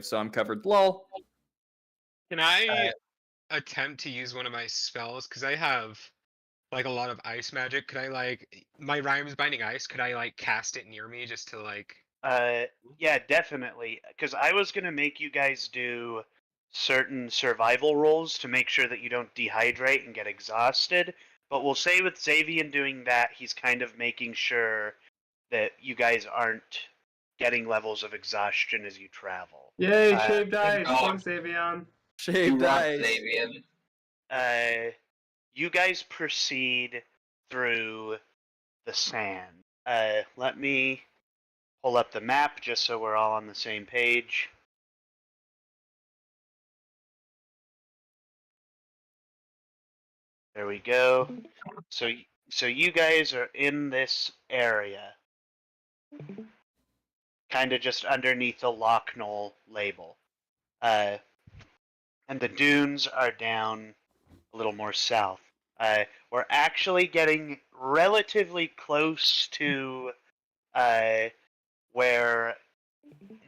so I'm covered. Lol. Can I attempt to use one of my spells? Because I have like a lot of ice magic. Could I my Rhymes Binding Ice? Could I like cast it near me just to like? Yeah, definitely. Because I was gonna make you guys do certain survival rolls to make sure that you don't dehydrate and get exhausted. But we'll say with Xavian doing that, he's kind of making sure that you guys aren't getting levels of exhaustion as you travel. Yay, shaved ice! God. Thanks, Avion. Shaved You rock, ice. Xavian. You guys proceed through the sand. Let me pull up the map just so we're all on the same page. There we go. So you guys are in this area, kind of just underneath the Loch Knoll label. And the dunes are down a little more south. We're actually getting relatively close to where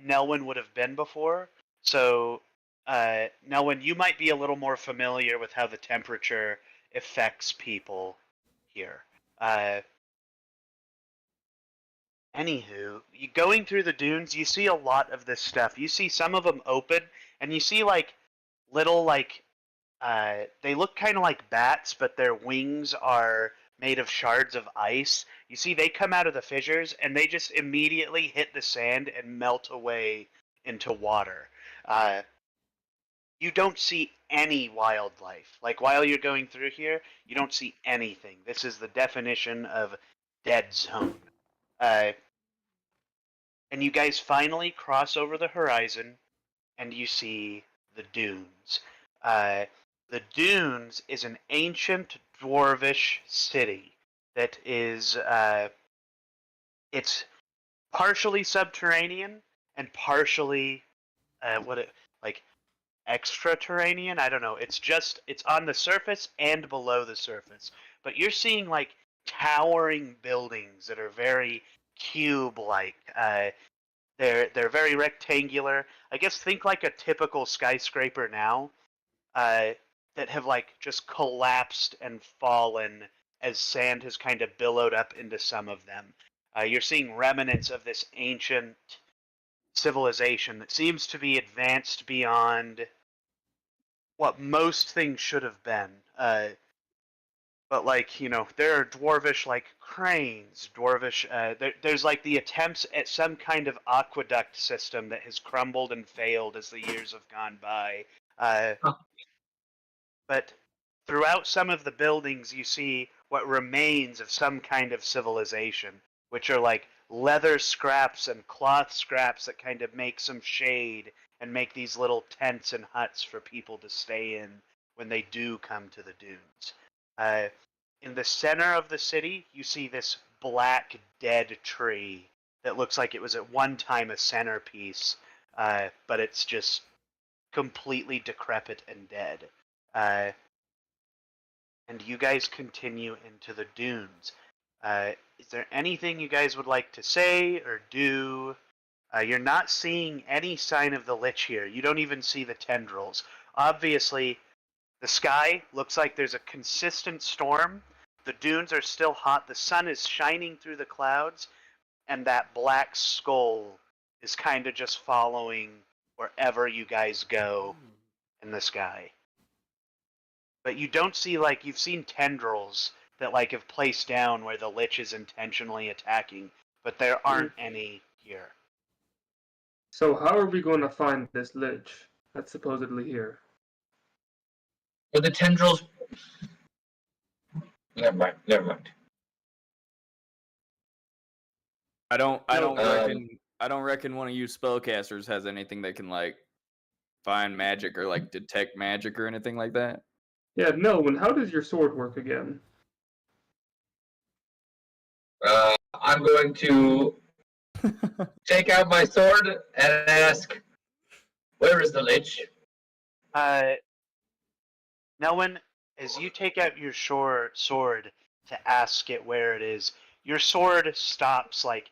Nelwyn would have been before. So, Nelwyn, you might be a little more familiar with how the temperature affects people here. Anywho, you going through the dunes, you see a lot of this stuff. You see some of them open, and you see like little they look kind of like bats, but their wings are made of shards of ice. You see they come out of the fissures, and they just immediately hit the sand and melt away into water. You don't see any wildlife. Like, while you're going through here, you don't see anything. This is the definition of dead zone. And you guys finally cross over the horizon, and you see the dunes. The dunes is an ancient dwarvish city that is, it's partially subterranean and partially, extraterranean. I don't know. It's on the surface and below the surface. But you're seeing like towering buildings that are very cube-like. They're very rectangular. I guess think like a typical skyscraper now, that have like just collapsed and fallen as sand has kind of billowed up into some of them. You're seeing remnants of this ancient civilization that seems to be advanced beyond what most things should have been. But like, there are dwarvish like cranes, dwarvish. There's like the attempts at some kind of aqueduct system that has crumbled and failed as the years have gone by. But throughout some of the buildings, you see what remains of some kind of civilization, which are like leather scraps and cloth scraps that kind of make some shade and make these little tents and huts for people to stay in when they do come to the dunes. In the center of the city, you see this black, dead tree that looks like it was at one time a centerpiece, but it's just completely decrepit and dead. And you guys continue into the dunes. Is there anything you guys would like to say or do? You're not seeing any sign of the lich here. You don't even see the tendrils. Obviously, the sky looks like there's a consistent storm. The dunes are still hot. The sun is shining through the clouds. And that black skull is kind of just following wherever you guys go in the sky. But you don't see, like, you've seen tendrils that, like, have placed down where the lich is intentionally attacking, but there aren't any here. So how are we going to find this lich that's supposedly here? But the tendrils. Never mind. I don't reckon one of you spellcasters has anything that can like find magic or like detect magic or anything like that. Yeah, no, and how does your sword work again? I'm going to take out my sword and ask, where is the lich? Nelwyn, as you take out your sword to ask it where it is, your sword stops, like,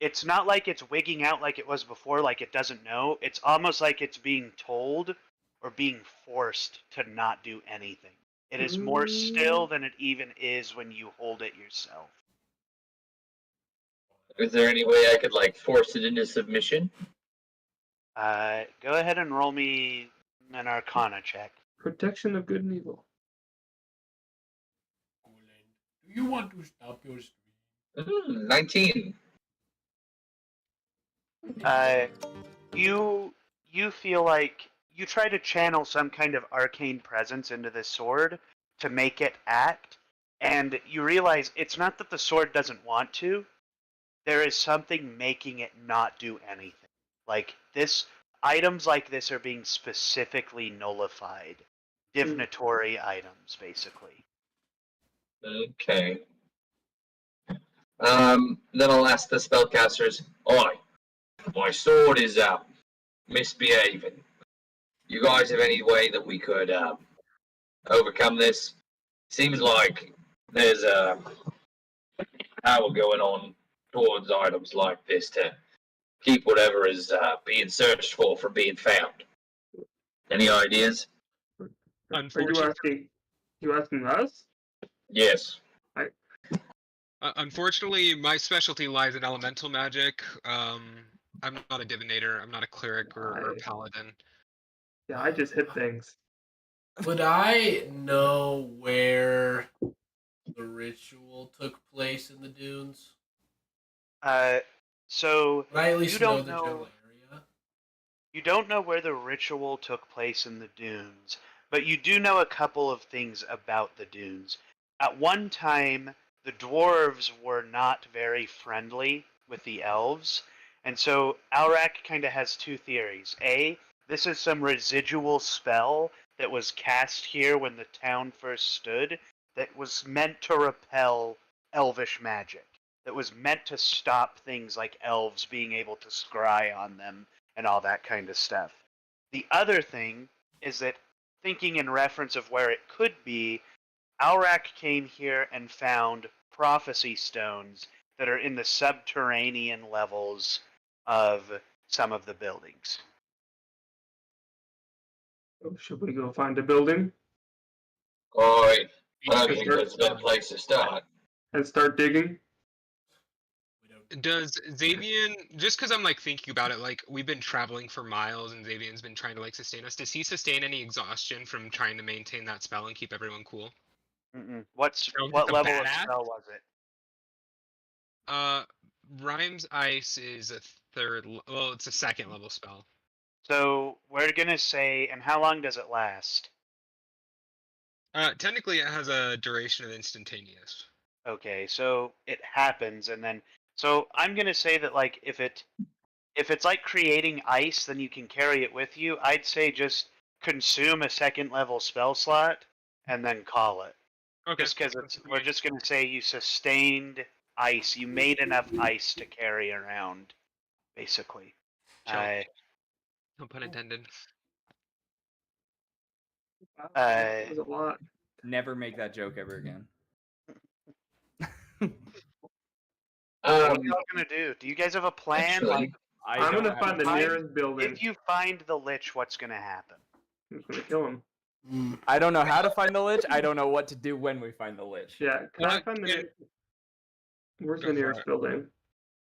it's not like it's wigging out like it was before, like it doesn't know. It's almost like it's being told or being forced to not do anything. It is more still than it even is when you hold it yourself. Is there any way I could like force it into submission? Go ahead and roll me an Arcana check. Protection of good and evil. Do you want to stop your stream? 19. You feel like you try to channel some kind of arcane presence into this sword to make it act, and you realize it's not that the sword doesn't want to. There is something making it not do anything. Like this, items like this are being specifically nullified. Divinatory items, basically. Okay. Then I'll ask the spellcasters. Oi, my sword is misbehaving. You guys have any way that we could overcome this? Seems like there's a power going on towards items like this to keep whatever is being searched for from being found. Any ideas? Are you asking us? Yes. Unfortunately, my specialty lies in elemental magic. I'm not a divinator. I'm not a cleric or a paladin. Yeah, I just hit things. Would I know where the ritual took place in the dunes? So Would I at least you don't know the general area? You don't know where the ritual took place in the dunes, but you do know a couple of things about the dunes. At one time, the dwarves were not very friendly with the elves, and so Alrak kind of has two theories. A, this is some residual spell that was cast here when the town first stood that was meant to repel elvish magic, that was meant to stop things like elves being able to scry on them and all that kind of stuff. The other thing is that, thinking in reference of where it could be, Alrak came here and found prophecy stones that are in the subterranean levels of some of the buildings. Should we go find a building I don't think that's a bad place to start. and start digging? Does Xavian, just because I'm like thinking about it, like we've been traveling for miles and Xavian's been trying to like sustain us, does he sustain any exhaustion from trying to maintain that spell and keep everyone cool? What level of spell was it? Rhymes Ice is a it's a second level spell. So we're gonna say, and how long does it last? Technically it has a duration of instantaneous. Okay, so it happens, and then so I'm gonna say that like if it's like creating ice, then you can carry it with you. I'd say just consume a second level spell slot and then call it. Okay. Just because we're just gonna say you sustained ice. You made enough ice to carry around, basically. No pun intended. That was a lot. Never make that joke ever again. What are y'all gonna do? Do you guys have a plan? Actually, Like, I'm gonna find the nearest building. if you find the Lich, what's gonna happen? I'm gonna kill him. I don't know how to find the Lich. I don't know what to do when we find the Lich. Yeah, can I find the Where's the nearest building?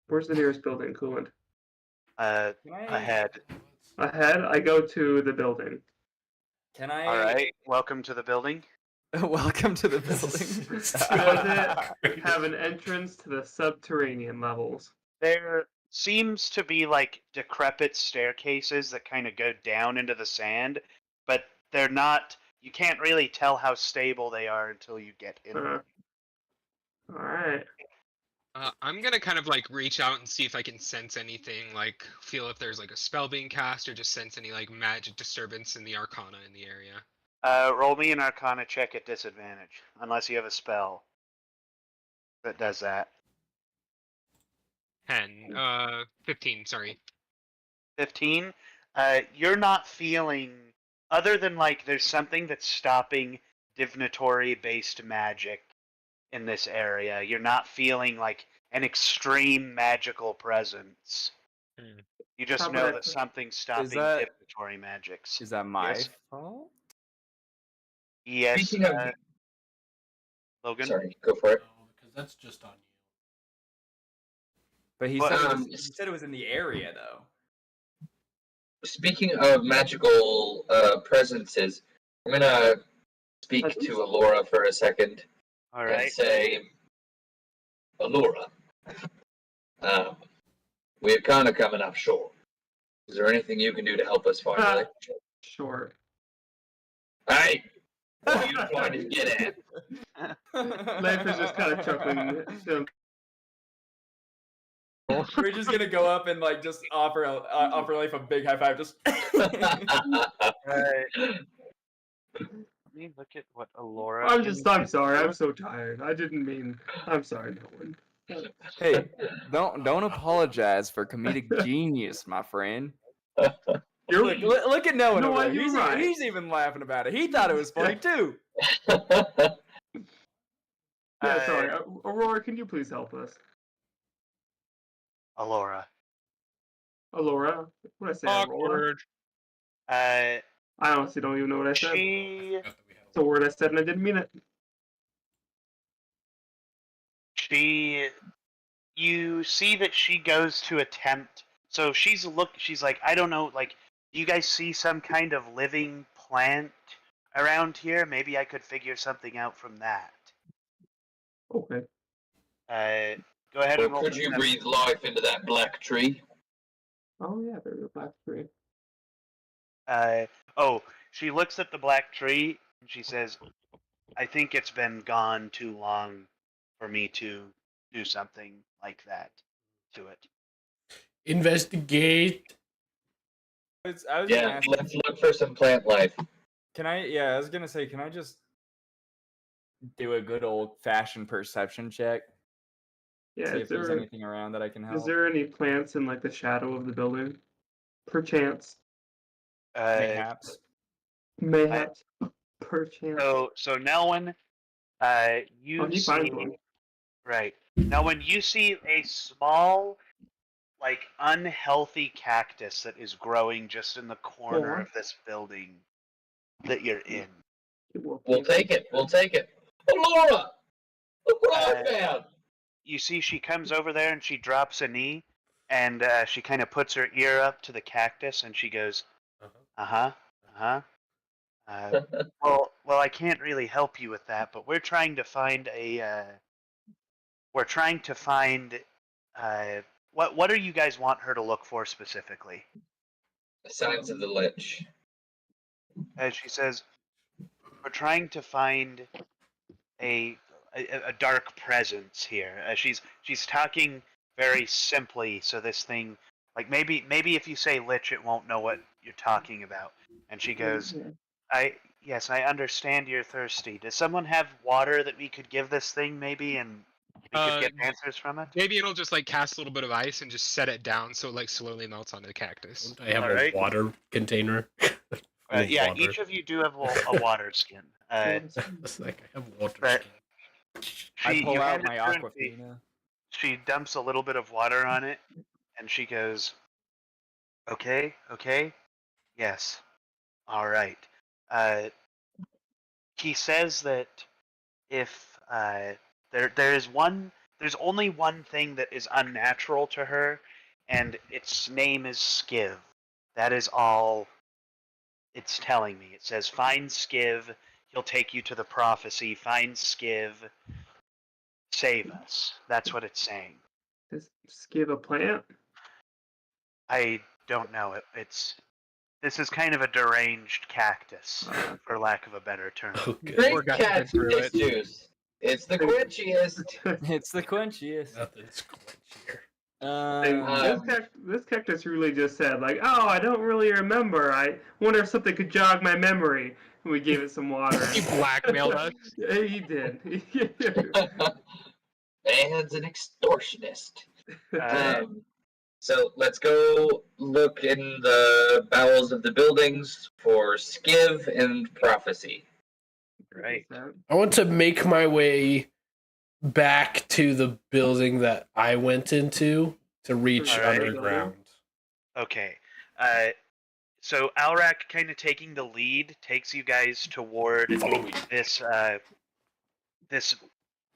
Where's the nearest building, Coolant? Ahead. Ahead, I go to the building. Can I? All right. Welcome to the building. Welcome to the building. Does it have an entrance to the subterranean levels? There seems to be like decrepit staircases that kind of go down into the sand, but they're not. You can't really tell how stable they are until you get in there. All right. I'm gonna kind of like reach out and see if I can sense anything, like feel if there's like a spell being cast or just sense any like magic disturbance in the arcana in the area. Roll me an Arcana check at disadvantage, unless you have a spell that does that. 15, sorry. 15? You're not feeling, other than like there's something that's stopping divinatory-based magic in this area. You're not feeling like an extreme magical presence. Hmm. You just How know about that I- something's stopping that- divinatory magics. Is that my Yes. fault? Yes, Speaking of, Logan. sorry, go for it. No, because that's just on you. But he Well, said it was in the area though. Speaking of magical presences, I'm gonna speak Presence? to Alora for a second All and right. say, Alora, we're kind of coming up short. Is there anything you can do to help us finally? Sure. Hey, what are you trying to get at? Life is just kind of chuckling. We're just gonna go up and like just offer Life a big high five. Just. Let me look at what Alora. I'm sorry. I'm so tired. I didn't mean. I'm sorry, no one. Hey, don't apologize for comedic genius, my friend. You're Look at Noah You know over what, there. you're right. He's even laughing about it. He thought it was funny too. Yeah, sorry. Aurora, can you please help us? Alora. Alora? What did I say? Aurora? Awkward. I honestly don't even know what I said. She It's a word I said and I didn't mean it. you see that she goes to attempt. So she's like, I don't know, like, do you guys see some kind of living plant around here? Maybe I could figure something out from that. Okay. Go ahead and Well, roll. could you breathe life into that black tree? Oh yeah, there's a black tree. She looks at the black tree and she says, I think it's been gone too long for me to do something like that to it. Investigate. I was gonna Yeah, ask, let's look for some plant life. can I? Yeah, I was gonna say, can I just do a good old fashioned perception check? Yeah, See if there's anything around that I can help. is there any plants in like the shadow of the building? Perchance. Mayhaps. Mayhaps. Perchance. So Nelwyn, you he see finds one. right. Now when you see a small, like, unhealthy cactus that is growing just in the corner Aw. of this building that you're in. We'll take it. We'll take it. Alora, look what I found. You see she comes over there and she drops a knee and she kind of puts her ear up to the cactus and she goes, well, I can't really help you with that, but we're trying to find what do you guys want her to look for specifically? Signs of the Lich. As she says, we're trying to find a dark presence here. She's talking very simply, so this thing, like, maybe if you say lich, it won't know what you're talking about. And she goes, Yes, I understand you're thirsty. Does someone have water that we could give this thing, maybe, and we could get answers from it? Maybe it'll just like cast a little bit of ice and just set it down so it like slowly melts onto the cactus. Don't I have Alright. a water container? Yeah, water. each of you do have a water skin. It's like I have water But- skin. I pull you out hand it my to her and Aquafina. she dumps a little bit of water on it, and she goes, okay, yes, all right. He says that if there's only one thing that is unnatural to her, and its name is Skiv. That is all it's telling me. It says, find Skiv, he'll take you to the prophecy, find Skiv, save us. That's what it's saying. Does Skiv a plant? I don't know. This is kind of a deranged cactus, for lack of a better term. Okay. Great catch, this juice. It's the quenchiest. It's the quenchiest. Nothing's quenchier. This cactus really just said, like, oh, I don't really remember. I wonder if something could jog my memory. And we gave it some water. He blackmailed us. Yeah, he did. Man's an extortionist. So let's go look in the bowels of the buildings for Skiv and Prophecy. Right. I want to make my way back to the building that I went into to reach Alright. underground. Okay. So Alrak, kind of taking the lead, takes you guys toward Follow me. this. This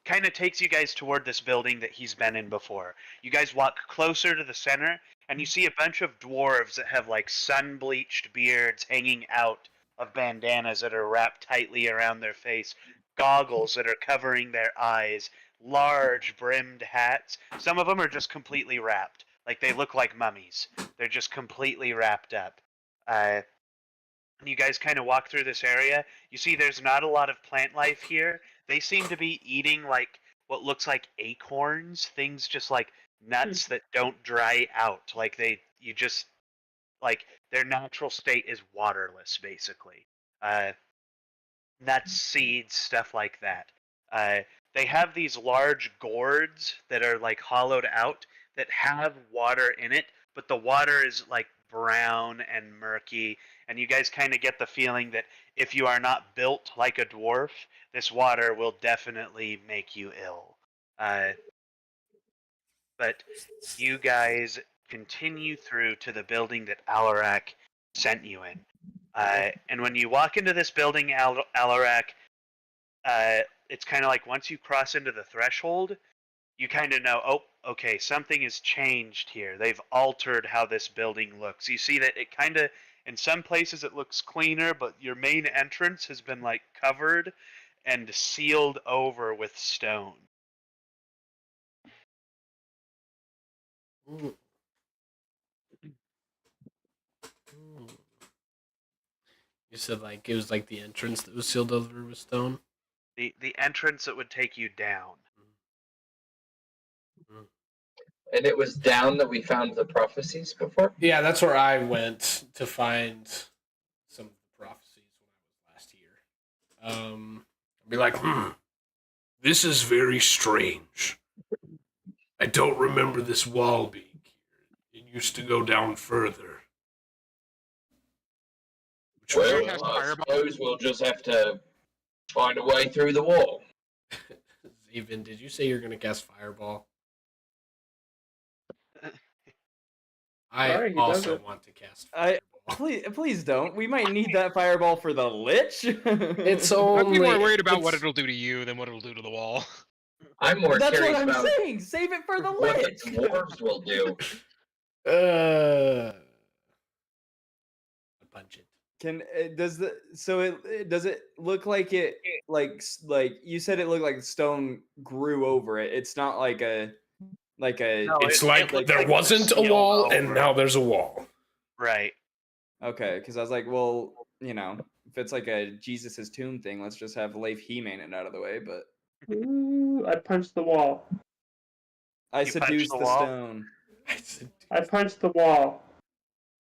kind of takes you guys toward this building that he's been in before. You guys walk closer to the center, and you see a bunch of dwarves that have like sun-bleached beards hanging out of bandanas that are wrapped tightly around their face, goggles that are covering their eyes, large brimmed hats. Some of them are just completely wrapped, like they look like mummies. They're just completely wrapped up. You guys kind of walk through this area. You see there's not a lot of plant life here. They seem to be eating like what looks like acorns, things just like nuts that don't dry out. Like you just like their natural state is waterless, basically. Nuts, seeds, stuff like that. They have these large gourds that are like hollowed out that have water in it, but the water is like brown and murky, and you guys kind of get the feeling that if you are not built like a dwarf, this water will definitely make you ill. But you guys continue through to the building that Alarak sent you in. And when you walk into this building, Alarak, it's kind of like once you cross into the threshold, you kind of know, oh, okay, something has changed here. They've altered how this building looks. You see that it kind of, in some places it looks cleaner, but your main entrance has been like covered and sealed over with stone. Ooh. Ooh. You said like it was like the entrance that was sealed over with stone? The entrance that would take you down. And it was down that we found the prophecies before? Yeah, that's where I went to find some of the prophecies when I was last here. I'd be like, this is very strange. I don't remember this wall being here. It used to go down further. Well, I suppose we'll just have to find a way through the wall. Even, did you say you're going to cast Fireball? I also want to cast Fireball. Please don't. We might need that fireball for the Lich. It's I'd only... be more worried about what it'll do to you than what it'll do to the wall. I'm more That's curious what I'm about saying. Save it for the what Lich. the dwarves will do. A punch it. Does it look like it like you said it looked like stone grew over it? It's not like a No, it's like there like wasn't a wall over. and now there's a wall. Right. okay, because I was like, well, you know, if it's like a Jesus's tomb thing, let's just have Leif He-Man it out of the way. But Ooh, I punched the wall. I You seduced punched the the wall? stone. I punched the wall.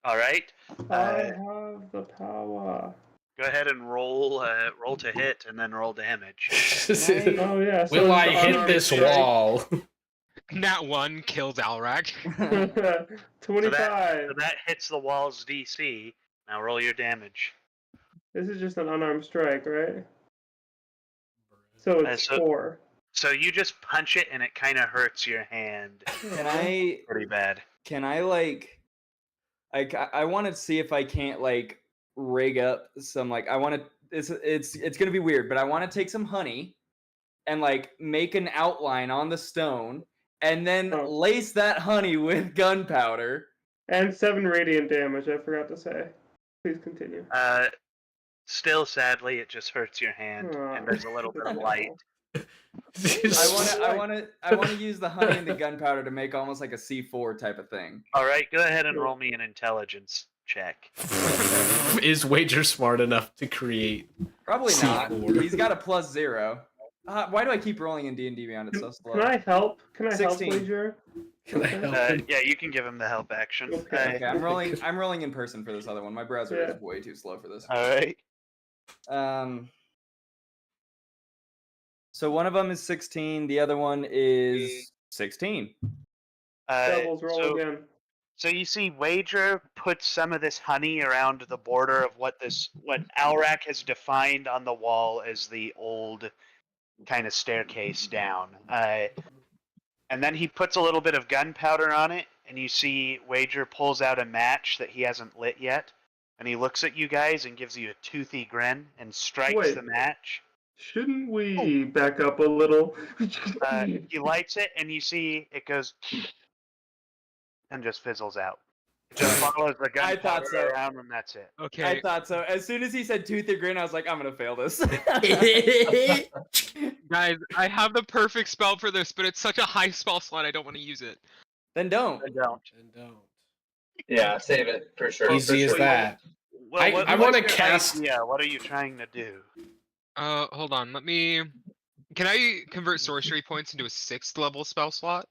All right. I have the power. Go ahead and roll to hit, and then roll damage. Oh yeah. So Will I it's hit unarmed this strike. wall? Nat 1 kills Alrak. 25. So that hits the wall's DC. Now roll your damage. This is just an unarmed strike, right? So it's so- 4. So you just punch it, and it kind of hurts your hand. Pretty bad. Can I like I want to see if I can't like rig up some like I want to it's gonna be weird, but I want to take some honey and like make an outline on the stone and then lace that honey with gunpowder. And 7 radiant damage, I forgot to say. Please continue. Still, sadly, it just hurts your hand, and there's a little bit of light. I want to use the honey and the gunpowder to make almost like a C4 type of thing. All right, go ahead and roll me an intelligence check. Is Wager smart enough to create? Probably not. C4? He's got a +0. Why do I keep rolling in D&D Beyond? It's so slow. Can I help? Can I 16. help, Wager? Can I help? Yeah, you can give him the help action. Okay. I'm rolling in person for this other one. My browser is way too slow for this. All right. So one of them is 16. The other one is 16. Doubles roll again. So you see, Wager puts some of this honey around the border of what Alrak has defined on the wall as the old kind of staircase down. And then he puts a little bit of gunpowder on it, and you see Wager pulls out a match that he hasn't lit yet, and he looks at you guys and gives you a toothy grin and strikes Wait. the match. Shouldn't we back up a little? He lights it, and you see it goes and just fizzles out. It just follows the I thought gunpowder so. around, and that's it. Okay. I thought so. As soon as he said toothy grin, I was like, I'm gonna fail this. Guys, I have the perfect spell for this, but it's such a high spell slot I don't want to use it. Then don't. I don't. And don't. Yeah, save it for sure. Easy for as sure. that. Well, I what's wanna your cast- idea? What are you trying to do? Hold on, let me... Can I convert sorcery points into a 6th level spell slot?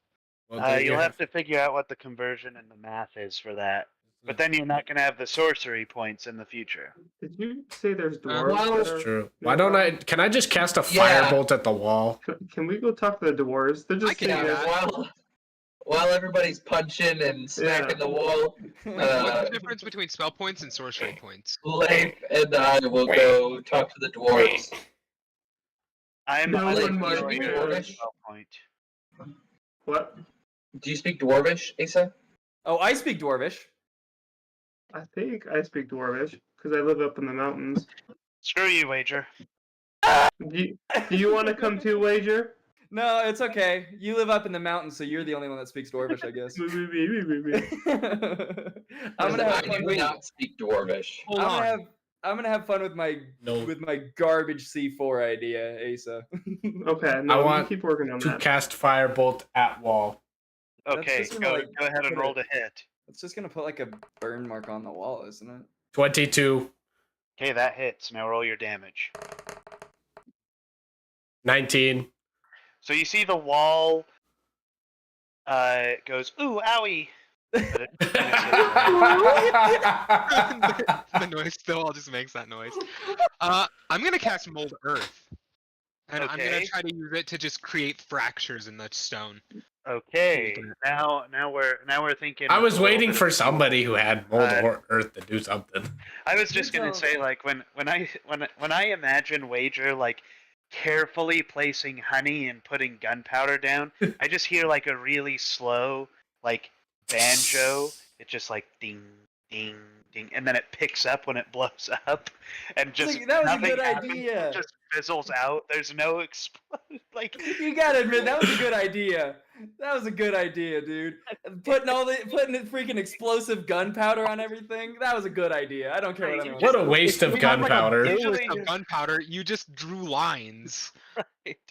Well, then You'll have to figure out what the conversion and the math is for that. But then you're not going to have the sorcery points in the future. Did you say there's dwarves? well, that That's are true. Why don't I? Can I just cast a Yeah. firebolt at the wall? Can we go talk to the dwarves? They're just I can sitting do there. that. While everybody's punching and smacking the wall, What's the difference between spell points and sorcery points? Leif and I will go talk to the dwarves. I'm No one undealing might your be dwarvish. spell point. What? Do you speak Dwarvish, Asa? Oh, I speak Dwarvish. I think I speak dwarvish because I live up in the mountains. Screw you, Wager. Do you want to come to Wager? No, it's okay. You live up in the mountains, so you're the only one that speaks Dwarvish, I guess. I'm gonna have I fun. do Wait, not speak Dwarvish. Hold on. I'm gonna have fun with my No. garbage C4 idea, Asa. Okay, no, I we want can keep working on To that. cast firebolt at wall. That's Okay, just gonna, go, like, go ahead and put roll a- to hit. It's just gonna put like a burn mark on the wall, isn't it? 22, Okay, that hits. Now roll your damage. 19. So you see the wall goes, ooh, owie. But it The noise still all just makes that noise. I'm gonna cast Mold Earth. And I'm gonna Okay. try to use it to just create fractures in the stone. Okay, now we're thinking. I was a little waiting bit for cool. somebody who had mold Uh, or earth to do something. I was just gonna So- say, like, when I imagine Wager like carefully placing honey and putting gunpowder down, I just hear like a really slow like banjo. It just like ding ding ding, and then it picks up when it blows up, and just Like, that was a nothing good happens, idea. it just fizzles out. There's no like. You gotta admit that was a good idea. That was a good idea, dude. Putting the freaking explosive gunpowder on everything. That was a good idea. I don't care what anyone What a says. waste of You have, like, a gunpowder. bolus Usually of just- gunpowder, you just drew lines.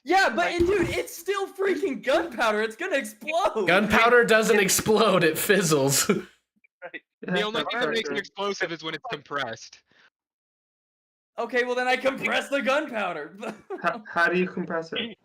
Yeah, but dude, it's still freaking gunpowder. It's gonna explode. Gunpowder doesn't explode, it fizzles. The only thing that makes it it. explosive is when it's compressed. Okay, well then I compress the gunpowder. How do you compress it?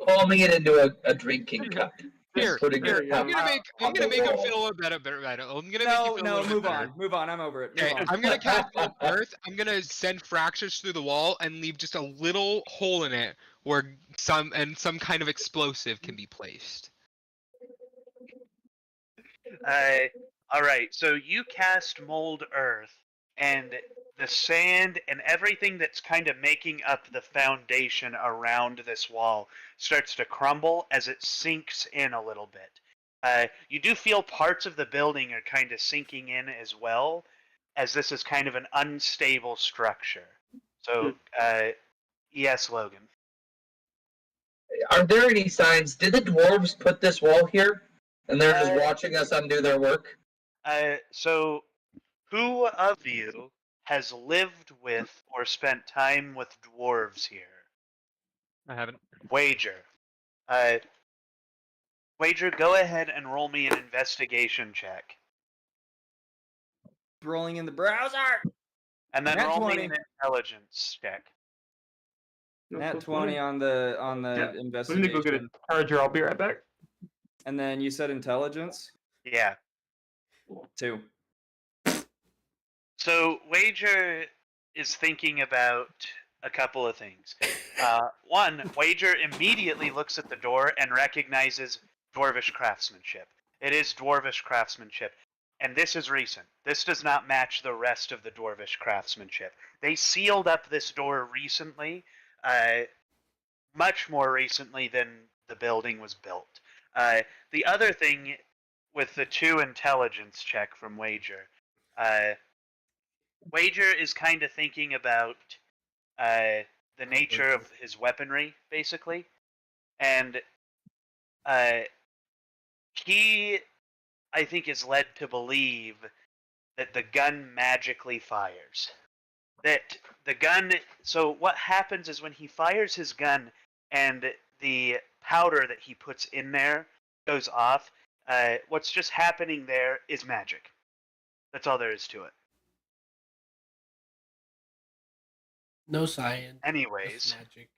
Forming it into a drinking cup. Here, Putting here, it I'm up gonna make on him the feel wall. a better. I'm gonna make you no, feel a no, little move bit better. on, move on. I'm over it. Move Okay, on. I'm gonna cast Mold Earth. I'm gonna send fractures through the wall and leave just a little hole in it where some kind of explosive can be placed. All right, so you cast Mold Earth, and the sand and everything that's kind of making up the foundation around this wall starts to crumble as it sinks in a little bit. You do feel parts of the building are kind of sinking in as well, as this is kind of an unstable structure. So, yes, Logan. Are there any signs? Did the dwarves put this wall here? And they're just Uh, watching us undo their work? So, who of you has lived with or spent time with dwarves here? I haven't. Wager. Wager, go ahead and roll me an investigation check. Rolling in the browser. And then Nat roll 20. me an intelligence check. Nat 20 on the Yeah. I'm gonna investigation. go get a charger. I'll be right back. And then you said intelligence? Yeah. 2. So Wager is thinking about a couple of things. One, Wager immediately looks at the door and recognizes dwarvish craftsmanship. It is dwarvish craftsmanship. And this is recent. This does not match the rest of the dwarvish craftsmanship. They sealed up this door recently much more recently than the building was built. The other thing with the 2 intelligence check from Wager, Wager is kind of thinking about the nature of his weaponry, basically, and he, I think, is led to believe that the gun magically fires. That the gun. So what happens is when he fires his gun and the powder that he puts in there goes off, what's just happening there is magic. That's all there is to it. No science. Anyways, Just magic.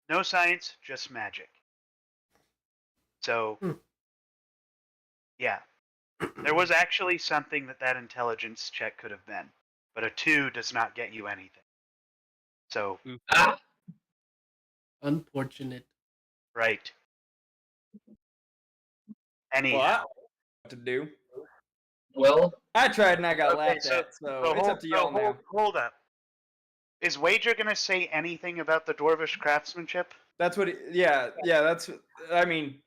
no science, just magic. So, yeah. There was actually something that intelligence check could have been, but a 2 does not get you anything. So, Ah, Unfortunate. right. Anyhow. Well, I don't know what to do. well, I tried and I got Okay, laughed so- at, so it's up to y'all now. Hold up. Is Wager going to say anything about the dwarvish craftsmanship? That's what. Yeah. That's. I mean.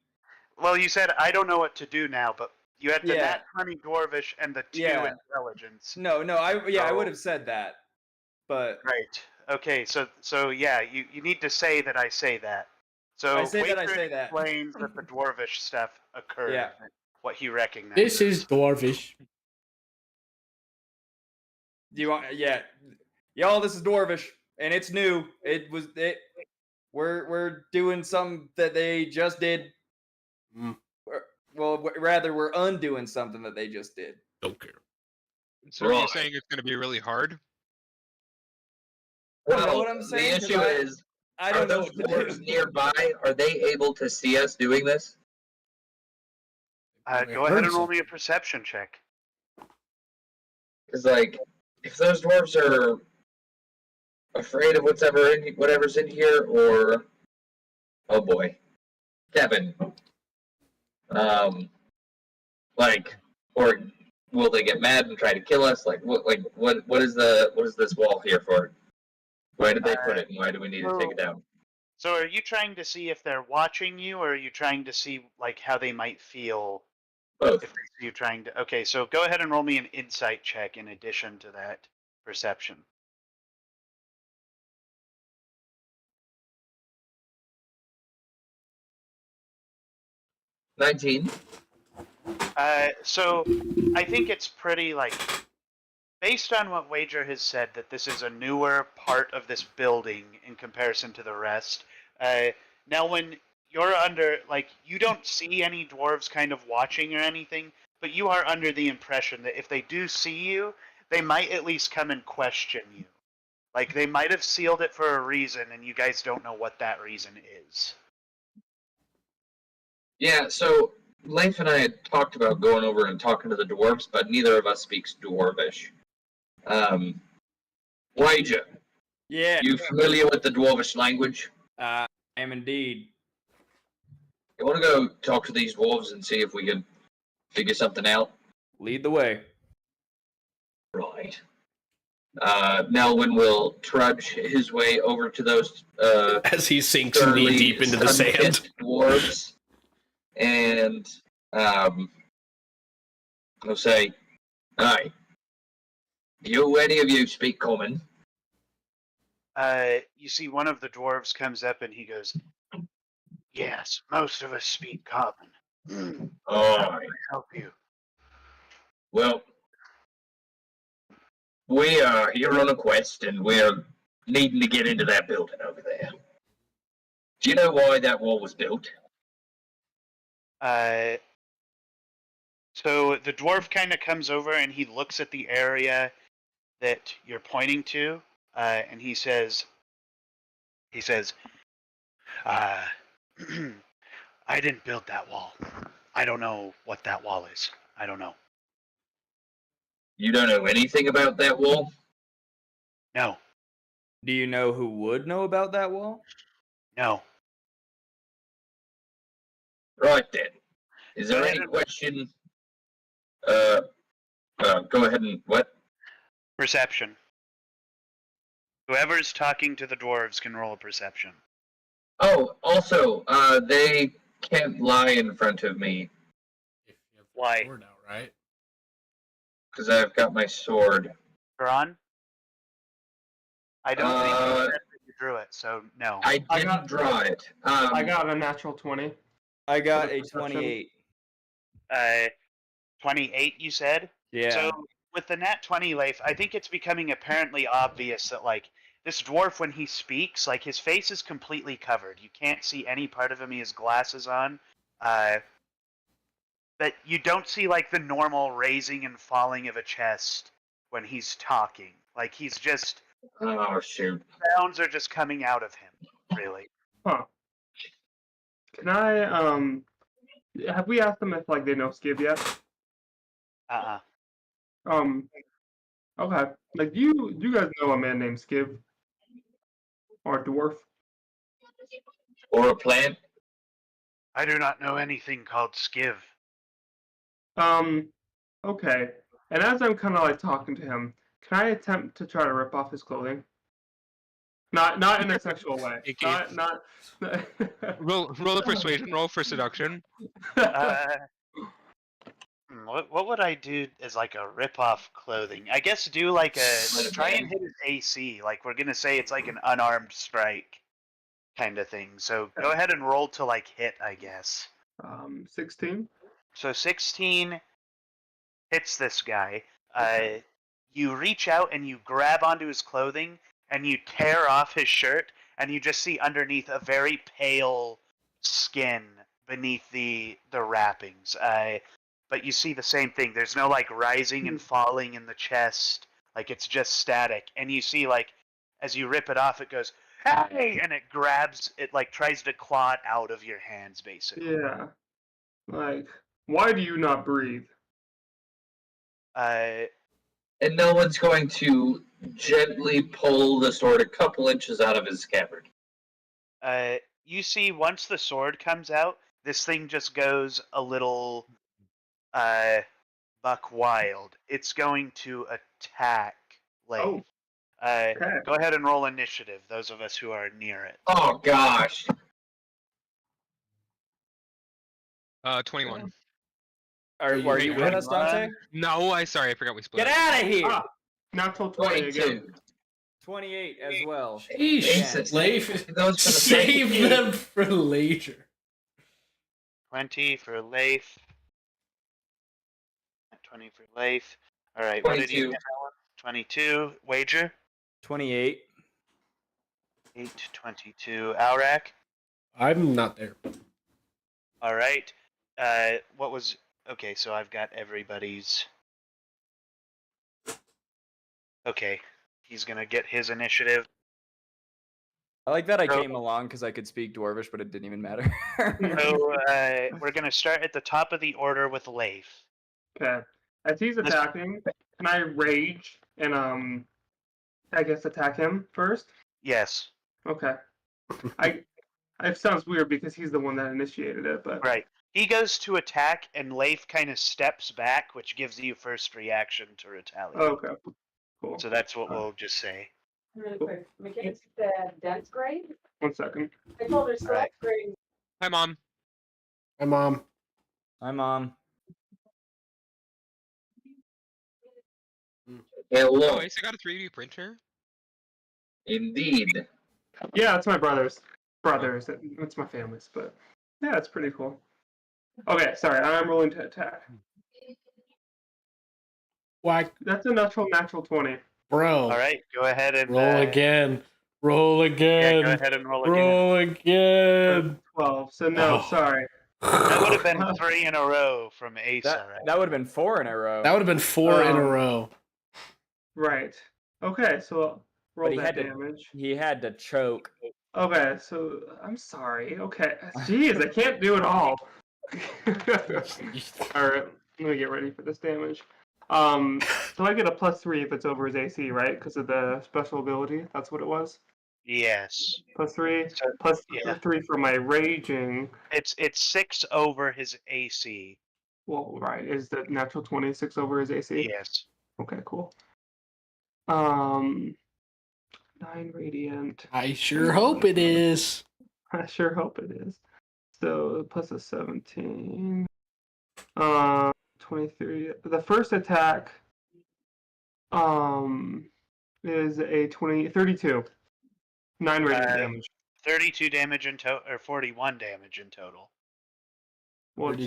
Well, you said, I don't know what to do now, but you had the Yeah. nat 20 dwarvish and the 2 Yeah. intelligence. No. I So- would have said that, but Right. Okay, so yeah, you need to say that I say that. So I say that I Wager say that. explains that the dwarvish stuff occurred. Yeah. What he recognized. This is dwarvish. do you want? Yeah. Y'all, this is Dwarvish, and it's new. We're doing something that they just did. Mm. Well, rather, we're undoing something that they just did. Don't care. So are you Right. saying it's going to be really hard? You know well, what I'm saying? the 'Cause issue is, I are don't know those what to dwarves do. nearby? Are they able to see us doing this? Go ahead and roll me a perception check. Because, like, if those dwarves are afraid of whatever's in here, or oh boy, Kevin, like, or will they get mad and try to kill us? Like, what is this wall here for? Why did they put it, and why do we need to take it down? So are you trying to see if they're watching you, or are you trying to see like how they might feel Both. if they see you trying to? Okay, so go ahead and roll me an insight check in addition to that perception. $19. So I think it's pretty like based on what Wager has said that this is a newer part of this building in comparison to the rest. Now when you're under like you don't see any dwarves kind of watching or anything, but you are under the impression that if they do see you, they might at least come and question you. Like they might have sealed it for a reason and you guys don't know what that reason is. Yeah, so Leif and I had talked about going over and talking to the dwarves, but neither of us speaks dwarvish. Wager, Yeah, you familiar with the dwarvish language? I am indeed. You want to go talk to these dwarves and see if we can figure something out? Lead the way. Right. Nelwyn will trudge his way over to those As he sinks knee deep into the sand. sun-kissed dwarves, and he'll say, "Hi, any of you speak common?" You see one of the dwarves comes up and he goes, "Yes, most of us speak common. All How can right. I help you?" Well, we are here on a quest, and we're needing to get into that building over there. Do you know why that wall was built? So the dwarf kind of comes over and he looks at the area that you're pointing to, and he says, I didn't build that wall. I don't know what that wall is. I don't know. You don't know anything about that wall? No, Do you know who would know about that wall? no. Right then. Is there Go any ahead and- question? Go ahead and what? Perception. Whoever's talking to the dwarves can roll a perception. Oh, also, they can't lie in front of me If you have Why? the sword out, right? because I've got my sword. Ron? I don't think you Uh, said that you drew it, so no. I I didn't got- draw it. I got a natural 20. I got the a perception. 28. 28, you said? Yeah. So with the nat 20, Leif, I think it's becoming apparently obvious that, like, this dwarf, when he speaks, like, his face is completely covered. You can't see any part of him. He has glasses on. But you don't see, like, the normal raising and falling of a chest when he's talking. Like, he's just... Oh, shoot. sounds are just coming out of him, really. Huh. Can I, have we asked them if, like, they know Skib yet? Okay. Like, do you guys know a man named Skib? Or a dwarf? Or a plant? I do not know anything called Skiv. Okay. And as I'm kind of, like, talking to him, can I attempt to try to rip off his clothing? Not in a sexual way. Icky. Not. Roll a persuasion roll for seduction. What would I do as like a rip-off clothing? I guess do like a try and hit his AC. Like we're gonna say it's like an unarmed strike kind of thing. So go ahead and roll to like hit, I guess. 16. So 16 hits this guy. You reach out and you grab onto his clothing and you tear off his shirt and you just see underneath a very pale skin beneath the wrappings. But you see the same thing. There's no like rising and falling in the chest. Like it's just static. And you see like as you rip it off, it goes, "Hey!" and it grabs. It like tries to claw it out of your hands, basically. Yeah. Like, why do you not breathe? Uh, And no one's going to gently pull the sword a couple inches out of his scabbard. You see, once the sword comes out, this thing just goes a little buck wild. It's going to attack Leif. Oh. Okay. Go ahead and roll initiative, those of us who are near it. Oh, gosh. 21. Are you with us, Dante? No, I forgot we split. Get out of here! Ah, natural 20 again. 22. 28 as well. Sheesh, Jesus. Leif. It goes for the Save same- them for later. 20 for Leif. 20 for Leif. All right, what did you 22. get that one? 22. Wager? 28. 8, 22. Alrak? I'm not there. All right. What was... Okay, so I've got everybody's... Okay, he's gonna get his initiative. I like that I So- came along because I could speak Dwarvish, but it didn't even matter. So we're gonna start at the top of the order with Leif. Okay. As he's attacking, can I rage and I guess attack him first? Yes, Okay. It sounds weird because he's the one that initiated it, but right. He goes to attack, and Leif kind of steps back, which gives you first reaction to retaliate. okay. Cool. So that's what we'll just say. Really quick, McKinney said dense grade. 1 second. I told her select Right. grade. Hi, Mom. Hi, Mom. Hi, Mom. Hello. Oh, I got a 3D printer. Indeed. Yeah, it's my brother's. It's my family's, but yeah, it's pretty cool. Okay, sorry, I'm rolling to attack. Why, That's a natural 20. bro? All right, go ahead and Roll again. Roll Yeah, again. go ahead and roll again. Roll again. 12. So no, Oh. sorry. That would have been 3 in a row from Asa, That right? that would have been 4 in a row. That would have been 4 in a Um, row. Right. Okay, so roll he that had to- damage. He had to choke. Okay, so I'm sorry. Okay, jeez, I can't do it all. All right, let me get ready for this damage. So I get a +3 if it's over his AC, right? Because of the special ability. That's what it was. Yes. +3, So, plus yeah. 3 for my raging. It's 6 over his AC. Well, right, is the natural 26 over his AC? Yes. Okay, cool. 9 radiant. I sure hope it is. I sure hope it is. So plus a 17. 23. The first attack is a 32. 9 radiant damage. 32 damage in total, or 41 damage in total. What's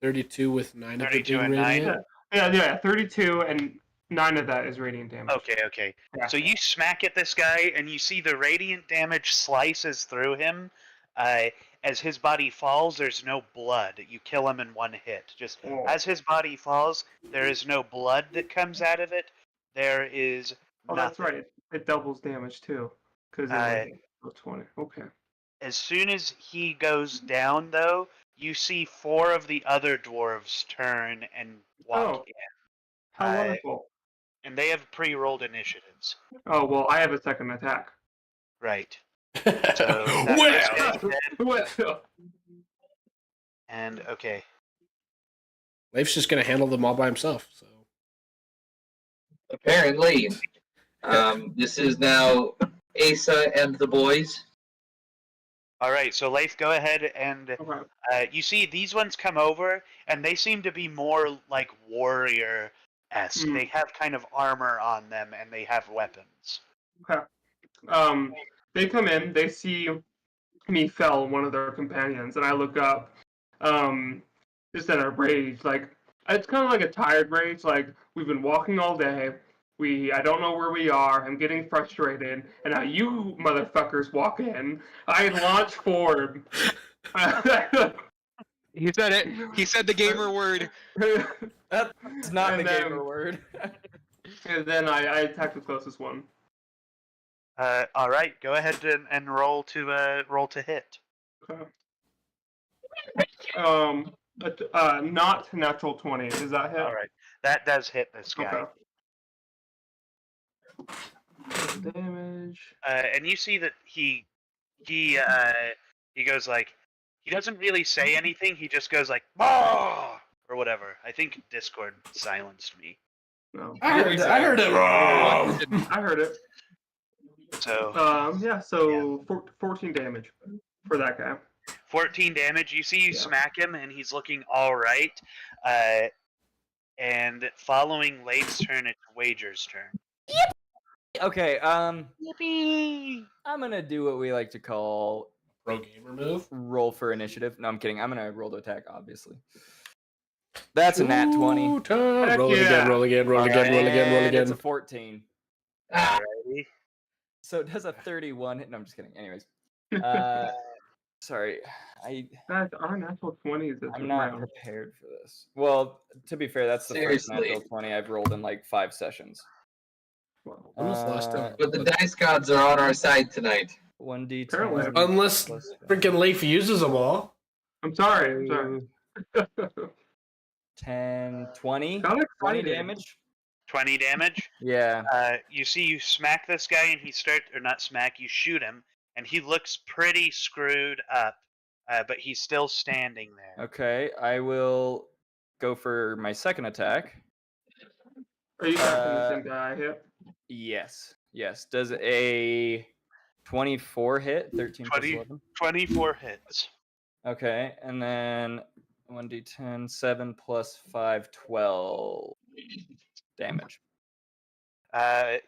32 with 9 of it 32 being and 9? radiant. Yeah, 32 and 9 of that is radiant damage. Okay. Yeah. So you smack at this guy, and you see the radiant damage slices through him. As his body falls, there's no blood. You kill him in one hit. Just Oh. as his body falls, there is no blood that comes out of it. There is Oh, nothing. that's right. It doubles damage too. Because it was 20. Okay. As soon as he goes down, though, you see 4 of the other dwarves turn and walk in. How wonderful. And they have pre-rolled initiatives. Oh, well, I have a second attack. Right. Well, Well, And, okay. Leif's just gonna handle them all by himself. So Apparently, this is now Asa and the boys. Alright, so Leif, go ahead and okay. you see these ones come over, and they seem to be more like warrior-esque. Mm. They have kind of armor on them, and they have weapons. Okay. They come in, they see me fell one of their companions, and I look up, just in a rage. Like, it's kind of like a tired rage. Like, we've been walking all day. I don't know where we are. I'm getting frustrated. And now you motherfuckers walk in. I launch forward. He said it. He said the gamer word. That's not the gamer word. And then I attack the closest one. All right, go ahead and roll to hit. Okay. Not natural 20. Does that hit? All right, that does hit this guy. Okay. Damage. And you see that he goes like, he doesn't really say anything. He just goes like, "Bah!" or whatever. I think Discord silenced me. No. I heard it. I heard it. So yeah. So 14 damage for that guy. 14 damage. You see, you smack him, and he's looking all right. And following Leif's turn, it's Wager's turn. Okay, Yippee! I'm gonna do what we like to call Pro gamer move. roll for initiative. No, I'm kidding. I'm gonna roll to attack, obviously. That's a nat 20. Roll again, roll again, roll again, roll again, roll And again. It's a 14. Alrighty. So it does a 31 hit. No, I'm just kidding. Anyways. Sorry. Guys, our natural 20s is I'm not prepared for this. Well, to be fair, that's the first Seriously. natural 20 I've rolled in like 5 sessions. When was the last time? But the dice gods are on our side tonight. Apparently. 1d10. Unless freaking Leif uses them all. I'm sorry. 10, 20? Got 20 excited. damage? 20 damage. Yeah. You see, you smack this guy, and you shoot him, and he looks pretty screwed up, but he's still standing there. Okay, I will go for my second attack. Are you attacking the same guy? Yep. Yes. Does a 24 hit? 13 plus 20. 11? 24 hits. Okay, and then 1d10, 7 plus 5, 12 damage.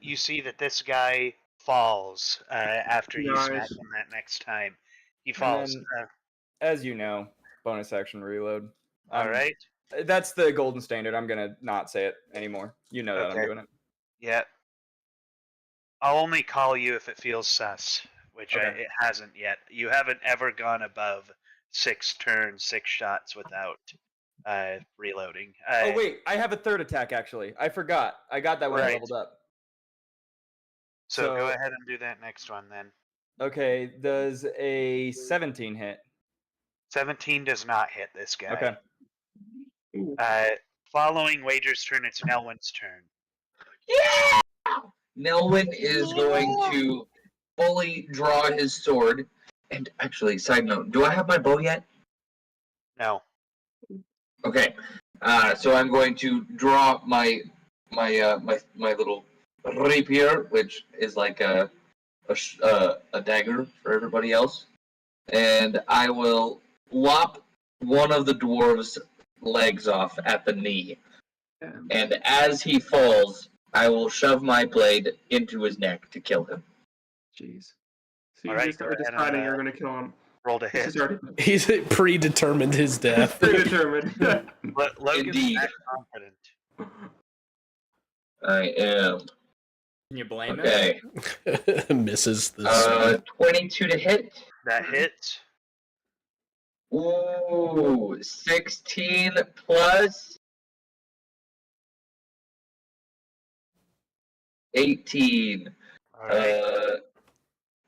You see that this guy falls after you Nice. smack him that next time. He falls. then- As you know, bonus action reload. All right. That's the golden standard. I'm going to not say it anymore. You know that Okay. I'm doing it. Yeah. I'll only call you if it feels sus, which Okay. it hasn't yet. You haven't ever gone above 6 turns, 6 shots without reloading. Oh, wait. I have a third attack, actually. I forgot. I got that when I Right. leveled up. So go so- ahead and do that next one then. Okay, does a 17 hit? 17 does not hit this guy. Okay. Following Wager's turn, it's Nelwyn's turn. Yeah! Nelwyn is going to fully draw his sword. And actually, side note, do I have my bow yet? No. Okay. So I'm going to draw my little rapier, which is like a a dagger for everybody else, and I will lop one of the dwarves' legs off at the knee. And as he falls, I will shove my blade into his neck to kill him. Jeez. So you Alright, just go are ahead deciding and, you're going to kill him. roll to This hit. is already He's predetermined his death. predetermined. Logan's Indeed. that confident. I am. Can you blame him? Okay. Misses this. 22 to hit. That hits. Ooh, 16 plus 18. Alright,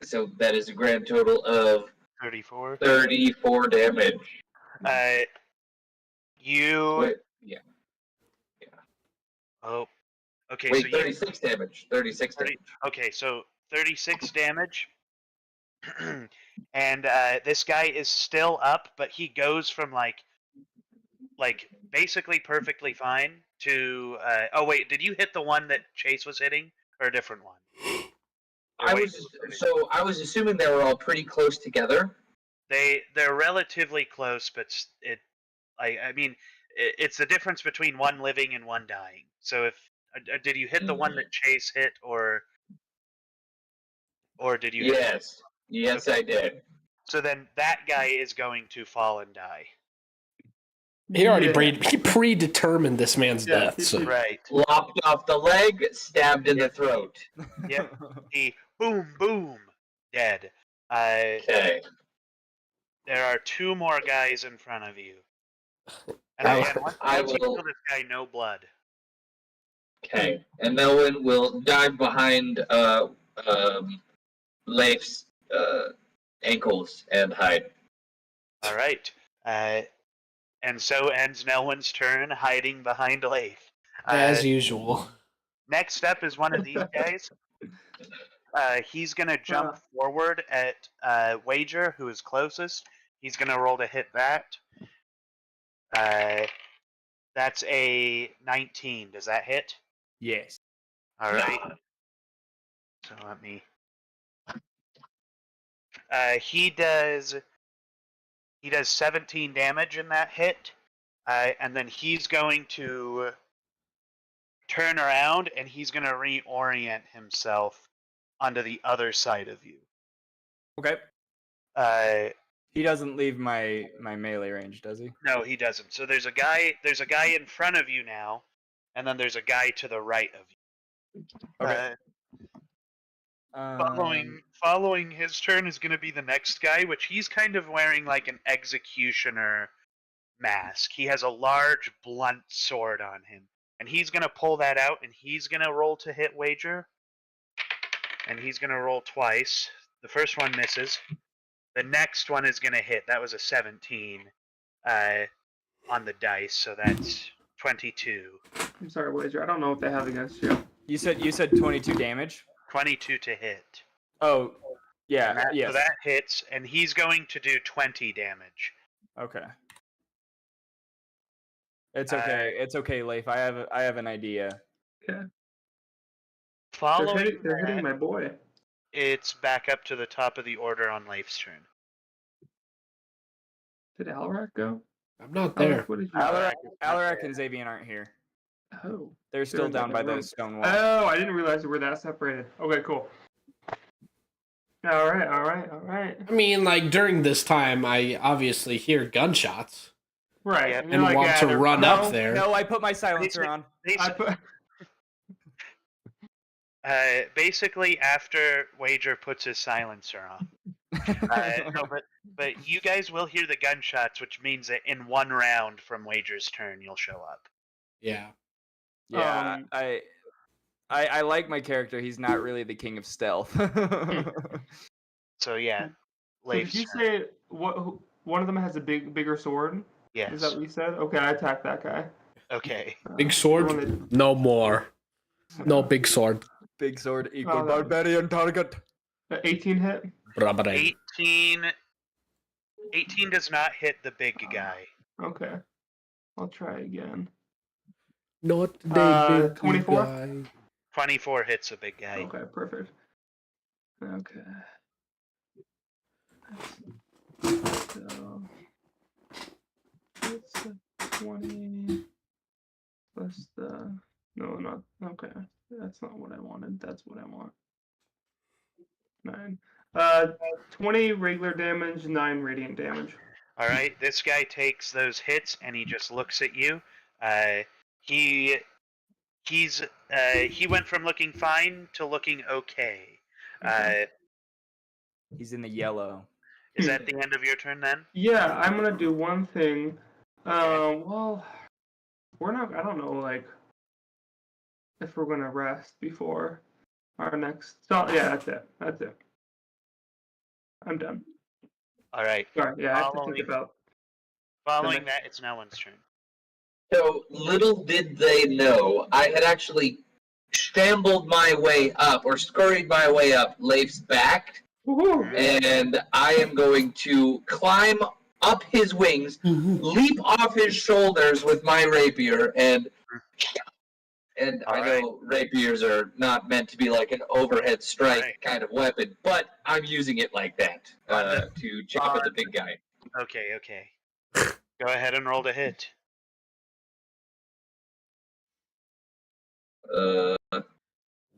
So that is a grand total of 34. 34 damage. You. Wait, yeah. Oh. Okay, Wait, so you. 36 damage. 36 30 damage. Okay, so 36 damage. And this guy is still up, but he goes from like basically perfectly fine to oh wait, did you hit the one that Chase was hitting or a different one? Or I wait, was assuming they were all pretty close together. they're relatively close, but I mean it's the difference between one living and one dying. So if did you hit the one that Chase hit or did you hit Yes. Yes, I did. So then that guy is going to fall and die. He already he predetermined this man's death. So. Right. Lopped off the leg, stabbed in the throat. Yep. He boom boom dead. Okay. There are two more guys in front of you. And I- again, once I you will- kill this guy, no blood. Okay. And Melwin will dive behind Leif's ankles and hide. All right. And so ends Nelwyn's turn hiding behind Leif. As usual. Next up is one of these guys. He's going to jump forward at Wager, who is closest. He's going to roll to hit that. That's a 19. Does that hit? Yes. All right. So let me. He does 17 damage in that hit, and then he's going to turn around and he's going to reorient himself onto the other side of you. Okay. He doesn't leave my melee range, does he? No, he doesn't. So there's a guy in front of you now, and then there's a guy to the right of you. Okay. Following his turn is going to be the next guy, which he's kind of wearing like an executioner mask. He has a large blunt sword on him, and he's going to pull that out, and he's going to roll to hit Wager, and he's going to roll twice. The first one misses. The next one is going to hit. That was a 17 on the dice, so that's 22. I'm sorry, Wager. I don't know what they have against you. You said 22 damage? 22 to hit. Oh, yeah. So that hits, and he's going to do 20 damage. Okay. It's okay. It's okay, Leif. I have an idea. Yeah. Following They're hitting my boy. it's back up to the top of the order on Leif's turn. Did Alrak go? I'm not there. What did you Alarak and Xavian aren't here. Oh. They're still in down by that room. the stone wall. Oh, I didn't realize we were that separated. Okay, cool. All right. I mean, like, during this time, I obviously hear gunshots. Right. Yeah. And, And want to run up there. No, I put my silencer on. Basically, after Wager puts his silencer on. No, but you guys will hear the gunshots, which means that in one round from Wager's turn, you'll show up. Yeah. Yeah, I like my character. He's not really the king of stealth. So yeah, So did you say one of them has a bigger sword? Yes. Is that what you said? Okay, I attacked that guy. Okay. Big sword? No more. No big sword. Big sword equal barbarian target. 18 hit? 18 does not hit the big guy. Okay. I'll try again. Not the big 24? guy. 24 hits a big guy. Okay, perfect. Okay. So it's the 20 plus the not okay. That's not what I wanted. That's what I want. 9. 20 regular damage, 9 radiant damage. All right, this guy takes those hits and he just looks at you. He went from looking fine to looking okay. He's in the yellow. Is that the end of your turn then? Yeah, I'm gonna do one thing. Well, we're not. I don't know, like, if we're gonna rest before our next. So yeah, that's it. That's it. I'm done. All right. Sorry. Yeah, I have to think about. Following that, it's no one's turn. So little did they know, I had actually shambled my way up, or scurried my way up Leif's back, Woohoo! and I am going to climb up his wings, leap off his shoulders with my rapier, and I know rapiers are not meant to be like an overhead strike kind of weapon, but I'm using it like that to chop at the big guy. Okay. Go ahead and roll to hit.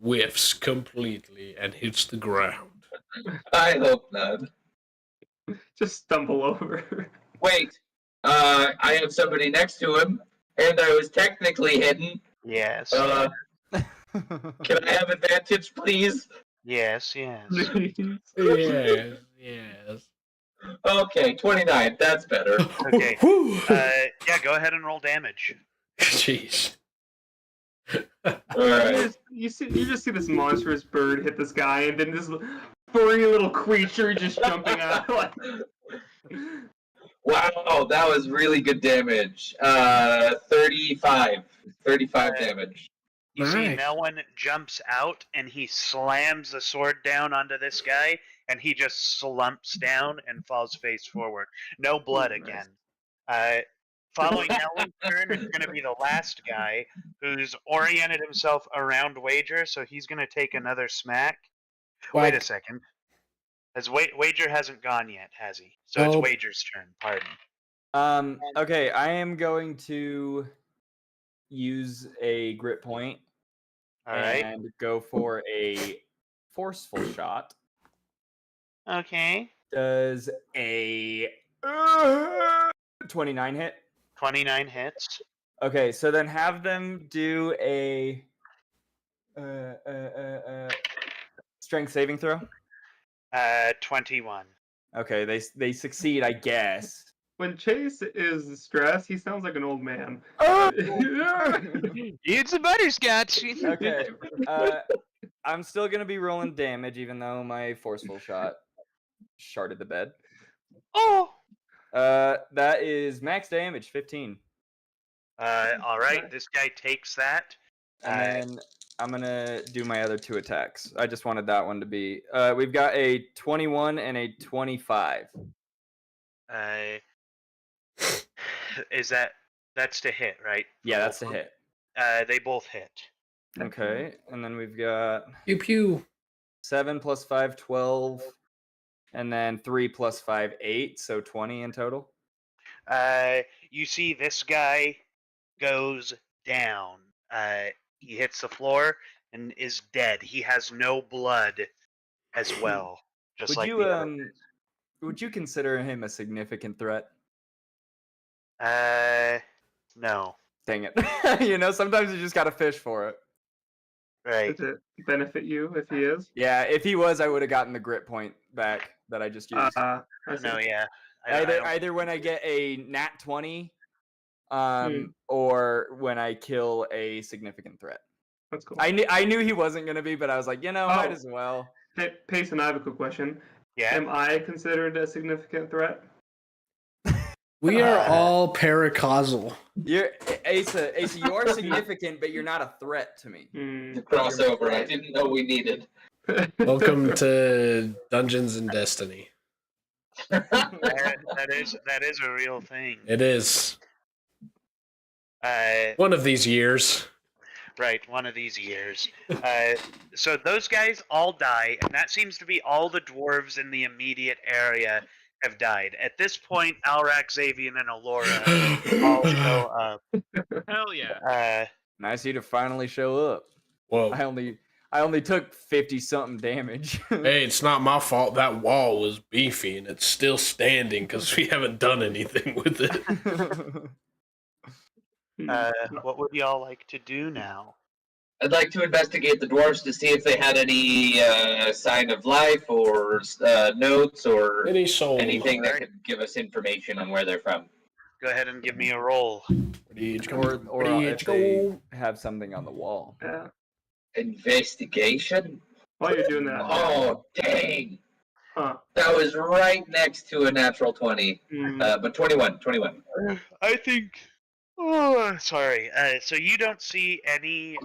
Whiffs completely and hits the ground. I hope not. Just stumble over. Wait, I have somebody next to him, and I was technically hidden. Yes. Can I have advantage, please? Yes. Yes. Okay, 29. That's better. Okay. Yeah, go ahead and roll damage. Jeez. Alright. You just see this monstrous bird hit this guy, and then this furry little creature just jumping out. Like... Wow, that was really good damage. 35. 35 damage. You see, Nice. Melwin jumps out and he slams the sword down onto this guy, and he just slumps down and falls face forward. No blood again. Following Melwin's turn is going to be the last guy who's oriented himself around Wager, so he's going to take another smack. Wait a second. Wager hasn't gone yet, has he? So it's Wager's turn. Pardon. Okay, I am going to use a grit point and go for a forceful shot. Okay. Does a 29 hit? 29 hits. Okay, so then have them do a strength saving throw. 21. Okay, they succeed, I guess. When Chase is stressed, he sounds like an old man. Eat some butterscotch. Okay, I'm still gonna be rolling damage, even though my forceful shot sharded the bed. Oh. That is max damage, 15. All right, this guy takes that. And then I'm gonna do my other 2 attacks. I just wanted that one to be. We've got a 21 and a 25. That's to hit, right? Yeah, that's a hit. They both hit. Okay, and then we've got Pew pew. 7 plus 5, 12, and then 3 plus 5, 8, so 20 in total. You see this guy goes down. He hits the floor and is dead. He has no blood as well. Just Would like you the other. would you consider him a significant threat? No. Dang it. Sometimes you just gotta fish for it. Right. Does it benefit you if he is? Yeah, if he was, I would have gotten the grit point back that I just used. No, yeah. Either when I get a nat 20, or when I kill a significant threat. That's cool. I knew he wasn't gonna be, but I was like, might as well. Hey, Payson, I have a quick question. Yeah. Am I considered a significant threat? We are all paracausal. You're Asa, you are significant, but you're not a threat to me. The crossover I didn't know we needed. Welcome to Dungeons and Destiny. that is a real thing. It is. One of these years. right, one of these years. So those guys all die, and that seems to be all the dwarves in the immediate area have died. At this point, Alrak, Xavian, and Alora all show up. Hell yeah. Nice of you to finally show up. Whoa. I only took 50 something damage. Hey, it's not my fault. That wall was beefy and it's still standing because we haven't done anything with it. What would y'all like to do now? I'd like to investigate the dwarves to see if they had any sign of life or notes or Any soul. anything that could give us information on where they're from. Go ahead and give me a roll. or if they have something on the wall. Yeah. Investigation? While you're doing that. Oh, dang. Huh. That was right next to a natural 20. Mm. But 21. I think. Oh, sorry. So you don't see any,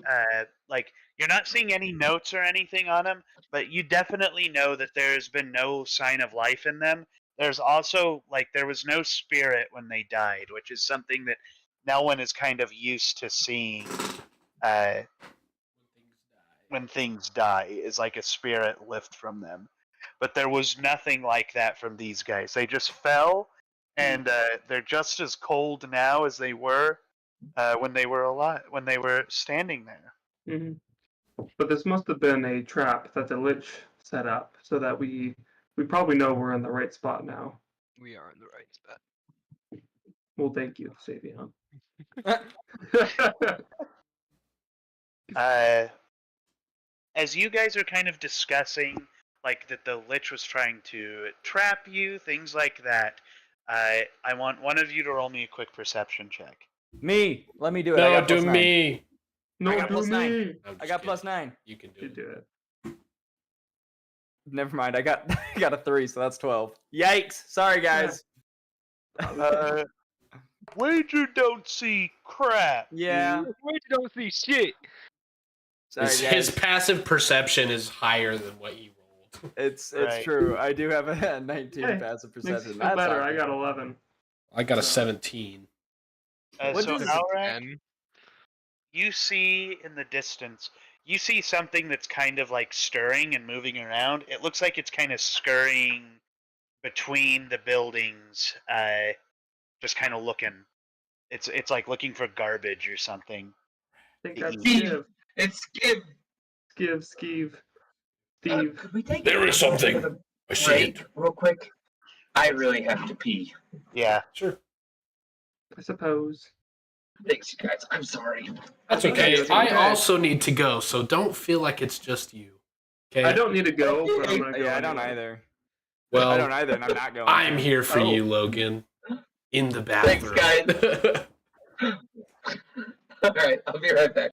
you're not seeing any notes or anything on them, but you definitely know that there's been no sign of life in them. There's also, there was no spirit when they died, which is something that no one is kind of used to seeing when things die, is like a spirit lift from them. But there was nothing like that from these guys. They just fell, and they're just as cold now as they were when they were alive, when they were standing there. Mm-hmm. But this must have been a trap that the Lich set up, so that we probably know we're in the right spot now. We are in the right spot. Well, thank you, Savion. As you guys are kind of discussing, that the Lich was trying to trap you, things like that, I want one of you to roll me a quick perception check. Me, let me do it. No, do me. No, I got do +9. me. I got +9. You can do You it. do it. Never mind. I got a 3, so that's 12. Yikes! Sorry, guys. Wager don't see crap. Yeah. We don't see shit. Sorry, His guys. passive perception is higher than what you rolled. It's Right. true. I do have a 19 Hey, passive Makes perception. you feel That's better. awesome. I got 11. I got a So- 17. What So does- Alrak, And you see in the distance, you see something that's kind of stirring and moving around. It looks like it's kind of scurrying between the buildings, just kind of looking. It's like looking for garbage or something. I think that's Steve. Skiv. It's Skip. Skeeve. Steve. Could we take There is something. I see break it. real quick? I really have to pee. Yeah. Sure. I suppose. Thanks, you guys. I'm sorry. That's Okay, okay. it's I okay. also need to go, so don't feel like it's just you. Okay. I don't need to go, but I'm gonna go. Yeah, I don't anyway. either. Well, I don't either, and I'm not going. I'm here for Oh. you, Logan. In the Thanks, bathroom. All right, I'll be right back.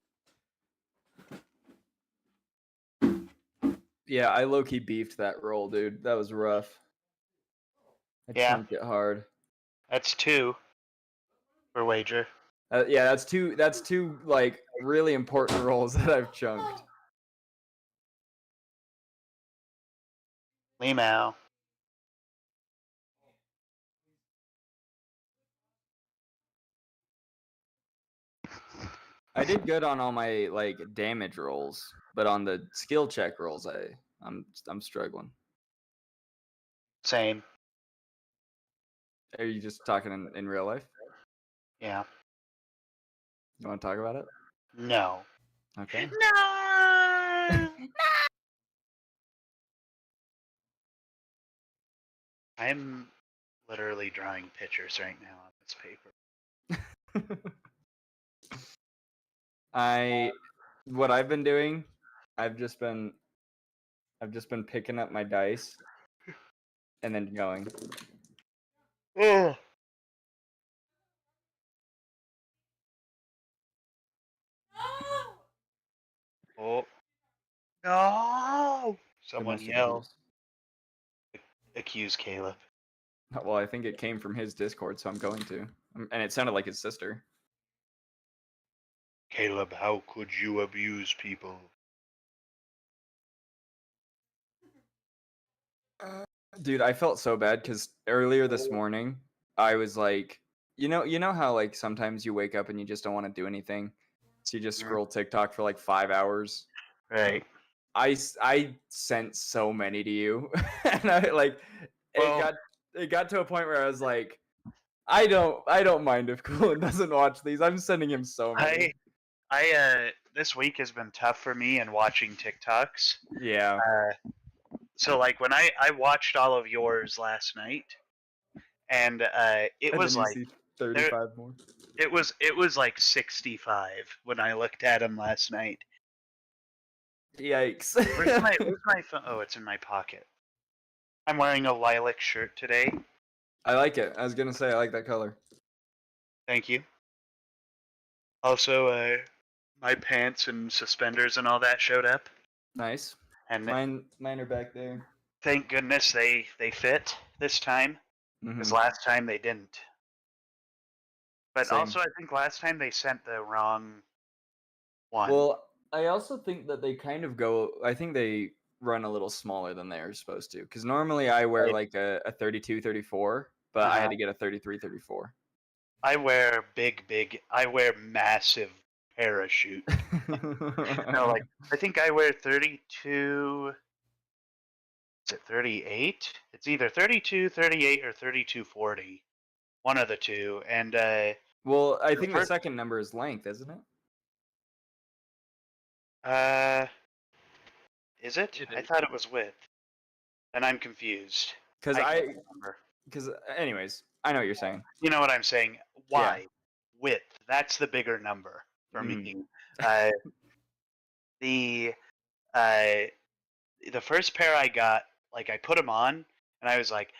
Yeah, I low-key beefed that roll, dude. That was rough. I Yeah. chunked it hard. That's 2 for wager. Yeah, that's two really important rolls that I've chunked. Lemao. I did good on all my damage rolls, but on the skill check rolls, I'm struggling. Same. Are you just talking in real life? Yeah. You want to talk about it? No. Okay. No. I'm literally drawing pictures right now on this paper. What I've been doing, I've just been picking up my dice and then going. Ugh. Oh. No! Someone Domestic yell. abuse. Accuse Caleb. Well, I think it came from his Discord, so I'm going to. And it sounded like his sister. Caleb, how could you abuse people? Dude, I felt so bad because earlier this morning, I was like, you know how sometimes you wake up and you just don't want to do anything. So you just scroll TikTok for like 5 hours. Right. I sent so many to you, and I like it got to a point where I was like, I don't mind if Colin doesn't watch these. I'm sending him so many. I this week has been tough for me in watching TikToks. Yeah. So like when I watched all of yours last night, and it And was then you like see 35 more. it was like 65 when I looked at them last night. Yikes. Where's my phone? Oh, it's in my pocket. I'm wearing a lilac shirt today. I like it. I was gonna say I like that color. Thank you. Also, my pants and suspenders and all that showed up, Nice. and Mine are back there. thank goodness they fit this time, because Mhm. last time they didn't. But Same. also, I think last time they sent the wrong one. Well, I also think that they kind of go. I think they run a little smaller than they are supposed to. Because normally I wear Right. like a 32, 34, but I Uh-huh. had to get a 33, 34. I wear I wear massive parachute. No, like I think I wear 32. Is it 38? It's either 32, 38, or 3240. One of the two. And Well, I think the first- second number is length, isn't it? is it? It I is. thought it was width. And I'm confused. Because can't remember. anyways, I know what you're saying. You know what I'm saying? Why? Width. That's the bigger number for me. The first pair I got, like I put them on, and I was like,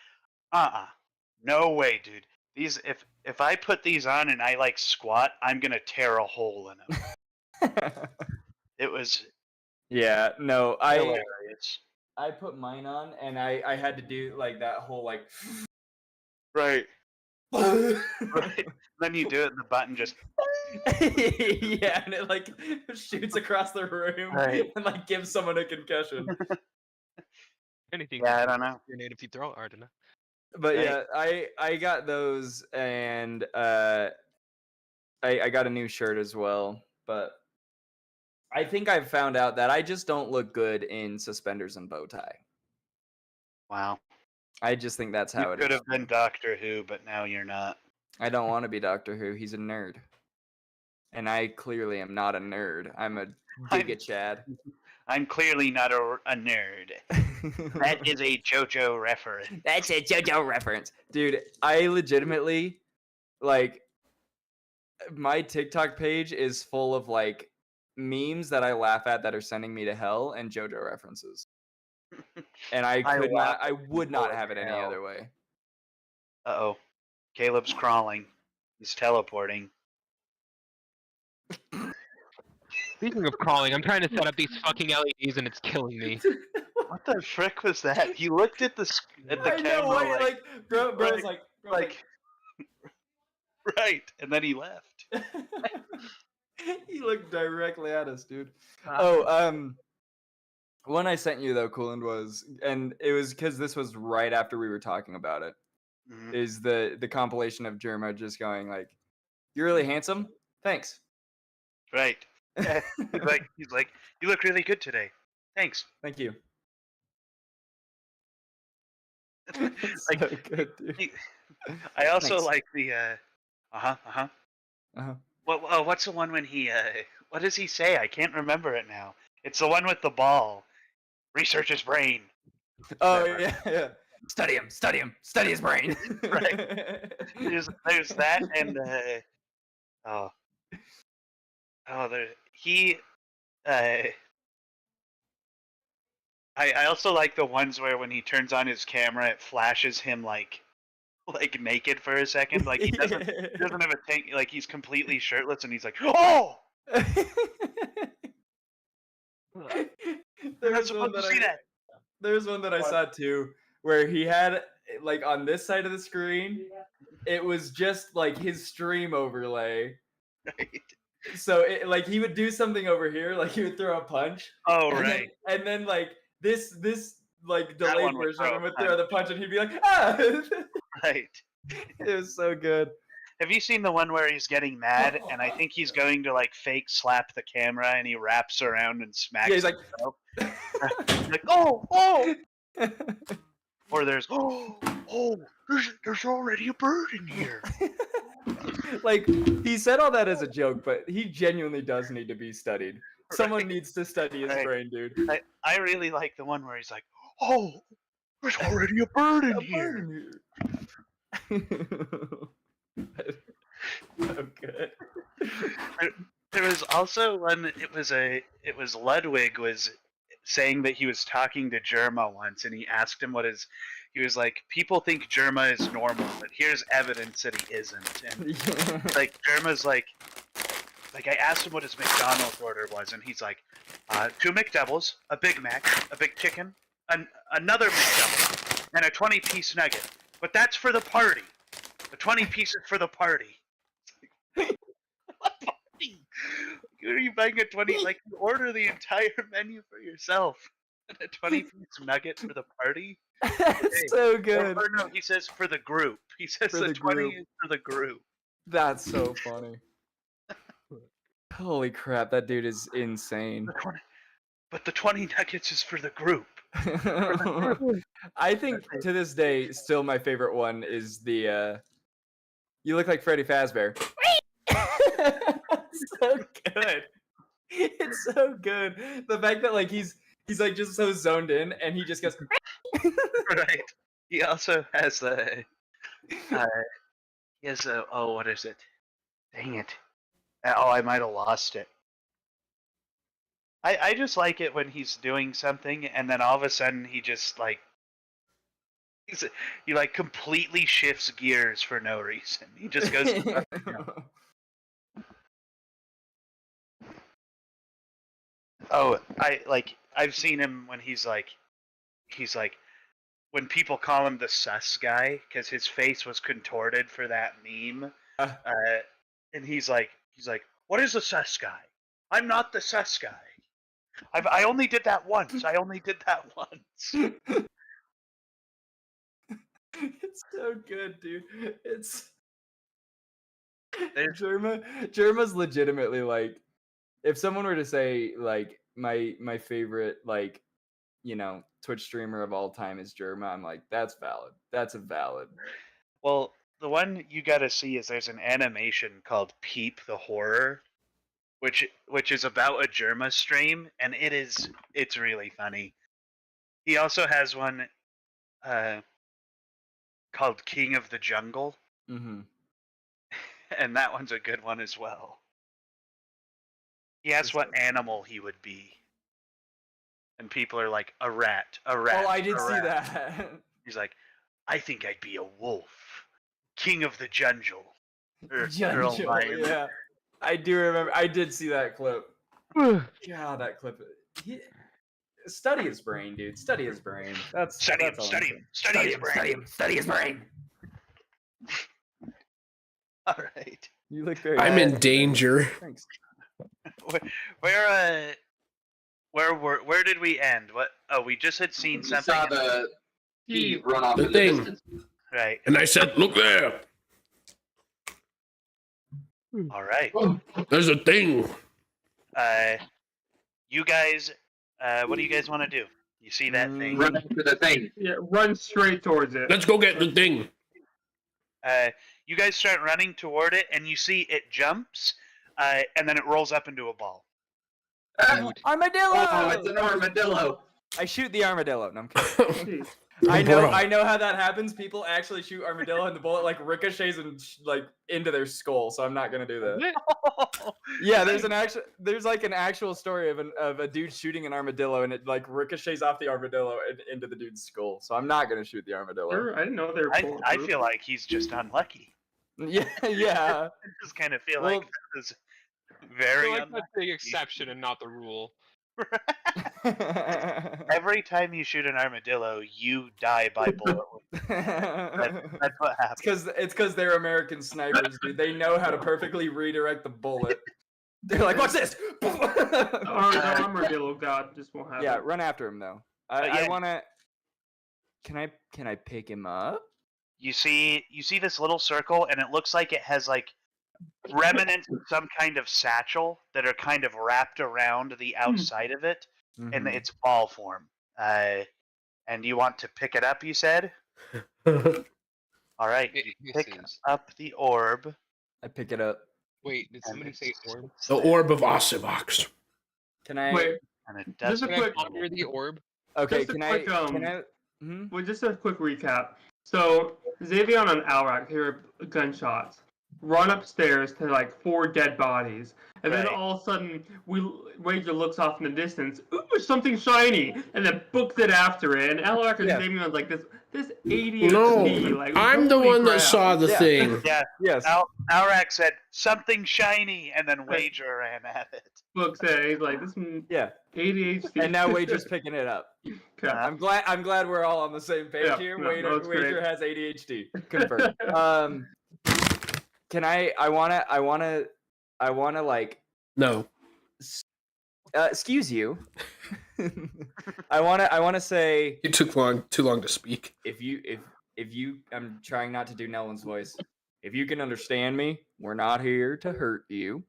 no way, dude. These if I put these on and I like squat, I'm gonna tear a hole in them. It was Yeah, no, hilarious. I put mine on and I had to do like that whole like Right. Right. Then you do it, and the button just yeah, and it like shoots across the room Right. and like gives someone a concussion. Anything. Yeah, I don't know. Grenade if you throw it hard enough. But Right. yeah, I got those and I got a new shirt as well. But I think I've found out that I just don't look good in suspenders and bow tie. Wow. I just think that's how You it could is. have been Doctor Who, but now you're not. I don't want to be Doctor Who. He's a nerd. And I clearly am not a nerd. I'm a giga Chad. I'm clearly not a nerd. That is a JoJo reference. That's a JoJo reference. Dude, I legitimately, like, my TikTok page is full of, like, memes that I laugh at that are sending me to hell and JoJo references. And I would not have it any other way. Uh-oh. Caleb's crawling. He's teleporting. Speaking of crawling, I'm trying to set up these fucking LEDs and it's killing me. What the frick was that? He looked at the I camera know, like, bro's like, right, and then he left. he looked directly at us, dude. Uh, One I sent you though, Cooland, was, and it was because this was right after we were talking about it. Mhm. Is the compilation of Jerma just going like, "You're really handsome, thanks." Right. He's like, you look really good today. Thanks. Thank you. It's So good, dude. I also Thanks. like the Uh-huh. what's the one when he what does he say? I can't remember it now. It's the one with the ball. Research his brain. Oh Whatever. yeah. Study his brain. Right. There's that and I also like the ones where when he turns on his camera, it flashes him like naked for a second, like he doesn't have a tank, like he's completely shirtless, and he's like, oh, you're not supposed to see that. There's one that I saw too, where he had like on this side of the screen, it was just like his stream overlay. Right. So it, like he would do something over here, like he would throw a punch. Oh, and right. then like this like That delayed one would version of throw him a would throw the punch, and he'd be like, ah. Right. It was so good. Have you seen the one where he's getting mad and I think he's going to like fake slap the camera and he wraps around and smacks Yeah, he's like, himself? Like, oh! Or there's, there's already a bird in here. like he said all that as a joke, but he genuinely does need to be studied. Someone needs to study his Right. brain, dude. I really like the one where he's like, oh, there's already a bird in A here. bird in here. So good. There was also one. It was Ludwig was saying that he was talking to Germa once, and he asked him he was like, people think Germa is normal, but here's evidence that he isn't. And like Germa's like I asked him what his McDonald's order was, and he's like, 2 McDoubles, a Big Mac, a big chicken, another McDouble, and a 20-piece nugget. But that's for the party. The 20 pieces for the party. What party? Are you buying a 20? Like, you order the entire menu for yourself, and a 20-piece nugget for the party. That's so good. Or no, he says for the group. He says For the the 20 group. is for the group. That's so funny. Holy crap, that dude is insane. But the 20 nuggets is for the group. I think to this day, still my favorite one is the you look like Freddy Fazbear. So good. It's so good. The fact that like he's like just so zoned in and he just goes Right. He also has oh, what is it? Dang it. Oh, I might have lost it. I just like it when he's doing something and then all of a sudden he just like he like completely shifts gears for no reason. He just goes Oh, I've seen him when he's like when people call him the sus guy because his face was contorted for that meme, and he's like, what is the sus guy? I'm not the sus guy. I only did that once. I only did that once. It's so good, dude. It's There's- Germa's legitimately like if someone were to say like my favorite like Twitch streamer of all time is Germa, I'm like that's valid. That's a valid. Well, the one you gotta see is there's an animation called Peep the Horror, which is about a Germa stream, and it's really funny. He also has one called King of the Jungle, Mm-hmm. and that one's a good one as well. He asks what animal he would be, and people are like, a rat, a rat. Oh, I did a see rat. that. He's like, I think I'd be a wolf, king of the jungle. Jungle, yeah. I do remember. I did see that clip. God, that clip. Study his brain, dude. Study his brain. Study him, all I'm study saying. him, study his brain. Study his brain. All right. You look very. I'm in danger. Thanks. Where did we end? What? Oh, we just had seen You something. saw the he run off The in the thing. distance. Right. And I said, look there. All right. There's a thing. You guys, what do you guys want to do? You see that thing? Run after the thing. Yeah, run straight towards it. Let's go get the thing. You guys start running toward it, and you see it jumps, and then it rolls up into a ball. Armadillo! Oh, it's an armadillo. I shoot the armadillo. No, I'm kidding. Jeez. I know Bro. I know how that happens. People actually shoot armadillo and the bullet like ricochets and like into their skull, so I'm not gonna do that. Yeah, there's like an actual story of a dude shooting an armadillo and it like ricochets off the armadillo and into the dude's skull. So I'm not gonna shoot the armadillo. Sure, I didn't know they were I bulletproof. feel like he's just unlucky. Yeah, yeah. I just kind of feel Well- like that was I very feel like unlucky. that's the exception and not the rule. Every time you shoot an armadillo, you die by bullet wound. That's what happens. It's because they're American snipers, dude. They know how to perfectly redirect the bullet. They're like, "What's this?" The armadillo god just won't have Yeah, it. run after him though. yeah. I wanna. Can I pick him up? You see this little circle, and it looks like it has like remnants of some kind of satchel that are kind of wrapped around the outside of it in Mhm. its ball form. And you want to pick it up, you said? All right, you This pick is. up the orb. I pick it up. Wait, did and somebody it say orb? sits The there, orb of Osivox. Can I? Wait, and it just a doesn't Can I quick, ponder the orb? Okay. just a Can quick, I? Can I? Hmm? well, just a quick recap. So Xavier and Alrak hear gunshots, run upstairs to like 4 dead bodies, and then Right. all of a sudden, Wager looks off in the distance. Ooh, something shiny, and then books it after it. And Alrak and Yeah. Xavier was like this ADHD. No, Like I'm the holy one that crap. saw the Yeah. thing. Yeah, Yes. Alrak said something shiny, and then Wager ran at it. Books it. He's like this Yeah. ADHD. And now Wager's picking it up. Okay. I'm glad we're all on the same page Yeah, here. no, that's Wager great. has ADHD. Confirmed. Can I wanna like No. excuse you. I wanna say You took too long to speak. if you I'm trying not to do Nellen's voice. If you can understand me, we're not here to hurt you.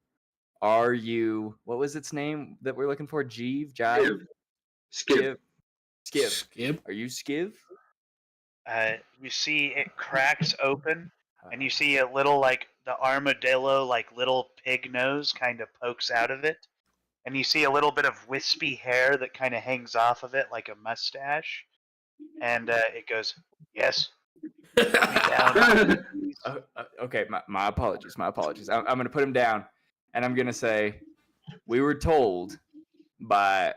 Are you what was its name that we're looking for? Jive? Jive? Skip. Skiv. Skip. Are you Skiv? You see it cracks open, and you see a little like the armadillo, like little pig nose, kind of pokes out of it, and you see a little bit of wispy hair that kind of hangs off of it like a mustache, and it goes, "Yes, down." Okay, my apologies. My apologies. I'm going to put him down, and I'm going to say, we were told by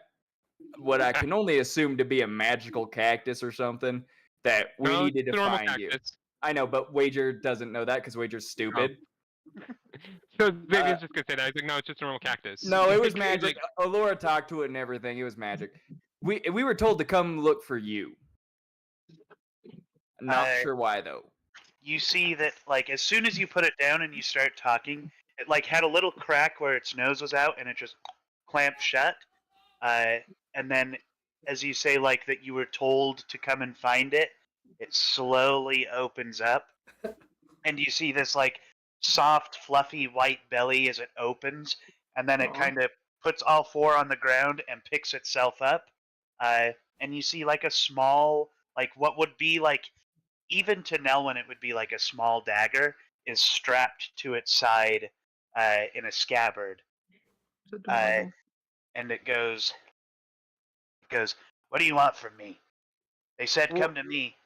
what I can only assume to be a magical cactus or something that we No, needed it's to a normal find you. cactus. I know, but Wager doesn't know that because Wager's stupid. So Xavier's just gonna say that. I was like, no, it's just a normal cactus. No, it was He's magic. like, Alora talked to it and everything. It was magic. We were told to come look for you. Not sure why though. You see that like as soon as you put it down and you start talking, it like had a little crack where its nose was out, and it just clamped shut. And then as you say like that you were told to come and find it, it slowly opens up, and you see this like soft, fluffy white belly as it opens, and then it Aw. kind of puts all 4 on the ground and picks itself up. And you see like a small, like what would be like, even to Nelwyn, it would be like a small dagger is strapped to its side in a scabbard. It's adorable. And it goes, "What do you want from me?" They said, Well- "Come to me."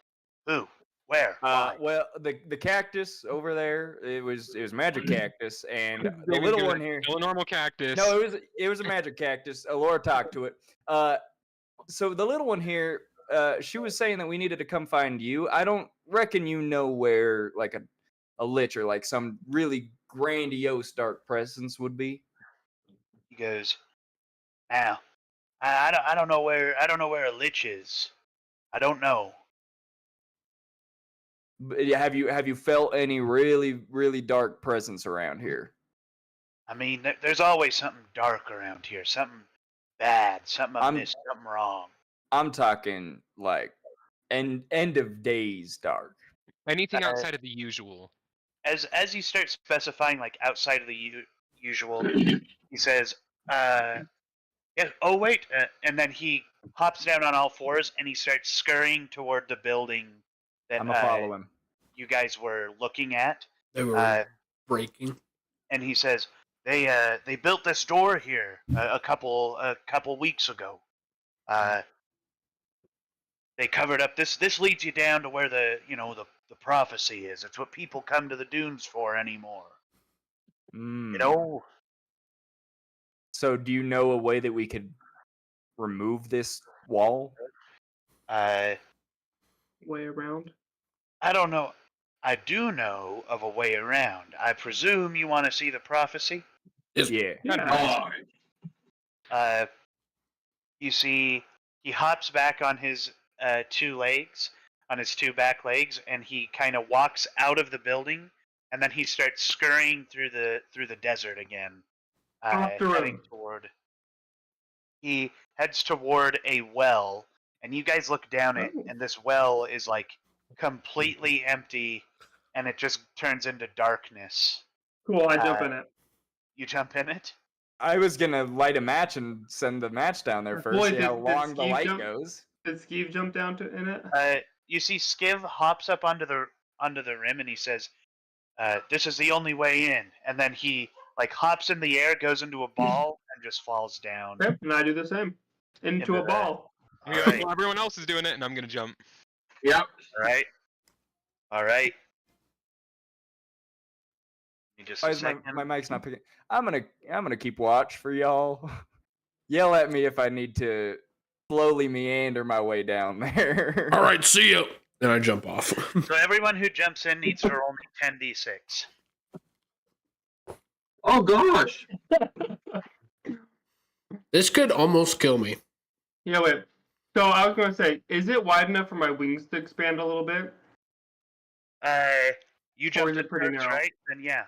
Who? Where? Why? Well, the cactus over there, it was magic cactus, and the Xavier's little gonna one here. kill a normal cactus. No, it was a magic cactus. Alora talked to it. So the little one here, she was saying that we needed to come find you. I don't reckon you know where like a lich or like some really grandiose dark presence would be. He goes, "Now, I don't know where a lich is. I don't know." Have you felt any really dark presence around here? I mean, there's always something dark around here, something bad, something I'm- amiss, something wrong. I'm talking like end of days dark. Anything outside of the usual. As you start specifying like outside of the usual, he says, "Yeah, oh wait," and then he hops down on all 4s and he starts scurrying toward the building that I'm gonna follow him. you guys were looking at, They were breaking. and he says, They built this door here a couple weeks ago. They covered up this. This leads you down to where the prophecy is. It's what people come to the dunes for anymore. Mm. You know, So do you know a way that we could remove this wall? Way around. I don't know. I do know of a way around. I presume you want to see the prophecy. Yeah. Yeah. You see, he hops back on his 2 legs, on his 2 back legs, and he kind of walks out of the building, and then he starts scurrying through the desert again, After heading him. toward. He heads toward a well, and you guys look down it, Oh. and this well is like completely empty, and it just turns into darkness. Cool, I jump in it. You jump in it? I was gonna light a match and send the match down there first. Boy, See how did long the Skeeve light jump? goes. Did Skeeve jump down in it? You see Skiv hops up onto the rim and he says, "This is the only way in." And then he like hops in the air, goes into a ball, and just falls down. Yep, and I do the same. Into a ball. All right. Well, everyone else is doing it, and I'm gonna jump. Yep. All right. Just Why a is second. my mic's not picking? I'm gonna keep watch for y'all. Yell at me if I need to slowly meander my way down there. All right, see you. And I jump off. So everyone who jumps in needs to roll me 10d6. Oh gosh. This could almost kill me. Yeah, wait. So I was going to say, is it wide enough for my wings to expand a little bit? You Or jumped is in it pretty first, narrow? right? Then yeah.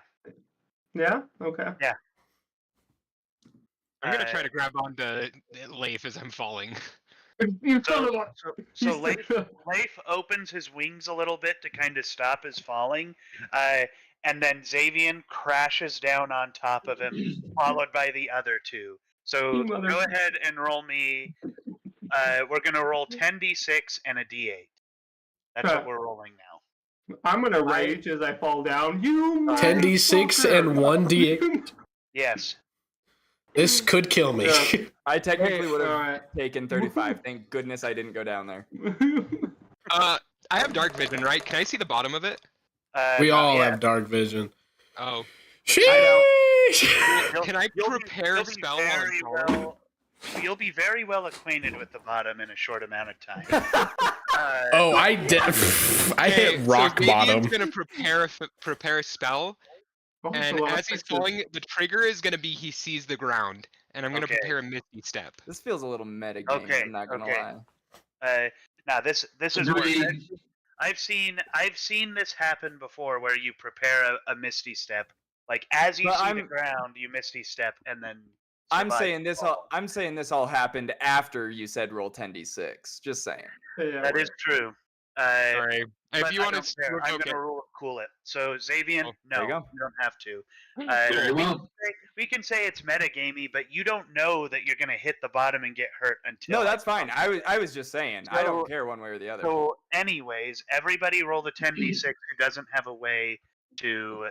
Yeah? Okay. I'm gonna try to grab onto Leif as I'm falling. You son of a... So Leif opens his wings a little bit to kind of stop his falling, and then Xavian crashes down on top of him, followed by the other two. So You mother- go ahead and roll me. We're gonna roll 10d6 and a d8. That's what we're rolling now. I'm going to rage as I fall down. You 10d6 and 1d8. Yes. This could kill me. Yeah. I technically would have Alright. taken 35. Thank goodness I didn't go down there. I have dark vision, right? Can I see the bottom of it? We not all yet. have dark vision. Oh. Sheesh! Can I You'll be- prepare you'll a be spell while I'm very falling? well- You'll be very well acquainted with the bottom in a short amount of time. Oh, I did. I hit rock so bottom. Xavian's gonna prepare a spell, What was and the last as he's picture? falling, the trigger is gonna be he sees the ground, and I'm gonna Okay. prepare a misty step. This feels a little meta game. Okay, I'm not gonna okay. lie. Now this is where Agreed. I've seen this happen before, where you prepare a misty step, like as you But see the I'm- ground, you misty step, and then. I'm survive saying the this fall. all. I'm saying this all happened after you said roll 10d6. Just saying. Yeah, That wait. is true. Sorry. But If you I want don't to, care. I'm gonna rule cool it. So Xavian, Oh, no, there you you go. don't have to. Very well. We can say it's metagamey, but you don't know that you're gonna hit the bottom and get hurt until. No, that's fine. I was just saying. I don't So- care one way or the other. So, anyways, everybody roll the 10d6 who doesn't have a way to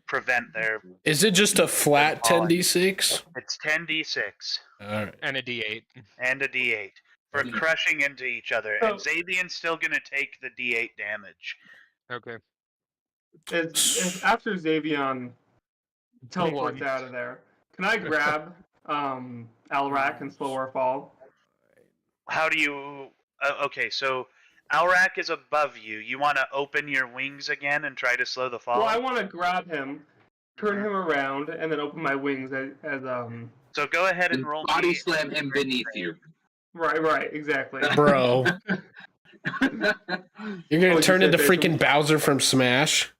prevent their. Is it just a flat 10d6? It's 10d6 Alright. and a D8. and a d8 for Mhm. crushing into each other, Oh. and Xavian's still gonna take the d8 damage. Okay. It's after Xavion teleports One. out of there. Can I grab Alrak and slow our fall? How do you? Okay, so Alrak is above you. You want to open your wings again and try to slow the fall. Well, I want to grab him, turn him around, and then open my wings as So go ahead and And roll body me. slam him beneath you. Right, exactly. Bro, you're gonna What'd turn you into say, freaking Facial? Bowser from Smash.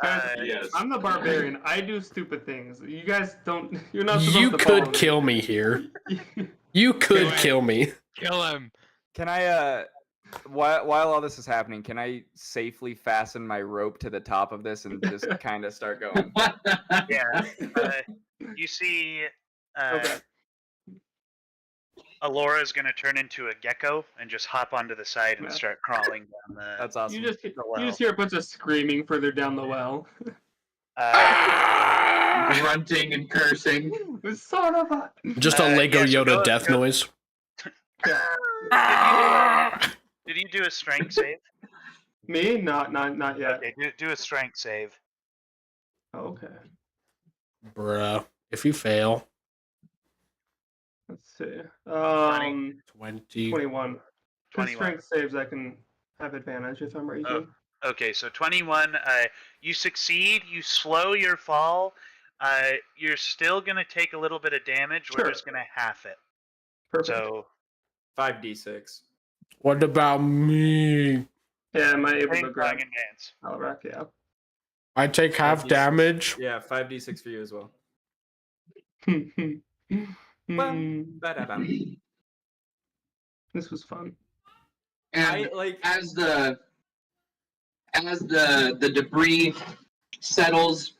Guys, Yes. I'm the barbarian. I do stupid things. You guys don't. You're not supposed You to could follow kill me here. me. You could Kill kill me. Kill him. Can I while all this is happening, can I safely fasten my rope to the top of this and just kind of start going? Yeah. You see, Okay. Alora is going to turn into a gecko and just hop onto the side and Yeah. start crawling down the. That's awesome. You just well. you just hear a bunch of screaming further down the well. Grunting and cursing. Son of a. Just a Lego yeah, so Yoda go- death go- noise. Did you do a strength save? Me? Not yet. Okay, do a strength save. Okay. Bruh. If you fail, Let's see. 20. 21. With 21. strength saves, I can have advantage if I'm raging. Okay, so 21. You succeed. You slow your fall. You're still gonna take a little bit of damage. We're Sure. just gonna half it. Perfect. So 5d6. What about me? Yeah, am I able same to grab flying and dance. Alrak? Yeah. I take half 5d6. damage. Yeah, 5d6 for you as well. Hmm. Ba-da-bam. This was fun. And like as the debris settles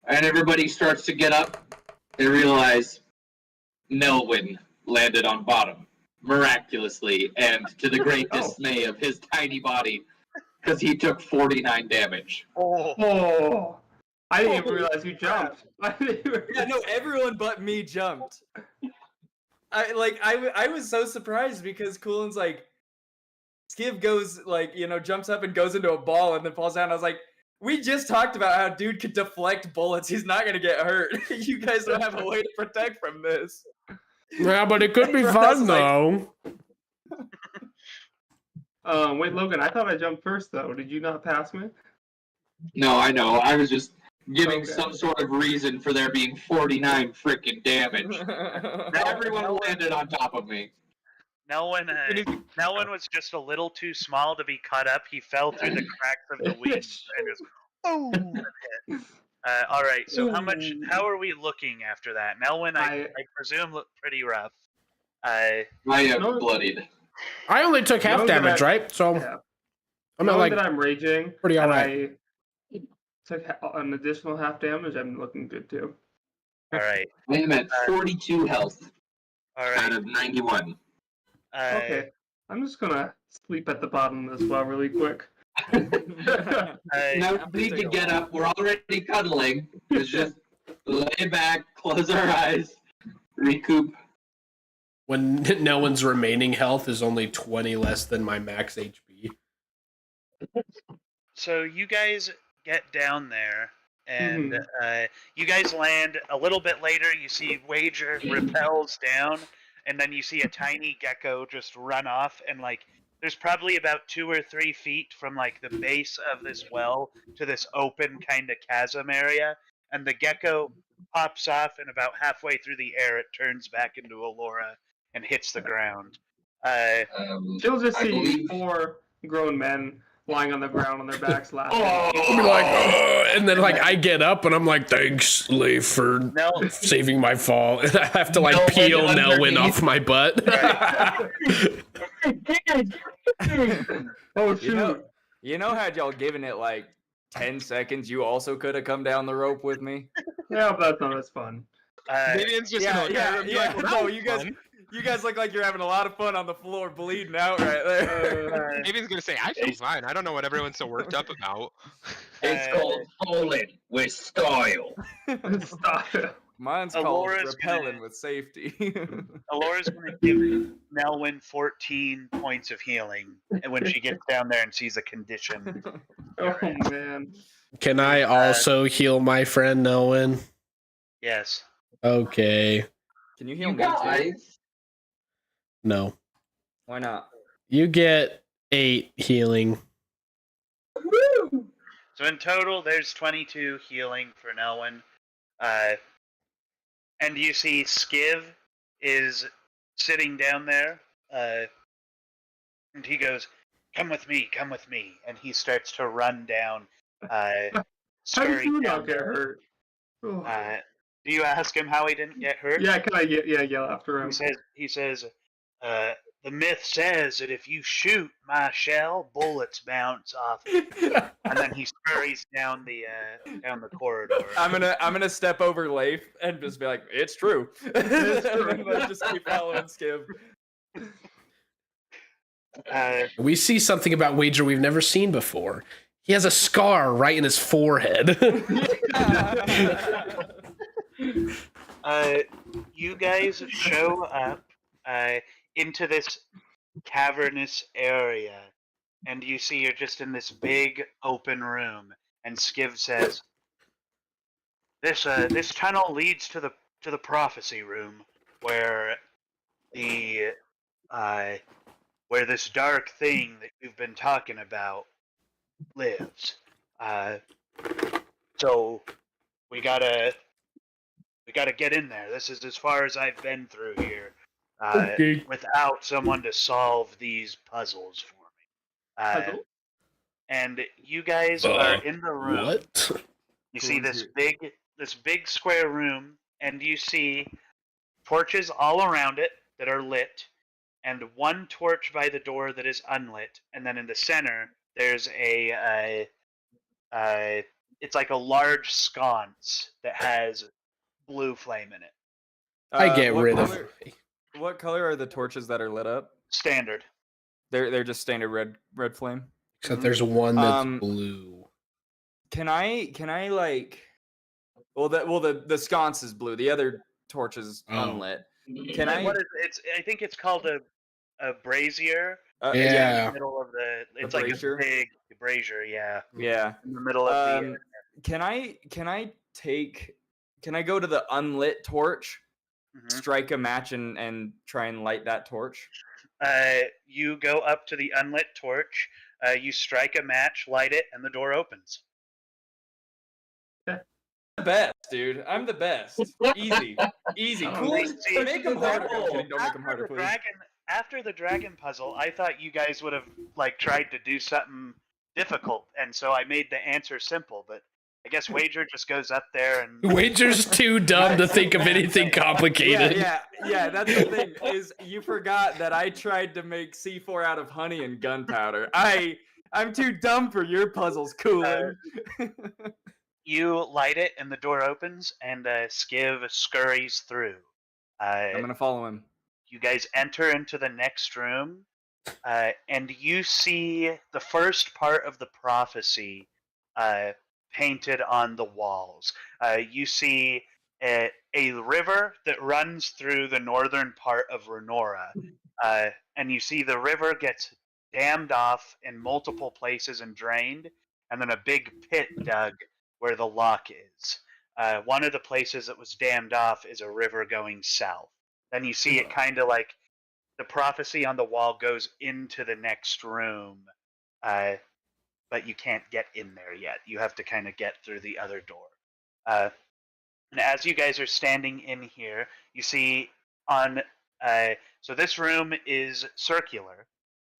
and everybody starts to get up, they realize Nelwyn landed on bottom miraculously and to the great dismay of his tiny body because he took 49 damage. Oh, I didn't even realize you jumped. yeah, no, everyone but me jumped. I was so surprised because Coolin's like, Skiv goes like, jumps up and goes into a ball and then falls down. I was like, we just talked about how dude could deflect bullets. He's not gonna get hurt. You guys don't have a way to protect from this. Yeah, but it could be Everyone fun else is like- though. Wait, Logan, I thought I jumped first though. Did you not pass me? No, I know. I was just giving Okay. some sort of reason for there being 49 freaking damage. Everyone landed on top of me. Nelwyn was just a little too small to be cut up. He fell through the cracks of the wings and just boom. Hit. All right. So how are we looking after that? Nelwyn, I presume looked pretty rough. I am No. bloodied. I only took half Knowing that damage, right? So Yeah. I'm not Knowing like that I'm raging, pretty and alright. I took an additional half damage. I'm looking good too. All right. I am at 42 health All out right. of 91. Okay, I'm just gonna sleep at the bottom as well, really quick. No need to get up. We're already cuddling. It's just lay back, close our eyes, recoup. When no one's remaining health is only 20 less than my max HP. So you guys get down there, and you guys land a little bit later. You see Wager repels down, and then you see a tiny gecko just run off, and like there's probably about 2 or 3 feet from like the base of this well to this open kind of chasm area, and the gecko pops off, and about halfway through the air, it turns back into Allura and hits the ground. She'll just I see believe- 4 grown men lying on the ground on their backs laughing. I'll be like, and then like I get up and I'm like, thanks, Leif, for No, saving my fall. And I have to like Nelwyn peel Nelwyn underneath. off my butt. Oh shoot! You know, had y'all given it like 10 seconds, you also could have come down the rope with me. Yeah, but that's not as fun. Vivian's just gonna look at her and be like, well, that No, was you guys look like you're having a lot of fun on the floor, bleeding out right there. Vivian's gonna say, I feel fine. I don't know what everyone's so worked up about. It's called falling with style. Stop it. Mine's called Allure's repelling gonna- with safety. Allura's going to give Nelwyn 14 points of healing when she gets down there and sees a condition. Oh man. Can I also heal my friend Nelwyn? Yes. Okay. Can you heal You me too? guys, No. Why not? You get 8 healing. So in total, there's 22 healing for Nelwyn. And you see Skiv is sitting down there. And he goes, come with me. And he starts to run down. How did scurry you down not get there. hurt? Oh. Do you ask him how he didn't get hurt? Yeah, can I yell after him? He says, the myth says that if you shoot my shell, bullets bounce off it. And then he scurries down the corridor. I'm gonna step over Leif and just be like, it's true. It's true. And then just keep following Skiv. We see something about Wager we've never seen before. He has a scar right in his forehead. You guys show up into this cavernous area, and you see you're just in this big open room. And Skiv says, "This tunnel leads to the prophecy room, where where this dark thing that you've been talking about lives. So we gotta get in there. This is as far as I've been through here, Okay. without someone to solve these puzzles for me. Puzzle? And you guys are in the room. What? You see this big square room, and you see torches all around it that are lit, and one torch by the door that is unlit, and then in the center there's it's like a large sconce that has blue flame in it. I get what rid color, of. What color are the torches that are lit up? Standard. They're just standard red flame. Except there's one that's Um, blue. Can I like? Well, the sconce is blue. The other torch is unlit. Can I? What is it's? I think it's called a brazier. Yeah. In the middle of the. It's like brazier? a big brazier. Yeah. Yeah. In the middle of the. Can I go to the unlit torch, strike a match, and try and light that torch? You go up to the unlit torch. You strike a match, light it, and the door opens. The best, dude. I'm the best. Easy. Cool. Make them harder. I'm kidding. Don't make them harder, please. After the dragon puzzle, I thought you guys would have like tried to do something difficult, and so I made the answer simple. But I guess Wager just goes up there and Wager's too dumb to think of anything complicated. Yeah. That's the thing is you forgot that I tried to make C4 out of honey and gunpowder. I'm too dumb for your puzzles, Coolin. You light it, and the door opens, and Skiv scurries through. I'm gonna follow him. You guys enter into the next room, and you see the first part of the prophecy painted on the walls. You see a river that runs through the northern part of Renora, and you see the river gets dammed off in multiple places and drained, and then a big pit dug where the lock is. One of the places that was dammed off is a river going south. Then you see it kind of like the prophecy on the wall goes into the next room, but you can't get in there yet. You have to kind of get through the other door. And as you guys are standing in here, you see on so this room is circular,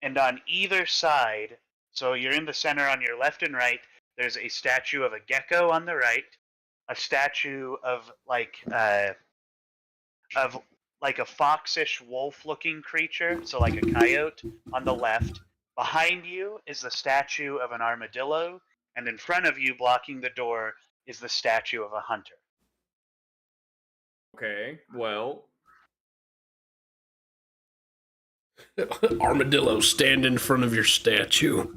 and on either side, so you're in the center on your left and right, there's a statue of a gecko on the right, a statue of like a foxish wolf-looking creature, so like a coyote on the left. Behind you is the statue of an armadillo, and in front of you, blocking the door, is the statue of a hunter. Okay, well. Armadillo, stand in front of your statue.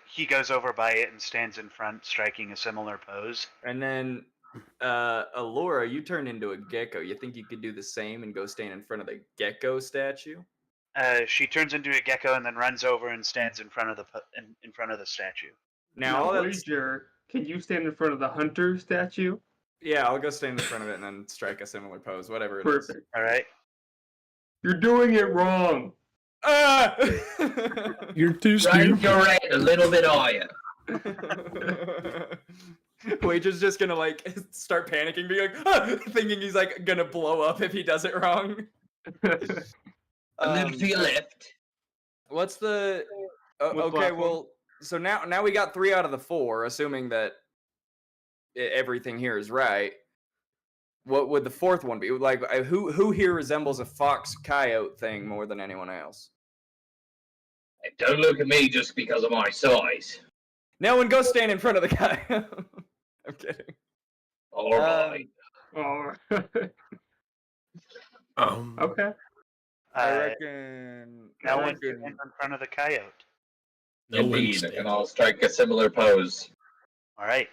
He goes over by it and stands in front, striking a similar pose. And then, Alora, you turned into a gecko. You think you could do the same and go stand in front of the gecko statue? She turns into a gecko and then runs over and stands in front of the statue. Now, Wager, can you stand in front of the hunter statue? Yeah, I'll go stand in front of it and then strike a similar pose, whatever it is. Perfect. All right. You're doing it wrong. You're too Right stupid. your head a little bit higher. Wager's just gonna like start panicking, being like, thinking he's like gonna blow up if he does it wrong. A little to your left. What's the? Okay, well, so now we got 3 out of the 4, assuming that everything here is right. What would the 4th one be? Like, who here resembles a fox coyote thing more than anyone else? Don't look at me just because of my size. No one go stand in front of the coyote. I'm kidding. All right. Okay. I reckon. No one stands in front of the coyote. Indeed, and I'll strike a similar pose. All right.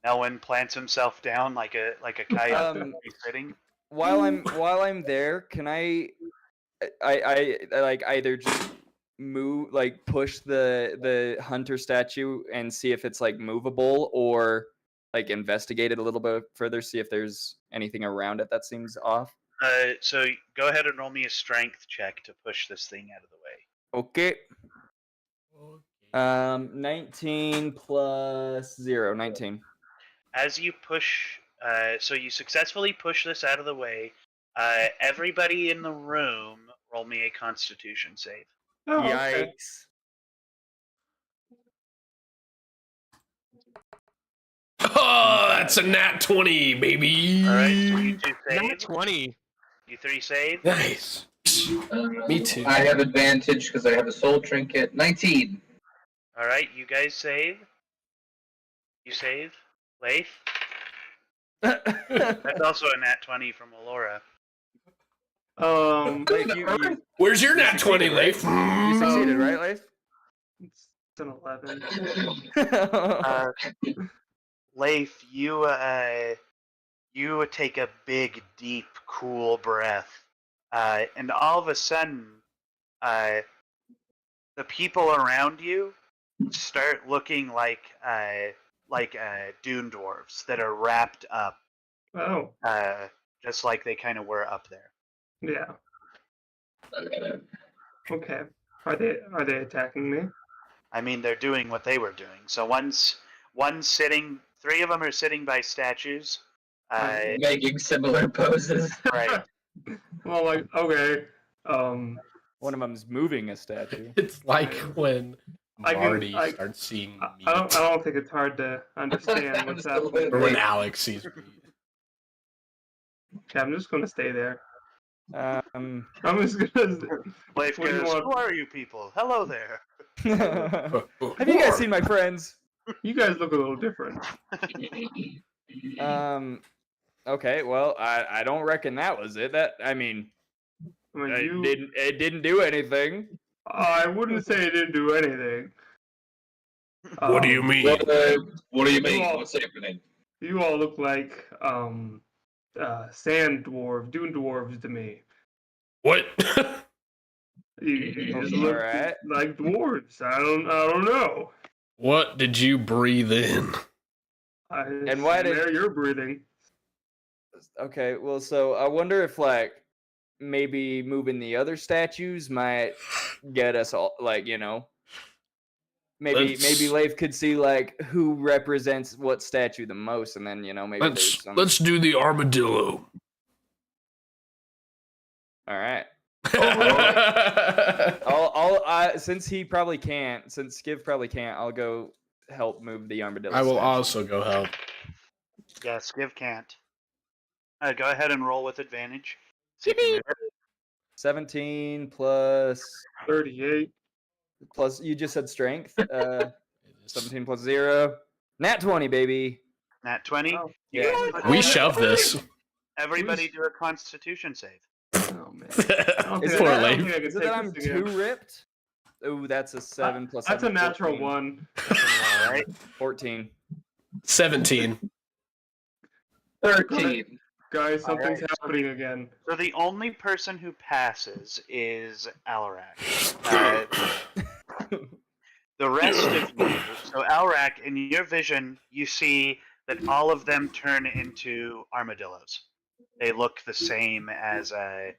Elwin plants himself down like a coyote sitting. While I'm there, can I like either just move, like push the hunter statue and see if it's like movable, or like investigate it a little bit further, see if there's anything around it that seems off? So go ahead and roll me a strength check to push this thing out of the way. Okay. 19 plus 0, 19. As you push, so you successfully push this out of the way. Everybody in the room, roll me a Constitution save. Oh, okay. Yikes. Oh, that's a nat 20, baby. All right, so you 2 save. Not 20. You 3 save. Nice. Yes. Me too. I have advantage because I have a soul trinket. 19. All right, you guys save. You save, Leif. That's also a nat 20 from Alora. Leif, you Where's your You nat 20, succeeded, Leif? you succeeded, right, Leif? It's an 11. Leif, you take a big, deep, cool breath, and all of a sudden, the people around you start looking like dune dwarves that are wrapped up, Oh, just like they kind of were up there. yeah. Okay. Are they attacking me? I mean, they're doing what they were doing. So one's sitting. 3 of them are sitting by statues. Making similar poses. Right. Well, like, okay. One of them's moving a statue. It's like when I can- Marty I- starts seeing I meat. don't think it's hard to understand what's happening. Or when Alex sees meat. Okay, I'm just gonna stay there. Um, I'm just gonna. Leif What do you goes, want? "Who are you people? Hello there." have you guys seen my friends? You guys look a little different. Okay, well, I don't reckon that was it. I mean, it didn't do anything. I wouldn't say it didn't do anything. What do you mean? What do you mean? Well- What's happening? You all look like sand dwarves, dune dwarves to me. What? You just look Alright. like dwarves. I don't know. What did you breathe in? And why did- there you're breathing? Okay, well, so I wonder if like maybe moving the other statues might get us all like maybe Let's- Leif could see like who represents what statue the most, and then maybe there's some. Let's do the armadillo. All right. I Since he probably can't, since Skiv probably can't, I'll go help move the armadillo. will statue. also go help. Yeah, Skiv can't. Go ahead and roll with advantage. See if you move it. 17 plus 38. you just said strength. 17 plus 0. Nat 20, baby. Nat 20. Oh, You yeah. guys put- We shove this. Everybody do a Constitution save. Oh man. I don't Is think it I- that- I don't think I can Is it take that I'm this again. too ripped? Oh, that's a 7 plus 7. That's a natural 14. one. All right. 14. 17. 13. Guys, something's Alright. happening again. So the only person who passes is Alarak. The rest of you, so Alrak, in your vision, you see that all of them turn into armadillos. They look the same as a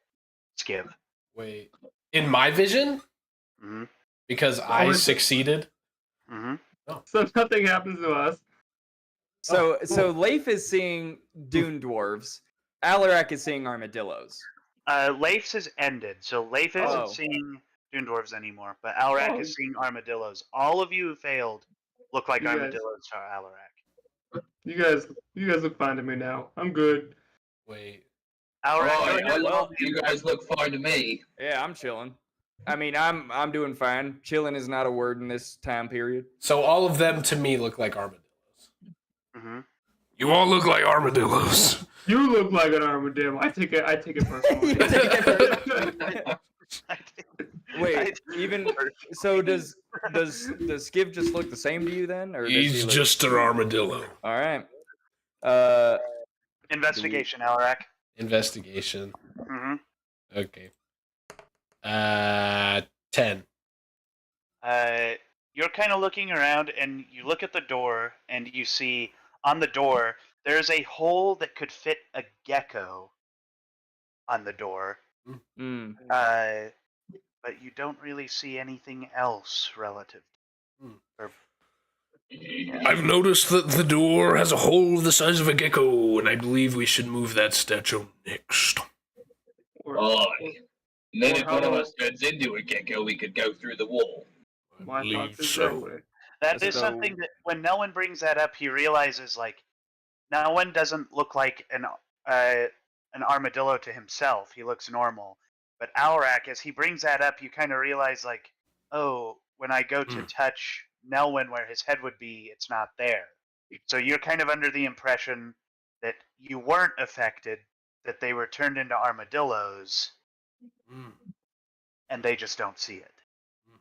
Skiv. Wait. In my vision? Mm-hmm. Because I it's- succeeded? Mm-hmm. So nothing happens to us. So Leif is seeing dune dwarves. Alarak is seeing armadillos. Leif's is ended, so Leif isn't Oh. seeing Dune Dwarves anymore, but Alarak Oh. is seeing armadillos. All of you who failed look like You guys- armadillos to Alarak. You guys look fine to me now. I'm good. Wait. Alarak, go Right, ahead and roll well, me you guys look fine to me. Yeah, I'm chilling. I mean, I'm doing fine. Chilling is not a word in this time period. So all of them to me look like armadillos. Mhm. You all look like armadillos. You look like an armadillo. I take it personally. You take it Wait, even so, does Skiv just look the same to you then, or does he He's look... just an armadillo. all right? Investigation, Alarak. Investigation. Mm-hmm. Okay. 10. You're kind of looking around, and you look at the door, and you see on the door there's a hole that could fit a gecko on the door. Mm. But you don't really see anything else relative. I've noticed that the door has a hole the size of a gecko, and I believe we should move that statue next. Aye. And then Or if one of how- us turns into a gecko, we could go through the wall. I My believe thoughts so. exactly. That is So- something that when no one brings that up, he realizes like no one doesn't look like an armadillo to himself. He looks normal. But Alrak, as he brings that up, you kind of realize, like, oh, when I go to touch Nelwyn where his head would be, it's not there. So you're kind of under the impression that you weren't affected, that they were turned into armadillos, and they just don't see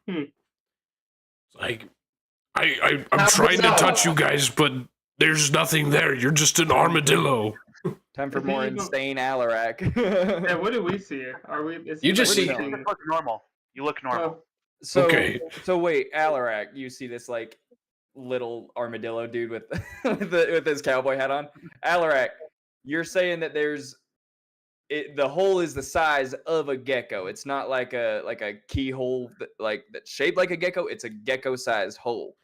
it. Like, I'm trying to touch you guys, but there's nothing there. You're just an armadillo. Time for more insane Alarak. Yeah, what do we see? Are we? You just see- You look normal. You look normal. So, Okay. So wait, Alarak, you see this like little armadillo dude with with his cowboy hat on. Alarak, you're saying that the hole is the size of a gecko. It's not like a keyhole that's shaped like a gecko. It's a gecko-sized hole.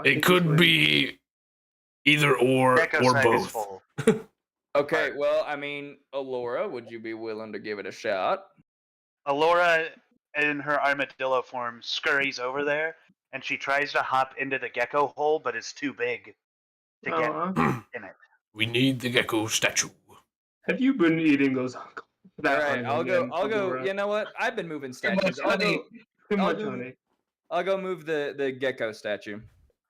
It could be either or Gecko-sized both. hole. Okay, well, I mean, Alora, would you be willing to give it a shot? Alora, in her armadillo form, scurries over there, and she tries to hop into the gecko hole, but it's too big to get in it. We need the gecko statue. Have you been eating those? All right, I'll go. Alora? You know what? I've been moving Too much statues. I'll honey. Too much do- honey. I'll go move the gecko statue.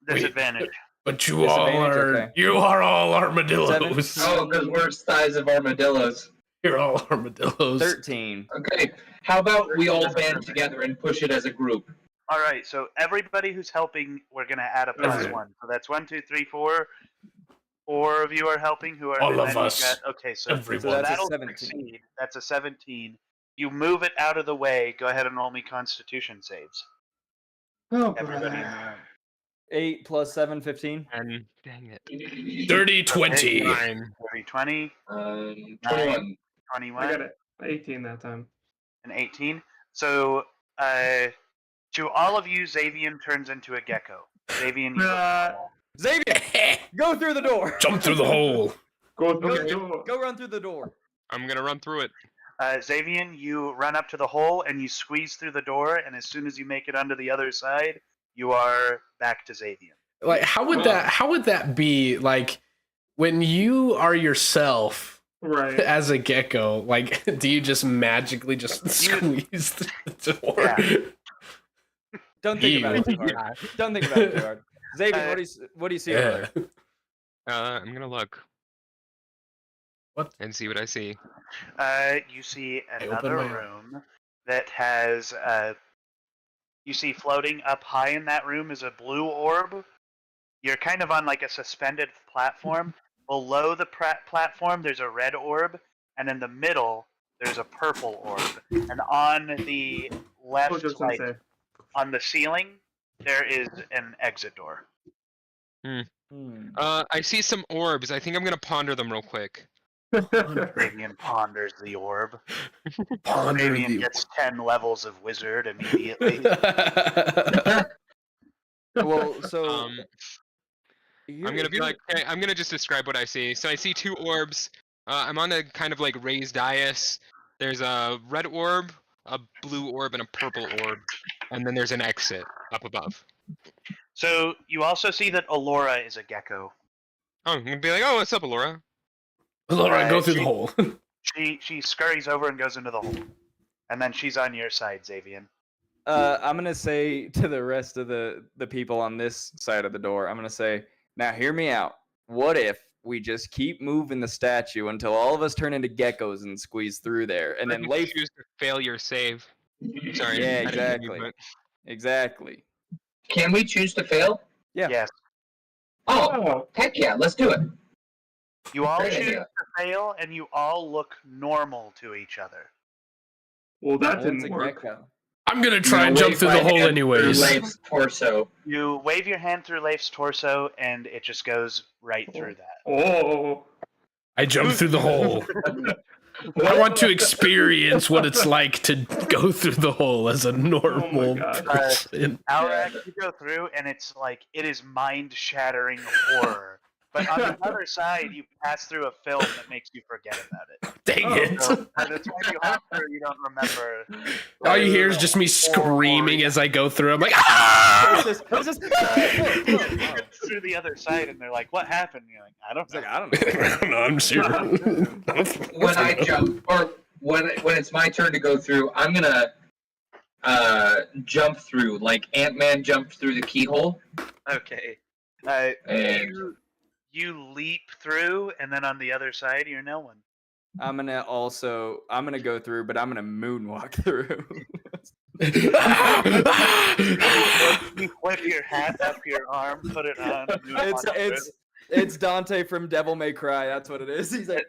Disadvantage. But you are all armadillos. Seven. Oh, because we're the size of armadillos. You're all armadillos. 13. Okay, how about we all band together and push it as a group? All right, so everybody who's helping, we're going to add a plus Okay. 1. So that's 1, 2, 3, 4. 4 of you are helping. Who are All and of then you've us. Okay, so Everyone. So that's a that'll 17. succeed. That's a 17. You move it out of the way. Go ahead and roll me Constitution saves. Oh, Everybody in boy. the room. 8 plus 7, 15. And dang it. 30-20. 30, 20, 21. 21, I got it. 18 that time. and 18. So, to all of you, Xavian turns into a gecko. Xavian, you look Xavier, go through the door. Jump through the hole. Go through Okay. the door. Go run through the door. I'm gonna run through it. Xavian, you run up to the hole and you squeeze through the door, and as soon as you make it onto the other side, you are back to Xavian. Like, how would that be? Like, when you are yourself Right. as a gecko, like, do you just magically just squeeze through the door? Yeah. Don't think about it too hard. Don't think about it too hard. Xavier, what do you see over there? I'm gonna look. What? And see what I see. You see I another opened my- room that has. You see floating up high in that room is a blue orb. You're kind of on like a suspended platform. Below the platform, there's a red orb, and in the middle, there's a purple orb. And on the left, Hojo like, Sensei. on the ceiling, there is an exit door. I see some orbs. I think I'm gonna ponder them real quick. Fabian ponders the orb. Ponder Fabian the- gets 10 levels of wizard immediately. Well, so I'm gonna be like, okay, I'm gonna just describe what I see. So I see 2 orbs. I'm on a kind of like raised dais. There's a red orb, a blue orb, and a purple orb, and then there's an exit up above. So you also see that Alora is a gecko. Oh, I'm gonna be like, oh, what's up, Alora? Laura, go through the hole. She scurries over and goes into the hole. And then she's on your side, Xavian. I'm gonna say to the rest of the people on this side of the door, I'm gonna say, now hear me out. What if we just keep moving the statue until all of us turn into geckos and squeeze through there, and then You Leif? choose to fail your save. Sorry. Yeah, I didn't mean exactly. to, Exactly. Can we choose to fail? Yeah. Yes. Oh, Oh, heck yeah, let's do it. You all Great choose idea. to fail, and you all look normal to each other. well, that Well, it's didn't a work. gecko. I'm gonna try and jump Wave through my the hole hand anyways. through Leif's torso. You wave your hand through Leif's torso, and it just goes right through that. Oh. I jump through the hole. I want to experience what it's like to go through the hole as a normal God. person. Alrak, you go through, and it's like, it is mind-shattering horror. But on the other side, you pass through a film that makes you forget about it. Dang it. So by the time you hop through, you don't remember. All you hear is just me screaming as I go through. I'm like, ah! It's just Through the other side, and they're like, "What happened?" You're like, "I don't know." like, I don't know. No, I'm sure. When I jump, or when it's my turn to go through, I'm gonna jump through, like Ant-Man jumped through the keyhole. Okay. And You leap through, and then on the other side, you're no one. I'm gonna go through, but I'm gonna moonwalk through. You flip your hat up your arm, put it on. and you walk through. It's Dante from Devil May Cry. That's what it is. He's like,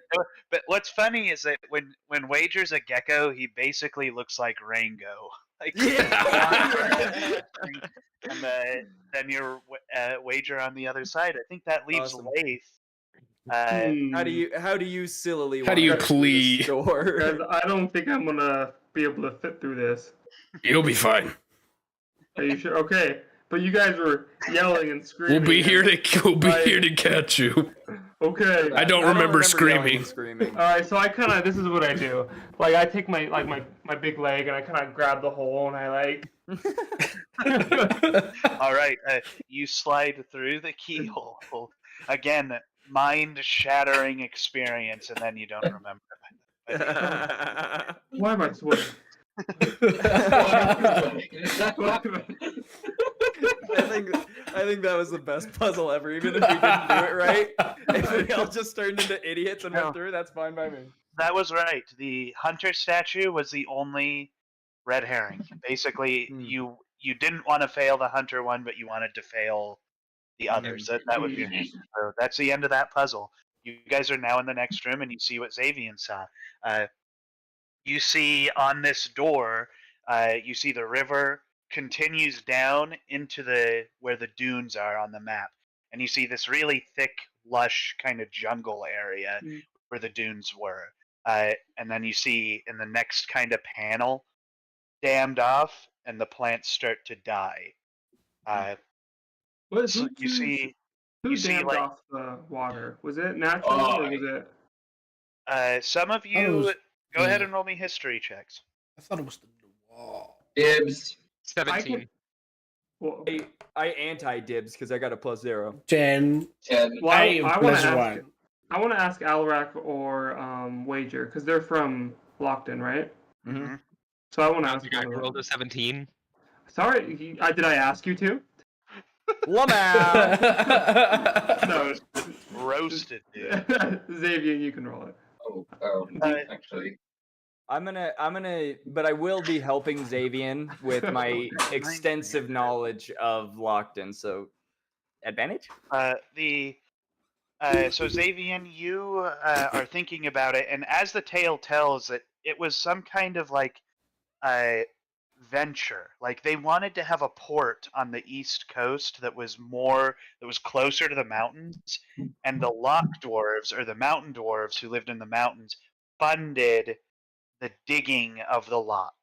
But what's funny is that when Wager's a gecko, he basically looks like Rango. Like, yeah. and then you're Wager on the other side. I think that leaves Awesome. Laith. How do you sillily? How do you plea? Guys, I don't think I'm gonna be able to fit through this. You'll be fine. Are you sure? Okay, but you guys were yelling and screaming. We'll be here to catch you. Okay. I don't remember yelling screaming. All right, so I kind of, this is what I do. Like, I take my big leg and I kind of grab the hole and I like. All right, you slide through the keyhole again. Mind-shattering experience, and then you don't remember. Why am I sweating? I think that was the best puzzle ever. Even if we didn't do it right, if we all just turned into idiots and went through, that's fine by me. That was right. The hunter statue was the only red herring. Basically, you didn't want to fail the hunter one, but you wanted to fail the others. That was your name. So that's the end of that puzzle. You guys are now in the next room, and you see what Xavian saw. You see on this door, you see the river continues down into where the dunes are on the map, and you see this really thick, lush kind of jungle area where the dunes were. And then you see in the next kind of panel, dammed off, and the plants start to die. Who dammed like, off the water? Was it natural or was it? Some of you go ahead and roll me history checks. I thought it was the wall. Dibs. 17. I anti-dibs because I got a +0. 10. Well, I want to +1. I want to ask Alrak or Wager because they're from Lockton, right? Mm-hmm. So I want to I ask. think I rolled a 17. Sorry, did I ask you to? Lamau! No, Roasted, dude. Xavier, you can roll it. Oh, actually. I'm gonna, but I will be helping Xavian with my extensive knowledge of Lockton. So, advantage. So Xavian, you are thinking about it, and as the tale tells, it was some kind of like venture. Like they wanted to have a port on the east coast that was closer to the mountains, and the lock dwarves or the mountain dwarves who lived in the mountains funded the digging of the lock,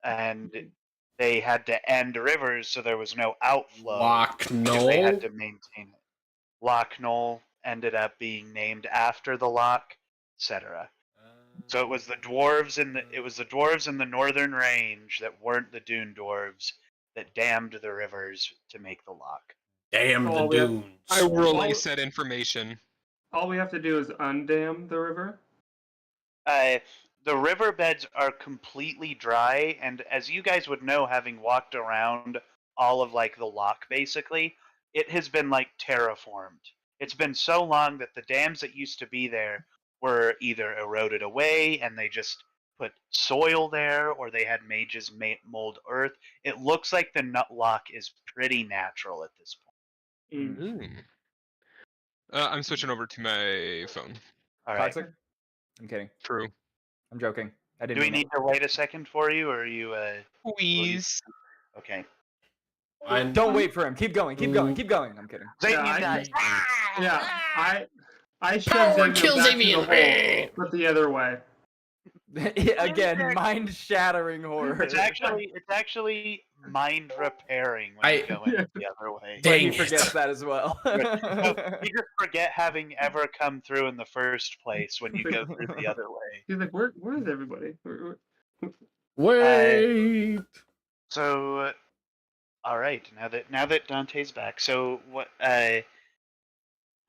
and they had to end rivers so there was no outflow. Loch Nol? They had to maintain it. Loch Nol ended up being named after the loch, etc. So it was the dwarves in the northern range that weren't the dune dwarves that dammed the rivers to make the loch. Damn the dunes. I release that information. All we have to do is undam the river. The riverbeds are completely dry, and as you guys would know, having walked around all of like the loch, basically, it has been like terraformed. It's been so long that the dams that used to be there were either eroded away and they just put soil there, or they had mages mold earth. It looks like the nut lock is pretty natural at this point. I'm switching over to my phone. All right. Toxic? I'm kidding. True. I'm joking. I didn't. Do we need to wait a second for you, or are you? Please. Okay. Don't wait for him. Keep going. Keep going. Keep going. I'm kidding. Xavier dies. Yeah, I shoved Xavier kill back Xavier. in the hole, but the other way. Again, mind-shattering horror. It's actually mind repairing when you go in the other way. But he Dang forgets it. that as well. No, you just forget having ever come through in the first place when you go through the other way. He's like, where is everybody? Wait. So, all right. Now that Dante's back, so what?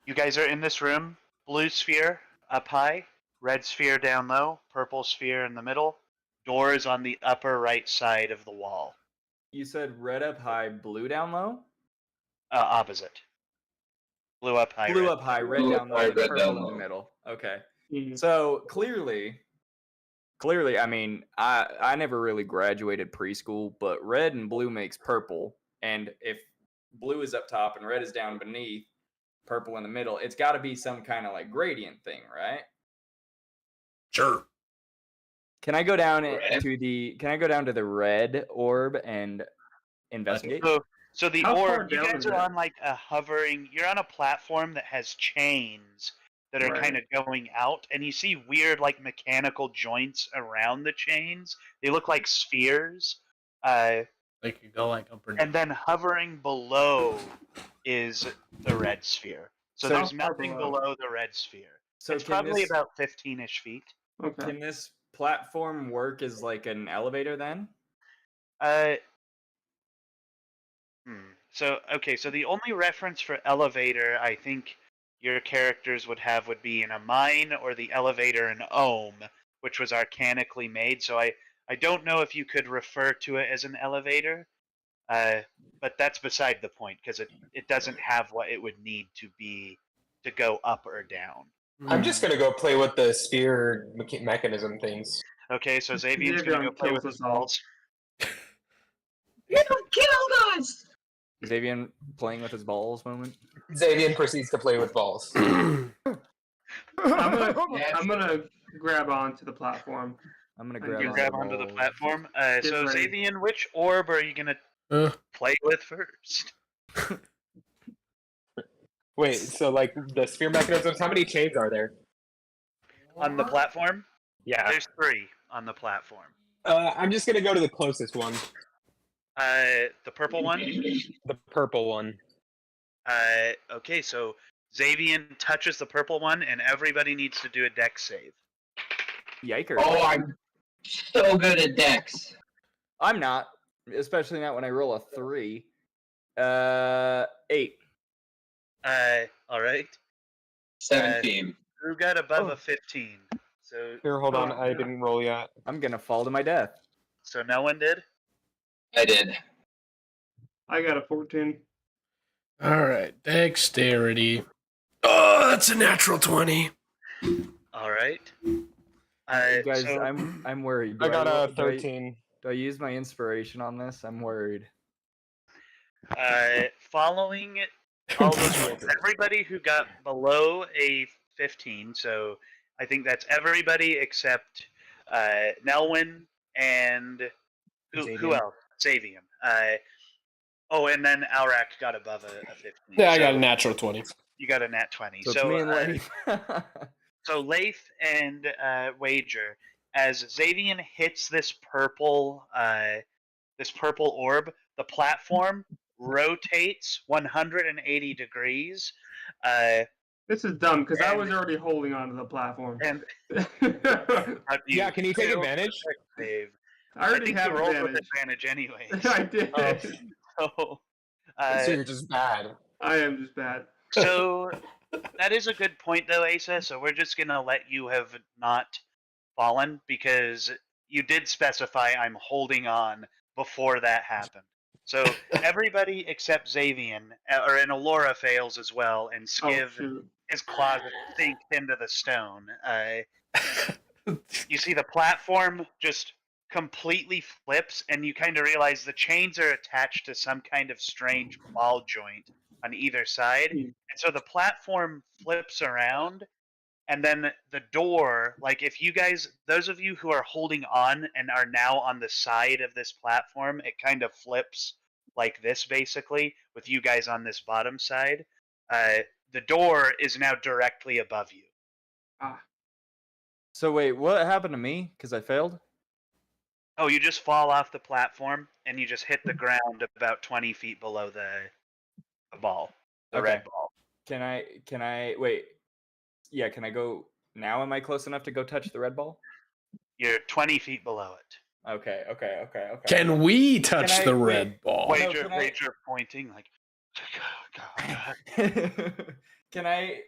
You guys are in this room. Blue sphere up high, red sphere down low, purple sphere in the middle. Doors on the upper right side of the wall. You said red up high, blue down low? Opposite. Blue up high. Blue red. up high, red Blue down up low, high, and red purple down in the low. middle. Okay. Mhm. So clearly, I mean, I never really graduated preschool, but red and blue makes purple. And if blue is up top and red is down beneath, purple in the middle, it's got to be some kind of like gradient thing, right? Sure. Can I go down Red. to the red orb and investigate? So the How far orb, you down guys is are it? on like a hovering. You're on a platform that has chains that are Right. kind of going out, and you see weird like mechanical joints around the chains. They look like spheres. They could go like up or down. And then hovering below is the red sphere. So So- there's How far nothing below? below the red sphere. So It's can probably this about 15-ish feet. Okay. can this platform work as like an elevator then? Uh, So the only reference for elevator I think your characters would have would be in a mine or the elevator in Ohm, which was arcanically made. So I don't know if you could refer to it as an elevator, but that's beside the point because it doesn't have what it would need to be to go up or down. I'm just gonna go play with the spear mechanism things. Okay, so Xavier's gonna go Xavier play with kills his us all. balls. You killed us! Xavier playing with his balls moment. Xavier proceeds to play with balls. I'm gonna, Yes. I'm gonna grab onto the platform. I'm gonna You grab, You onto grab the onto the balls. platform. Get So ready. Xavier, which orb are you gonna play with first? Wait, so like the spear mechanisms, how many chains are there? On the platform? Yeah. There's 3 on the platform. I'm just gonna go to the closest one. The purple one? The purple one. Okay, so Xavier touches the purple one, and everybody needs to do a dex save. Yikers. Oh, I'm so good at Dex. I'm not, especially not when I roll a 3. 8. All right. 17. Who got above Oh. a 15? So Here, hold on, Oh, I yeah. didn't roll yet. I'm gonna fall to my death. no one did? I did. I got a 14. All right. Dexterity. Oh, that's a natural 20. All right. Guys, so I'm worried. I got roll- a 13. Do I use my inspiration on this? I'm worried. following all those rules, everybody who got below a 15, so I think that's everybody except Nelwyn and who Xavier. else? Xavier. And then Alrak got above a 15. Yeah, I so got a natural 20. You got a nat 20. So it's me and Leif. So Leif and Wager, as Xavier hits this purple orb, the platform rotates 180 degrees. This is dumb because I And- was already holding onto the platform. And Yeah, can you take advantage? Save. I I already think have you rolled advantage. with advantage anyway. I did. So, So you're just bad. I am just bad. so that is a good point, though, Asa. So we're just gonna let you have not fallen because you did specify I'm holding on before that happened. So everybody except Xavier, and Alora fails as well, and Oh, Skiv shoot. his closet sinks into the stone. You see the platform just completely flips, and you kind of realize the chains are attached to some kind of strange ball joint on either side. And so the platform flips around, and then the door, like if you guys, those of you who are holding on and are now on the side of this platform, it kind of flips like this basically, with you guys on this bottom side. The door is now directly above you. Ah, So wait, what happened to me? Because I failed? Oh, you just fall off the platform and you just hit the ground about 20 feet below the ball, the Okay. red ball. Can I wait? Yeah, can I go now? Am I close enough to go touch the red ball? You're 20 feet below it. Okay. Can we touch I- the wait, red ball? Wager, can I- wager pointing like. Can I?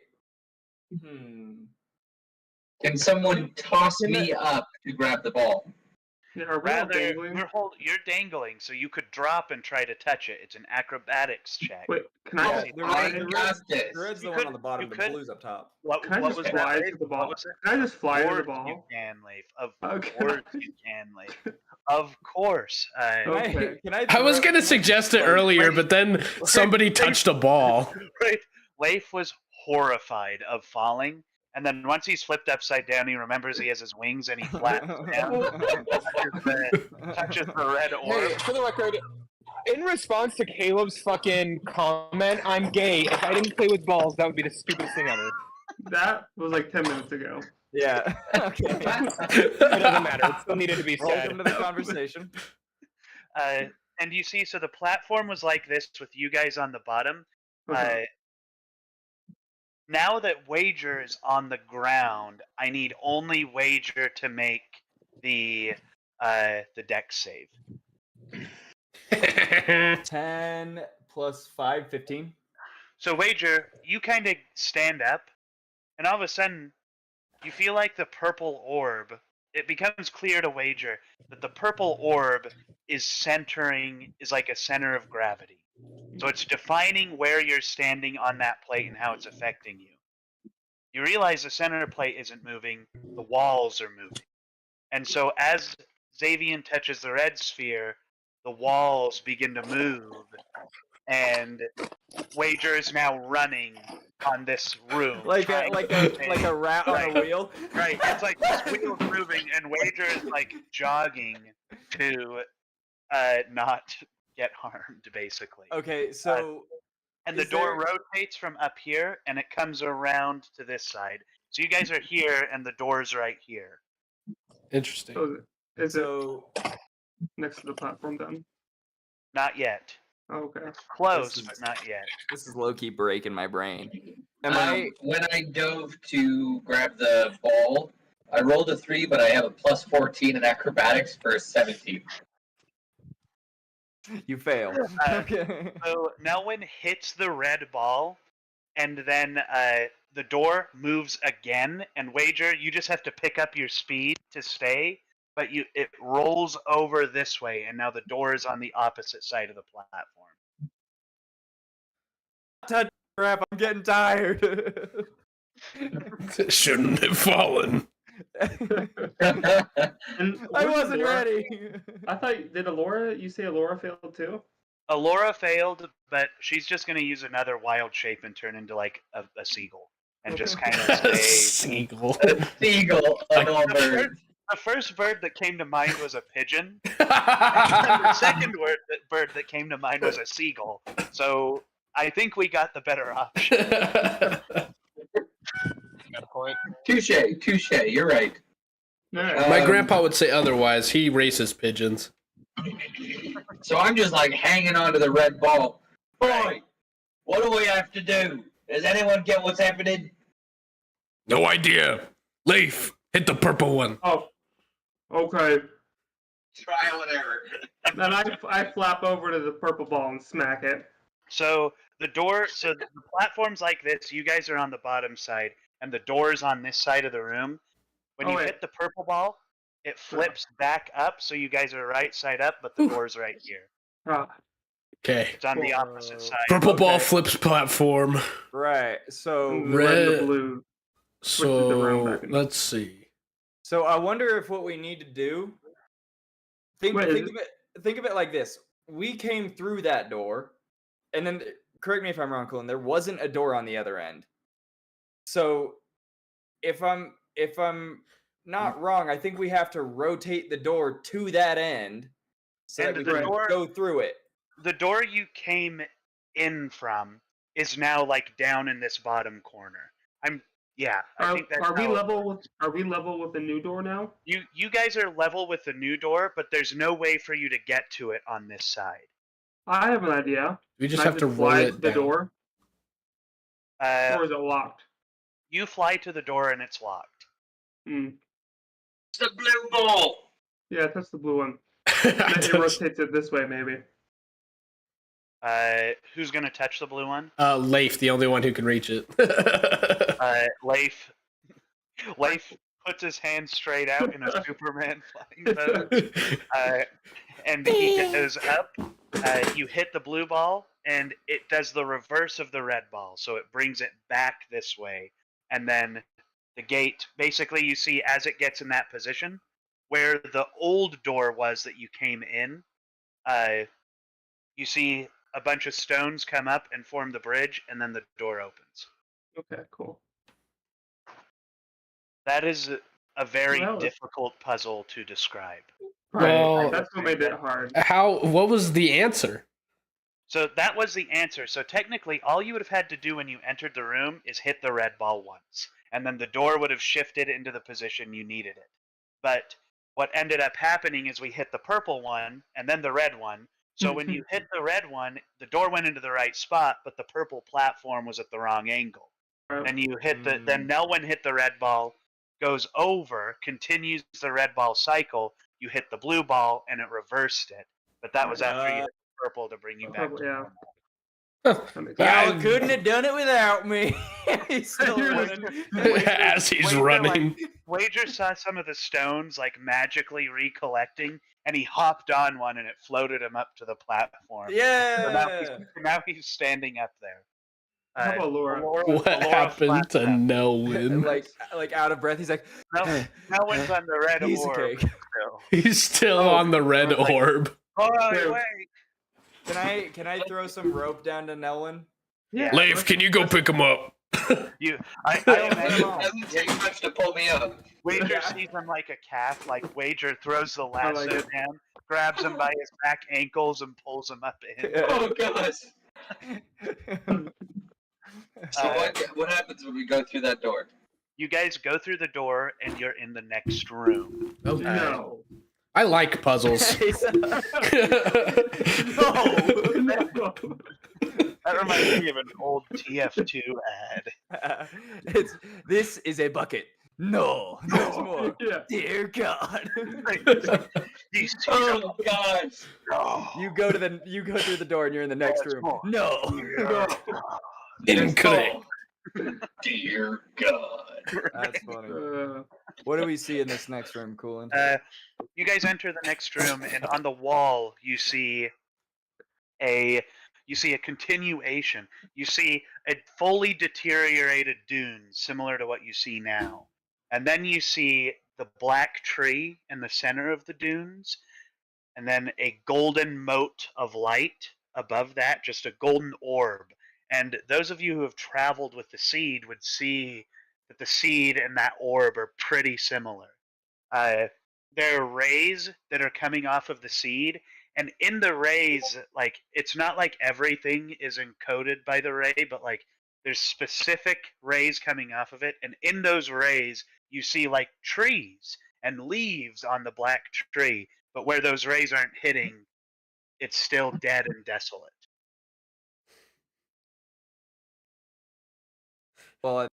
Can someone toss me up to grab the ball? Yeah, are we all Rather, dangling? you're dangling, so you could drop and try to touch it. It's an acrobatics check. Wait, can I just The fly? got this. The red's the You one could- on the bottom. you The could- blue's up top. What Can I was just that? fly Leif? to the What ball? was it? Can I just fly to the Course ball? You can, Leif. Of Okay. course you can, Leif. Of course. Okay. I was gonna suggest it earlier, but then somebody touched a ball. Right. Leif was horrified of falling, and then once he's flipped upside down, he remembers he has his wings, and he flaps down, touches the red orb. Hey, for the record, in response to Caleb's fucking comment, I'm gay. If I didn't play with balls, that would be the stupidest thing ever. That was like 10 minutes ago. Yeah. Okay. It doesn't matter. It still needed to be said. Welcome to the conversation. And you see, so the platform was like this with you guys on the bottom. Okay. Now that Wager is on the ground, I need only Wager to make the dex save. 10 plus 5, 15. So Wager, you kind of stand up, and all of a sudden, you feel like the purple orb. It becomes clear to Wager that the purple orb is like a center of gravity. So it's defining where you're standing on that plate and how it's affecting you. You realize the center plate isn't moving, the walls are moving. And so as Xavian touches the red sphere, the walls begin to move, and Wager is now running on this room. Like a rat on a wheel. Right, it's like this wheel's moving, and Wager is like jogging to not get harmed, basically. Okay, so And the is door there- rotates from up here, and it comes around to this side. So you guys are here, and the door's right here. Interesting. So is it so next to the platform then? Not yet. Oh, okay. It's close, This is- but not yet. this is low-key breaking my brain. Am When I dove to grab the ball, I rolled a 3, but I have a plus 14 in acrobatics for a 17. You fail. Okay. So Nelwyn hits the red ball, and then the door moves again. And Wager, you just have to pick up your speed to stay, but it rolls over this way, and now the door is on the opposite side of the platform. Touch crap, I'm getting tired. Shouldn't have fallen. And I where's wasn't Alora? ready. I thought, did Alora, you say Alora failed too? Alora failed, but she's just going to use another wild shape and turn into like a seagull and just kind of stay. Seagull. A seagull of all birds. The first bird that came to mind was a pigeon. The second bird that came to mind was a seagull. So I think we got the better option. Got a point. Touche, you're right. Alright. My grandpa would say otherwise. He races pigeons. So I'm just like hanging on to the red ball. Boy, what do we have to do? Does anyone get what's happening? No idea. Leif, hit the purple one. Oh, okay. Trial and error. Then I flap over to the purple ball and smack it. So the platform's like this. You guys are on the bottom side, and the door's on this side of the room. When you wait. hit the purple ball, it flips back up, so you guys are right side up, but the door's right here. Ah, Okay. It's on the opposite side. Purple ball Okay. flips platform. Right. So and the red and Red- the blue. it So around back in. let's see. I wonder if what we need to do. Think Wait, is of it like this. We came through that door, and then correct me if I'm wrong, Colin. There wasn't a door on the other end. So if I'm not wrong, I think we have to rotate the door to that end so And that we the can door- go through it. The door you came in from is now like down in this bottom corner. Yeah, I think that's Are we how it level works. with? Are we level with the new door now? You guys are level with the new door, but there's no way for you to get to it on this side. I have an idea. We just Can I have to roll fly it to the down. door, Uh, or is it locked? you fly to the door and it's locked. Hmm. It's the blue ball. Yeah, that's the blue one. I It touched- rotates it this way, maybe. Who's gonna touch the blue one? Leif, the only one who can reach it. Leif puts his hand straight out in a Superman flying pose, and he goes up. You hit the blue ball, and it does the reverse of the red ball, so it brings it back this way. And then the gate, basically, you see as it gets in that position, where the old door was that you came in, you see a bunch of stones come up and form the bridge, and then the door opens. Okay, cool. That is a very Well, difficult puzzle to describe. Well- That's what made it hard. What was the answer? So that was the answer. So technically, all you would have had to do when you entered the room is hit the red ball once, and then the door would have shifted into the position you needed it. But what ended up happening is we hit the purple one and then the red one. So when you hit the red one, the door went into the right spot, but the purple platform was at the wrong angle. Then you hit then Nelwyn hit the red ball, goes over, continues the red ball cycle. You hit the blue ball and it reversed it. But that was after you hit the purple to bring you back to Yeah. normal. That makes Yeah, Y'all couldn't have done it without me. He's still running. As he's running. Wager saw some of the stones like magically recollecting, and he hopped on one and it floated him up to the platform. So Yeah. now he's standing up there. How about Laura? What happened to Nelwyn? like out of breath. He's like, Nelwyn's on the red piece of orb cake. still. He's still on the red orb. Oh, wait. Can I throw some rope down to Nelwyn? Yeah. Leif, can you go pick him up? I imagine Doesn't take much to pull me up. Wager sees him like a calf. Like Wager throws the lasso like it. down, grabs him by his back ankles, and pulls him up in. Oh gosh. So what happens when we go through that door? You guys go through the door, and you're in the next room. Oh, No. I like puzzles. That reminds me of an old TF2 ad. This is a bucket. No, there's more. Yeah. Dear God. You see Oh gosh. no. You go through the door and you're in the next There's room. more. No. Incorrect. Dear God. That's funny. What do we see in this next room, Coolin? You guys enter the next room, and on the wall you see a continuation. You see a fully deteriorated dune, similar to what you see now, and then you see the black tree in the center of the dunes, and then a golden moat of light above that, just a golden orb. And those of you who have traveled with the seed would see that the seed and that orb are pretty similar. There are rays that are coming off of the seed, and in the rays, like, it's not like everything is encoded by the ray, but like there's specific rays coming off of it, and in those rays you see like trees and leaves on the black tree, but where those rays aren't hitting, it's still dead and desolate. Well,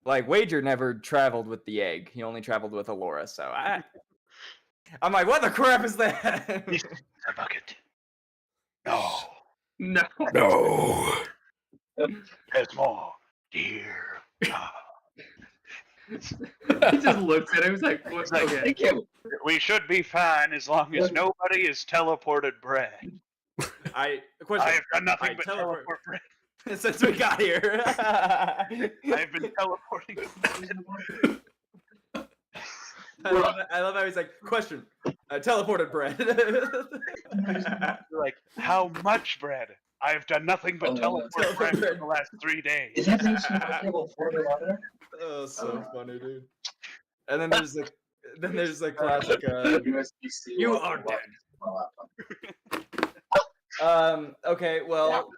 like Wager never traveled with the egg. He only traveled with Alora, so I'm like, what the crap is that? A bucket. No. No. No. There's more. Dear God. He just looks at him. He's like, what? like, Okay. Thank you. We should be fine as long as nobody is teleported bread. I have done nothing but teleport bread. Since we got here. I've been teleporting bread. I love how he's like, question, teleported bread. Like, how much bread? I've done nothing but teleport bread for the last 3 days. Is that table for the water? Oh, so funny, dude. And then there's the classic, USB-C. you are dead. Okay. Well.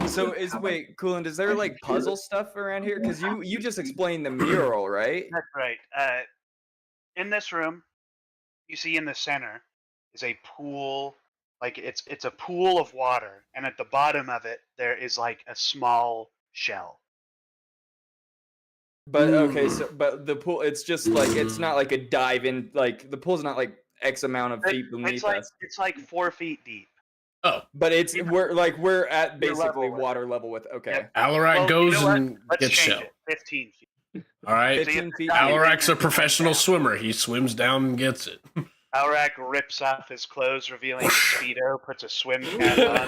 So wait, Coolant, is there like puzzle stuff around here? Because you just explained the mural, right? That's right. In this room, you see in the center is a pool. Like it's a pool of water, and at the bottom of it there is like a small shell. But okay, but the pool, it's just like it's not like a dive in. Like the pool's not like X amount of feet beneath us. It's like 4 feet deep. Oh, but we're at basically level with water level with. Okay. Yep. Alarak goes and Let's gets change shell. it. 15 feet. All right. 15 feet. Alarak's a professional swimmer. He swims down and gets it. Alrak rips off his clothes, revealing his speedo, puts a swim cap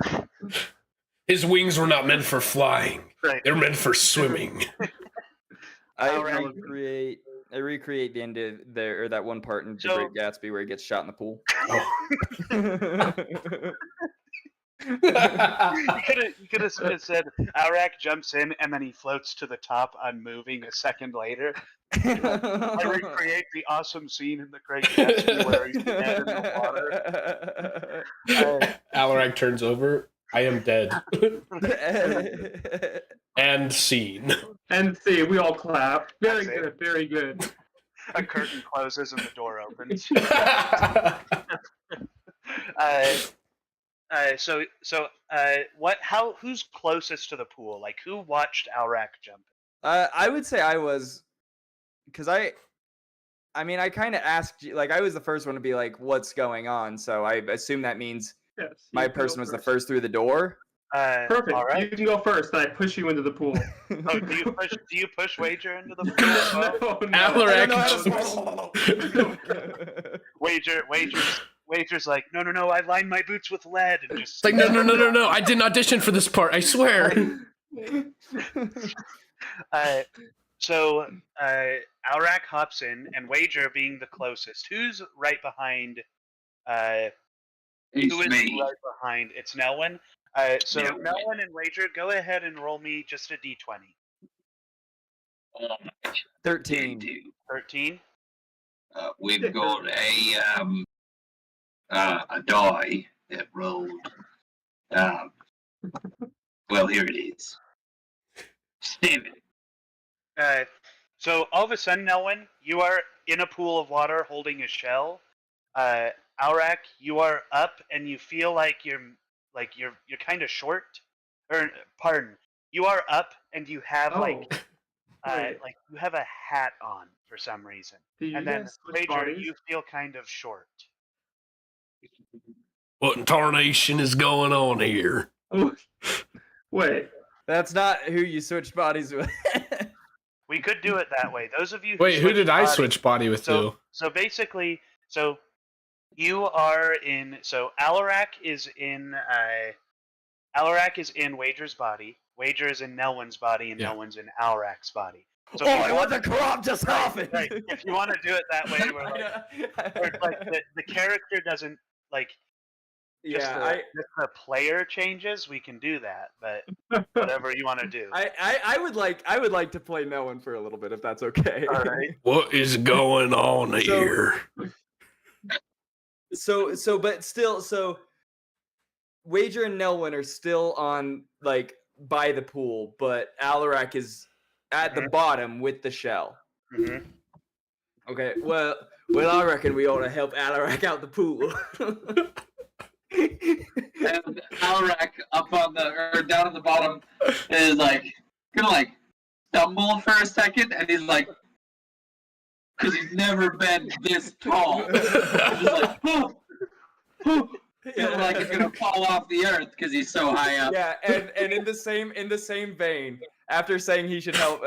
on. His wings were not meant for flying. Right. They're meant for swimming. I recreate the end of there, or that one part in The Great Gatsby where he gets shot in the pool. You could have said Alrak jumps in and then he floats to the top, unmoving a second later. I recreate the awesome scene in The Great Gatsby where he's dead in the water. Alarak turns over. I am dead. And scene. And see, we all clap. Very good, very good. A curtain closes and the door opens. Who's closest to the pool? Like, who watched Alrak jump? I would say I was, because I mean, I kind of asked you, like, I was the first one to be like, what's going on? So I assume that means my person was the first through the door. Perfect. All right. You can go first, and I push you into the pool. Oh, do you push Wager into the pool? Alarak. Wager's like, no, I lined my boots with lead and just. It's like, no. I didn't audition for this part. I swear. Alrak hops in, and Wager being the closest. Who's right behind? It's who is me. right behind? It's Nelwyn. Nelwyn and Wager, go ahead and roll me just a d20. 13. 13. We've got a die that rolled. Well, here it is. 7. So all of a sudden, Nelwyn, you are in a pool of water holding a shell. Alrak, you are up and you feel like you're kind of short. Or pardon, you are up and you have like you have a hat on for some reason. And then Wager, you feel kind of short. What in tarnation is going on here? Wait. That's not who you switch bodies with. We could do it that way. Those of you who did I switch body with too? So basically, you are in. So Alarak is in Wager's body. Wager is in Nelwyn's body, and Nelwyn's in Alarak's body. So I want the corrupt just happened. Right. If you want to do it that way, where the character doesn't like. Just the player changes, we can do that, but whatever you want to do. I would like to play Nelwyn for a little bit if that's okay. All right. What is going on here? But still, Wager and Nelwyn are still on like by the pool, but Alarak is at the bottom with the shell. Mm-hmm. Okay. Well, I reckon we ought to help Alarak out the pool. And Alrak up on down at the bottom is gonna stumble for a second, and he's like, because he's never been this tall. He's like, like he's gonna fall off the earth because he's so high up. Yeah, and in the same vein, after saying they should help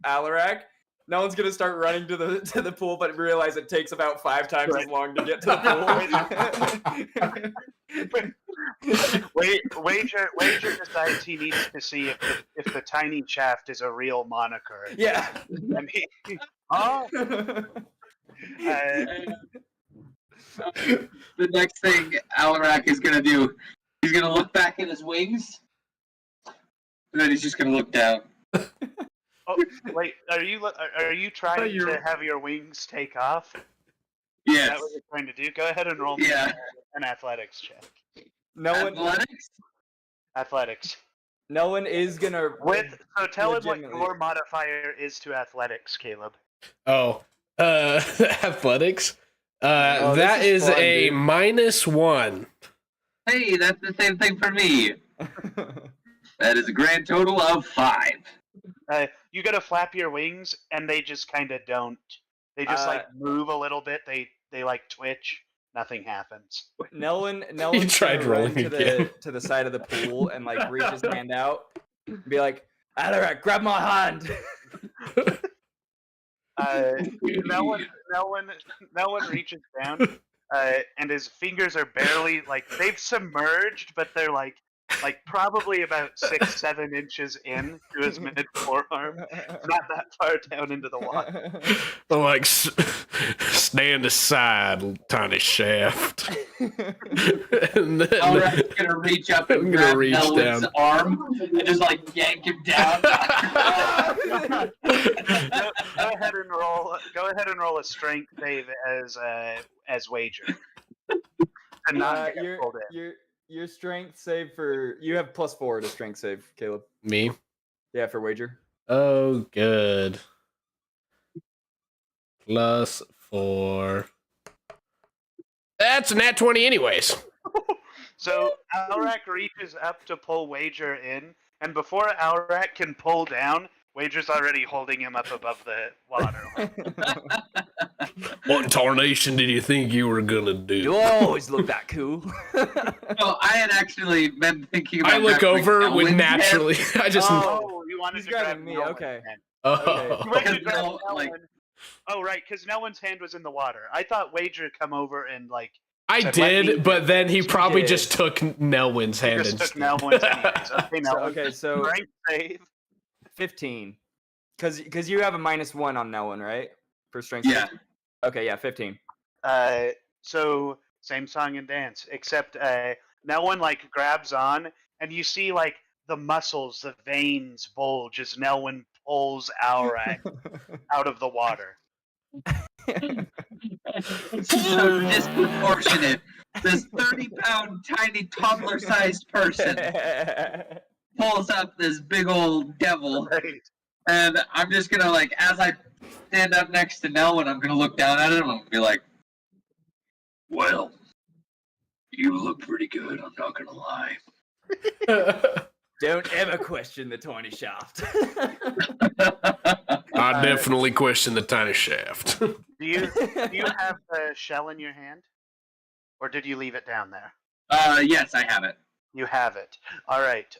Alarak, no one's gonna start running to the pool, but realize it takes about 5 times as long to get to the pool. Wager decides he needs to see if the tiny shaft is a real moniker. Yeah. And the next thing Alarak is gonna do, he's gonna look back at his wings, and then he's just gonna look down. Oh, wait! Are you trying to have your wings take off? Is Yes. that what you're trying to do? Go ahead and roll me Yeah. an athletics check. Athletics? Athletics. No one is gonna. So tell him what legitimately- your modifier is to athletics, Caleb. Oh, athletics. Oh, this That is is fun, a dude. -1. Hey, that's the same thing for me. That is a grand total of 5. You gotta flap your wings, and they just kind of don't. They just like move a little bit. They like twitch. Nothing happens. Nelwyn He tried rolling to again. the side of the pool and like reach his hand out, and be like, "Alright, grab my hand." No one reaches down, and his fingers are barely like they've submerged, but they're like probably about 6-7 inches in to his mid forearm, not that far down into the water. I'm like, stand aside, tiny shaft. And then, Alright, gonna reach up and I'm gonna grab reach Melvin's down. arm and just like yank him down. Go ahead and roll a strength save as wager. And not get pulled in. Your strength save for you have +4 to strength save, Caleb. Me? Yeah, for wager. Oh, good. +4. That's a nat 20 anyways. So Alrak reaches up to pull Wager in, and before Alrak can pull down, Wager's already holding him up above the water. What in tarnation did you think you were gonna do? You always look that cool. So I had actually been thinking about I look grabbing over with Melvin's naturally. I just. Oh, you wanted He's to grab grabbing me, Nelwyn's okay. hand. Oh. You went to Because grab Nel- like- Nelwyn. Oh, right, because Nelwyn's hand was in the water. I thought Wager come over and like I said, "Let me did, but then he probably did. just took Nelwyn's hand just took instead. Nelwyn's anyways. Okay, Nelwyn. Okay, so Strength save. 15. Because you have a -1 on Nelwyn, right? For strength. Yeah. save? Okay, yeah, 15. So same song and dance, except Nelwyn like grabs on, and you see like the muscles, the veins bulge as Nelwyn pulls Aurak out of the water. It's so disproportionate. This 30-pound tiny toddler-sized person pulls up this big old devil, Right. and I'm just gonna like, as I stand up next to Nelwyn, I'm gonna look down at him and I'm gonna be like, "Well, you look pretty good. I'm not gonna lie." Don't ever question the tiny shaft. I definitely question the tiny shaft. Do you have the shell in your hand, or did you leave it down there? Yes, I have it. You have it. All right.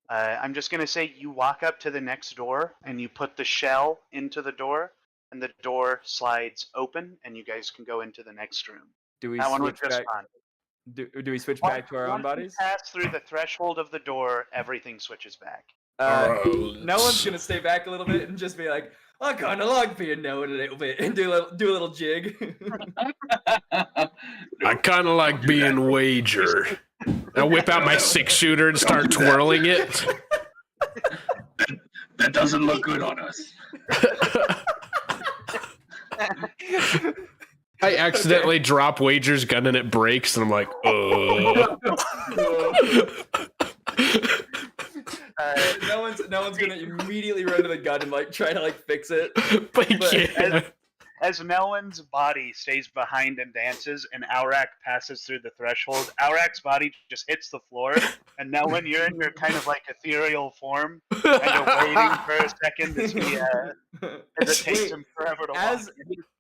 I'm just gonna say you walk up to the next door and you put the shell into the door, and the door slides open, and you guys can go into the next room. Do we That one was switch just back? fun. Do we switch back to our own Once you bodies? pass through the threshold of the door, everything switches back. No one's gonna stay back a little bit and just be like, "I kind of like being known a little bit," and do a little jig. I kind of like being wager. I whip out my 6-shooter and start twirling it. That doesn't look good on us. I accidentally drop Wager's gun and it breaks, and I'm like, No one's gonna immediately run to the gun and like try to like fix it. But yeah. As Nelwyn's body stays behind and dances, and Aurak passes through the threshold, Aurak's body just hits the floor, and Nelwyn, you're in your kind of like ethereal form, and you're waiting for a second to see as it takes him forever to walk.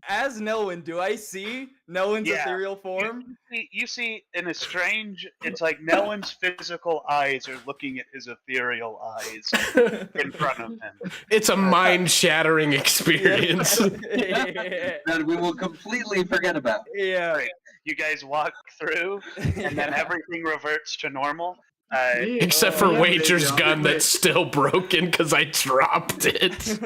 As Nelwyn, do I see Nelwyn's Yeah. ethereal form? You see, in a strange, it's like Nelwyn's physical eyes are looking at his ethereal eyes in front of him. It's a mind-shattering experience. That we will completely forget about. Yeah. Right. You guys walk through, and then everything reverts to normal. Except for Wager's gun that's still broken because I dropped it.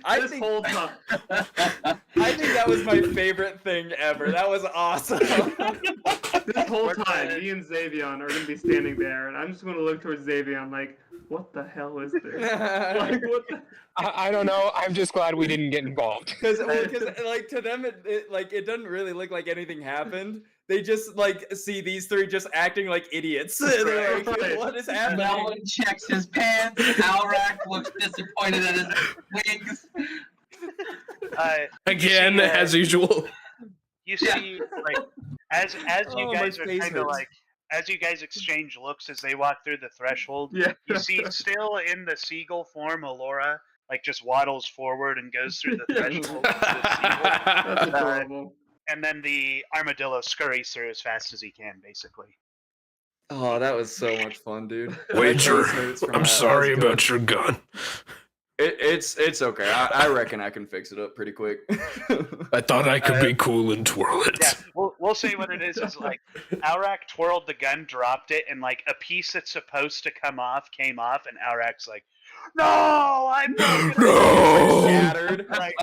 I This think whole time. that was my favorite thing ever. That was awesome. This whole time, me and Xavion are gonna be standing there, and I'm just gonna look towards Xavion like, what the hell is this? Like, what the... I don't know. I'm just glad we didn't get involved. Because like to them it doesn't really look like anything happened. They just like see these three just acting like idiots. They're like, Right. what is happening? Melon checks his pants. Alrak looks disappointed at his wigs. Again, see, as usual. You see, like, as you Oh, guys my are face kind of hurts. like, as you guys exchange looks as they walk through the threshold, Yeah. you see still in the seagull form, Alora like just waddles forward and goes through the threshold. That's adorable. And then the armadillo scurries through as fast as he can, basically. Oh, that was so much fun, dude. Wager, My face hurts from I'm that. sorry That was about good. your gun. It's okay. I reckon I can fix it up pretty quick. I thought I could be cool and twirl it. Yeah, we'll say what it is like Aurak twirled the gun, dropped it, and like a piece that's supposed to come off came off, and Aurak's like, "No, I'm broken." No! Shattered. Right.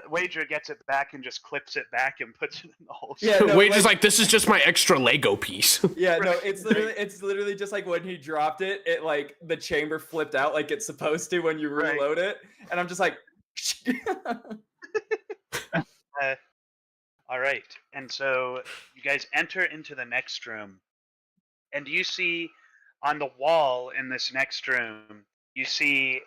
Wager gets it back and just clips it back and puts it in the hole. Yeah, no, Wager's like, this is just my extra Lego piece. Yeah, no, it's literally just like when he dropped it, it like the chamber flipped out like it's supposed to when you Right. reload it, and I'm just like. All right, and so you guys enter into the next room, and you see on the wall in this next room, you see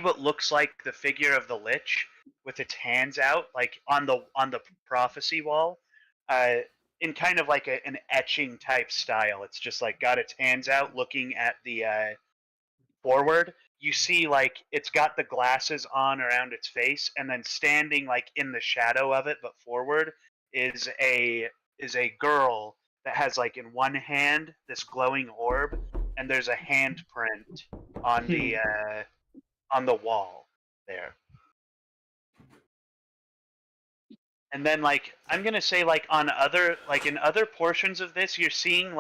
what looks like the figure of the Lich with its hands out, like on the prophecy wall, in kind of like an etching type style. It's just like got its hands out, looking at the forward. You see, like it's got the glasses on around its face, and then standing like in the shadow of it, but forward, is a girl that has like in one hand this glowing orb, and there's a handprint on the wall there. And then like I'm gonna say like on other like in other portions of this, you see there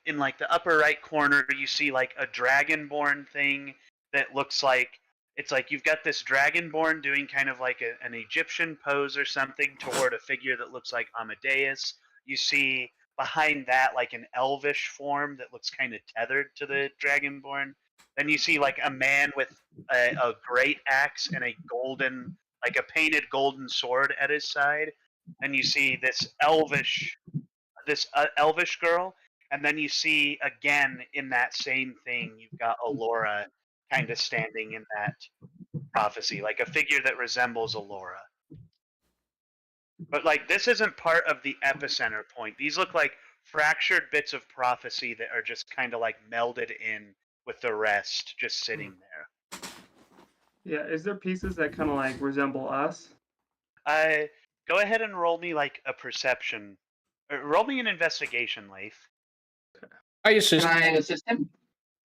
in like the upper right corner, you see like a dragonborn thing that looks like it's like you've got this dragonborn doing kind of like an Egyptian pose or something toward a figure that looks like Amadeus. You see behind that like an elvish form that looks kind of tethered to the dragonborn. Then you see like a man with a great axe and a golden, like a painted golden sword at his side. And you see this elvish girl. And then you see again in that same thing, you've got Alora kind of standing in that prophecy, like a figure that resembles Alora. But like this isn't part of the epicenter point. These look like fractured bits of prophecy that are just kind of like melded in with the rest, just sitting there. Yeah, is there pieces that kind of like resemble us? Go ahead and roll me like a perception. Or roll me an investigation, Leif. I assist. Can I assist him?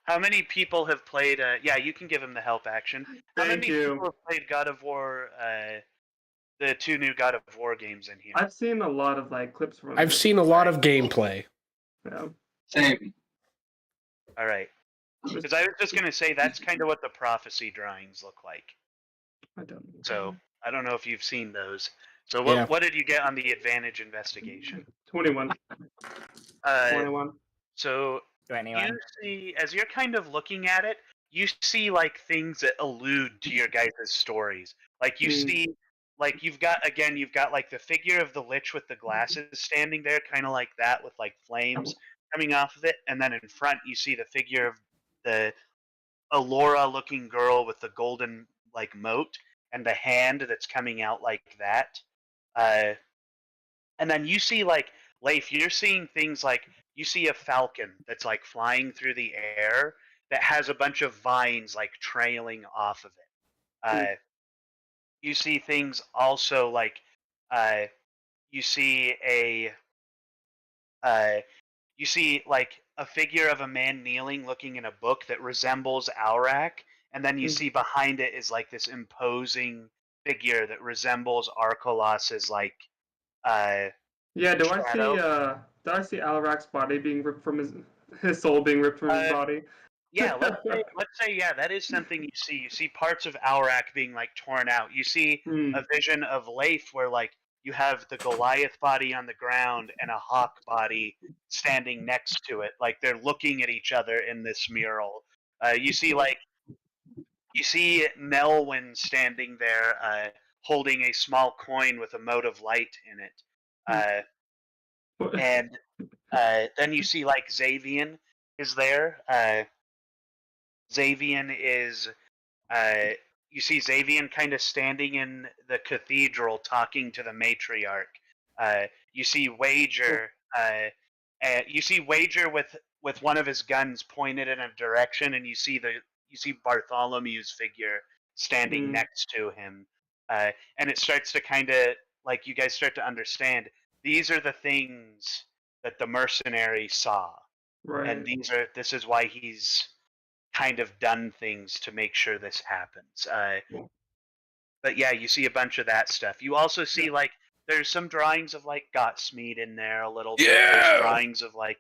How many people have played? Yeah, you can give him the help action. How Thank many you. people have played God of War? The two new God of War games in here. I've seen a lot of like clips from. I've seen a lot of gameplay. Yeah. Same. All right. Because I was just gonna say that's kind of what the prophecy drawings look like. I don't. So I don't know if you've seen those. So what did you get on the advantage investigation? 21. 21. So you see, as you're kind of looking at it, you see like things that allude to your guys' stories. Like you see, like you've got like the figure of the Lich with the glasses standing there, kind of like that, with like flames coming off of it, and then in front you see the figure of the Alora-looking girl with the golden like moat and the hand that's coming out like that. And then you see like Leif, you're seeing things like you see a falcon that's like flying through the air that has a bunch of vines like trailing off of it. You see things also like you see like a figure of a man kneeling looking in a book that resembles Aurak, and then you see behind it is like this imposing figure that resembles Arkolos's like Yeah, do shadow. I see Alarak's body being ripped from his soul being ripped from his body? Yeah, let's say yeah, that is something you see. You see parts of Aurak being like torn out. You see a vision of Leif where like you have the Goliath body on the ground and a hawk body standing next to it, like they're looking at each other in this mural. You see Nelwyn standing there, holding a small coin with a mote of light in it, and then you see like Xavian is there. Xavian is you see Xavian kind of standing in the cathedral talking to the matriarch. You see Wager. You see Wager with one of his guns pointed in a direction, and you see Bartholomew's figure standing next to him. And it starts to kind of like you guys start to understand these are the things that the mercenary saw, Right. and this is why he's kind of done things to make sure this happens. But yeah, you see a bunch of that stuff. You also see like there's some drawings of like Gotsmead in there a little bit. There's drawings of like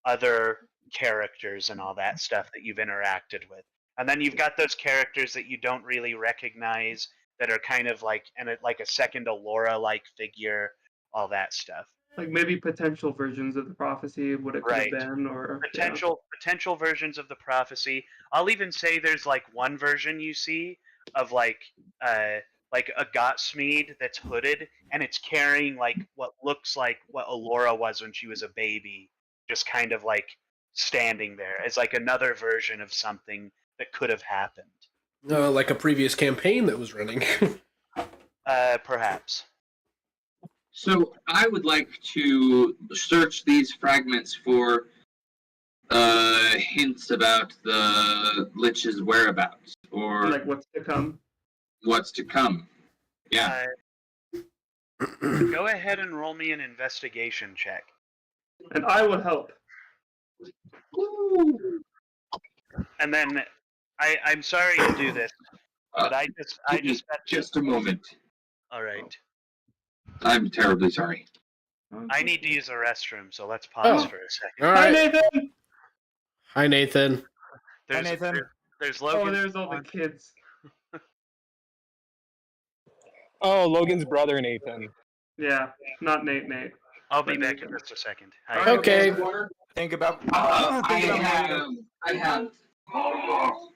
other characters and all that stuff that you've interacted with. And then you've got those characters that you don't really recognize that are kind of like like a second Allura like figure, all that stuff. Like maybe potential versions of the prophecy, what it could have been, or potential versions of the prophecy. I'll even say there's like one version you see of like a Gotsmead that's hooded, and it's carrying like what looks like what Allura was when she was a baby, just kind of like standing there as like another version of something that could have happened. Like a previous campaign that was running. Perhaps. So I would like to search these fragments for hints about the Lich's whereabouts, or like what's to come. What's to come? Yeah. Go ahead and roll me an investigation check. And I will help. And then I'm sorry to do this, but I just a moment. All right. I'm terribly sorry. I need to use the restroom, so let's pause for a second. All right. Hi, Nathan! Hi, Nathan. Hi, Nathan. There's Logan. Oh, there's all the kids. Oh, Logan's brother, Nathan. Yeah, not Nate. I'll be back in just a second. Okay. Think about. I have. Oh,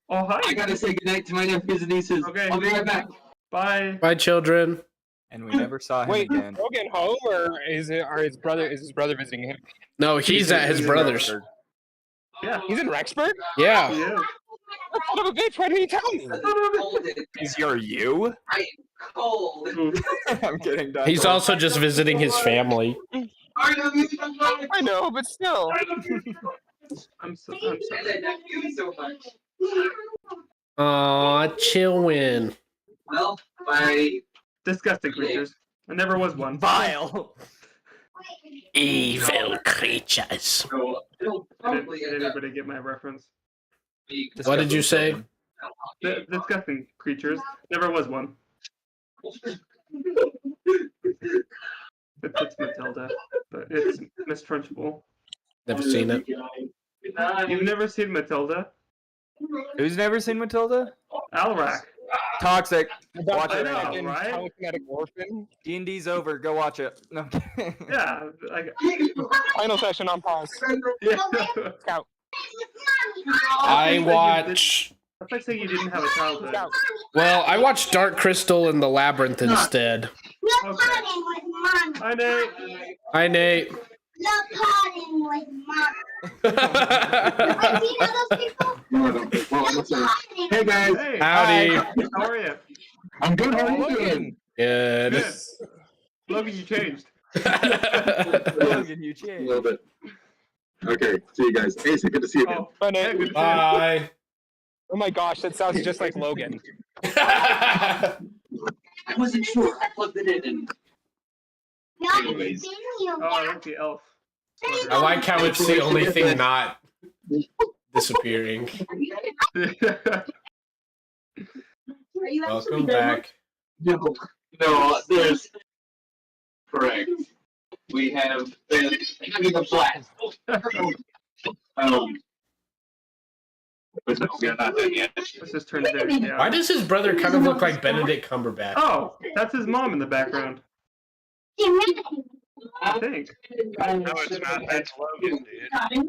hi. I gotta say goodnight to my nephews and nieces. Okay. I'll be right back. Bye. Bye, children. And we never saw him Wait, again. is Logan home, or is his brother visiting him? No, he's at his brother's. Yeah. He's in Rexburg? Yeah. He is. Son of a bitch, why didn't he tell me? Is you? I am cold. I'm kidding. Dad. He's also just visiting his family. I know, but still. I'm sorry. Aw, chillin'. Well, bye. Disgusting creatures. I never was one. Vile. Evil creatures. Did anybody get my reference? What did you say? Disgusting creatures. Never was one. It's Matilda, but it's Miss Trunchbull. Never seen it. You've never seen Matilda? Who's never seen Matilda? Alrac. Toxic. Watch I it. know, right? Telekinetic orphan. D&D's over. Go watch it. No. Yeah, like Final session on pause. yeah. Scout. I watch. That's like saying you didn't have a childhood. Scout. Well, I watched Dark Crystal and the Labyrinth instead. Okay. Hi, Nate. Hi, Nate. Hey guys. Hey. Howdy. How are you? I'm good. How are you doing? Good. Good. Logan, you changed. Logan, you A changed. little bit. Okay. See you guys. Hey, so good to see you again. Oh, Bye, yeah, Nate. good to see you. Bye. Oh my gosh, that sounds just like Logan. I wasn't sure. I plugged it in and. Anyways. Oh, I like the elf. I like how it's the only thing not disappearing. Welcome back. No, there's. Correct. We have been having a blast. But no, we are not done yet. This just turned very Why does his brother kind of look like Benedict Cumberbatch? Oh, that's his mom in the background. I think. No, it's not. That's Logan, dude.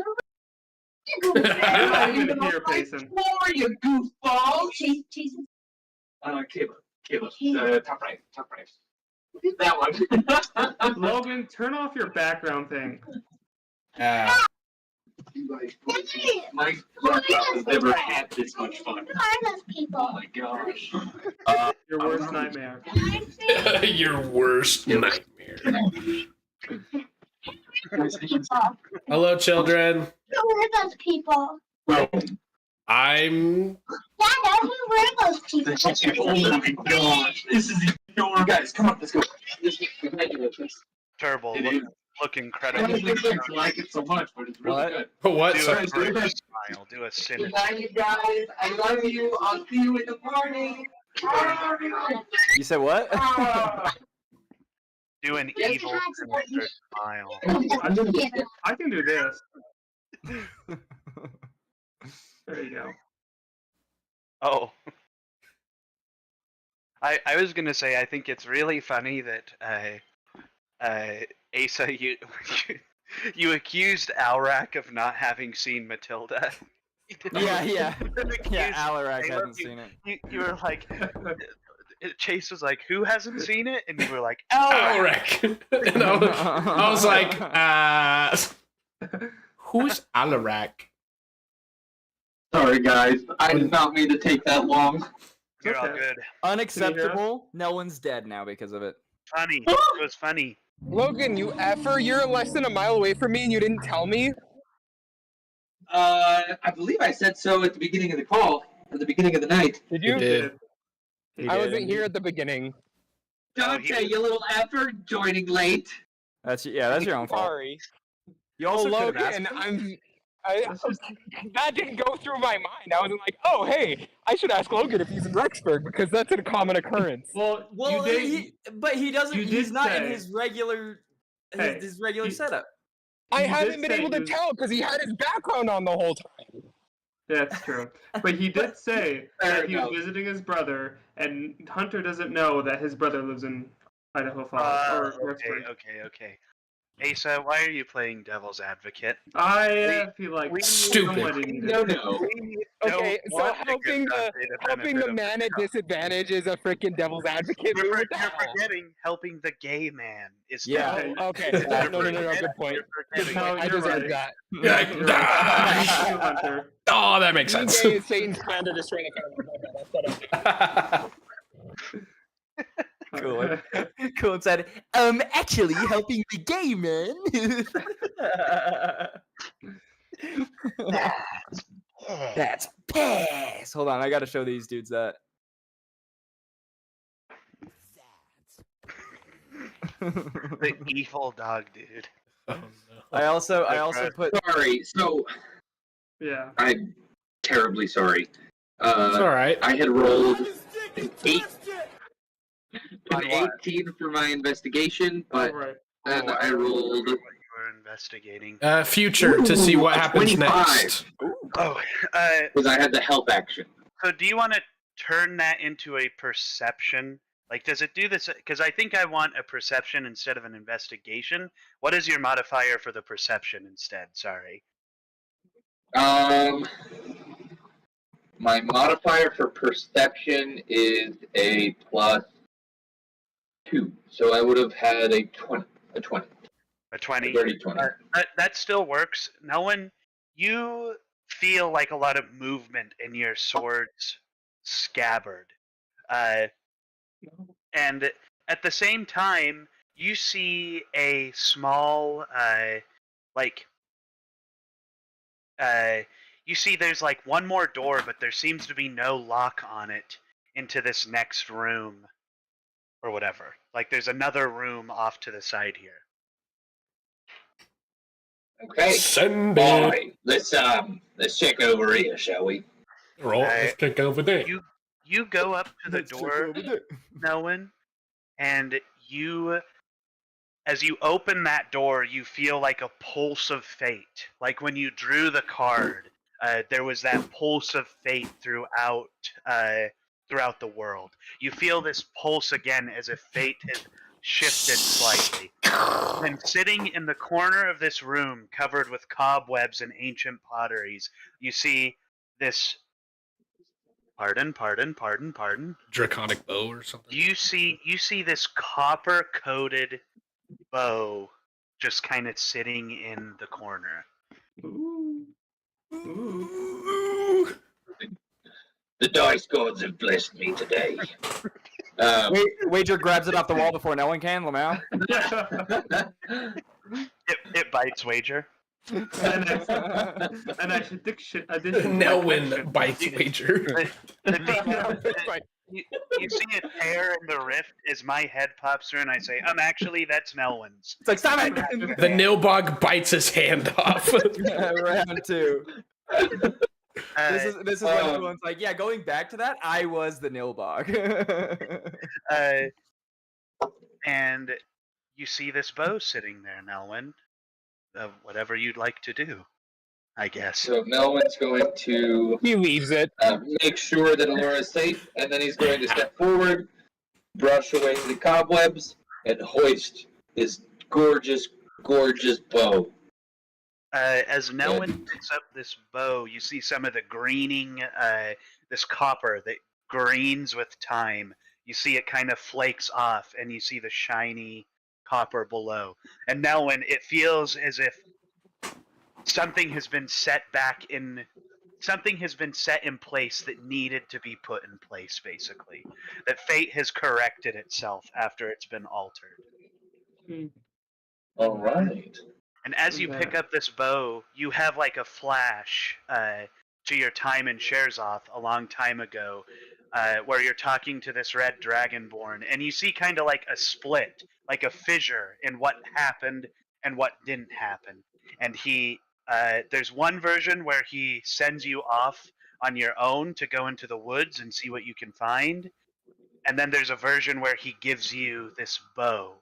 You're not even here, Payson. You goofball! Caleb, top right. That one. Logan, turn off your background thing. My has never had this much fun. Oh my gosh. Your worst nightmare. Your worst nightmare. Hello, children. Who were those people? I'm. Dada, who were those people? Oh my gosh. This is your guys. Come on, let's go. Turbo, look I incredible. don't think kids like it so much, but it's really What? good. What? Do Sorry. a British smile. Do a Good sinister. night, you guys. I love you. I'll see you in the morning. You said what? Do an evil sinister smile. I can do this. There you go. Oh. I was gonna say I think it's really funny that Asa, you accused Alrak of not having seen Matilda. Yeah. Accused Alarak Caleb, hadn't seen it. You were like, Chase was like, "Who hasn't seen it?" And you were like, "Alrak." Alarak. And I was like, who's Alarak? Sorry, guys. I did not mean to take that long. You're all Okay. good. Unacceptable. No one's dead now because of it. Funny. It was funny. Logan, you effer, you're less than a mile away from me and you didn't tell me? I believe I said so at the beginning of the call, at the beginning of the night. Did You you? did. He I did. wasn't here at the beginning. Dante, you little effort, joining late. That's that's your own fault. Sorry. You also Well, could have Logan, asked. that didn't go through my mind. I was like, oh, hey, I should ask Logan if he's in Rexburg because that's a common occurrence. Well, Well, you did. but he doesn't. you He's did not in say- his regular. Hey, His regular you- setup. I you did haven't been say able to you- tell because he had his background on the whole time. That's true. But he did say There that it he was goes. visiting his brother, and Hunter doesn't know that his brother lives in Idaho Falls or Rexburg. Okay. Asa, why are you playing devil's advocate? I feel like Stupid. somebody needed No, it. no. Okay, so helping the man at disadvantage is a freaking devil's advocate. You're, What you're the hell? forgetting helping the gay man is Yeah. devil's Oh, okay. advocate. No, good point. You're Good forgetting. No, point. I you're deserve right. that. You're right. Thank you, Hunter. Oh, that makes Being sense. gay is Satan's plan to destroy the family. That's what Cool. Cool. And said, actually helping the gay man. That's piss. Hold on, I gotta show these dudes that. The evil dog, dude. Oh, no. I also put. Sorry. So Yeah. I'm terribly sorry. It's all right. I had rolled an On what? 18 for my investigation, but All right. then Oh, I rolled. You were investigating. Future to see what happens 25. next. Oh, Because I had the help action. so do you want to turn that into a perception? Like, does it do this? Because I think I want a perception instead of an investigation. What is your modifier for the perception instead? Sorry. My modifier for perception is a +2, so I would have had a 20. A 20. A dirty 20. That still works. You feel like a lot of movement in your sword's scabbard. And at the same time, you see a small, you see there's like one more door, but there seems to be no lock on it into this next room, or whatever. Like there's another room off to the side here. Okay. Send it. Alright, let's check over here, shall we? Roll. Let's kick over there. You go up to the Let's check door, over there. Melwin, and as you open that door, you feel like a pulse of fate. Like when you drew the card, there was that pulse of fate throughout the world. You feel this pulse again as if fate has shifted slightly. And sitting in the corner of this room, covered with cobwebs and ancient potteries, you see this. Pardon. Draconic bow or something. You see this copper-coated bow just kind of sitting in the corner. Ooh. The dice gods have blessed me today. Wager grabs it off the wall before no one can, Lamau. It bites Wager. An addition to my Nelwyn collection. bites Wager. You see a tear in the rift as my head pops through, and I say, actually, that's Nelwyn's. It's like, stop it! The Nilbog bites his hand off. Round 2. This is when everyone's like, yeah, going back to that, I was the Nilbog. And you see this bow sitting there, Nelwyn. Whatever you'd like to do, I guess. So Melvin's going to He leaves it. make sure that Alora is safe, and then he's going to step forward, brush away the cobwebs, and hoist his gorgeous, gorgeous bow. As Nelwyn picks up this bow, you see some of the greening, this copper that greens with time. You see it kind of flakes off, and you see the shiny copper below. And Nelwyn, it feels as if something has been set in place that needed to be put in place, basically. That fate has corrected itself after it's been altered. All right. And as you pick up this bow, you have like a flash to your time in Sherzoth a long time ago, where you're talking to this red dragonborn, and you see kind of like a split, like a fissure in what happened and what didn't happen. And there's one version where he sends you off on your own to go into the woods and see what you can find. And then there's a version where he gives you this bow.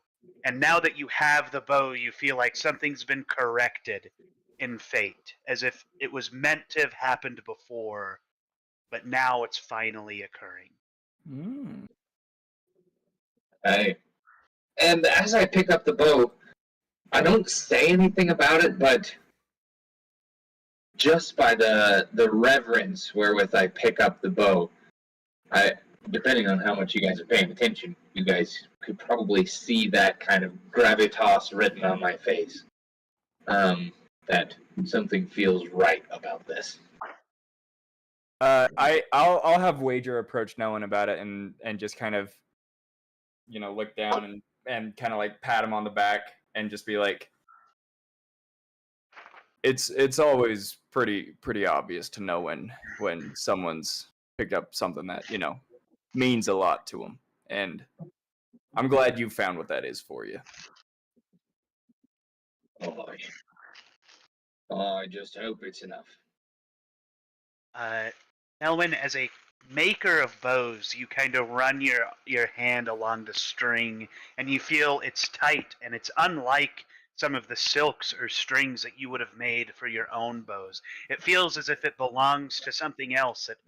And now that you have the bow, you feel like something's been corrected in fate, as if it was meant to have happened before, but now it's finally occurring. Hey. And as I pick up the bow, I don't say anything about it, but just by the reverence wherewith I pick up the bow, depending on how much you guys are paying attention, you guys could probably see that kind of gravitas written on my face. That something feels right about this. I'll have Wager approach Nelwyn about it and just kind of, look down and kind of like pat him on the back and just be like, it's always pretty obvious to know when someone's picked up something that means a lot to them, and I'm glad you found what that is for you. I just hope it's enough. Nelwyn, as a maker of bows, you kind of run your hand along the string, and you feel it's tight, and it's unlike some of the silks or strings that you would have made for your own bows. It feels as if it belongs to something else, that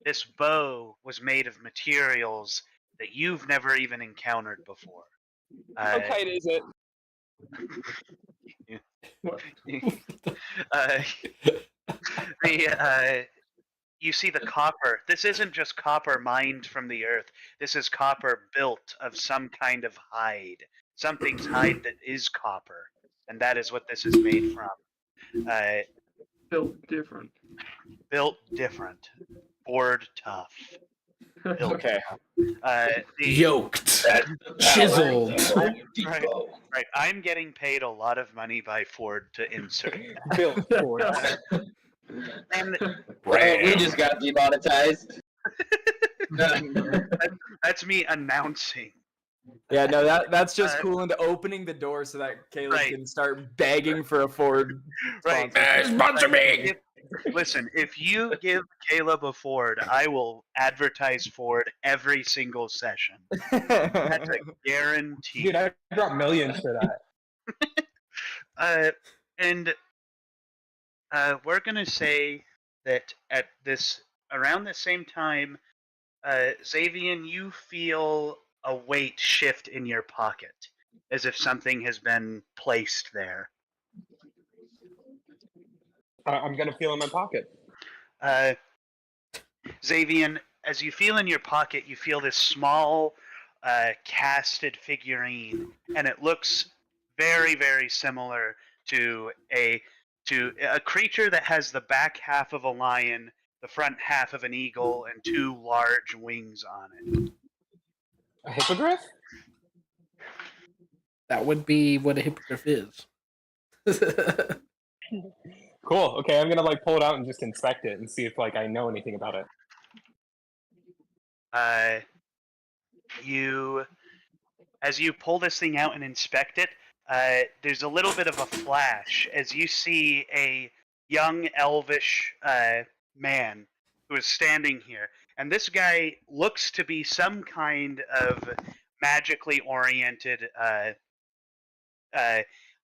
this bow was made of materials that you've never even encountered before. How tight is it? You see the copper. This isn't just copper mined from the earth. This is copper built of some kind of hide. Something's hide that is copper. And that is what this is made from. Built different. Built different. Bored tough. Okay. Yoked. Chiseled. Right. I'm getting paid a lot of money by Ford to insert that. Built for And we just got demonetized. that's me announcing. Yeah, no, that's just cool into opening the door so that Caleb can start begging for a Ford sponsor. Right. Sponsor me! Listen, if you give Caleb a Ford, I will advertise Ford every single session. That's a guarantee. Dude, I dropped millions for that. And we're gonna say that at around the same time, Xavian, you feel a weight shift in your pocket, as if something has been placed there. I'm gonna feel in my pocket. Xavian, as you feel in your pocket, you feel this small casted figurine, and it looks very, very similar to a creature that has the back half of a lion, the front half of an eagle, and 2 large wings on it. A hippogriff? That would be what a hippogriff is. Cool. Okay, I'm gonna like pull it out and just inspect it and see if like I know anything about it. As you pull this thing out and inspect it, there's a little bit of a flash as you see a young elvish man who is standing here, and this guy looks to be some kind of magically oriented.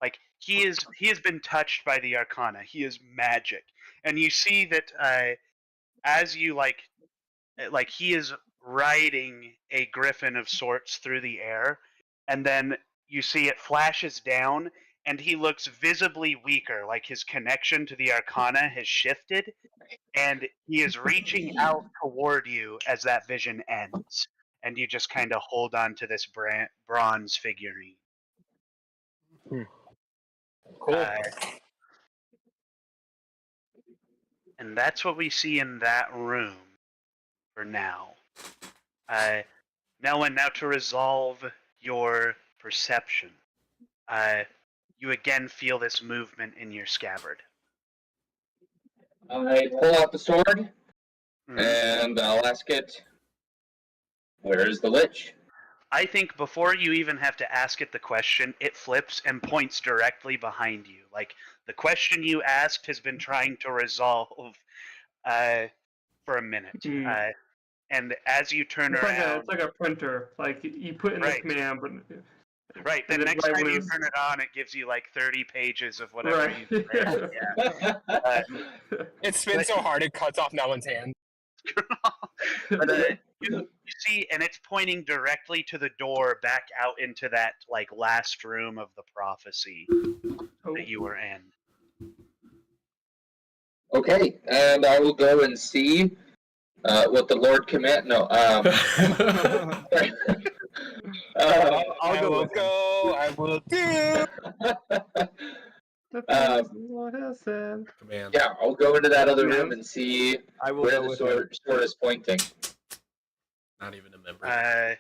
Like he has been touched by the Arcana. He is magic, and you see that as you like he is riding a griffin of sorts through the air, and then you see it flashes down, and he looks visibly weaker, like his connection to the Arcana has shifted, and he is reaching out toward you as that vision ends, and you just kind of hold on to this bronze figurine. Cool. And that's what we see in that room for now. Nelwyn, now to resolve your perception, you again feel this movement in your scabbard. I pull out the sword, and I'll ask it, where's the lich? I think before you even have to ask it the question, it flips and points directly behind you. Like, the question you asked has been trying to resolve for a minute. And as you turn around... It's like a printer. Like, you put in the command, but... Right, then next time you turn it on, it gives you like 30 pages of whatever you read. Yeah. It spins so hard it cuts off Nelwyn's hand. But you see, and it's pointing directly to the door back out into that like last room of the prophecy that you were in. Okay, and I will go and see what the Lord command. No, I will go. I will do. Command. Yeah, I'll go into that other room and see where the sword is pointing. Not even a member.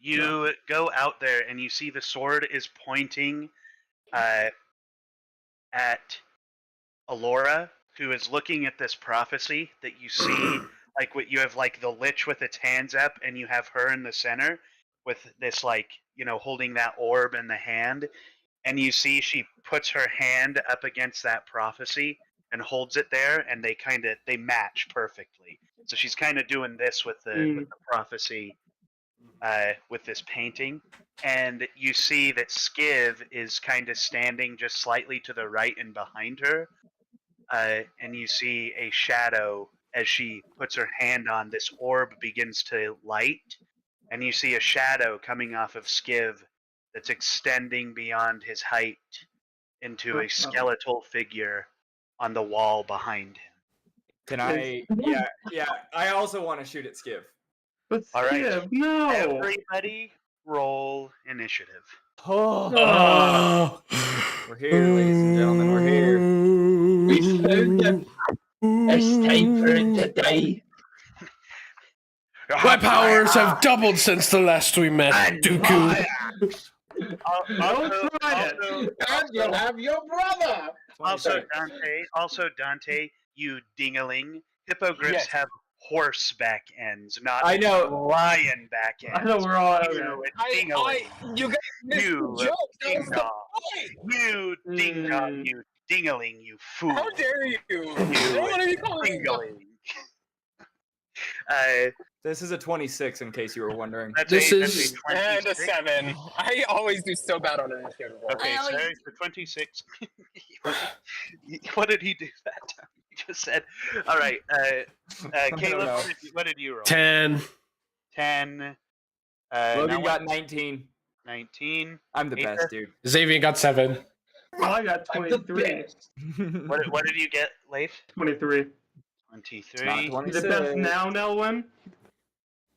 You go out there and you see the sword is pointing at Alora, who is looking at this prophecy that you see. Like what you have, like the lich with its hands up, and you have her in the center with this, like, you know, holding that orb in the hand, and you see she puts her hand up against that prophecy and holds it there, and they match perfectly. So she's kind of doing this with the prophecy, with this painting, and you see that Skiv is kind of standing just slightly to the right and behind her, and you see a shadow. As she puts her hand on, this orb begins to light, and you see a shadow coming off of Skiv that's extending beyond his height into a skeletal figure on the wall behind him. Can I? Yeah. I also want to shoot at Skiv. But All right, Skiv, no. Everybody, roll initiative. Oh. We're here, ladies and gentlemen. We're here. We found him. It's time for it to die. My powers have doubled since the last we met, Dooku. Don't try it. And you'll have your brother. Also, Dante, you dingaling. Hippogriffs have horse back ends, not lion back ends. I know we're all You guys missed the joke. Ding dong. You ding dong, you dingaling, you fool. How dare you? What are you calling dingaling? This is a 26, in case you were wondering. This is and a 7. I always do so bad on initiative. Okay, so for 26. What did he do that time? He just said, all right, Caleb, what did you roll? 10. 10. Logan got 19. 19. I'm the Aether? best, dude. Xavier got 7. Well, I got I'm the 23. best. What did you get, Leif? 23. 23. Not You 26. the best now, Nelwyn?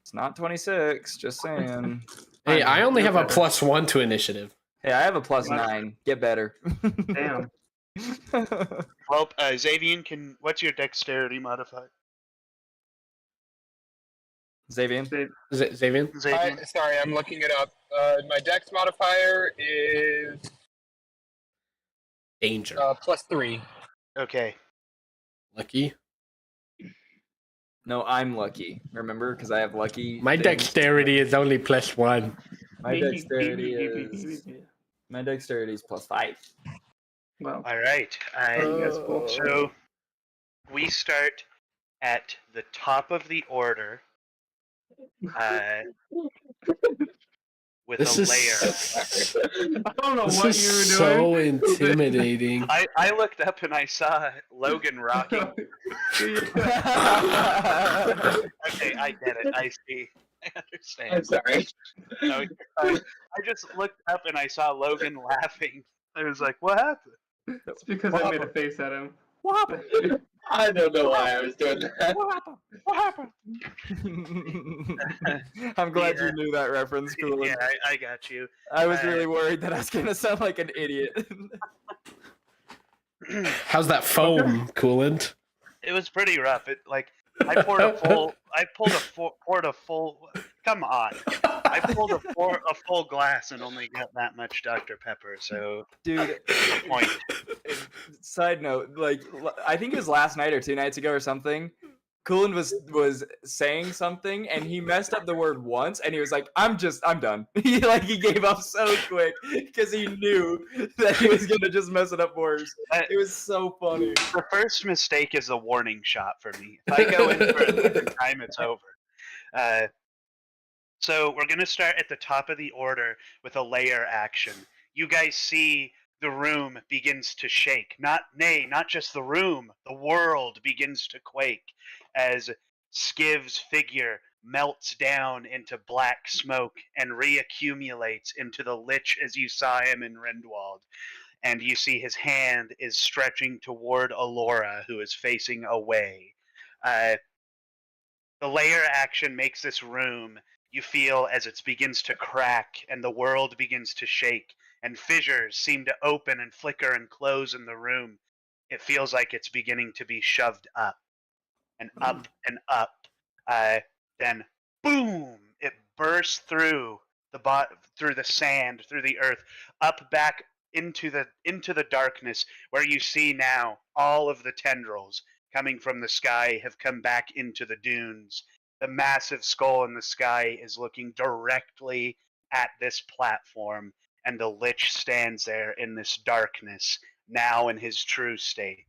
It's not 26. Just saying. Hey, I only have a better. +1 to initiative. Hey, I have a What? +9. Get better. Damn. Well, Xavier, what's your dexterity modifier? Xavier. Xavier? Xavier. Sorry, I'm looking it up. My dex modifier is Danger. +3. Okay. Lucky. No, I'm lucky. Remember, because I have lucky. My things. dexterity is only +1. My dexterity is +5. Wow. All right. That's cool. So we start at the top of the order with This a is layer. I don't know this what is you were so doing. intimidating. I looked up and I saw Logan rocking. Okay, I get it. I see. I understand. I'm sorry. No, you're fine. I just looked up and I saw Logan laughing. I was like, "What happened?" It's because I made a face at him. What happened? I don't know why I was doing that. What happened? What happened? I'm glad you knew that reference, Coolin. Yeah, I got you. I was really worried that I was gonna sound like an idiot. How's that foam, coolant? It was pretty rough. I poured a full. Come on. I pulled a full glass and only got that much Dr. Pepper. So, Dude, point. side note, like I think it was last night or 2 nights ago or something. Coolin was saying something and he messed up the word once and he was like, I'm done. he gave up so quick because he knew that he was gonna just mess it up worse. It was so funny. The first mistake is a warning shot for me. If I go in for a second time, it's over. So we're gonna start at the top of the order with a layer action. You guys see the room begins to shake. Not just the room. The world begins to quake as Skiv's figure melts down into black smoke and reaccumulates into the Lich as you saw him in Rendwald. And you see his hand is stretching toward Alora, who is facing away. The layer action makes this room, you feel as it begins to crack and the world begins to shake and fissures seem to open and flicker and close in the room. It feels like it's beginning to be shoved up and up and up. Then, boom! It bursts through through the sand, through the earth, up back into the darkness, where you see now all of the tendrils coming from the sky have come back into the dunes. The massive skull in the sky is looking directly at this platform, and the Lich stands there in this darkness, now in his true state.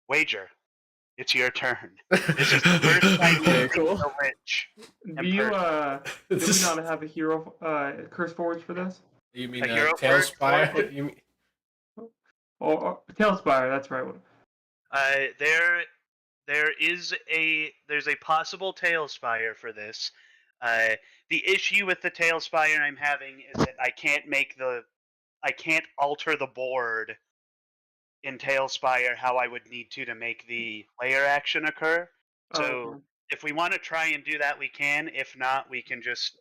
Wager, it's your turn. This is the first time you see the Lich. Do you do we not have a hero curse forwards for this? You mean A hero Tailspire? You mean... Or Tailspire, that's right. There's a possible Tailspire for this. The issue with the Tailspire I'm having is that I can't alter the board in Tailspire how I would need to make the layer action occur. So if we want to try and do that, we can. If not, we can just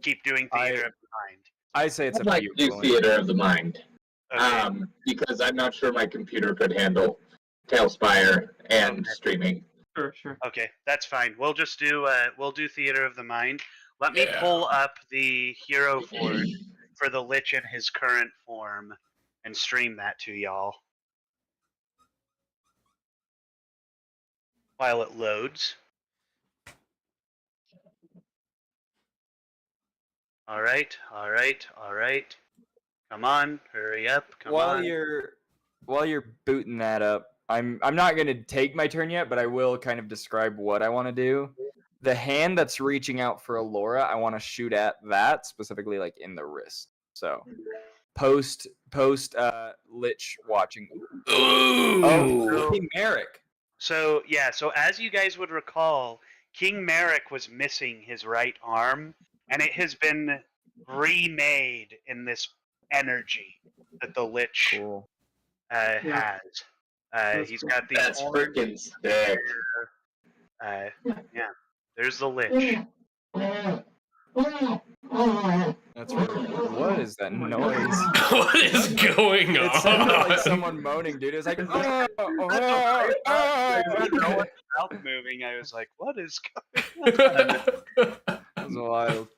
keep doing Theater of the Mind. I say it's I'd like to do Theater of the Mind. Okay. Because I'm not sure my computer could handle Tailspire and streaming. Sure. Okay, that's fine. We'll just do Theater of the Mind. Let me pull up the hero forge for the Lich in his current form and stream that to y'all while it loads. All right. Come on, hurry up. While you're booting that up, I'm not gonna take my turn yet, but I will kind of describe what I want to do. The hand that's reaching out for Alora, I want to shoot at that specifically, like in the wrist. So post Lich watching. Ooh. Oh, Merrick. So as you guys would recall, King Merrick was missing his right arm, and it has been remade in this energy that the Lich Cool. has. He's cool. got the That's orange freaking sick. yeah, there's the Lich. That's right. What is that noise? What is going on? It sounded like someone moaning, dude. It was like, oh, oh, oh. No one's mouth moving. I was like, what is going on? That was wild.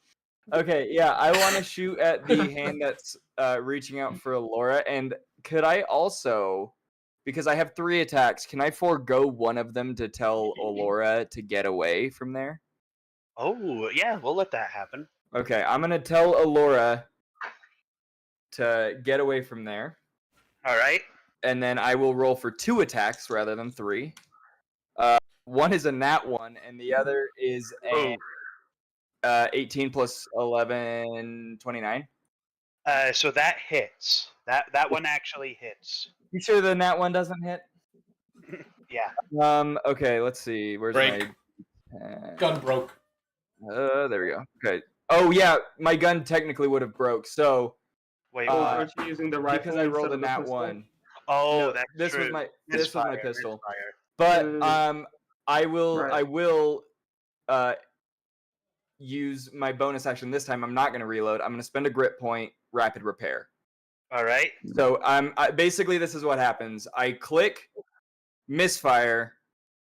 Okay, yeah, I want to shoot at the hand that's reaching out for Alora, and could I also, because I have 3 attacks, can I forego one of them to tell Alora to get away from there? Oh, yeah, we'll let that happen. Okay, I'm gonna tell Alora to get away from there, All right. and then I will roll for 2 attacks rather than 3. One is a nat 1, and the other is a 18 plus 11, 29. So that hits. That one actually hits. You sure the nat 1 doesn't hit? Yeah. Okay, let's see. Where's Break. my Gun broke. there we go. Okay. Oh yeah, my gun technically would have broke. So Wait. Aren't you using the rifle? because I rolled a instead of the nat pistol? 1. Oh, No, that's this true. was my this was my Misfire, pistol. misfire. But I will Right. use my bonus action this time. I'm not going to reload. I'm going to spend a grit point, rapid repair. All right. So basically this is what happens. I click, misfire,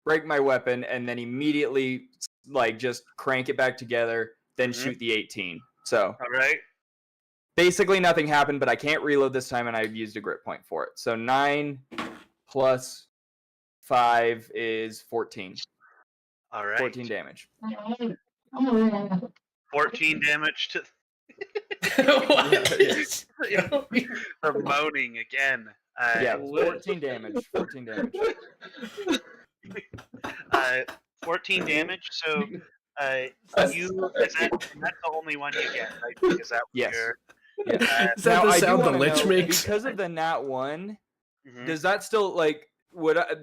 break my weapon, and then immediately like just crank it back together, then shoot the 18. So All right. basically nothing happened, but I can't reload this time, and I've used a grit point for it. So 9 plus 5 is 14. All right. 14 damage. 14 damage to What? for moaning again. Yeah, 14 damage. 14 damage. 14 damage. So that's the only one you get, right? Because that was Yes. your. Yeah. Is that the I do sound the wanna Lich know, makes? because of the nat 1, Mhm. does that still like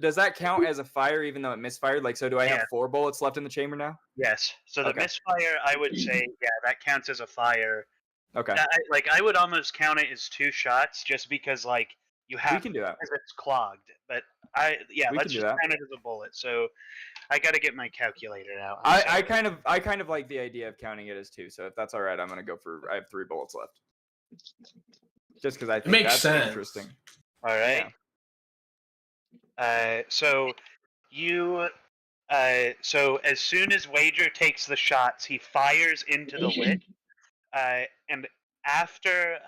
does that count as a fire even though it misfired? Like, so do I have Yeah. 4 bullets left in the chamber now? Yes. So the Okay. misfire, I would say, yeah, that counts as a fire. Okay. I would almost count it as 2 shots, just because like you have We can do that. because it's clogged. But We let's can do just that. count it as a bullet. So I got to get my calculator out. I kind of like the idea of counting it as 2. So if that's all right, I'm gonna go for. I have 3 bullets left. Just because I think makes that's sense. interesting. All right. So you. So as soon as Wager takes the shots, he fires into the Lich. And after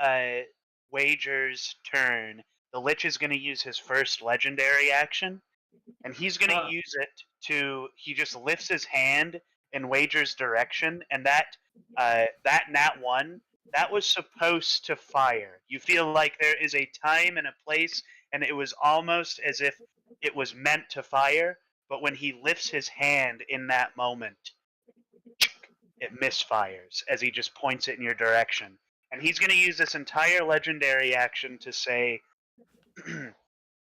Wager's turn, the Lich is going to use his first legendary action, and he's going to use it to. He just lifts his hand in Wager's direction, and that nat 1 that was supposed to fire. You feel like there is a time and a place, and it was almost as if it was meant to fire. But when he lifts his hand in that moment, it misfires as he just points it in your direction. And he's going to use this entire legendary action to say,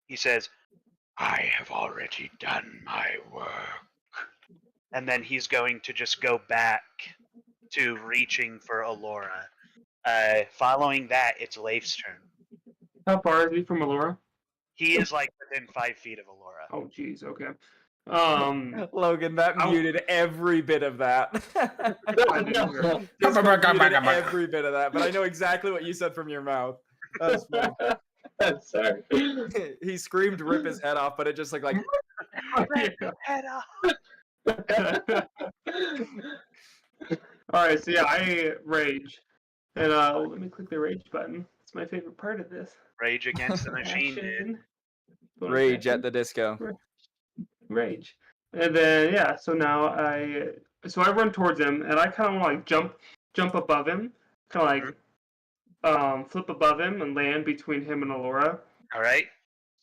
he says, I have already done my work. And then he's going to just go back to reaching for Alora. Following that, it's Leif's turn. How far is he from Alora? He is like within 5 feet of Alora. Oh, jeez. Okay. Logan, that muted every bit of that. Just muted every bit of that, but I know exactly what you said from your mouth. That was funny. Sorry. He screamed, "Rip his head off!" But it just like Head off. All right, so yeah, I rage, and let me click the rage button. It's my favorite part of this. Rage against the machine, dude. Action. Bonus rage action. at the disco. Rage, and then yeah, so now I run towards him, and I kind of like jump above him, kind of like flip above him and land between him and Alora. All right.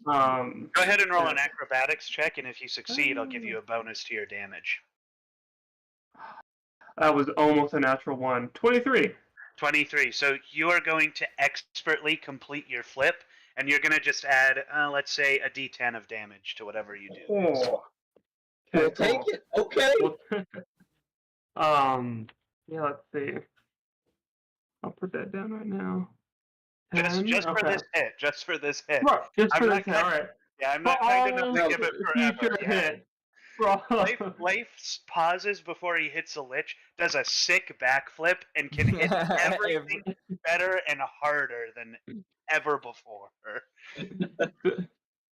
Go ahead and roll yeah. an acrobatics check, and if you succeed, I'll give you a bonus to your damage. That was almost a natural 1. 23. 23. So you are going to expertly complete your flip, and you're going to just add, let's say, a d10 of damage to whatever you do. Oh. We'll Okay, take cool. it. Okay. Yeah, let's see. I'll put that down right now. Just for okay. this hit. Just for this hit. Right, just I'm for not this hit, kind- alright. Yeah, I'm For not kind enough to all give it future forever. Yeah. hit. For all... Leif pauses before he hits a lich, does a sick backflip, and can hit everything better and harder than ever before.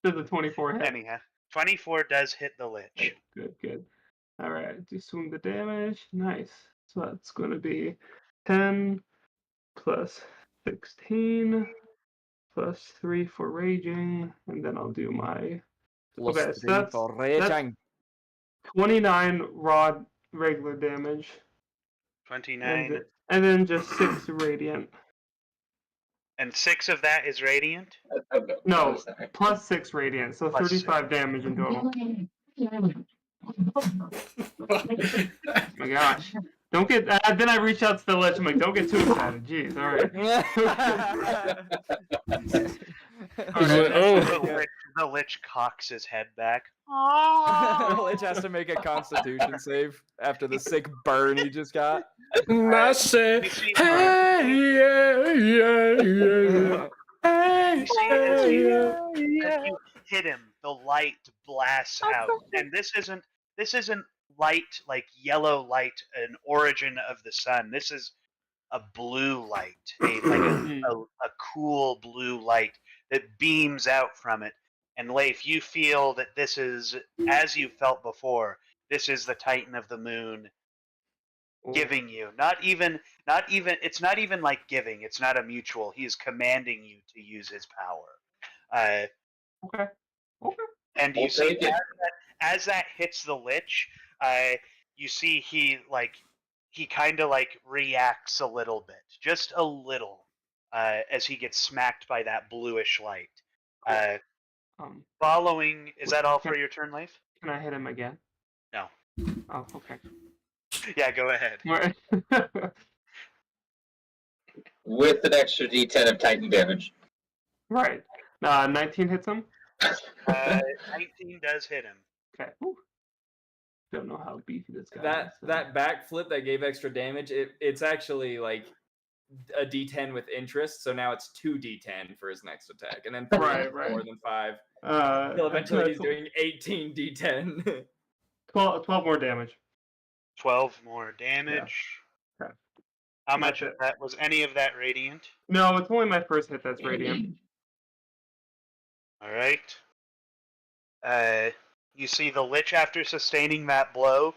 Does a 24 hit? Anyhow, 24 does hit the lich. Good. Alright, do swing the damage. Nice. So that's going to be 10 plus 16 plus 3 for raging, and then I'll do my... Plus Okay, so 3 that's for raging. 29 raw regular damage. 29. And then just 6 radiant. And 6 of that is radiant? No, plus 6 radiant, so Plus 35 damage in total. Oh my gosh. Don't get. Then I reach out to the lich. I'm like, don't get too excited. Jeez, all right. The lich cocks his head back. The lich has to make a Constitution save after the sick burn he just got. And I say, hey, yeah. Hey, As you hit him, the light blasts out, and this isn't light like yellow light, an origin of the sun. This is a blue light, a cool blue light that beams out from it. And Leif, you feel that this is, as you felt before, this is the Titan of the Moon giving you. It's not even like giving. It's not a mutual. He is commanding you to use his power. Okay. And you see as that hits the lich, you see he kind of like reacts a little bit, just a little, as he gets smacked by that bluish light. Following, is that all for your turn, Leif? Can I hit him again? No. Oh, okay. Yeah, go ahead. With an extra D10 of Titan damage. Right. 19 hits him? 19 does hit him. Okay. Whew. Don't know how beefy this guy is. That backflip that gave extra damage, it's actually like a D10 with interest, so now it's 2d10 for his next attack, and then 3 more than 5. Until eventually he's doing 18 D10. 12 more damage. 12 more damage. Yeah. Okay. How much of that was any of that radiant? No, it's only my first hit that's radiant. All right. You see the lich, after sustaining that blow,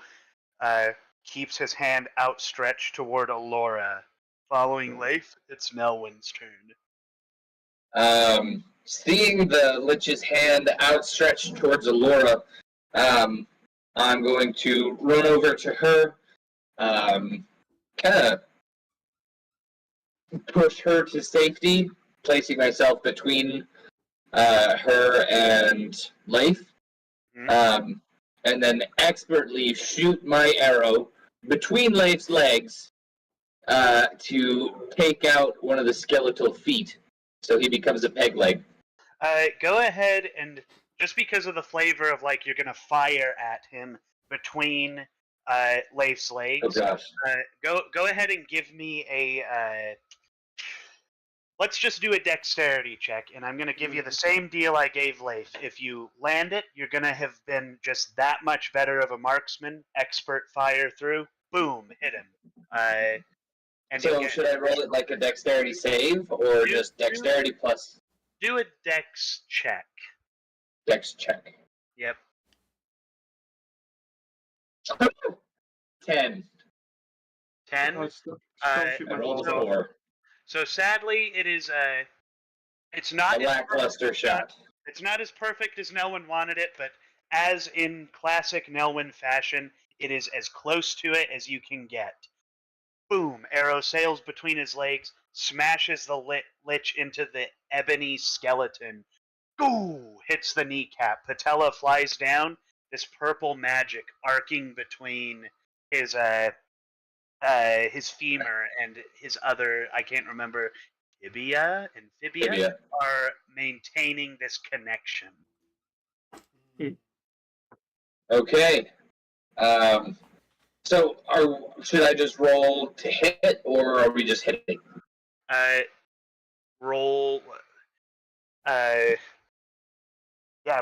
keeps his hand outstretched toward Alora. Following Leif, it's Melwyn's turn. Seeing the lich's hand outstretched towards Alora, I'm going to run over to her, kind of push her to safety, placing myself between her and Leif, and then expertly shoot my arrow between Leif's legs to take out one of the skeletal feet, so he becomes a peg leg. Go ahead and, just because of the flavor of like you're gonna fire at him between Leif's legs. Oh gosh. Go ahead and give me a. Let's just do a dexterity check, and I'm gonna give you the same deal I gave Leif. If you land it, you're gonna have been just that much better of a marksman. Expert fire through, boom, hit him. And So should I roll it like a dexterity save, or just dexterity plus? Do a dex check. Dex check. Yep. 10. 10. I rolled a 4. So sadly, it is it's not a lackluster shot. It's not as perfect as Nelwyn wanted it, but as in classic Nelwyn fashion, it is as close to it as you can get. Boom! Arrow sails between his legs, smashes the lich into the ebony skeleton. Ooh! Hits the kneecap. Patella flies down. This purple magic arcing between his femur and his other, I can't remember, tibia and fibia are maintaining this connection. Okay. So should I just roll to hit, or are we just hitting? Roll.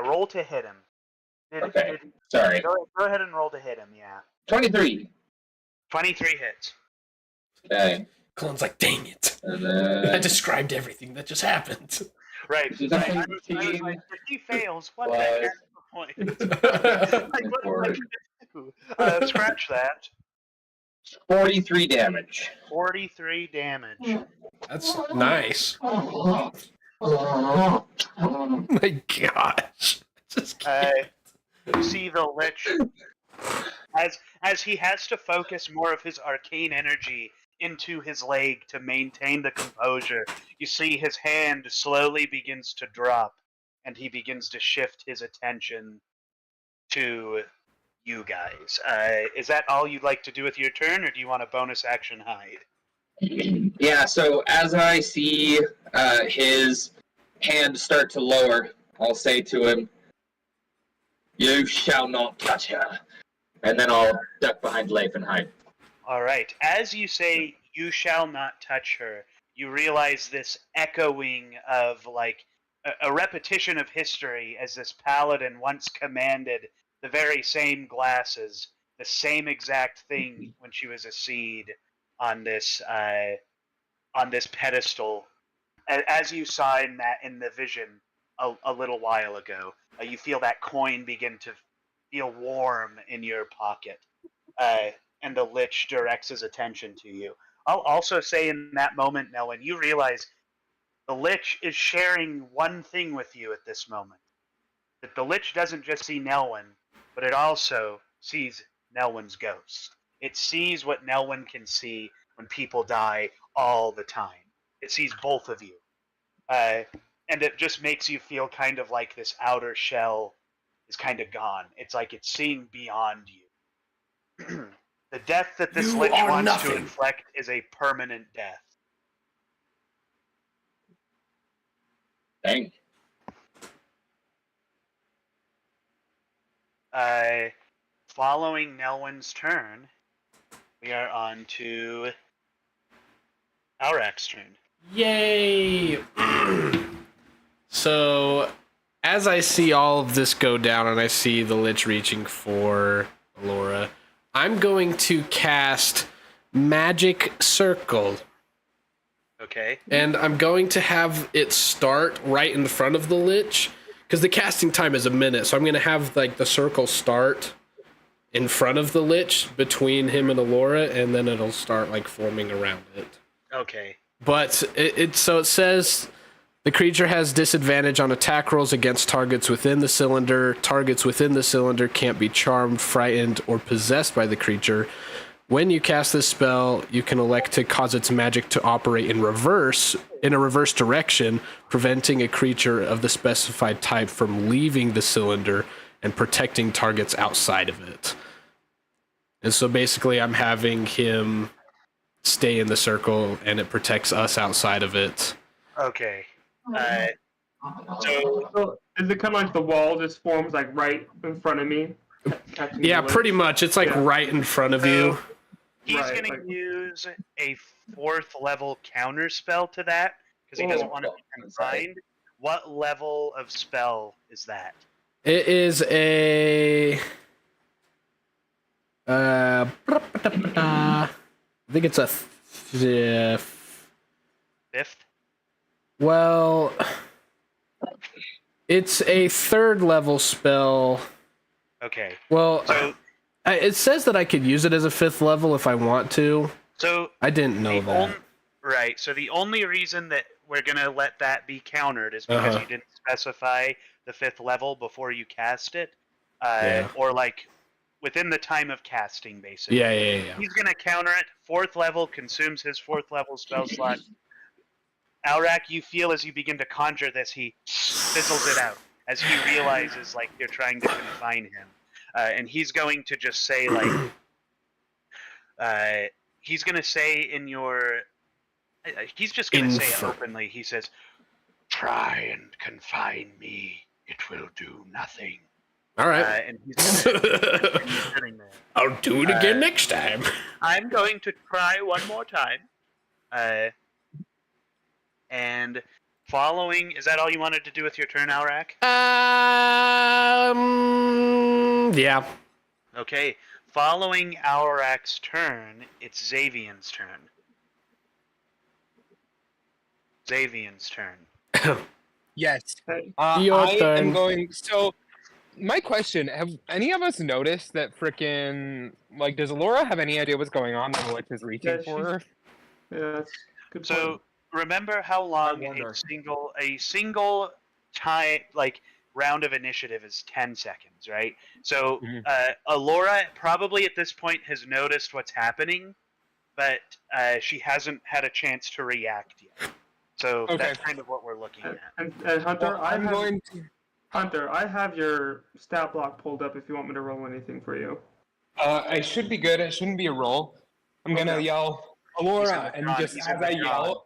Roll to hit him. Okay. Sorry. Go ahead and roll to hit him. Yeah. 23. 23 hits. Okay. Colin's like, dang it. And I then described everything that just happened. Right. I was like, if he fails, what the heck is the point? Scratch that. 43 damage. 43 damage. That's nice. Oh my gosh. Just You see the Lich as he has to focus more of his arcane energy into his leg to maintain the composure. You see his hand slowly begins to drop, and he begins to shift his attention to you guys. Is that all you'd like to do with your turn, or do you want a bonus action hide? Yeah, so as I see his hand start to lower, I'll say to him, "You shall not touch her." And then I'll duck behind Leif and hide. Alright, as you say, "You shall not touch her," you realize this echoing of, like, a repetition of history as this paladin once commanded the very same glasses, the same exact thing when she was a seed on this pedestal. As you saw in the vision a little while ago, you feel that coin begin to feel warm in your pocket, and the Lich directs his attention to you. I'll also say in that moment, Nelwyn, you realize the Lich is sharing one thing with you at this moment. That the Lich doesn't just see Nelwyn, but it also sees Nelwyn's ghost. It sees what Nelwyn can see when people die all the time. It sees both of you. And it just makes you feel kind of like this outer shell is kind of gone. It's like it's seeing beyond you. The death that this Lich wants to inflict is a permanent death. Dang. Following Nelwyn's turn, we are on to Aurak's turn. Yay! So, as I see all of this go down and I see the Lich reaching for Laura, I'm going to cast Magic Circle. Okay. And I'm going to have it start right in front of the Lich, because the casting time is a minute, so I'm going to have like the circle start in front of the Lich between him and Alora, and then it'll start like forming around it. Okay. But it says the creature has disadvantage on attack rolls against targets within the cylinder. Targets within the cylinder can't be charmed, frightened, or possessed by the creature. When you cast this spell, you can elect to cause its magic to operate in a reverse direction, preventing a creature of the specified type from leaving the cylinder and protecting targets outside of it. And so basically I'm having him stay in the circle and it protects us outside of it. Okay. So is it kind of like the wall just forms like right in front of me? Yeah, pretty much. It's like right in front of you. He's going to use a 4th level counter spell to that because he doesn't want to be confined. What level of spell is that? It is a I think it's a 5th. Well, it's a 3rd level spell. Okay. Well, so, it says that I could use it as a 5th level if I want to. So I didn't know that. Right. So the only reason that we're gonna let that be countered is because you didn't specify the 5th level before you cast it, or like within the time of casting, basically. Yeah. He's gonna counter it. 4th level consumes his 4th level spell slot. Aurak, you feel as you begin to conjure this, he fizzles it out as he realizes like you're trying to confine him. And he's going to just say, like, he's going to say in your, he's just going to say it openly. He says, "Try and confine me. It will do nothing. All right. And he's continue sitting there. I'll do it again next time. I'm going to try one more time. And following, is that all you wanted to do with your turn, Alrak? Yeah. Okay. Following Alrak's turn, it's Xavian's turn. Xavian's turn. Yes. Hey. Your I turn. am going. So, my question: have any of us noticed that frickin' like, does Laura have any idea what's going on when the witch is reaching Yeah, for her? Yeah, that's a good So point. remember how long wonder. a single time round of initiative is 10 seconds, right? So Mhm. Alora probably at this point has noticed what's happening, but she hasn't had a chance to react yet. So Okay. that's kind of what we're looking at. And Hunter, Well, I'm going to. Hunter, I have your stat block pulled up if you want me to roll anything for you. I should be good. It shouldn't be a roll. I'm gonna Okay. yell, He's in Alora, the and John- just he's as in the I John. yell,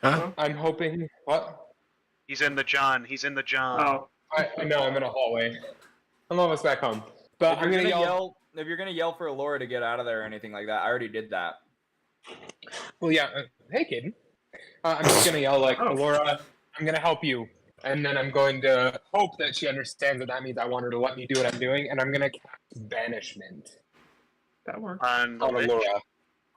Huh? I'm hoping. What? He's in the John. He's in the John. Oh, I know I'm in a hallway. I'm almost back home. But If I'm you're gonna gonna yell. if you're gonna yell for Laura to get out of there or anything like that, I already did that. Well, yeah. Hey, kid. I'm just gonna yell like, Oh. Laura, I'm gonna help you, and then I'm going to hope that she understands that means I want her to let me do what I'm doing, and I'm gonna cast banishment that works. On the on lich. Alora.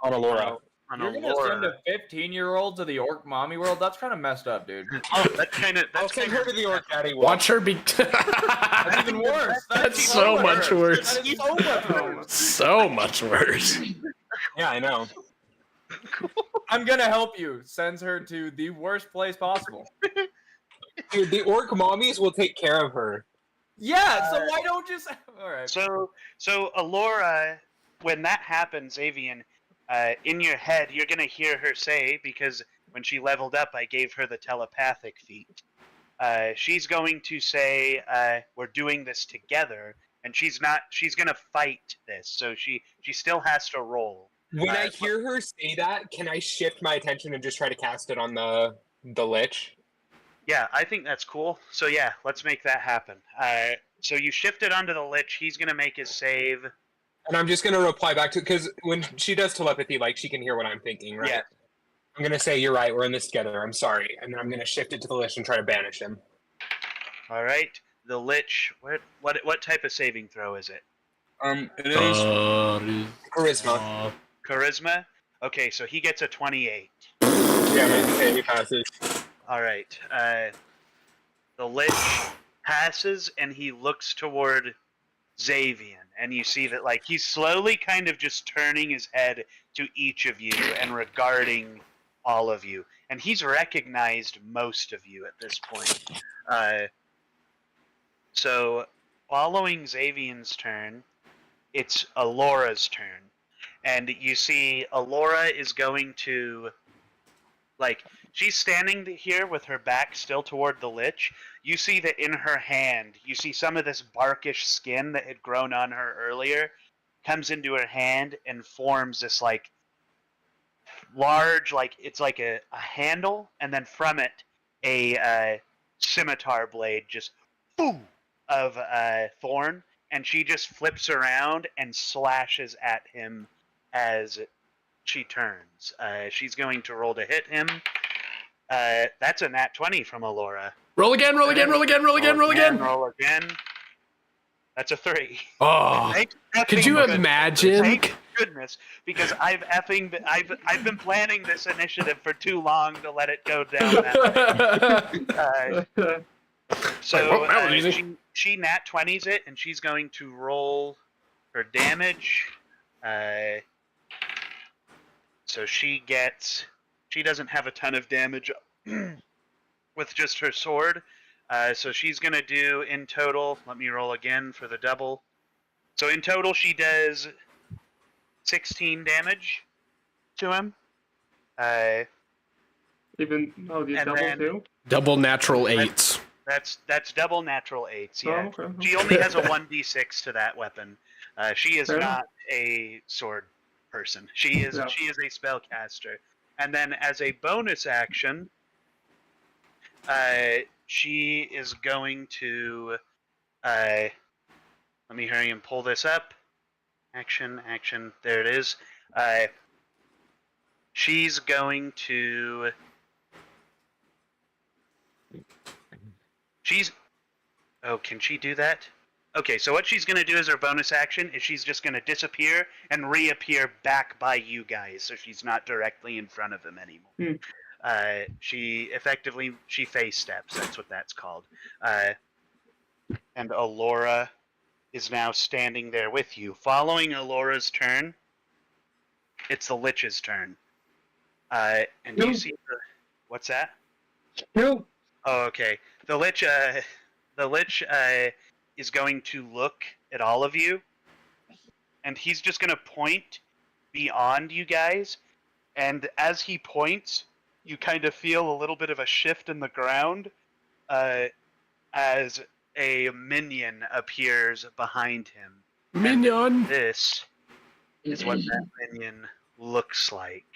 On Alora. On You're gonna send Alora. a 15-year-old to the orc mommy world? That's kind of messed up, dude. Oh, that's kind of. I'll send her to the Orc Daddy world. Watch her be. That's even worse. That's so much worse. That is so much worse. So much worse. Yeah, I know. I'm gonna help you. Sends her to the worst place possible. Dude, the Orc mommies will take care of her. Yeah, so why don't just... All right. So Alora, when that happens, Avian, in your head, you're gonna hear her say, because when she leveled up, I gave her the telepathic feat. She's going to say, "We're doing this together," and she's gonna fight this, so she still has to roll. When I hear her say that, can I shift my attention and just try to cast it on the Lich? Yeah, I think that's cool. So yeah, let's make that happen. So you shift it onto the Lich. He's gonna make his save. And I'm just gonna reply back to, because when she does telepathy, like, she can hear what I'm thinking, right? Yeah. I'm gonna say, "You're right. We're in this together. I'm sorry," and then I'm gonna shift it to the Lich and try to banish him. All right, the Lich. What type of saving throw is it? It is charisma. Charisma. Okay, so he gets a 28. Yeah, he passes. All right. The Lich passes, and he looks toward Xavian, and you see that like he's slowly kind of just turning his head to each of you and regarding all of you, and he's recognized most of you at this point. So following Xavian's turn, it's Alora's turn, and you see Alora is going to, like, she's standing here with her back still toward the Lich. You see that in her hand, you see some of this barkish skin that had grown on her earlier comes into her hand and forms this, like, large, like, it's like a handle, and then from it, a scimitar blade just, boom, of thorn, and she just flips around and slashes at him as she turns. She's going to roll to hit him. That's a nat 20 from Alora. Roll again, roll again, roll again, roll again, roll again. Roll again. That's a 3. Oh, could you imagine? Thank goodness, because I've been planning this initiative for too long to let it go down that way. So she nat 20s it, and she's going to roll her damage. So she doesn't have a ton of damage with just her sword. So she's going to do in total, let me roll again for the double. So in total she does 16 damage to him. Even And double then- too. Double natural 8s. That's double natural 8s, yeah. Oh, okay. She only has a 1d6 to that weapon. She is Fair not a sword person. She is Yeah. a spellcaster. And then as a bonus action, she is going to Let me hurry and pull this up. Action. There it is. She's going to. Oh, can she do that? Okay, so what she's going to do as her bonus action is she's just going to disappear and reappear back by you guys, so she's not directly in front of them anymore. She face steps. That's what that's called. And Alora is now standing there with you. Following Alora's turn, it's the Lich's turn. And do you see what's that? No. Oh, okay. The Lich is going to look at all of you, and he's just going to point beyond you guys. And as he points, you kind of feel a little bit of a shift in the ground as a minion appears behind him. Minion! And this is what that minion looks like.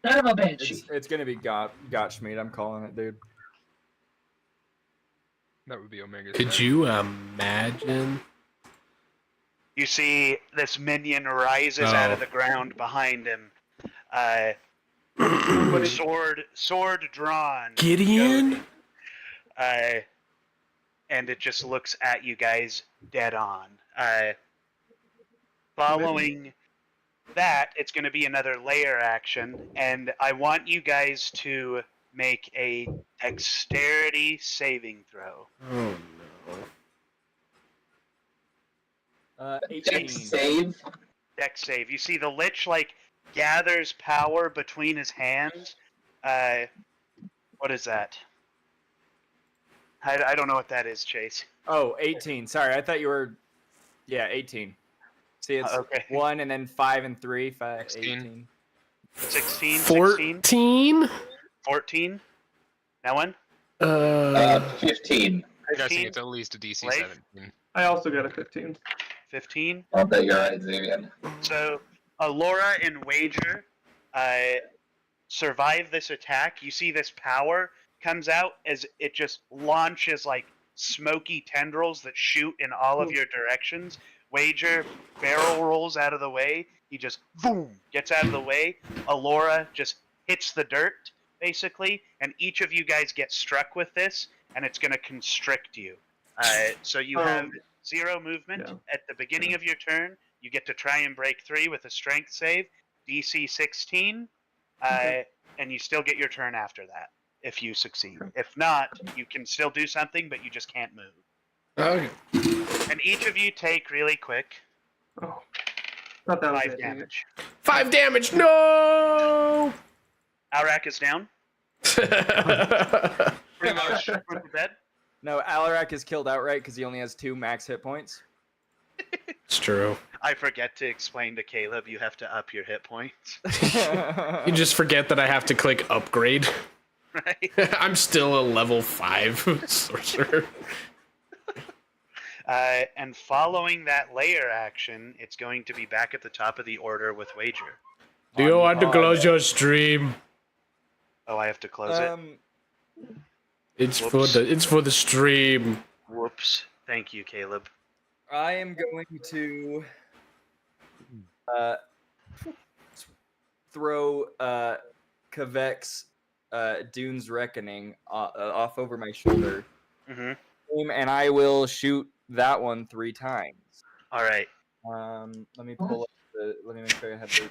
Son of a banshee. It's gonna be Gottschmied. I'm calling it, dude. That would be Omega. Could you imagine? You see this minion rises out of the ground behind him. Sword drawn. Gideon? And it just looks at you guys dead on. Following that, it's going to be another layer action, and I want you guys to make a dexterity saving throw. Oh no. 18. Dex save. You see the Lich gathers power between his hands. What is that? I don't know what that is, Chase. Oh, 18. Sorry, I thought you were. Yeah, 18. See, it's okay. 1 and then 5 and 3. 5, 16. 16. 14? 14. That one? 15. I'm guessing it's at least a DC 17. I also got a 15. 15. I'll bet you're right, Xavier. So, Alora and Wager survive this attack. You see this power comes out as it just launches smoky tendrils that shoot in all of your directions. Wager barrel rolls out of the way. He just boom gets out of the way. Alora just hits the dirt basically, and each of you guys get struck with this, and it's going to constrict you. So you have 0 movement at the beginning of your turn. You get to try and break 3 with a strength save, DC 16, and you still get your turn after that if you succeed. If not, you can still do something, but you just can't move. Okay. And each of you take really quick 5 damage. 5 damage, no! Alrak is down. Pretty much. Put to bed. No, Alarak is killed outright because he only has 2 max hit points. It's true. I forget to explain to Caleb you have to up your hit points. You just forget that I have to click upgrade. Right? I'm still a level 5 sorcerer. And following that layer action, it's going to be back at the top of the order with Wager. Do you want to close your stream? Oh, I have to close it? It's for the stream. Whoops. Thank you, Caleb. I am going to throw Kavek's Dune's Reckoning off over my shoulder. Mm-hmm. And I will shoot that one 3 times. All right. Let me pull up let me make sure I have the.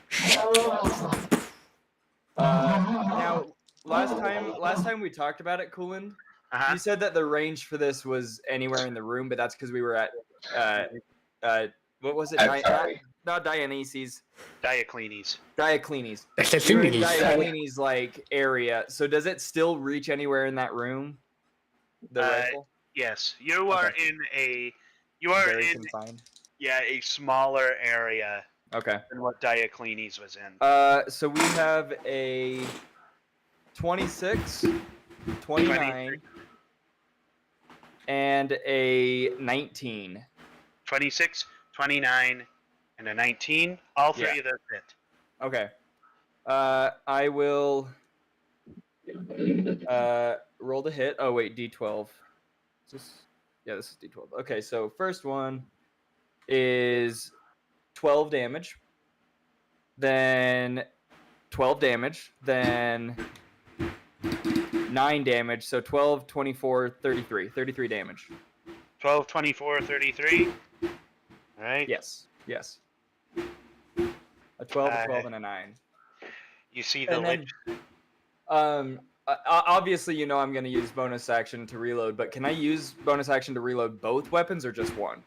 Now, last time we talked about it, Cooland, you said that the range for this was anywhere in the room, but that's because we were at what was it? Not Dionysus. Dioclenes. Dioclenes. Dioclenes area. So does it still reach anywhere in that room? The rifle? Yes. You are in a confined. a smaller area Okay. than what Dioclenes was in. So we have a 26, 29, and a 19. 26, 29, and a 19. All 3 of those hit. Okay. I will roll the hit. Oh wait, D12. Yeah, this is D12. Okay, so first one is 12 damage. Then 12 damage. Then 9 damage. So 12, 24, 33. 33 damage. 12, 24, 33. All right. Yes. Yes. A 12, a 12, and a 9. You see the And lich. then, obviously, you know I'm going to use bonus action to reload, but can I use bonus action to reload both weapons or just one?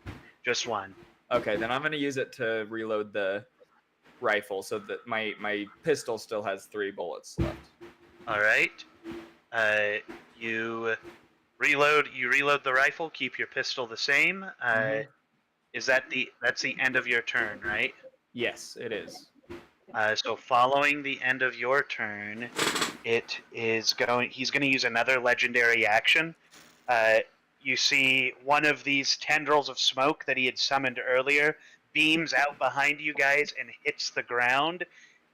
Just one. Okay, then I'm going to use it to reload the rifle so that my pistol still has 3 bullets left. All right. You reload the rifle, keep your pistol the same. That's the end of your turn, right? Yes, it is. So following the end of your turn, he's going to use another legendary action. You see one of these tendrils of smoke that he had summoned earlier beams out behind you guys and hits the ground,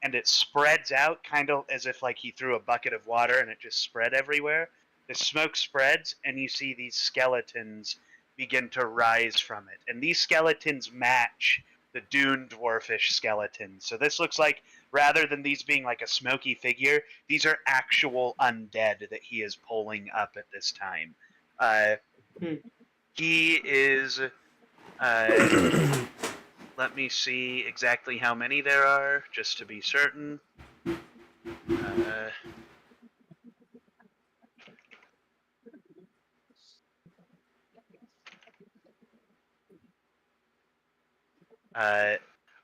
and it spreads out kind of as if like he threw a bucket of water and it just spread everywhere. The smoke spreads, and you see these skeletons begin to rise from it. And these skeletons match the Dune dwarfish skeletons. So this looks like, rather than these being like a smoky figure, these are actual undead that he is pulling up at this time. He is... let me see exactly how many there are, just to be certain.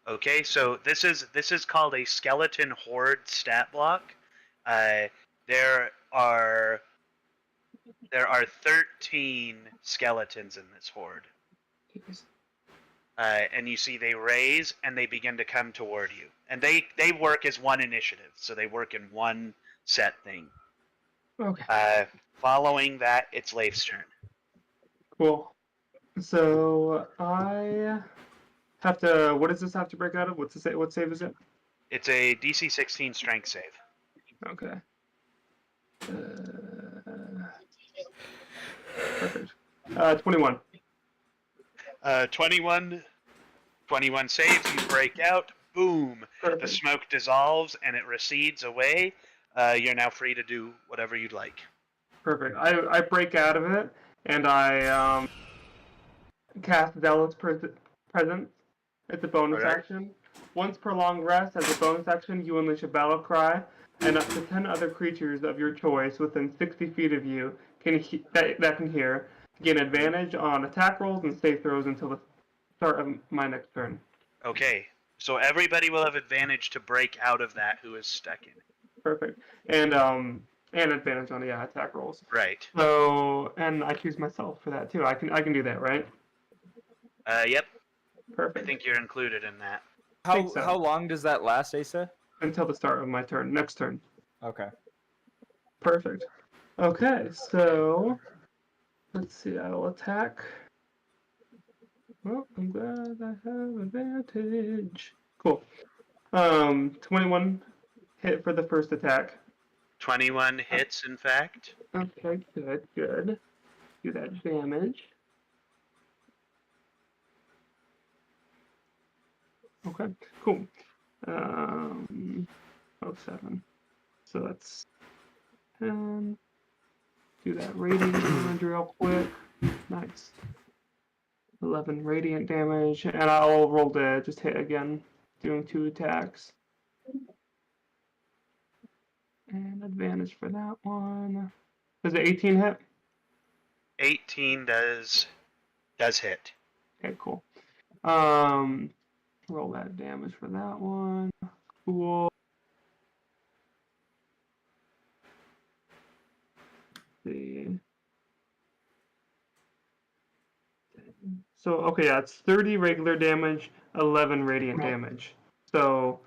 Okay, so this is called a skeleton horde stat block. There are 13 skeletons in this horde. And you see they raise and they begin to come toward you. And they work as one initiative, so they work in one set thing. Okay. Following that, it's Leif's turn. Cool. So I have to. What does this have to break out of? What save is it? It's a DC 16 strength save. Okay. Perfect. 21. 21 saves, you break out, boom. Perfect. The smoke dissolves and it recedes away. You're now free to do whatever you'd like. Perfect. I break out of it, and I cast Zealot's Presence. It's a bonus action. Once per long rest, as a bonus action, you unleash a battle cry, and up to 10 other creatures of your choice within 60 feet of you that can hear gain advantage on attack rolls and save throws until the start of my next turn. Okay, so everybody will have advantage to break out of that who is stuck in it. Perfect. And advantage on the attack rolls. Right. So, and I choose myself for that too. I can do that, right? Yep. Perfect. I think you're included in that. How long does that last, Asa? Until the start of my turn. Next turn. Okay. Perfect. Okay, so let's see. I will attack. Well, I'm glad I have advantage. Cool. 21 hit for the first attack. 21 hits, in fact. Okay, good. Do that damage. Okay, cool. 7. So that's 10. Do that radiant damage real quick. Nice. 11 radiant damage, and I'll roll to just hit again, doing 2 attacks. And advantage for that one. Does it 18 hit? 18 does hit. Okay, cool. Roll that damage for that one. Cool. Let's see. So, okay, yeah, it's 30 regular damage, 11 radiant damage. So,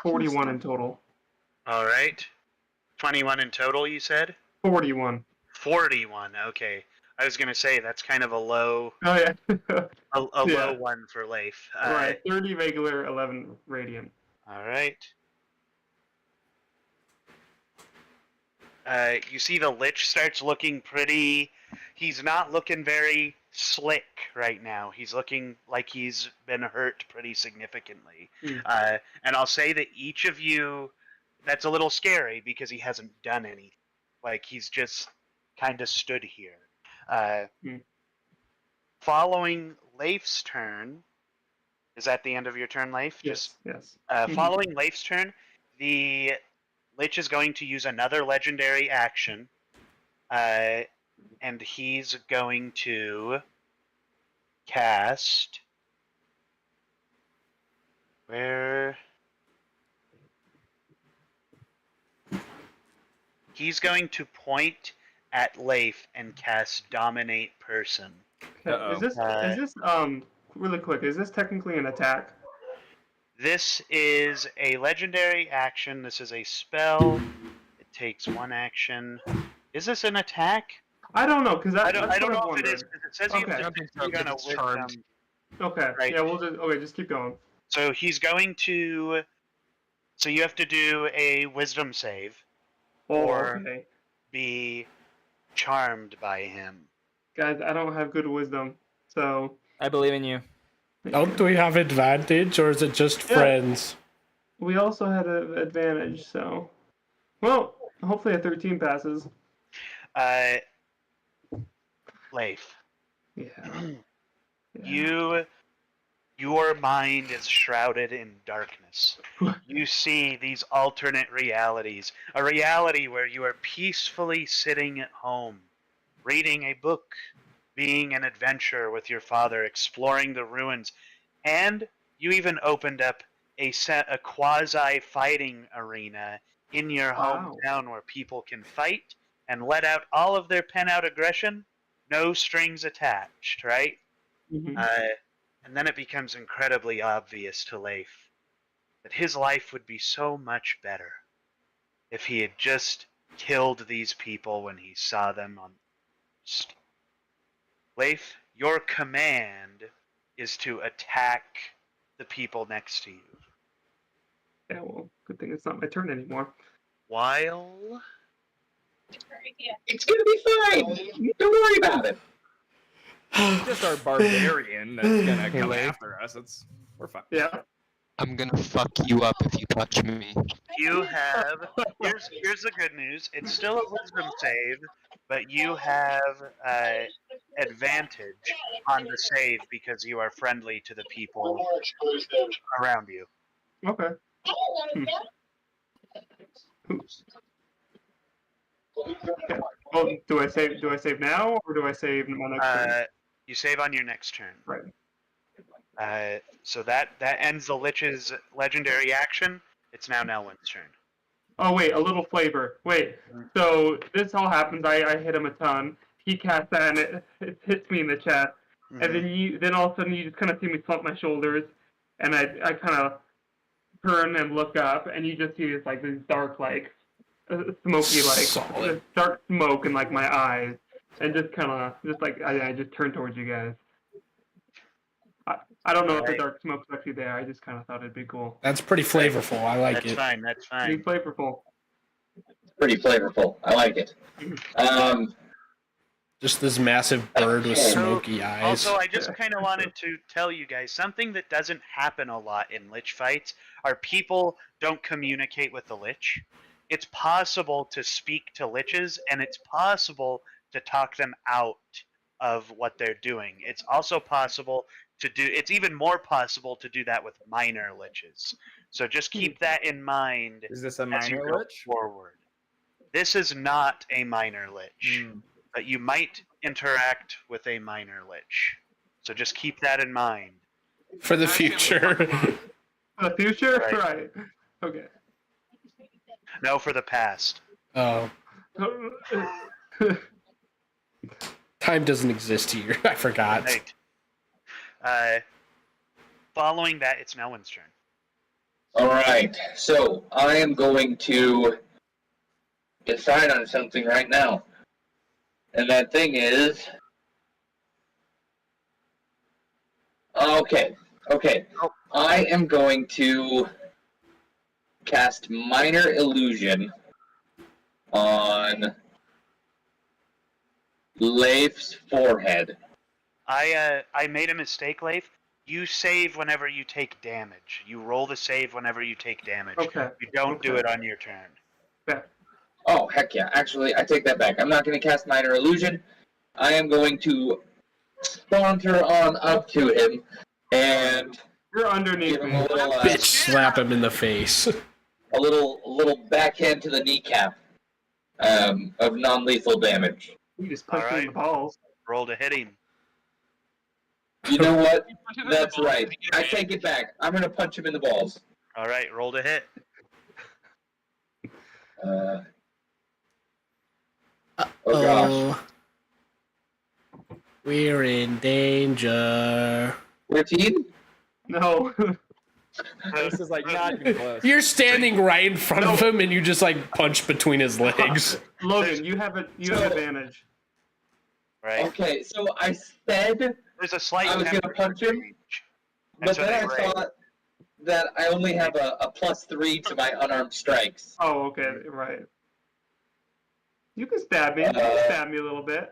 41 in total. All right. 21 in total, you said? 41. 41, okay. I was going to say, that's kind of a low... Oh, yeah. a low one for Leif. Right, 30 regular, 11 radiant. All right. You see the Lich starts looking pretty... He's not looking very slick right now. He's looking like he's been hurt pretty significantly. Hmm. And I'll say that each of you, that's a little scary because he hasn't done anything. Like, he's just kind of stood here. Following Leif's turn, is that the end of your turn, Leif? Yes. Yes. Following Leif's turn, the Lich is going to use another legendary action, and he's going to cast. Where? He's going to point at Leif and cast Dominate Person. Okay. Is this really quick? Is this technically an attack? This is a legendary action. This is a spell. It takes one action. Is this an attack? I don't know because I don't know if it is because it says you have to so, succeed on a it's charmed. wisdom. Okay. Right. Yeah. Just keep going. So he's going to. So you have to do a wisdom save, or Okay. be charmed by him. Guys, I don't have good wisdom, so. I believe in you. Don't we have advantage, or is it just friends? We also had an advantage, so. Well, hopefully a 13 passes. Leif. Yeah. Your mind is shrouded in darkness. You see these alternate realities. A reality where you are peacefully sitting at home, reading a book, being an adventurer with your father, exploring the ruins, and you even opened up a quasi-fighting arena in your hometown where people can fight and let out all of their pent-out aggression, no strings attached, right? Mm-hmm. And then it becomes incredibly obvious to Leif that his life would be so much better if he had just killed these people when he saw them on. Leif, your command is to attack the people next to you. Yeah, well, good thing it's not my turn anymore. While It's gonna be fine. Don't worry about it. Just our barbarian that's gonna come after us. We're fine. Yeah. I'm gonna fuck you up if you touch me. you have, here's the good news. It's still a wisdom save, but you have advantage on the save because you are friendly to the people around you. Okay. Oops. Okay. Well, do I save now or do I save my next turn? You save on your next turn. Right. So that ends the Lich's legendary action. It's now Nelwyn's turn. Oh wait, a little flavor. Wait. So this all happens. I hit him a ton. He casts that and it hits me in the chest. Mm-hmm. And then all of a sudden you just kind of see me slump my shoulders, and I kind of turn and look up, and you just see this like this dark like smoky like this dark smoke in like my eyes, and just kind of just like I just turn towards you guys. I don't know if the dark smoke's actually there. I just kind of thought it'd be cool. That's pretty flavorful. I like it. That's fine. Pretty flavorful. Pretty flavorful. I like it. Just this massive bird with smoky eyes. Also, I just kind of wanted to tell you guys something that doesn't happen a lot in Lich fights are people don't communicate with the Lich. It's possible to speak to Liches, and it's possible to talk them out of what they're doing. It's also possible it's even more possible to do that with minor Liches. So just keep that in mind. Is this a as you minor go Lich? forward. This is not a minor Lich, but you might interact with a minor Lich. So just keep that in mind. For the future. For the future? Right. Okay. No, for the past. Oh. Time doesn't exist here. I forgot. Right. Following that, it's Nelwyn's turn. Alright, so I am going to decide on something right now. And that thing is... Okay. I am going to cast Minor Illusion on Leif's forehead. I made a mistake, Leif. You save whenever you take damage. You roll the save whenever you take damage. Okay. You don't do it on your turn. Yeah. Oh, heck yeah. Actually, I take that back. I'm not going to cast Minor Illusion. I am going to saunter on up to him and You're underneath give him me. a little, Bitch, slap him in the face. a little backhand to the kneecap of non-lethal damage. You just punched me in the Alright. balls. Roll to hit him. You know what? That's right. I take it back. I'm going to punch him in the balls. Alright, roll to hit. Oh gosh. We're in danger. 14? No. This is like not even close. You're standing right in front of him and you just like punch between his legs. Logan, you have advantage. Right? Okay, so I said There's a slight I was going to punch him, but so then I they raise. thought that I only have a +3 to my unarmed strikes. Oh, okay, right. You can stab me. You can stab me a little bit.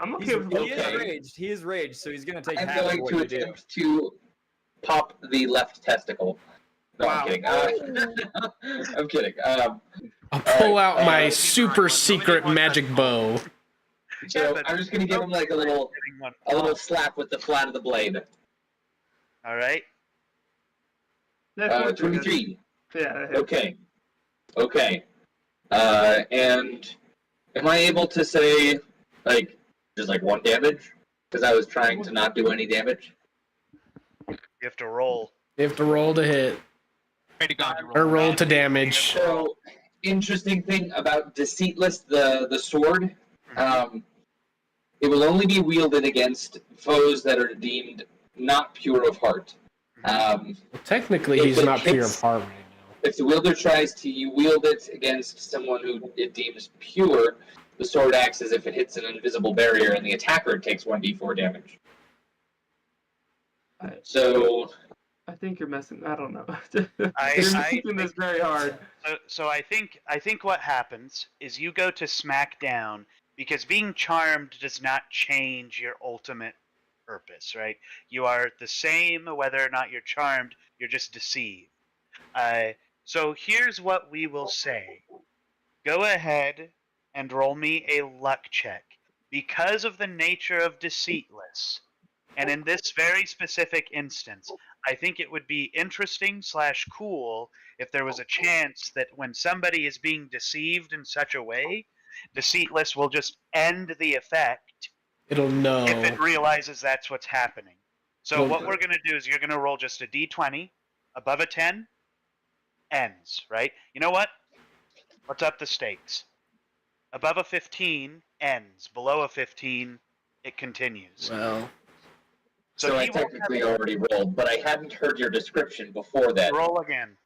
I'm okay with He that. is raged. He is raged, so he's gonna take I'm half of going what to you do. attempt to pop the left testicle. No, Wow. I'm kidding. I'm kidding. I'll pull Alright, out my super secret magic bow. So I'm just gonna give him like a little slap with the flat of the blade. Alright? 23. Yeah. Okay. And am I able to say like just like 1 damage? Because I was trying to not do any damage. You have to roll. You have to roll to hit. Pray to God you Or roll. roll to damage. So, interesting thing about Deceitless, the sword, it will only be wielded against foes that are deemed not pure of heart. Well, technically, If he's it not pure of hits- heart right now. If the wielder tries to wield it against someone who it deems pure, the sword acts as if it hits an invisible barrier, and the attacker takes 1d4 damage. So, I think you're messing. I don't know. I- You're I- making this very hard. So I think what happens is you go to smack down because being charmed does not change your ultimate purpose, right? You are the same whether or not you're charmed, you're just deceived. So here's what we will say. Go ahead and roll me a luck check. Because of the nature of Deceitless, and in this very specific instance, I think it would be interesting / cool if there was a chance that when somebody is being deceived in such a way, Deceitless will just end the effect It'll know. if it realizes that's what's happening. So Well, what we're going to do is you're going to roll just a d20. Above a 10, ends, right? You know what? Let's up the stakes. Above a 15, ends. Below a 15, it continues. Well, so I he won't technically already rolled, but I hadn't heard your description before that. roll again.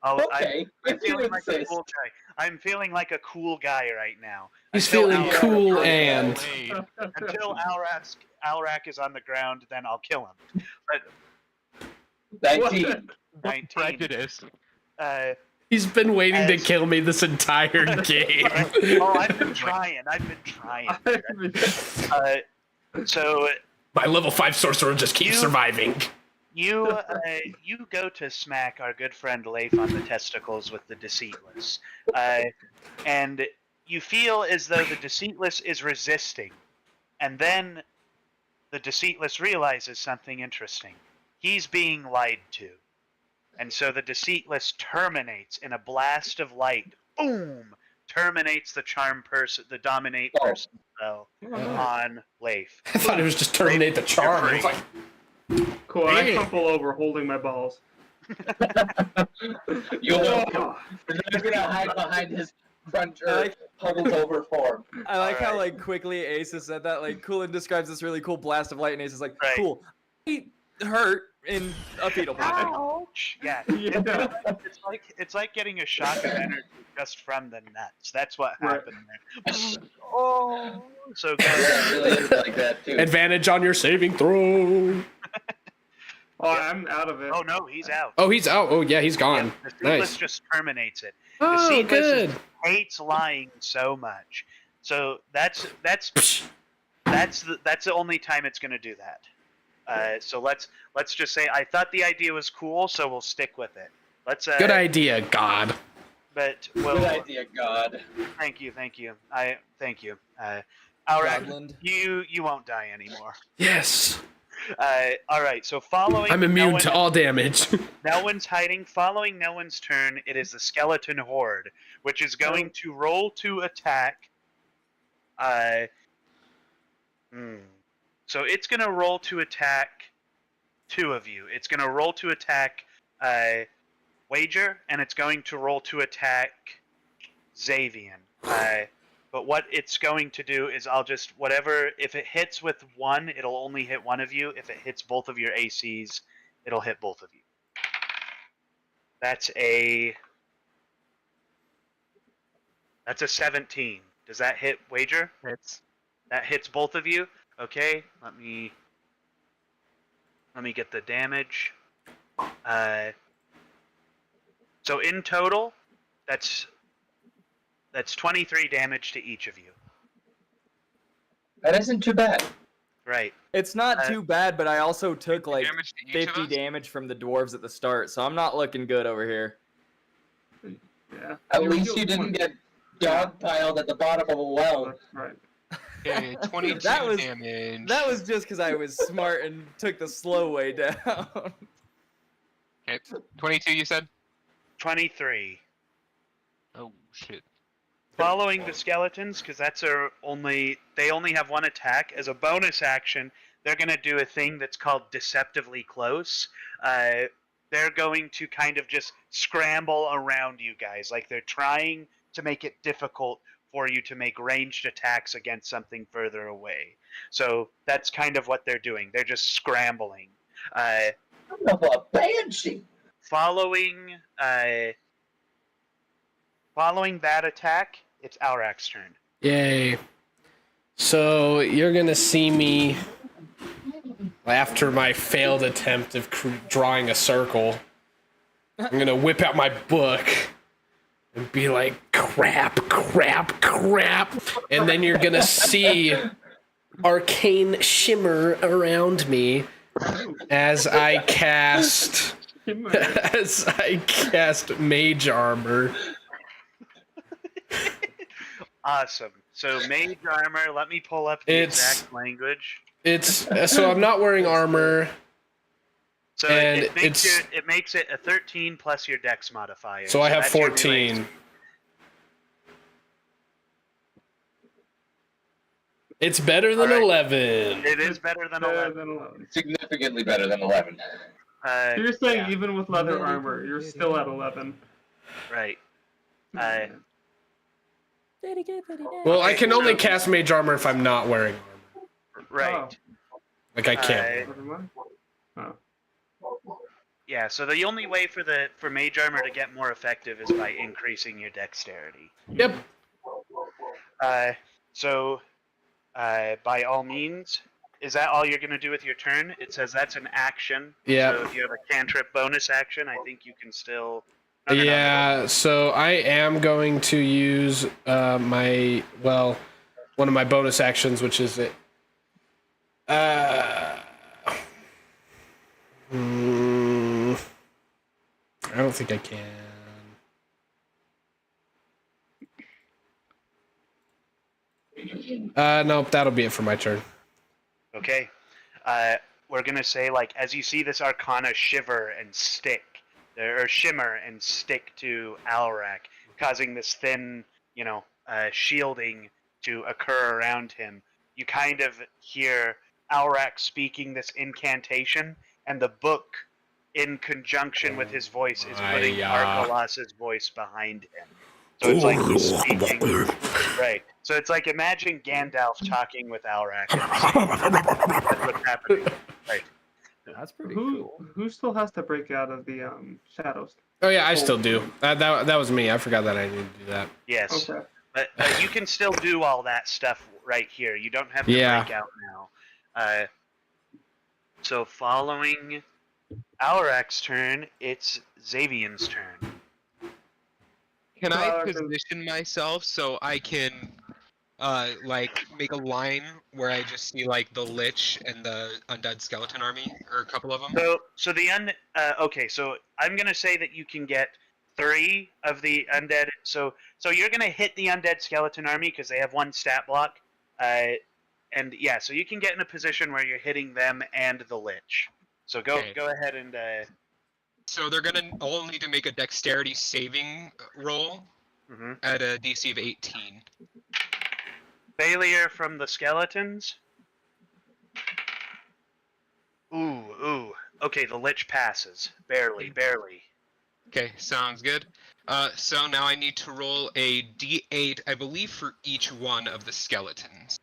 Okay, I'm if you feeling like a insist. cool guy. I'm feeling like a cool guy right now. he's Until feeling Alrak- cool and. Until Alrak is on the ground, then I'll kill him. But 19. 19. Prejudice. He's been waiting to As- kill me this entire game. Oh, I've been trying. So My level 5 sorcerer just keeps You- surviving. you go to smack our good friend Leif on the testicles with the Deceitless, and you feel as though the Deceitless is resisting, and then the Deceitless realizes something interesting. He's being lied to, and so the Deceitless terminates in a blast of light. Boom! Terminates the charm person, the dominate Oh. person spell on Leif. I thought it was just terminate the charm. It's like, Cool. I Hey. crumple over holding my balls. You're welcome. Oh, You're gonna hide behind his front I like- huddled over form. I like how Alright. like quickly Ace has said that. Like Coolin describes this really cool blast of light, and Ace is like, Right. "Cool, he hurt in a fetal position." Ouch! Yeah, Yeah. it's like getting a shock of energy just from the nuts. That's what Right. happened there. Oh, so Yeah, it really is like that too. advantage on your saving throw. Oh, I'm out of it. Oh no, he's out. Oh, he's out. Oh, yeah, he's gone. The Seedless Nice. just terminates it. Oh, Seedless good. hates lying so much. So that's That's the only time it's going to do that. So let's just say I thought the idea was cool, so we'll stick with it. Let's. Good idea, God. But well, Good idea, God. Thank you. Thank you. All right, Godland. you won't die anymore. Yes. All right. So following. I'm immune to all damage. No one's hiding. Following no one's turn, it is the skeleton horde, which is going to roll to attack. So it's going to roll to attack two of you. It's going to roll to attack Wager, and it's going to roll to attack Xavian. But what it's going to do is if it hits with one, it'll only hit one of you. If it hits both of your ACs, it'll hit both of you. That's a 17. Does that hit Wager? Hits. That hits both of you. Okay, let me get the damage. So in total, that's 23 damage to each of you. That isn't too bad. Right. It's not too bad, but I also took like Damage to each of 50 us? damage from the dwarves at the start, so I'm not looking good over here. Yeah. At You least healed you didn't 20. get dogpiled at the bottom of a well. Right. Okay, 22 That was- damage. That was just because I was smart and took the slow way down. Okay, 22 you said? 23. Oh, shit. Following the skeletons, because they only have one attack. As a bonus action, they're going to do a thing that's called deceptively close. They're going to kind of just scramble around you guys, like they're trying to make it difficult for you to make ranged attacks against something further away. So that's kind of what they're doing. They're just scrambling. A banshee. Following that attack, it's Aurak's turn. Yay. So you're going to see me after my failed attempt of drawing a circle. I'm going to whip out my book and be like, crap. And then you're going to see arcane shimmer around me as I cast mage armor. Awesome. So mage armor, let me pull up the exact language. So I'm not wearing armor. So and it makes it a 13 plus your dex modifier. So I have that's your 14. melee. It's better than 11. It is better than 11. Significantly better than 11. So you're saying even with leather armor, you're still at 11. Right. Well, I can only cast mage armor if I'm not wearing armor. Right. Like I can't. Yeah, so the only way for mage armor to get more effective is by increasing your dexterity. Yep. So by all means, is that all you're going to do with your turn? It says that's an action. Yeah. So if you have a cantrip bonus action, I think you can still... So I am going to use one of my bonus actions, which is it. I don't think I can. Nope, that'll be it for my turn. Okay. We're going to say, as you see this Arcana shimmer and stick to Alrak, causing this thin, shielding to occur around him, you kind of hear Alrak speaking this incantation, and the book, in conjunction with his voice, is putting Arkalas's voice behind him. So it's like he's speaking. Right. So it's like imagine Gandalf talking with Alrak. That's what's happening. Right. That's pretty cool. Who still has to break out of the shadows? Oh yeah, I still do. That was me. I forgot that I needed to do that. Yes. Okay. But you can still do all that stuff right here. You don't have to break out now. So following Alrak's turn, it's Xavian's turn. Can I position myself so I can like make a line where I just see like the Lich and the undead skeleton army, or a couple of them. So okay, so I'm gonna say that you can get 3 of the undead. So you're gonna hit the undead skeleton army because they have 1 stat block, and yeah, so you can get in a position where you're hitting them and the Lich. So go ahead and. So they're gonna all need to make a dexterity saving roll at a DC of 18. Failure from the skeletons. Ooh. Okay, the Lich passes. Barely. Okay, sounds good. So now I need to roll a D8, I believe, for each one of the skeletons.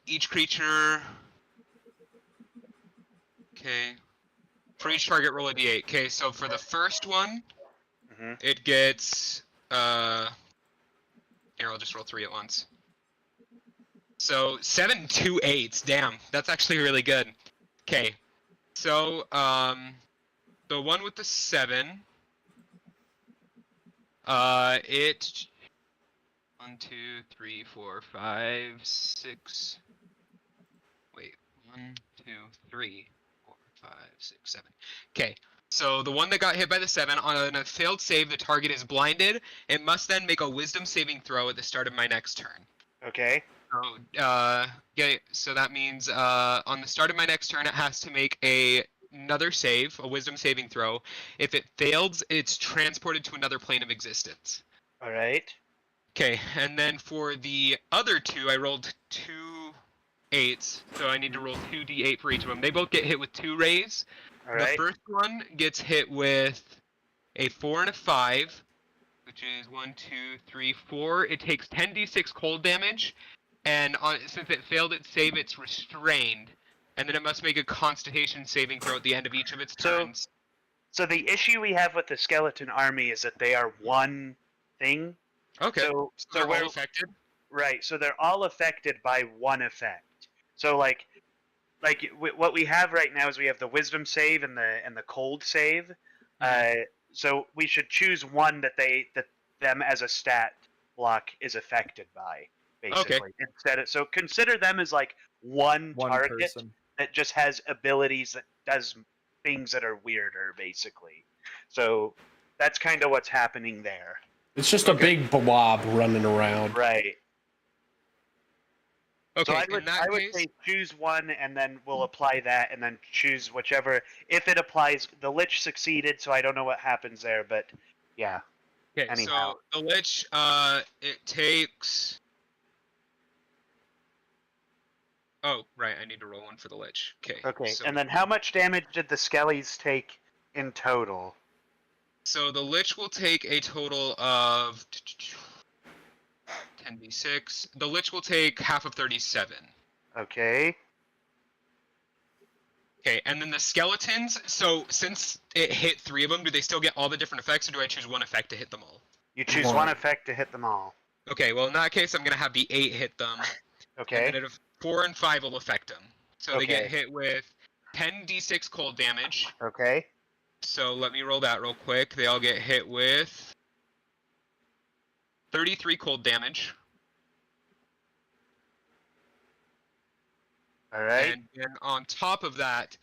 Each creature. Okay. For each target, roll a D8. Okay, so for the first one, it gets. Here, I'll just roll 3 at once. So 7 2 8s. Damn, that's actually really good. Okay, so the one with the 7. It 1 2 3 4 5 6. Wait, 1 2 3 4 5 6 7. Okay. So the one that got hit by the 7, on a failed save, the target is blinded. It must then make a wisdom saving throw at the start of my next turn. Okay. So that means on the start of my next turn, it has to make another save, a wisdom saving throw. If it fails, it's transported to another plane of existence. All right. Okay, and then for the other 2, I rolled 2 8s, so I need to roll 2d8 for each of them. They both get hit with 2 rays. The first one gets hit with a 4 and a 5, which is 1, 2, 3, 4. It takes 10d6 cold damage, and since it failed its save, it's restrained. And then it must make a Constitution saving throw at the end of each of its turns. So the issue we have with the skeleton army is that they are one thing. Okay. So they're we're all affected? Right. So they're all affected by one effect. So like what we have right now is we have the wisdom save and the cold save. So we should choose one that them as a stat block is affected by, basically. So consider them as like one target person that just has abilities that does things that are weirder, basically. So that's kind of what's happening there. It's just a big blob running around. Right. Okay, so I would say choose one, and then we'll apply that, and then choose whichever. If it applies, the Lich succeeded, so I don't know what happens there, but yeah. Okay, anyhow. So the Lich, it takes... Oh, right, I need to roll one for the Lich. Okay, and then how much damage did the Skellies take in total? So the Lich will take a total of 10d6. The Lich will take half of 37. Okay. Okay, and then the skeletons, so since it hit 3 of them, do they still get all the different effects, or do I choose one effect to hit them all? You choose one effect to hit them all. Okay, well in that case, I'm going to have the 8 hit them. Okay. And then 4 and 5 will affect them. So they get hit with 10d6 cold damage. Okay. So let me roll that real quick. They all get hit with 33 cold damage. All right. And then on top of that,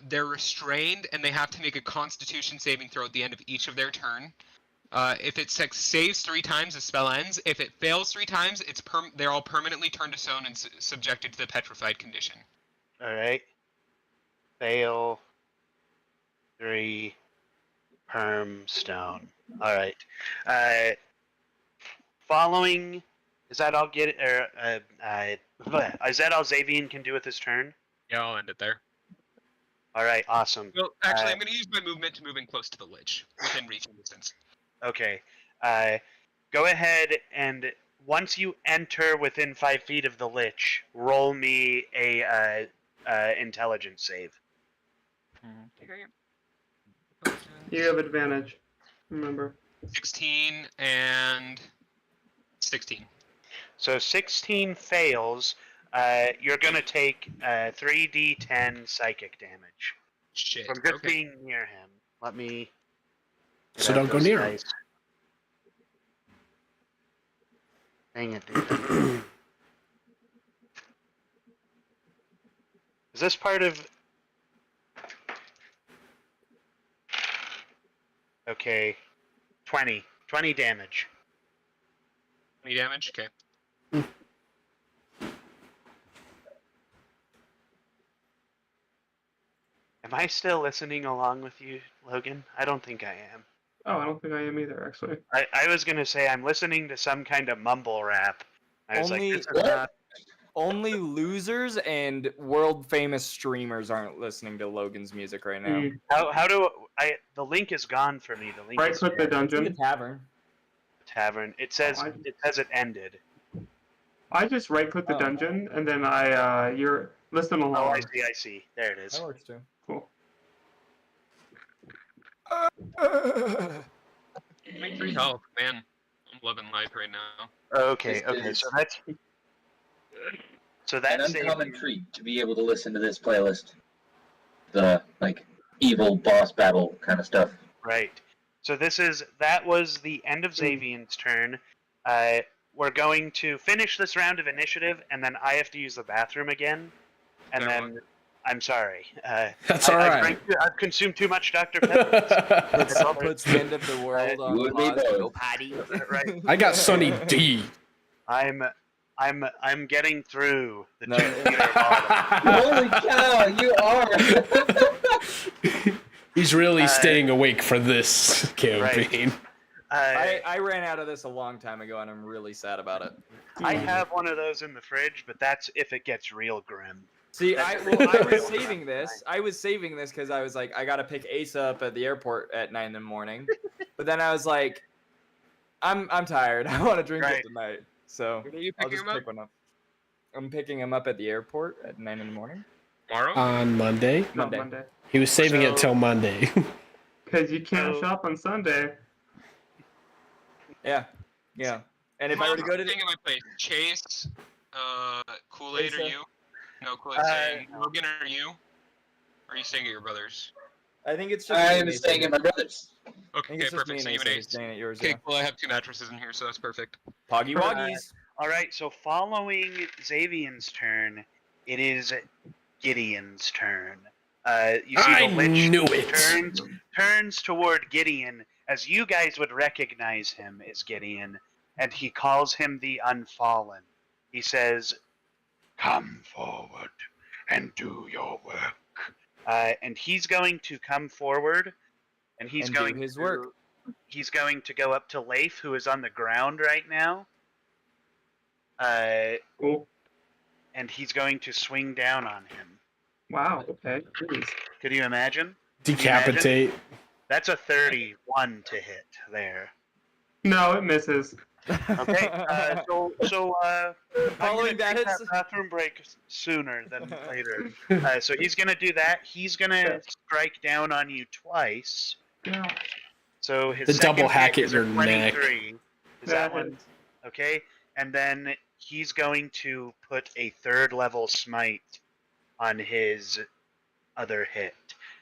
they're restrained, and they have to make a Constitution saving throw at the end of each of their turn. If it saves 3 times, the spell ends. If it fails 3 times, they're all permanently turned to stone and subjected to the petrified condition. All right. Fail 3 perm stone. All right. Following, is that all is that all Xavian can do with his turn? Yeah, I'll end it there. All right, awesome. Well, actually, I'm going to use my movement to move in close to the Lich, within reaching distance. Okay. Go ahead and once you enter within 5 feet of the Lich, roll me a intelligence save. Okay. You have advantage. Remember. 16 and 16. So 16 fails. You're gonna take 3d10 psychic damage Shit. from just being near him. Let me. So don't go near him. Dang it, dude. Is this part of... Okay. 20. 20 damage. 20 damage? Okay. Am I still listening along with you, Logan? I don't think I am. Oh, I don't think I am either, actually. I was gonna say I'm listening to some kind of mumble rap. I was Only- like, this is not... Only losers and world famous streamers aren't listening to Logan's music right now. How do I... The link is gone for me. The link Right is click the In the dungeon. tavern. tavern. It says Oh, it says it ended. I just right click the Oh. dungeon and then you're listen Oh, along. I see. There it is. That works too. Cool. 23 health, man. I'm loving life right now. Okay, This okay. is So An that's uncommon treat to be able to listen to this playlist. The like evil boss battle kind of stuff. right. So that was the end of Xavian's turn. We're going to finish this round of initiative, and then I have to use the bathroom again. And Fair then I'm sorry. That's all right. I've consumed too much Dr. Pepper. Puts the end of the world on You and me pause. both. Go potty. Right. I got Sunny D. I'm getting through the No. 2 meter bottle. Holy cow, you are! He's really staying awake for this campaign. I ran out of this a long time ago, and I'm really sad about it. I have one of those in the fridge, but that's if it gets real grim. See, I was saving this. I was saving this because I was like, I gotta pick Asa up at the airport at 9 in the morning. But then I was like, I'm tired. I want to drink Right. it tonight. So When are you I'll picking just him up? pick one up. I'm picking him up at the airport at 9 in the morning. Tomorrow? On Monday. No, Monday. Monday. He was saving it So- till Monday. Because you can't So- shop on Sunday. Yeah. And if I were to go to the, Staying at my place, Chase, Kool-Aid, or Asa? you? No, Kool-Aid. Logan, or you? Or are you staying at your brother's? I think it's just. I me am and staying Asa. at my brother's. I Okay, think it's just me perfect. So and you Asa and who's Ace. staying at yours. Okay, Yeah. well, I have 2 mattresses in here, so that's perfect. Poggy Woggies. All right, so following Xavian's turn, it is Gideon's turn. You see I the Lich knew it. turns toward Gideon, as you guys would recognize him as Gideon, and he calls him the Unfallen. He says, "Come forward and do your work." And he's going to come forward, and he's And do going his to, work. He's going to go up to Leif, who is on the ground right now. Cool. And he's going to swing down on him. Wow. Okay. Jeez. Could you imagine? Decapitate. That's a 31 to hit there. No, it misses. Okay, so I'm Following gonna that, take it's that bathroom break sooner than later. So he's gonna do that. He's gonna strike down on you twice. Yeah. So his The second double hack hit at is a your neck. 23. Is that one okay? And then he's going to put a 3rd level smite on his other hit.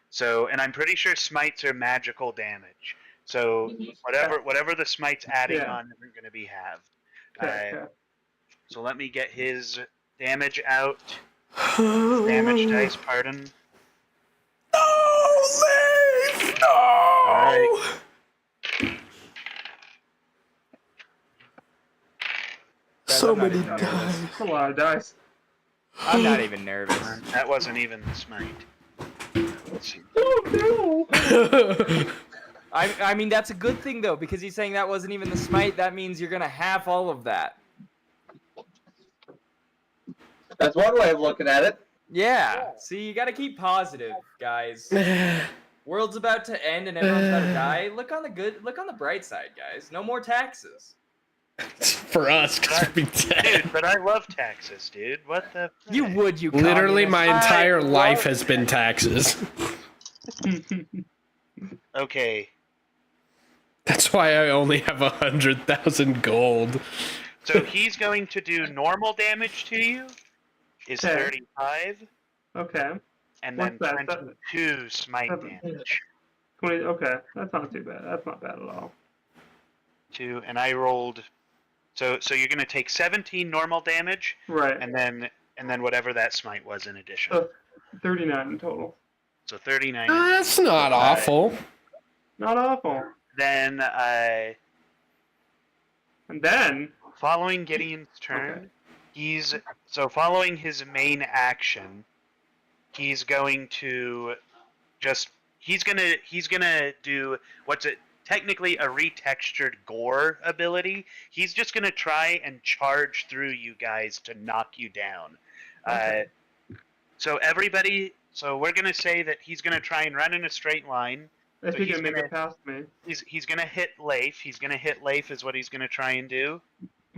So, and I'm pretty sure smites are magical damage. So whatever the smite's adding Yeah. on isn't going to be halved. Okay. So let me get his damage out. His damage dice, pardon. No, Leif! No! Alright. So I'm not many even nervous. dice. That's a lot of dice. I'm not even nervous. That wasn't even the smite. Let's see. Oh no! I mean, that's a good thing, though, because he's saying that wasn't even the smite. That means you're going to half all of that. That's one way of looking at it. Yeah. See, you got to keep positive, guys. World's about to end and everyone's about to die. Look on the bright side, guys. No more taxes. For us, because we'd be dead. Dude, but I love taxes, dude. What the? You would, you Literally, my communist. entire I life love has been taxes. Okay. That's why I only have 100,000 gold. So he's going to do normal damage to you. Is Okay. 35, Okay. and What's then that? 22 smite Seven. damage. 20. Okay. That's not too bad. That's not bad at all. 2, and I rolled So you're going to take 17 normal damage, Right. and then whatever that smite was in addition. So 39 in total. So 39. That's not awful. Not awful. Then And then following Gideon's turn, following his main action, he's going to do technically a retextured gore ability. He's just gonna try and charge through you guys to knock you down. Okay. So we're gonna say that he's gonna try and run in a straight line. if So you he's can make gonna- it past me. He's gonna hit Leif. He's gonna hit Leif is what he's gonna try and do.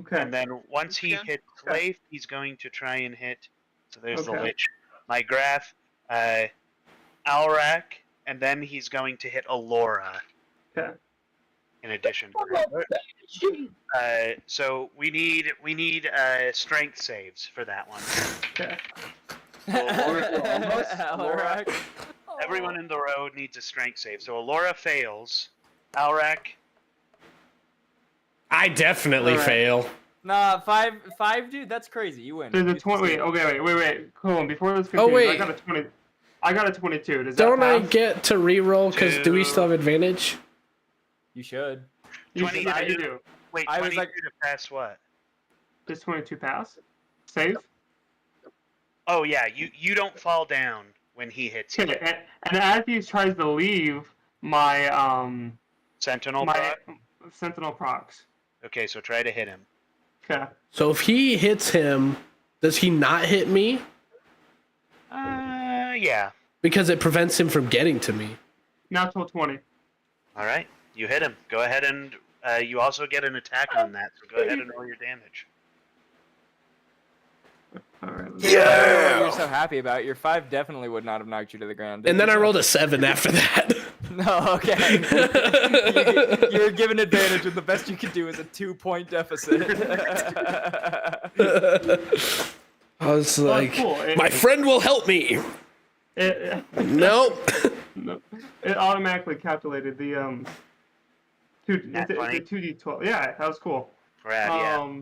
Okay. And then once he Okay. hits Okay. Leif, he's going to try and hit. So there's the Okay. Lich. My graph, Alrak, and then he's going to hit Alora. Okay. In addition to that. So we need strength saves for that one. Okay. Alright. Everyone in the row needs a strength save. So Alora fails. Alrak, I definitely Alright. fail. Nah, five, dude. That's crazy. You win. There's a You 20. Wait. succeed. Okay. Wait. Hold on. Before this Oh, continues, wait. I got a 22. Does Don't that I pass? get to reroll? Because do we still have advantage? You should. You 22? yeah, you do. wait, I was 22 like- to pass what? Does 22 pass? Save? Oh yeah, you don't fall down when he hits you. Okay. And as he tries to leave, my Sentinel my proc? sentinel procs. Okay, so try to hit him. Okay. So if he hits him, does he not hit me? Yeah. Because it prevents him from getting to me. Natural 20. All right, you hit him. Go ahead and you also get an attack on that. So go ahead and roll your damage. All right. What you're so happy about. Your 5 definitely would not have knocked you to the ground. And then I rolled a 7 after that. No, okay. you were given advantage, and the best you could do is a 2-point deficit. I was like, cool. my friend will help me. Nope. No, it automatically calculated the Nat the 20? 2d12. Yeah, that was cool. Rad, yeah.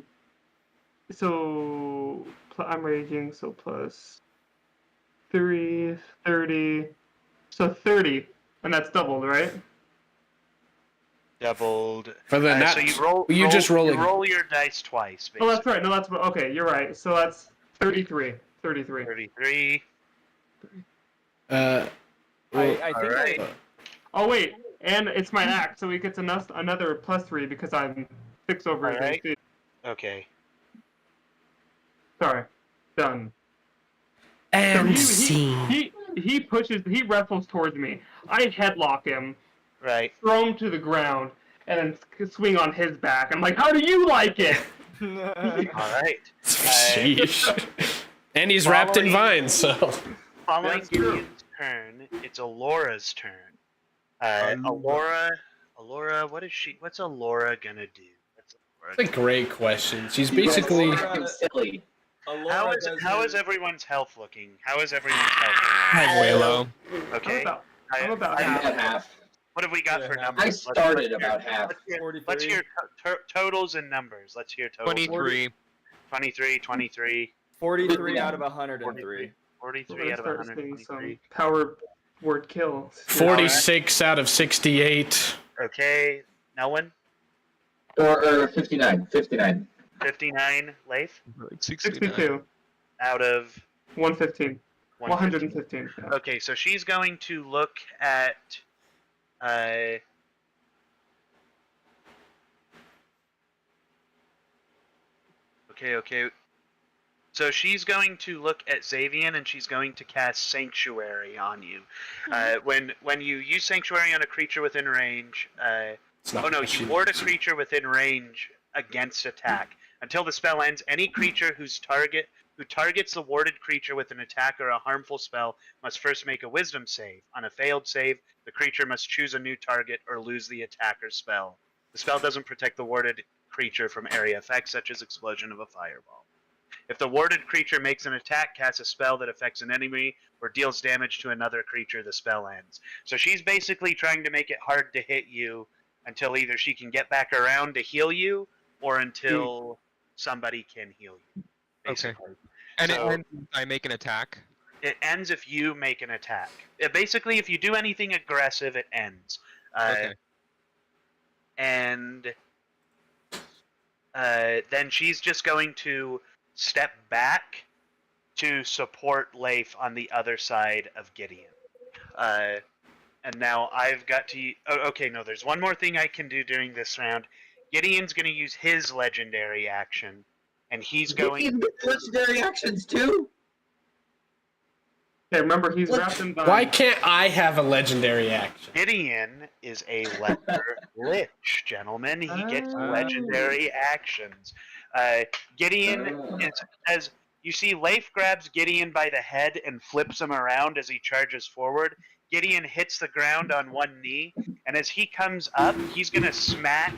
So I'm raging, so plus 3, 30, so 30, and that's doubled, right? Doubled. For the So you just roll you roll your dice twice. Basically. Oh, that's right. No, that's okay. You're right. So that's 33. 33. 33. I think Alright. Oh wait, and it's my act, so he gets another plus 3 because I'm 6 over his Alright. AC. Okay. Sorry. Done. And So scene. he wrestles towards me. I headlock him, Right. throw him to the ground, and then swing on his back. I'm like, how do you like it? All right. Sheesh. And he's wrapped in vines, so. Following That's true. Gideon's turn, it's Alora's turn. Alora, what is she? What's Alora gonna do? That's a great question. She's basically. Fucking silly. How is everyone's health looking? How is everyone's health Way low. looking? Okay. I'm about I- I'm half. at half. What have we got for numbers? I Let's- started let's about hear- half. Let's hear totals and numbers. Let's hear totals. 23. 23, 23, 43 out of 103. 43 out of Start saying 123. some power word kills. 46 out of 68. Okay. No one? Or 59. 59. 59. Leif? 62. Out of 115. 115. 115. Yeah. Okay, so she's going to look at okay. So she's going to look at Xavian and she's going to cast Sanctuary on you. When you use Sanctuary on a creature within range, It's not oh no, what she you ward a needs. creature within range against attack. Until the spell ends, any creature who targets the warded creature with an attack or a harmful spell must first make a wisdom save. On a failed save, the creature must choose a new target or lose the attacker's spell. The spell doesn't protect the warded creature from area effects such as explosion of a fireball. If the warded creature makes an attack, casts a spell that affects an enemy, or deals damage to another creature, the spell ends. So she's basically trying to make it hard to hit you until either she can get back around to heal you, or until somebody can heal you. Basically. And So- it ends I make an attack. It ends if you make an attack. Basically, if you do anything aggressive, it ends. Okay. And then she's just going to step back to support Leif on the other side of Gideon. And now I've got to... Oh, okay, no, there's one more thing I can do during this round. Gideon's going to use his legendary action, and he's going... Gideon gets legendary actions too. Okay, remember he's wrapped in vines. Why can't I have a legendary action? Gideon is a lesser lich, gentlemen. He gets legendary actions. Gideon is, as you see, Leif grabs Gideon by the head and flips him around as he charges forward. Gideon hits the ground on one knee, and as he comes up, he's going to smack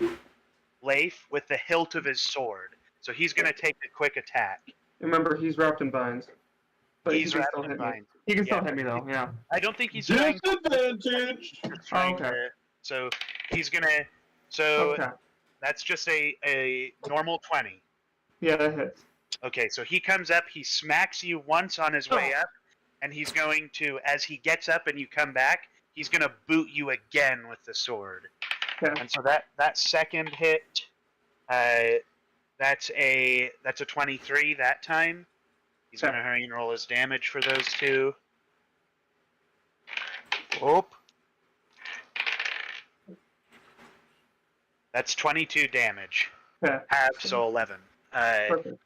Leif with the hilt of his sword. So he's going to take a quick attack. Remember, he's wrapped in vines. But He's he can wrapped still in hit me. vines. He can still Yeah. hit me though. Yeah. I don't think he's trying Disadvantage. trying okay. to. So he's gonna. So Okay. that's just a normal 20. Yeah, that hits. Okay, so he comes up, he smacks you once on his way up, and he's going to, as he gets up and you come back, he's gonna boot you again with the sword. Okay. And so that second hit, that's a 23 that time. He's Okay. gonna hurry and roll his damage for those two. Oh. That's 22 damage. Okay. Half, so 11. Perfect.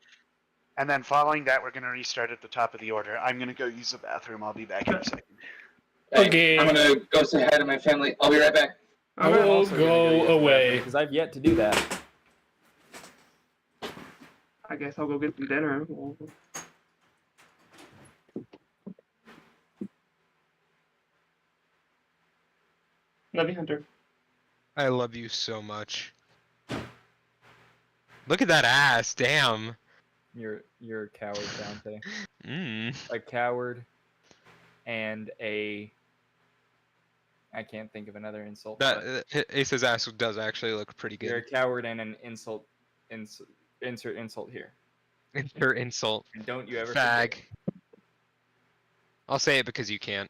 And then following that, we're going to restart at the top of the order. I'm going to go use the bathroom. I'll be back in a second. Okay. I'm gonna go say hi to my family. I'll be right back. I Okay. will Also gonna go use the away. bathroom, because I've yet to do that. I guess I'll go get some dinner. Love you, Hunter. I love you so much. Look at that ass, damn. You're a coward, Dante. Mm. A coward and a... I can't think of another insult. but That Ace's ass does actually look pretty you're a good. coward and an insult. Insert insult here. Insert insult. And don't you ever Fag. forget. I'll say it because you can't.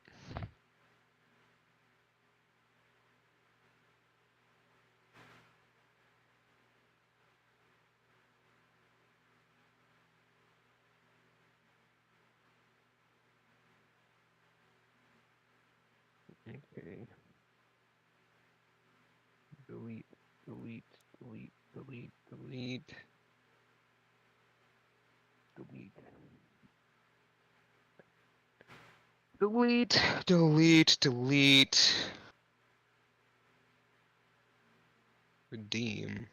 Okay. Delete, delete, delete, delete, delete. Delete. Delete, delete, delete. Redeem.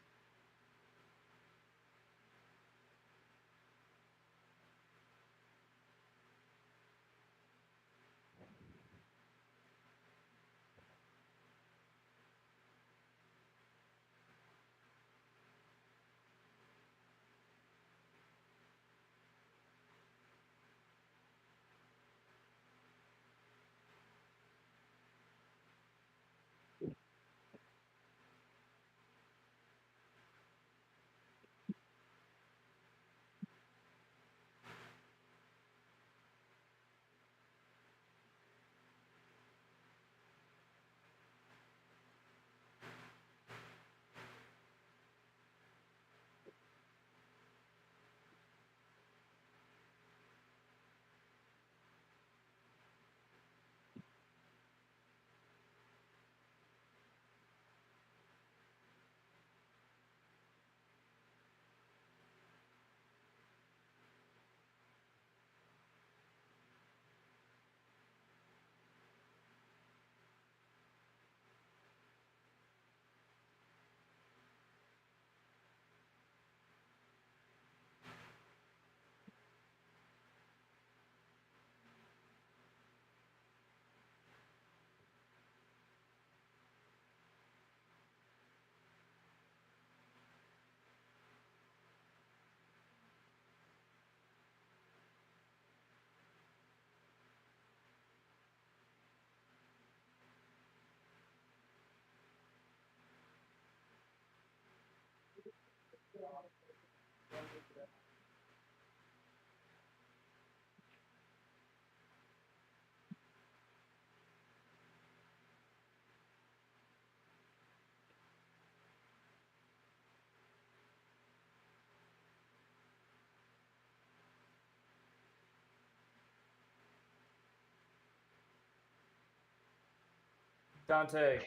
Dante,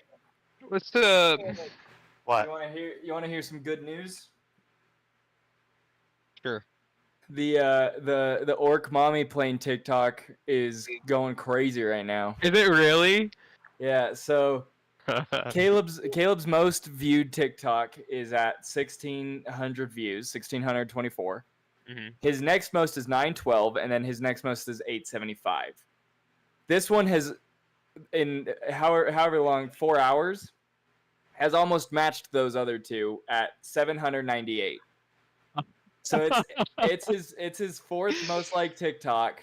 What's up? What? You want to hear some good news? Sure. The orc mommy playing TikTok is going crazy right now. Is it really? Yeah, so Caleb's most viewed TikTok is at 1,600 views, 1,624. Mhm. His next most is 912, and then his next most is 875. This one has, in however long, 4 hours, has almost matched those other two at 798. So it's his fourth most liked TikTok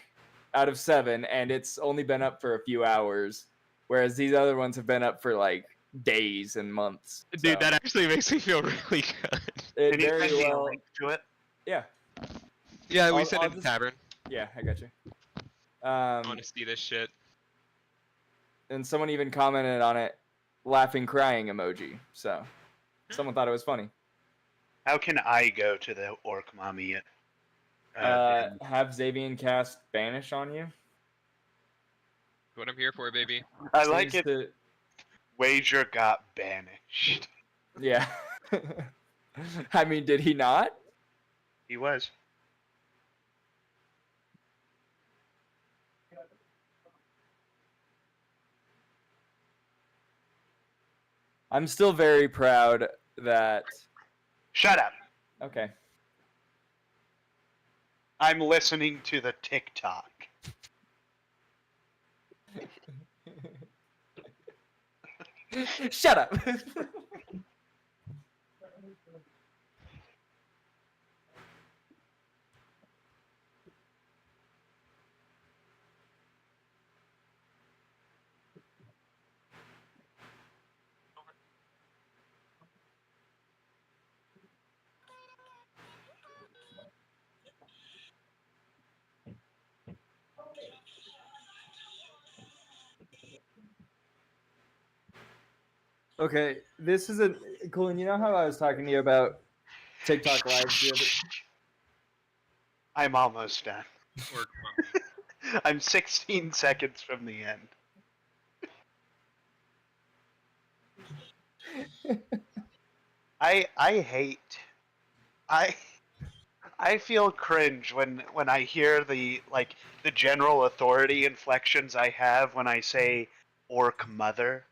out of 7, and it's only been up for a few hours, whereas these other ones have been up for like days and months. Dude, So that actually makes me feel really good. it Can you very send me a well. link to it? Yeah, Yeah, we I'll said in the just- tavern. yeah, I got you. I want to see this shit. And someone even commented on it, laughing, crying emoji. So someone thought it was funny. How can I go to the orc mommy? Have Xavian cast banish on you. What I'm here for, baby. I like Seems it. Wager got banished. Yeah. I mean, did he not? He was. I'm still very proud that. Shut up. Okay. I'm listening to the TikTok. Shut up. Okay, this is a Colin. You know how I was talking to you about TikTok lives the other. I'm almost done. Or I'm 16 seconds from the end. I hate. I feel cringe when I hear the general authority inflections I have when I say orc mother.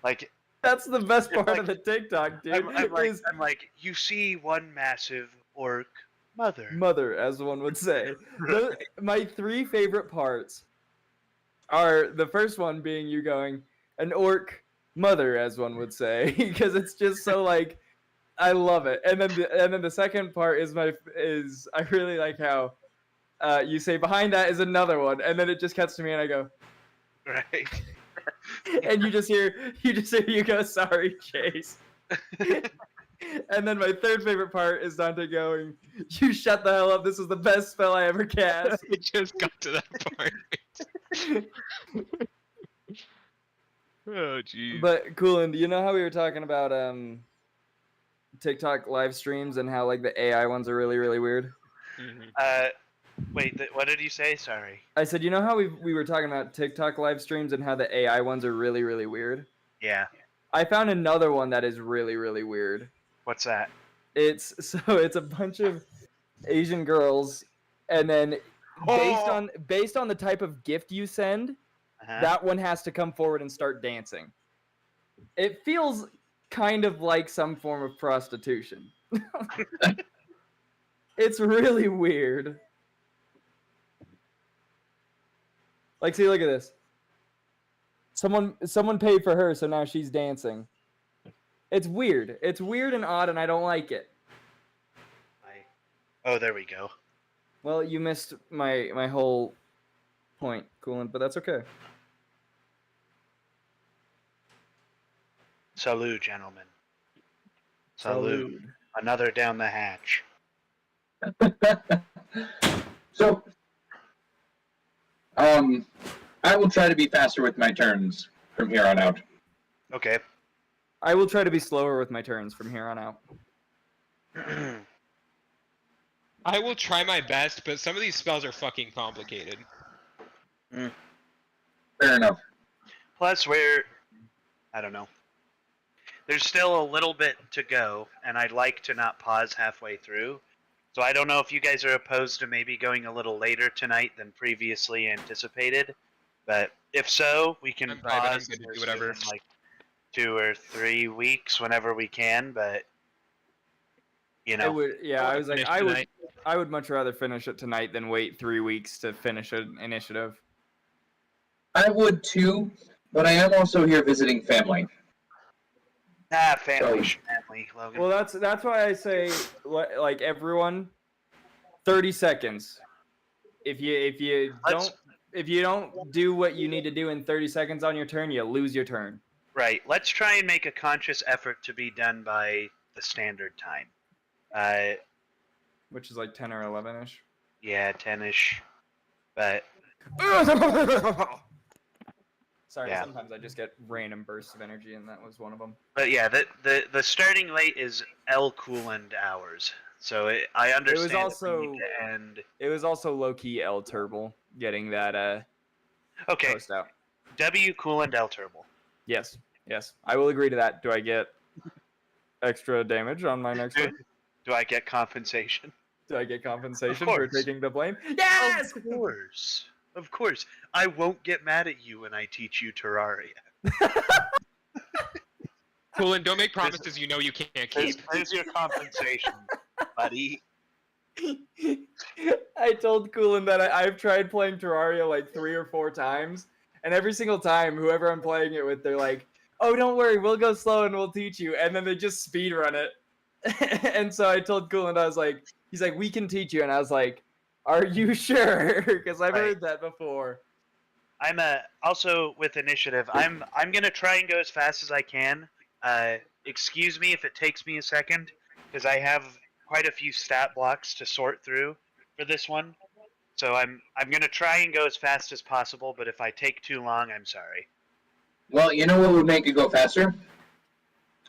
Like That's the best part like- of the TikTok, dude. I'm is like you see one massive orc mother. mother, as one would say. My 3 favorite parts are the first one being you going an orc mother, as one would say, because it's just so like I love it. And then the second part is I really like how you say behind that is another one, and then it just cuts to me and I go Right. and you just hear you go sorry Chase. And then my third favorite part is Dante going, "You shut the hell up! This is the best spell I ever cast." it just got to that part. Oh jeez. But Coolin, you know how we were talking about TikTok live streams and how like the AI ones are really really weird? Mhm. Wait. What did you say? Sorry. I said, you know how we were talking about TikTok live streams and how the AI ones are really really weird? Yeah. I found another one that is really really weird. What's that? It's a bunch of Asian girls, and then based on the type of gift you send, Uh-huh. that one has to come forward and start dancing. It feels kind of like some form of prostitution. It's really weird. Like, see, look at this. Someone paid for her, so now she's dancing. It's weird. It's weird and odd, and I don't like it. Oh, there we go. Well, you missed my whole point, Coolant, but that's okay. Salute, gentlemen. Salute. Another down the hatch. So, I will try to be faster with my turns from here on out. Okay. I will try to be slower with my turns from here on out. I will try my best, but some of these spells are fucking complicated. Fair enough. Plus, I don't know. There's still a little bit to go, and I'd like to not pause halfway through. So I don't know if you guys are opposed to maybe going a little later tonight than previously anticipated. But if so, we can I'm vibing, I'm pause good to and do whatever. resume in like 2 or 3 weeks whenever we can. But you I know, would, yeah, I I wanna was like, finish I would, tonight. I would much rather finish it tonight than wait 3 weeks to finish an initiative. I would too, but I am also here visiting family. family, So- family, Logan. Well, that's why I say, like, everyone, 30 seconds. If you don't do what you need to do in 30 seconds on your turn, you lose your turn. Right. Let's try and make a conscious effort to be done by the standard time. Which is like 10 or 11-ish. Yeah, 10-ish. But Sorry, Yeah. sometimes I just get random bursts of energy, and that was one of them. yeah, the starting late is L Coolant hours. So I understand. also- that we need to end. It was also low-key L Turble getting that Okay, post out. W Coolant L Turbo. Yes, I will agree to that. Do I get extra damage on my next turn? Do I get compensation? Do I get compensation Of for course. taking the blame? Yes! Of course. Of course. I won't get mad at you when I teach you Terraria. Coolin, don't make promises you know you can't keep. There's your compensation, buddy. I told Coolin that I've tried playing Terraria like 3 or 4 times, and every single time, whoever I'm playing it with, they're like, "Oh, don't worry, we'll go slow and we'll teach you," and then they just speed run it. And so I told Coolin, I was like, he's like, "We can teach you," and I was like, "Are you sure?" Because I've heard that before. I'm also with initiative. I'm gonna try and go as fast as I can. Excuse me if it takes me a second, because I have quite a few stat blocks to sort through for this one. So I'm gonna try and go as fast as possible. But if I take too long, I'm sorry. Well, you know what would make it go faster?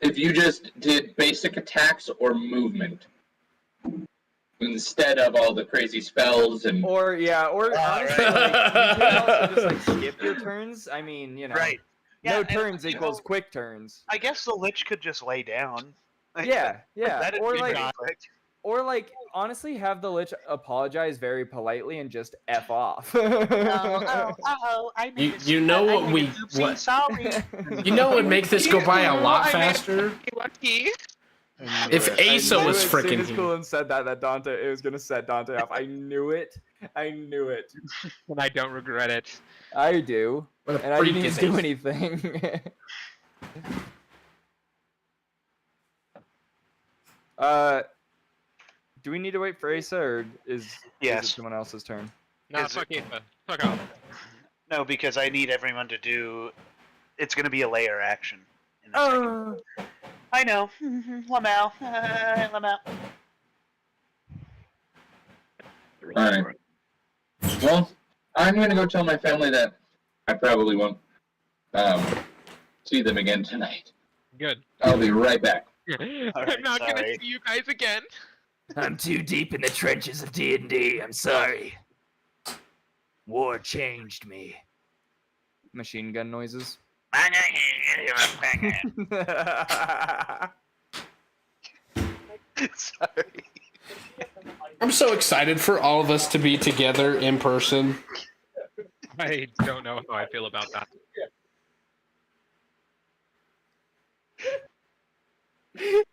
If you just did basic attacks or movement. Instead of all the crazy spells and... Or honestly, like, you could also just like skip your turns. I mean, you know, Right. no Yeah, and, turns you equals know, quick turns. I guess the Lich could just lay down. Yeah. That'd Or be like, pretty quick. or like, honestly, have the Lich apologize very politely and just F off. I You know what we what sorry. you know what would make this go by a lot faster? Lucky. If Asa I knew was as soon freaking as here. Coolin said that Dante, it was gonna set Dante off. I knew it. And I don't regret it. I do, What a and I freak didn't is even do Asa. anything. Do we need to wait for Asa, or is it someone else's turn? No, Is fuck Asa. Fuck off. No, because I need everyone to do. It's going to be a layer action. In a second. I know. Lamau. Lamau. Alright. Well, I'm going to go tell my family that I probably won't see them again tonight. Good. I'll be right back. I'm not gonna sorry. see you guys again. I'm too deep in the trenches of D&D. I'm sorry. War changed me. Machine gun noises. Sorry. I'm so excited for all of us to be together in person. I don't know how I feel about that. That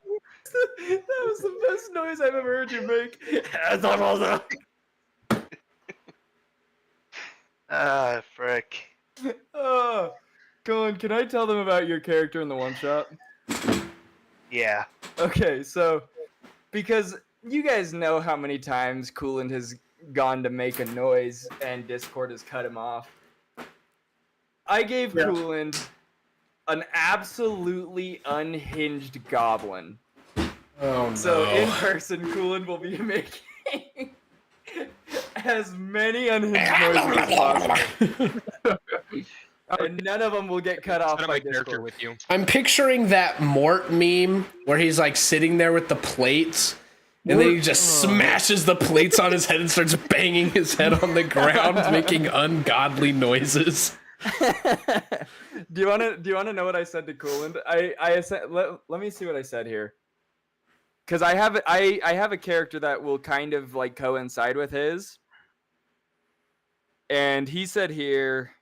was the best noise I've ever heard you make. Frick. Oh, Colin, can I tell them about your character in the one shot? Yeah. Okay, so because you guys know how many times Coolant has gone to make a noise and Discord has cut him off. I gave Coolant an absolutely unhinged goblin. Oh no. So in person, Coolant will be making as many unhinged noises as possible. And none of them will get cut off Set by my character Discord. with you. I'm picturing that Mort meme where he's like sitting there with the plates and then he just smashes the plates on his head and starts banging his head on the ground, making ungodly noises. Do you wanna know what I said to Cooland? I said let me see what I said here. Cause I have a character that will kind of like coincide with his. And he said here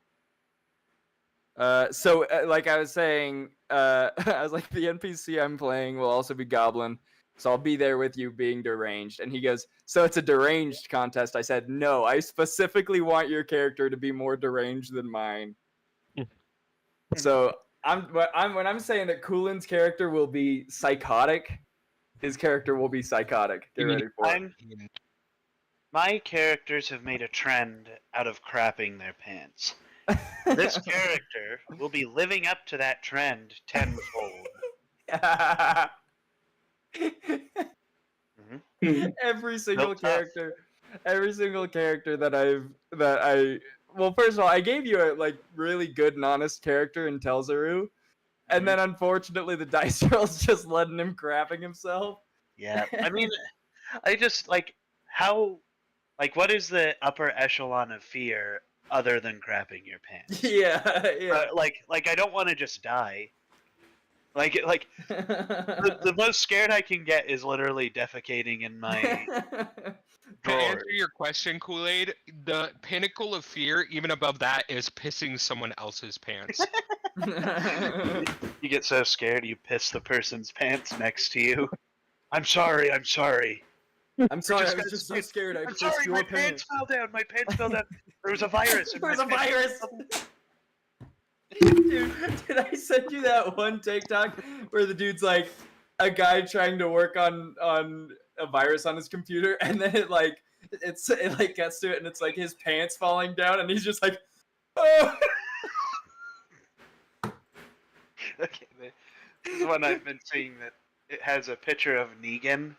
like I was saying, I was like, the NPC I'm playing will also be Goblin, so I'll be there with you being deranged. And he goes, so it's a deranged contest. I said, no, I specifically want your character to be more deranged than mine. So when I'm saying that Coolin's character will be psychotic, his character will be psychotic. Get ready for it. My characters have made a trend out of crapping their pants. This character will be living up to that trend tenfold. Every single character that well, first of all, I gave you a like really good and honest character in Telzaru, and then unfortunately the dice roll's just letting him crapping himself. Yeah, I mean, I just like what is the upper echelon of fear other than crapping your pants? Yeah. Like I don't want to just die. Like the most scared I can get is literally defecating in my To answer your question, Kool-Aid, the pinnacle of fear, even above that, is pissing someone else's pants. You get so scared you piss the person's pants next to you. I'm sorry. I'm sorry. I was just so scared. I'm sorry. My pants fell down. My pants fell down. There was a virus. There was a virus. Dude, did I send you that one TikTok where the dude's like a guy trying to work on a virus on his computer, and then it gets to it, and it's like his pants falling down, and he's just like, oh. Okay, this is one I've been seeing that it has a picture of Negan.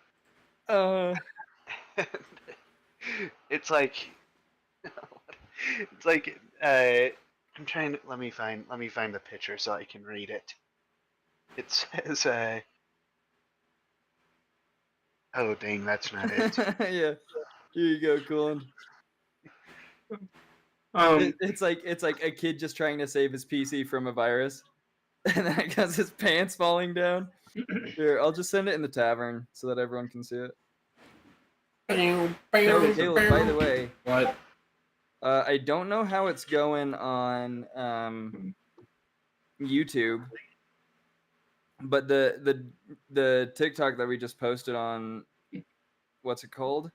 It's like I'm trying to let me find the picture so I can read it. It says oh dang, that's not it. Yeah, here you go, Coolant. It's like a kid just trying to save his PC from a virus, and then it has his pants falling down. Here, I'll just send it in the tavern so that everyone can see it. Caleb, by the way, what? I don't know how it's going on YouTube, but the TikTok that we just posted on, what's it called?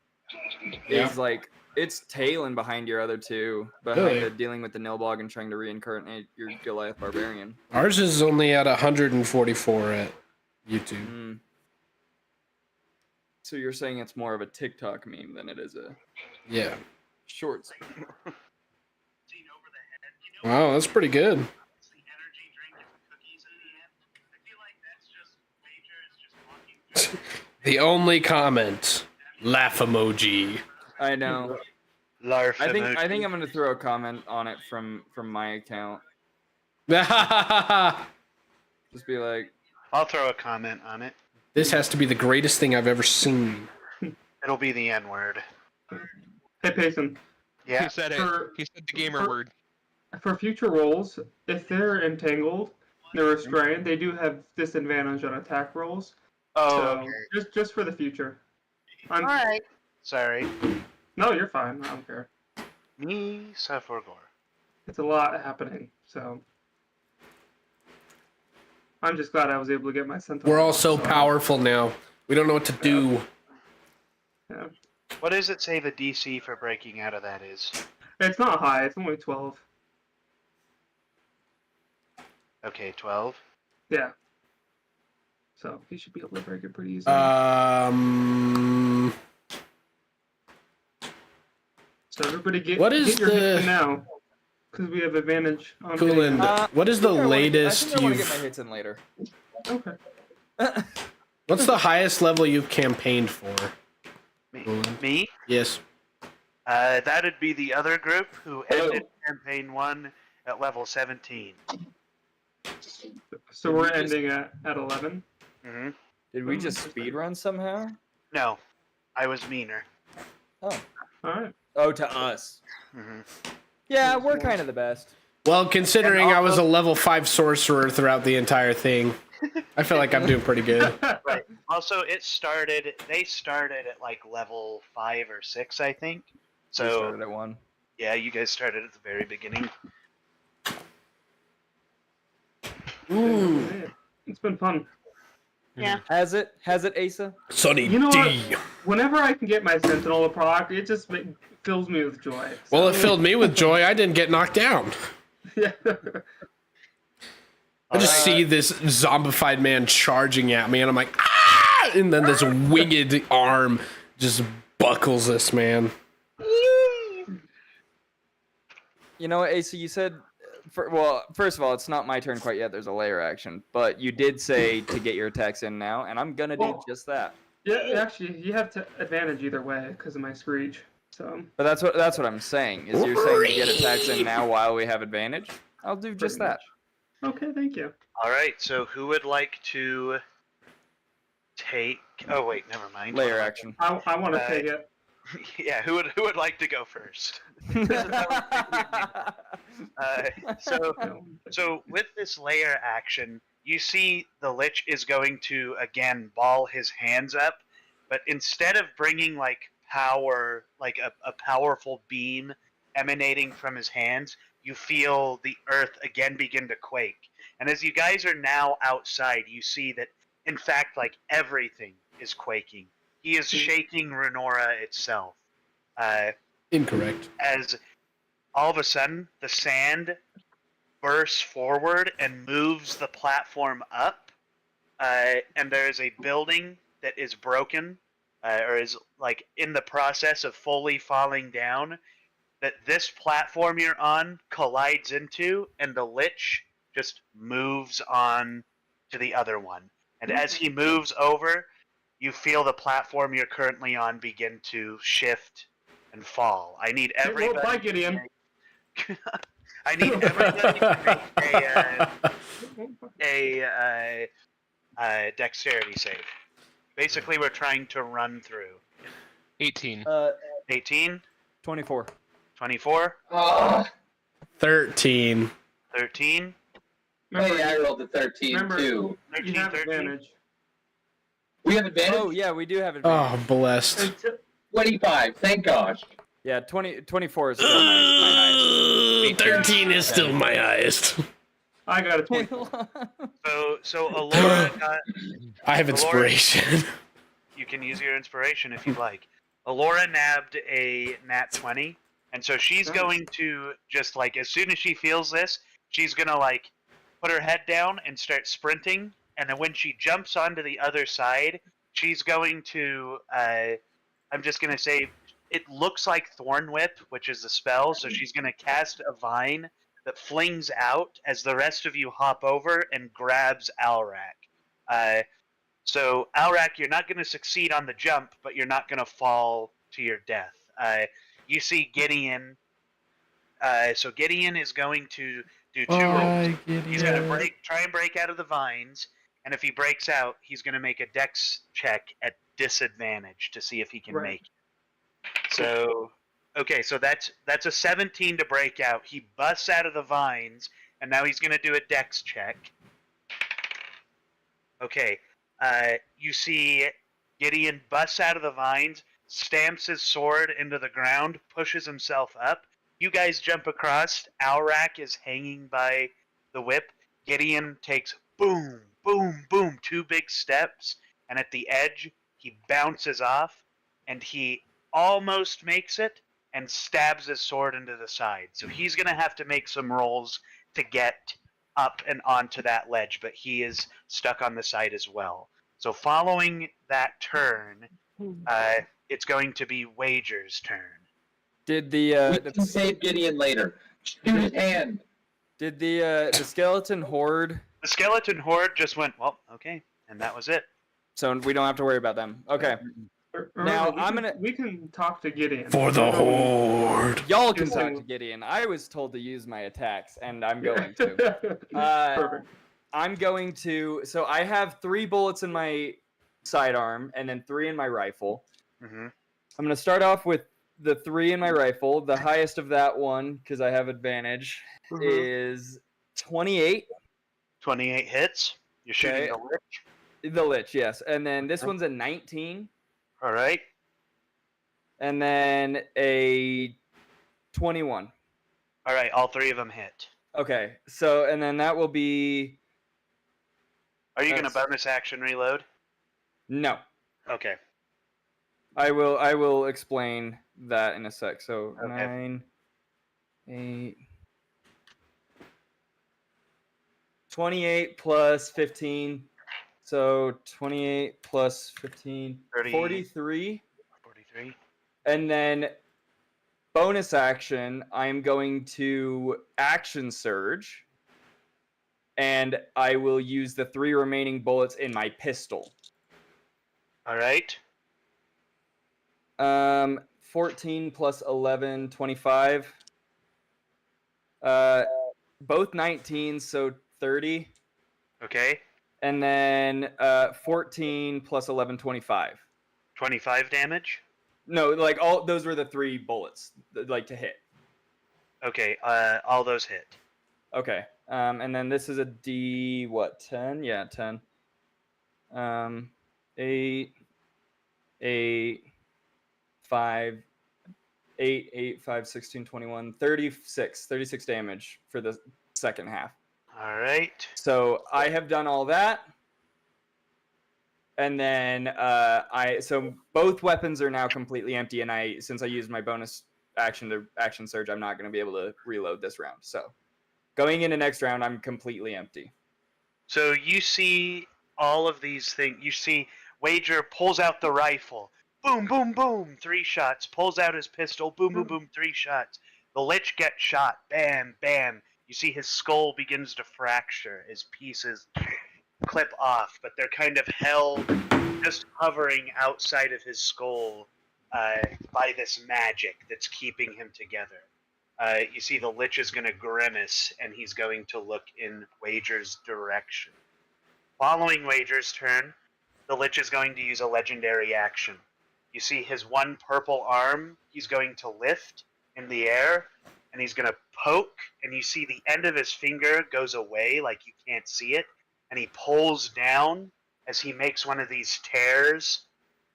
Is like it's tailing behind your other two, behind the dealing with the Nilbog and trying to reincarnate your Goliath Barbarian. Ours is only at 144 at YouTube. So you're saying it's more of a TikTok meme than it is a shorts. Wow, that's pretty good. The only comment, laugh emoji. I know. Larf I think emoji. I'm gonna throw a comment on it from my account. Just be like, I'll throw a comment on it. This has to be the greatest thing I've ever seen. It'll be the N-word. Hey, Payson. Yeah. He said it. He said the gamer word. For future rolls, if they're entangled, they're restrained, they do have disadvantage on attack rolls. Oh, so just for the future. All right. Sorry. No, you're fine. I don't care. Me suffer gore. It's a lot happening, so I'm just glad I was able to get my centaur. We're all so powerful now. We don't know what to do. Yeah. What does it say the DC for breaking out of that is? It's not high. It's only 12. Okay, 12. Yeah. So he should be able to break it pretty easily. So everybody get your hits now, because we have advantage on Coolant, what is the latest I want to get my hits in later. Okay. What's the highest level you've campaigned for? Me? Yes. That'd be the other group who ended campaign 1 at level 17. So we're ending at 11? Mm-hmm. Did we just speedrun somehow? No. I was meaner. Oh. Alright. Oh, to us. Mm-hmm. Yeah, we're kind of the best. Well, considering I was a level 5 sorcerer throughout the entire thing, I feel like I'm doing pretty good. Right. Also, they started at like level 5 or 6, I think. So We started at 1. yeah, you guys started at the very beginning. It's been fun. Yeah. Has it, Asa? Sonny You know D. what? Whenever I can get my Sentinel to proc, it just fills me with joy. Well, it filled me with joy. I didn't get knocked down. Yeah. I just see this zombified man charging at me, and I'm like, ah! And then this winged arm just buckles this man. You know what, Asa, you said... well, first of all, it's not my turn quite yet. There's a layer action. But you did say to get your attacks in now, and I'm going to do just that. Yeah, actually, you have advantage either way because of my screech. So. But that's what I'm saying, is you're saying to get attacks in now while we have advantage? I'll do just that. Okay, thank you. All right, so who would like to take... Oh, wait, never mind. Layer action. I want to take it. Yeah, who would like to go first? So with this layer action, you see the Lich is going to, again, ball his hands up, but instead of bringing, like, power, like a powerful beam emanating from his hands, you feel the earth again begin to quake. And as you guys are now outside, you see that, in fact, like, everything is quaking. He is shaking Renora itself. Incorrect. As all of a sudden, the sand bursts forward and moves the platform up, and there is a building that is broken, or is like in the process of fully falling down, that this platform you're on collides into, and the Lich just moves on to the other one. And as he moves over, you feel the platform you're currently on begin to shift and fall. I need everybody. Well, bye, Gideon. I need everybody to make a dexterity save. Basically, we're trying to run through. 18. 18. 24. 24. 13. 13. Hey, I rolled a 13 Remember, too. 13, you have 13. advantage. We have advantage? Oh, yeah, we do have advantage. Oh, blessed. 25, thank gosh. Yeah, 24 is still my 13 is still my highest. I got a 20. So Alora got... I have inspiration. You can use your inspiration if you'd like. Alora nabbed a nat 20, and so she's going to just, like, as soon as she feels this, she's going to, like, put her head down and start sprinting, and then when she jumps onto the other side, she's going to, I'm just going to say, it looks like Thorn Whip, which is the spell, so she's going to cast a vine that flings out as the rest of you hop over and grabs Alrak. So, Alrak, you're not going to succeed on the jump, but you're not going to fall to your death. You see Gideon. So Gideon is going to do two rolls. He's going to try and break out of the vines, and if he breaks out, he's going to make a dex check at disadvantage to see if he can make it. So, okay, so that's a 17 to break out. He busts out of the vines, and now he's going to do a dex check. Okay, you see Gideon busts out of the vines, stamps his sword into the ground, pushes himself up. You guys jump across. Alrak is hanging by the whip. Gideon takes boom, boom, boom, 2 big steps, and at the edge, he bounces off, and he almost makes it and stabs his sword into the side. So he's going to have to make some rolls to get up and onto that ledge, but he is stuck on the side as well. So following that turn, it's going to be Wager's turn. Did the We can save Gideon later. Shoot his hand. Did the skeleton horde? The skeleton horde just went, well, okay, and that was it. So we don't have to worry about them. Okay. Now, We can talk to Gideon. For the horde. Y'all can talk to Gideon. I was told to use my attacks, and I'm going to. Perfect. I'm going to. So I have 3 bullets in my sidearm, and then 3 in my rifle. Mm-hmm. I'm going to start off with the 3 in my rifle. The highest of that one, because I have advantage, is 28. 28 hits. You're shooting Okay. the lich. The Lich, yes. And then this one's a 19. All right. And then a 21. All right. All 3 of them hit. Okay. So, and then that will be... Are you going to bonus action reload? No. Okay. I will explain that in a sec. So, Okay. 9, 8... 28 plus 15. So 28 plus 15, 43. 43. And then bonus action, I'm going to action surge. And I will use the 3 remaining bullets in my pistol. All right. 14 plus 11, 25. Both 19, so 30. Okay. And then 14 plus 11, 25. 25 damage. No, like all those were the 3 bullets, like to hit. Okay. All those hit. Okay. And then this is a D, what, 10? Yeah, 10. 8, 8, 5, 8, 8, 5, 16, 21, 36 damage for the second half. All right. So I have done all that. And then so both weapons are now completely empty, and since I used my bonus action to action surge, I'm not going to be able to reload this round. So going into next round, I'm completely empty. So you see all of these things. You see Wager pulls out the rifle. Boom, boom, boom. 3 shots. Pulls out his pistol. Boom, boom, boom. 3 shots. The Lich gets shot. Bam, bam. You see his skull begins to fracture. His pieces clip off, but they're kind of held, just hovering outside of his skull by this magic that's keeping him together. You see the Lich is going to grimace, and he's going to look in Wager's direction. Following Wager's turn, the Lich is going to use a legendary action. You see his one purple arm, he's going to lift in the air, and he's going to poke, and you see the end of his finger goes away like you can't see it, and he pulls down as he makes one of these tears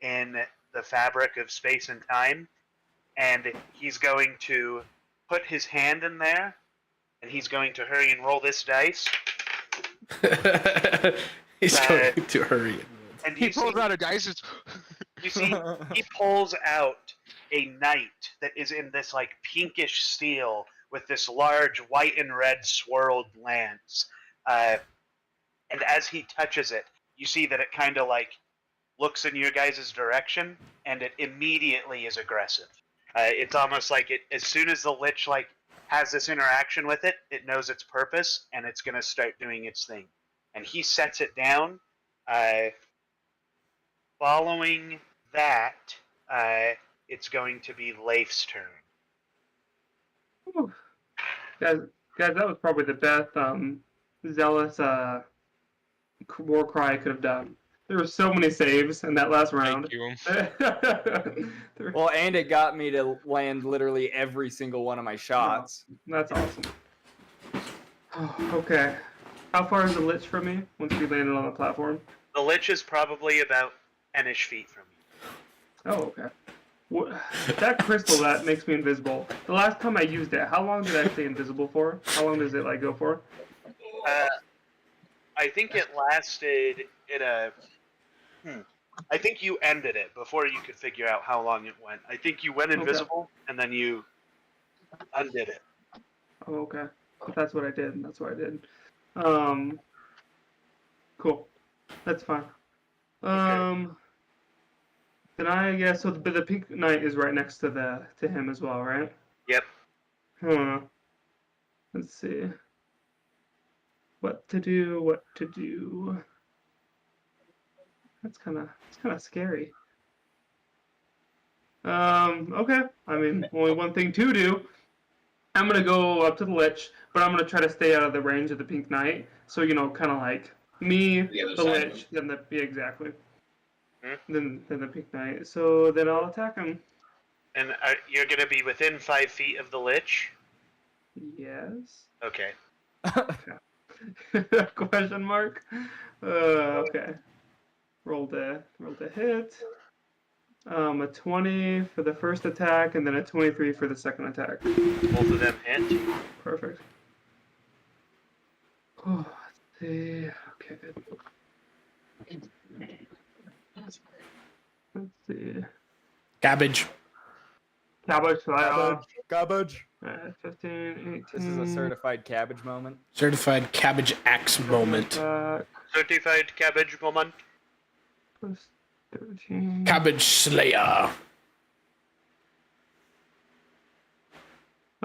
in the fabric of space and time, and he's going to put his hand in there, and he's going to hurry and roll this dice. He's going to hurry. And he pulls out a dice. You see, he pulls out a knight that is in this like pinkish steel with this large white and red swirled lance. And as he touches it, you see that it kind of like looks in your guys' direction, and it immediately is aggressive. It's almost like it, as soon as the Lich like has this interaction with it, it knows its purpose, and it's going to start doing its thing. And he sets it down. Following that, it's going to be Leif's turn. Whew. Guys, that was probably the best zealous war cry I could have done. There were so many saves in that last round. Thank you. Well, and it got me to land literally every single one of my shots. That's awesome. Okay. How far is the Lich from me once we landed on the platform? The Lich is probably about 10-ish feet from you. Oh, okay. That crystal that makes me invisible. The last time I used it, how long did I stay invisible for? How long does it like go for? I think it lasted I think you ended it before you could figure out how long it went. I think you went invisible and then you undid it. Oh, okay. That's what I did. That's what I did. Cool. That's fine. Then I guess so. The pink knight is right next to him as well, right? Yep. Let's see. What to do? It's kind of scary. Okay. I mean, only one thing to do. I'm gonna go up to the Lich, but I'm gonna try to stay out of the range of the pink knight. So kind of like me, the Lich, then exactly. Then the pink knight. So then I'll attack him. And you're going to be within 5 feet of the lich? Yes. Okay. Question mark. Okay. Rolled a hit. A 20 for the first attack, and then a 23 for the second attack. Both of them hit. Perfect. Oh, let's see. Okay. Let's see. Cabbage. Cabbage. Cabbage. 15, 18. This is a certified cabbage moment. Certified cabbage axe moment. Certified cabbage moment. Plus 13. Cabbage slayer.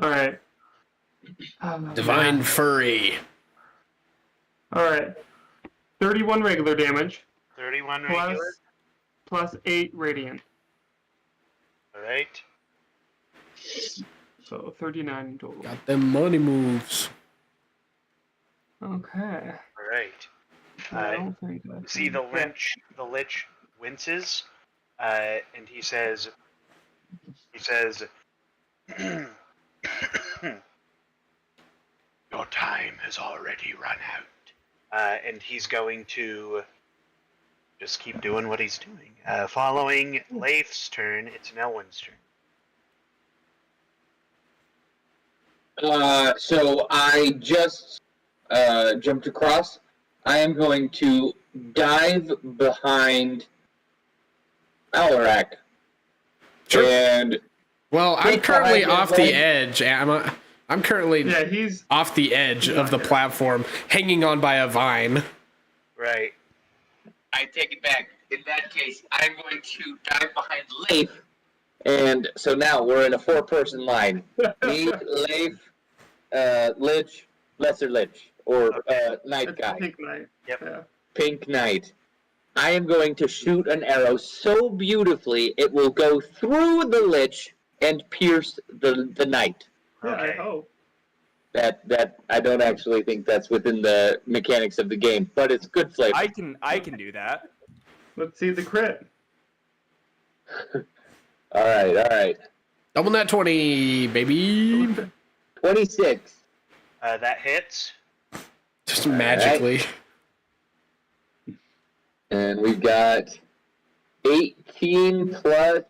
All right. Divine furry. All right. 31 regular damage. 31 regular. Plus 8 radiant. All right. So 39 in total. Got them money moves. Okay. All right. I don't think I See the lich winces, and he says, your time has already run out. And he's going to just keep doing what he's doing. Following Leif's turn, it's Nelwyn's turn. So I just jumped across. I am going to dive behind Alarak. Sure. And well, I'm Take currently behind off his the leg. edge. I'm currently he's off the edge of the platform, hanging on by a vine. Right. I take it back. In that case, I'm going to dive behind Leif. And so now we're in a 4-person line. Me, Leif, Lich, Lesser Lich, or Night Guy. Pink Knight. Yep. Yeah. Pink Knight. I am going to shoot an arrow so beautifully it will go through the Lich and pierce the Knight. Yeah, Okay. I hope. That I don't actually think that's within the mechanics of the game, but it's good flavor. I can do that. Let's see the crit. All right. Double net 20, baby. 26. That hits. Just magically. And we've got 18 plus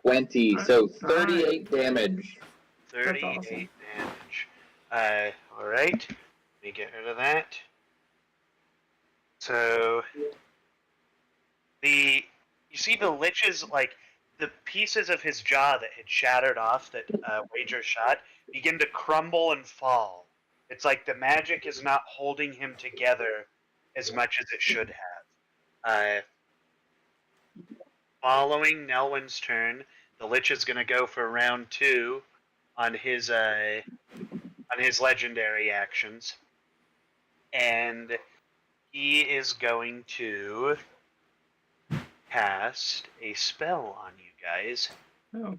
20, so 38 damage. 38 That's awesome. damage. All right. Let me get rid of that. So you see the lich's, like, the pieces of his jaw that had shattered off that Wager shot begin to crumble and fall. It's like the magic is not holding him together as much as it should have. Following Nelwyn's turn, the lich is going to go for round 2 on his legendary actions, and he is going to cast a spell on you guys. Oh.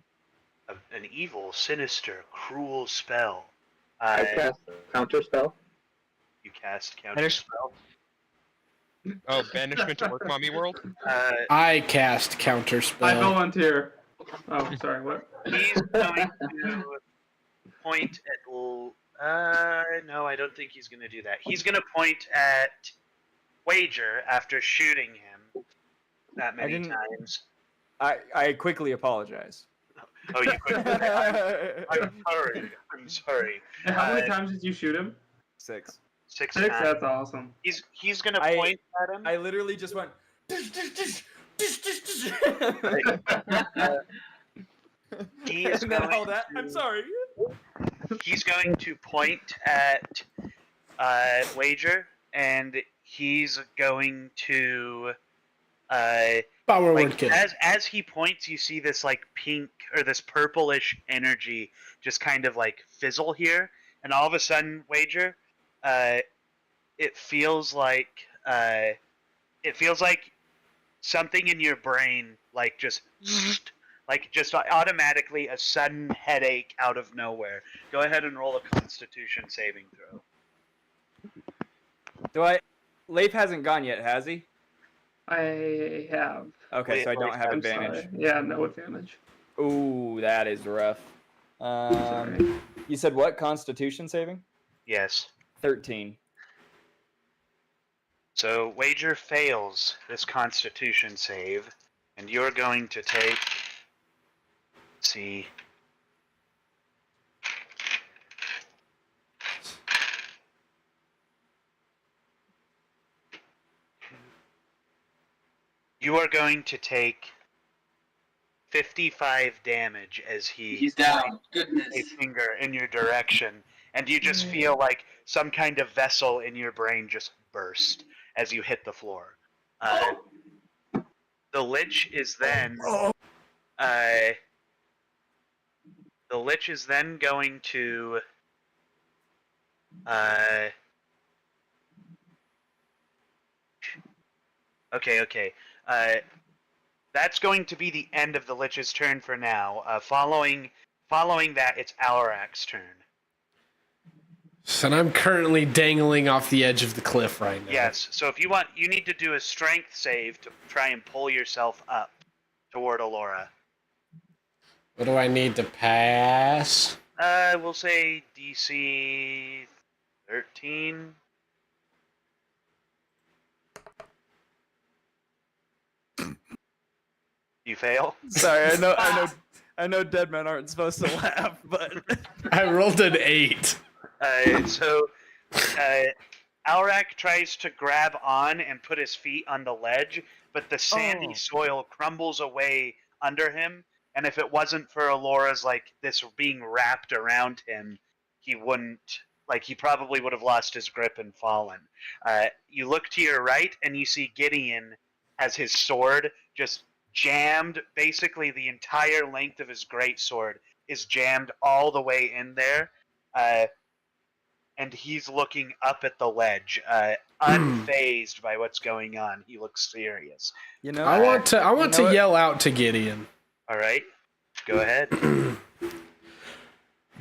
An evil, sinister, cruel spell. I cast counter spell. You cast counter spell. Oh, banishment to Orc Mommy World? I cast counter I spell. volunteer. Oh, sorry, what? He's going to point at... no, I don't think he's going to do that. He's going to point at Wager after shooting him that many times. I quickly apologize. Oh, you quickly... I'm sorry. And how many times did you shoot him? 6. 6 6? times. That's awesome. He's going to point at him. I literally just went. He is And then going all that. I'm sorry. He's going to point at Wager, and he's going to Power like word kill. as he points, you see this like pink or this purplish energy just kind of like fizzle here, and all of a sudden, Wager, it feels like something in your brain like just automatically a sudden headache out of nowhere. Go ahead and roll a Constitution saving throw. Leif hasn't gone yet, has he? I have. Okay, so I don't have I'm advantage. sorry. Yeah, no advantage. Ooh, that is rough. Sorry. You said what? Constitution saving? Yes. 13. So Wager fails this Constitution save, and you're going to take. Let's see. You are going to take 55 damage as He's down. Goodness. a finger in your direction, and you just feel like some kind of vessel in your brain just burst as you hit the floor. The Lich is then. The Lich is then going to. Okay. That's going to be the end of the Lich's turn for now. Following that, it's Alarak's turn. So I'm currently dangling off the edge of the cliff right now. Yes. So if you want, you need to do a strength save to try and pull yourself up toward Alora. What do I need to pass? We'll say DC 13. You fail. Sorry, I know dead men aren't supposed to laugh, but I rolled an 8. So Alrak tries to grab on and put his feet on the ledge, but the sandy soil crumbles away under him, and if it wasn't for Alora's this being wrapped around him, he probably would have lost his grip and fallen. You look to your right and you see Gideon has his sword just jammed. Basically the entire length of his greatsword is jammed all the way in there. And he's looking up at the ledge, unfazed by what's going on. He looks serious. you know, I want to yell out to Gideon. All right, go ahead.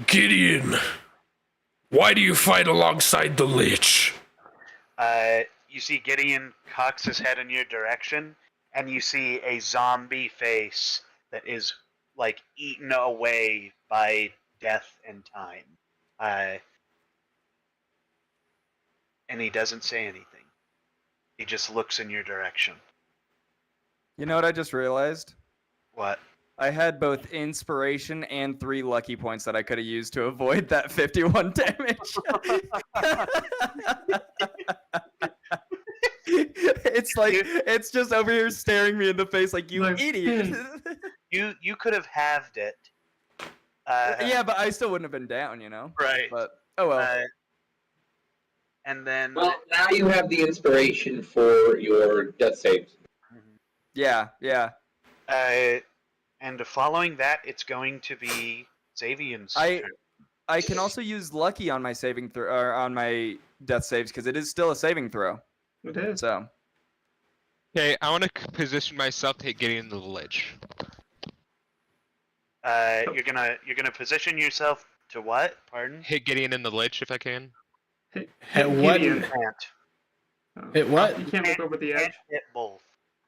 Gideon, why do you fight alongside the Lich? You see Gideon cocks his head in your direction, and you see a zombie face that is eaten away by death and time. And he doesn't say anything. He just looks in your direction. You know what I just realized? What? I had both inspiration and 3 lucky points that I could have used to avoid that 51 damage. It's just over here staring me in the face like, you idiot. You could have halved it. Yeah, but I still wouldn't have been down, Right. But oh well. And then. Well, now you have the inspiration for your death saves. Yeah. And following that, it's going to be Xavion's turn. I can also use lucky on my saving throw or on my death saves because it is still a saving throw. It is. So. Okay, I want to position myself to hit Gideon into the ledge. You're gonna position yourself to what? Pardon? Hit Gideon in the ledge if I can. Hit what? You can't. Hit what? You can't look over the edge. hit both.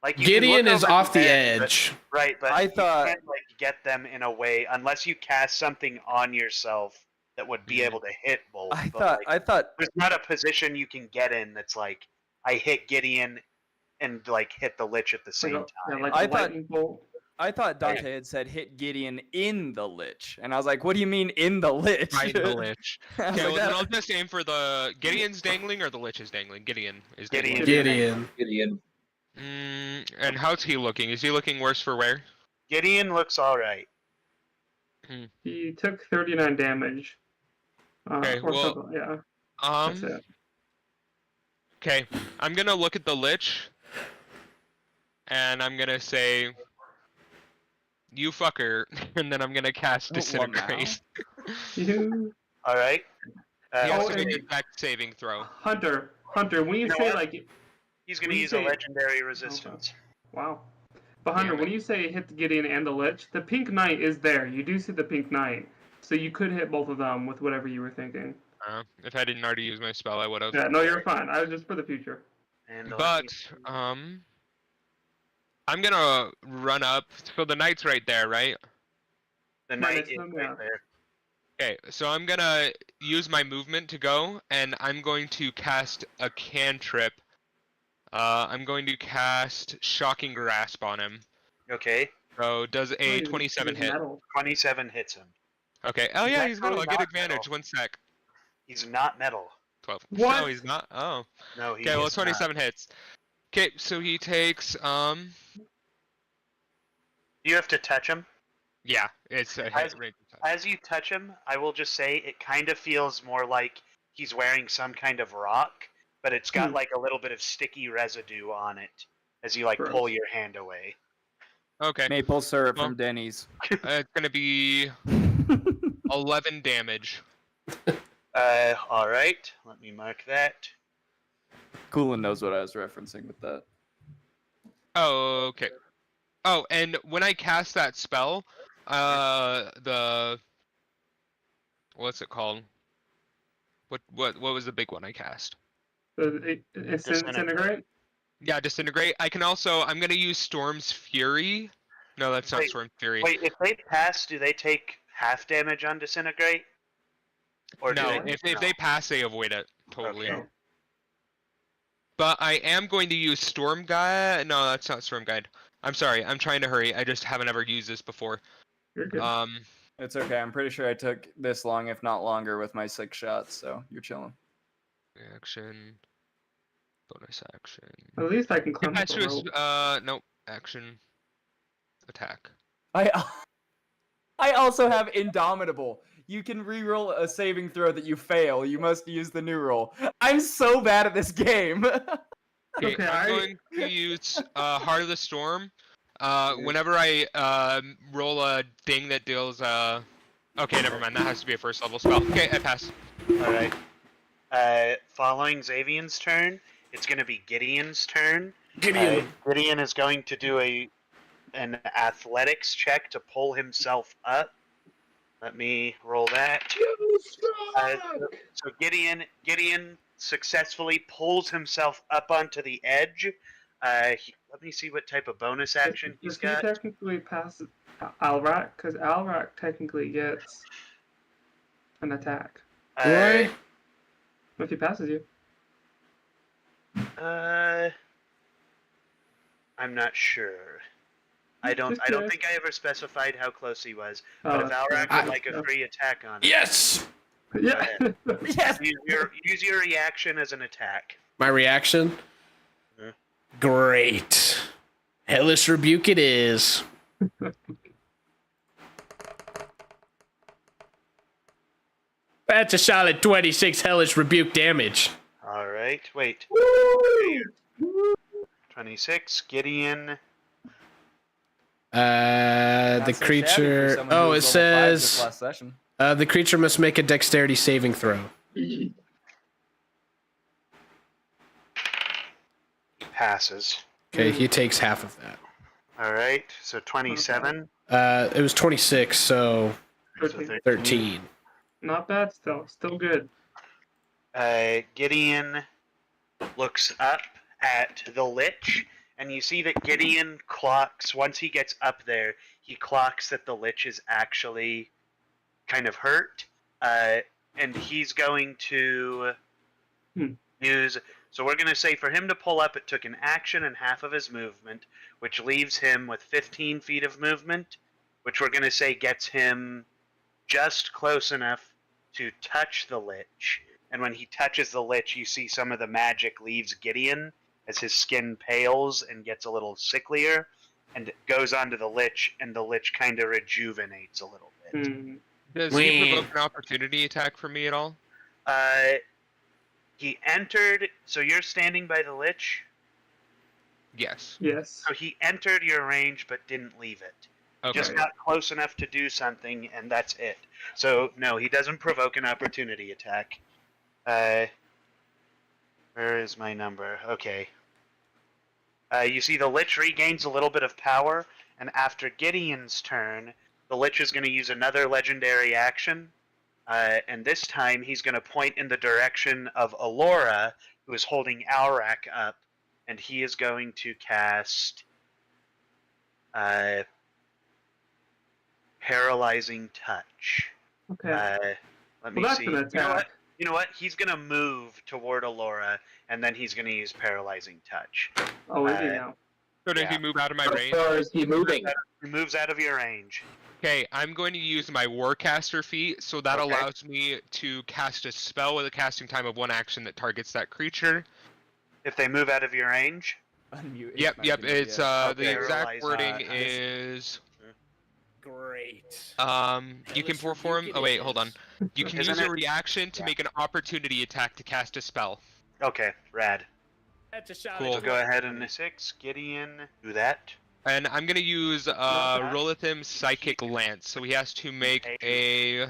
You can Gideon look is over off the edge. But I thought you can't get them in a way unless you cast something on yourself that would be able to hit both. I thought there's not a position you can get in that's I hit Gideon and hit the Lich at the same time. Yeah, I thought Dante had said hit Gideon in the Lich, and I was like, "What do you mean in the Lich?" Right in the Lich. Okay, well, that- then I'll just aim for the Gideon's dangling or the Lich is dangling. Gideon is dangling. Gideon. And how's he looking? Is he looking worse for wear? Gideon looks all right. He took 39 damage. Okay, well, yeah. That's it. Okay, I'm gonna look at the Lich, and I'm gonna say, "You fucker," and then I'm gonna cast Disintegrate. All right. He has to make an exact saving throw. Hunter, when you say he's gonna use a legendary resistance. Okay. Wow. But Hunter, when you say hit the Gideon and the Lich, the Pink Knight is there. You do see the Pink Knight, so you could hit both of them with whatever you were thinking. If I didn't already use my spell, I would have. Yeah, no, you're fine. I was just for the future. And but I'm gonna run up. So the knight's right there, right? The Right knight next is to him, right yeah. there. Okay, so I'm gonna use my movement to go, and I'm going to cast a cantrip. I'm going to cast Shocking Grasp on him. Okay, So does a He's 27 hit? metal. 27 hits him. Okay. Oh yeah, he's metal. actually I get not advantage. metal. 1 sec. He's not metal. 12. What? No, he's not. Oh. No, he Okay, well is 27 hits. Okay, so he takes You have to touch him. yeah, it's a hit range attack. As you touch him, I will just say it kind of feels more like he's wearing some kind of rock, but it's got like a little bit of sticky residue on it as you like Gross. pull your hand away. Okay. Maple syrup Well, from Denny's. It's gonna be 11 damage. All right. Let me mark that. Coolin knows what I was referencing with that. Oh, okay. Oh, and when I cast that spell, what's it called? What was the big one I cast? Disintegrate? Yeah, disintegrate. I'm gonna use Storm's Fury. No, that's not Wait, Storm's Fury. Wait, if they pass, do they take half damage on disintegrate? Or no, do they? if they pass, they avoid it totally. Okay. But I am going to use Storm Guide. No, that's not Storm Guide. I'm sorry. I'm trying to hurry. I just haven't ever used this before. You're good. It's okay. I'm pretty sure I took this long, if not longer, with my 6 shots, so you're chilling. Action. Bonus action. At least I can climb up the Impetuous. rope. Nope. Action. Attack. I also have Indomitable. You can re-roll a saving throw that you fail. You must use the new roll. I'm so bad at this game. Okay, I'm going to use Heart of the Storm. Whenever I roll a ding that deals okay, never mind. That has to be a first level spell. Okay, I pass. Alright. Following Xavion's turn, it's going to be Gideon's turn. Gideon. Gideon is going to do an athletics check to pull himself up. Let me roll that. So Gideon successfully pulls himself up onto the edge. Let me see what type of bonus action he's got. He technically passes Alrak, because Alrak technically gets an attack. Roy? If he passes you. I'm not sure. I don't think I ever specified how close he was. But if Alrak would like a free attack on him, Yes! Yeah. Yes! use your reaction as an attack. My reaction? Mhm. Great. Hellish Rebuke it is. That's a solid 26 Hellish Rebuke damage. All right, wait. 26. Gideon. The creature. Oh, it says last session. the creature must make a dexterity saving throw. He passes. Okay, he takes half of that. All right, so 27. It was 26, so 13. Not bad still. Still good. Gideon looks up at the Lich, and you see that Gideon clocks, once he gets up there, he clocks that the Lich is actually kind of hurt, and he's going to use... So we're going to say for him to pull up, it took an action and half of his movement, which leaves him with 15 feet of movement, which we're going to say gets him just close enough to touch the Lich. And when he touches the Lich, you see some of the magic leaves Gideon as his skin pales and gets a little sicklier, and it goes onto the Lich, and the Lich kind of rejuvenates a little bit. Does he provoke an opportunity attack for me at all? He entered... So you're standing by the Lich? Yes. Yes. So he entered your range but didn't leave it. Okay. Just got close enough to do something, and that's it. So, no, he doesn't provoke an opportunity attack. Where is my number? Okay. You see the Lich regains a little bit of power, and after Gideon's turn, the Lich is going to use another legendary action, and this time he's going to point in the direction of Alora, who is holding Alrak up, and he is going to cast Paralyzing touch. Okay. Let me Well, that's see. an attack. You know what? He's gonna move toward Alora, and then he's gonna use paralyzing touch. Oh, is he now? So does he Yeah. move out of my How range? far is he moving? He moves out of your range. Okay, I'm going to use my Warcaster feat, so that Okay. allows me to cast a spell with a casting time of 1 action that targets that creature. If they move out of your range, Unmute. Yep, it's the Okay. exact wording this- is Great. you can perform. Oh wait, hold on. You can Isn't use a it- reaction to make an opportunity attack to cast a spell. okay, rad. That's a shot. Cool. So go ahead and 6. Gideon, do that. And I'm gonna use Rolithim's Psychic Lance, so he has to make a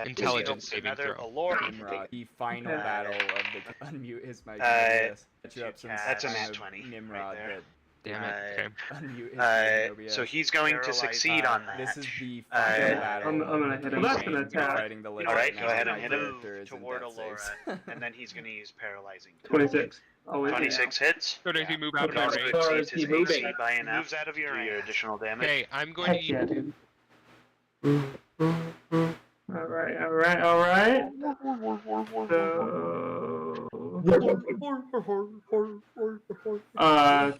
Intelligence saving another throw. Alora. Nimrod, the final Okay. battle of the unmute his mic. That's That's a nat 20 Nimrod, right there. Damn it. Okay. unmute his So he's going to succeed on that. This is the final battle. I'm gonna hit him. Well, that's an attack. Fighting the All right, now. go ahead My and hit him character is in toward death Alora, saves. and then he's going to use paralyzing. 26. Oh, is he now? 26 hits. So does he move out of my How range? far Exceeds is he his moving? AC by enough. Moves out of your additional damage. Okay, I'm going to Heck use. yeah, dude. Alright. So,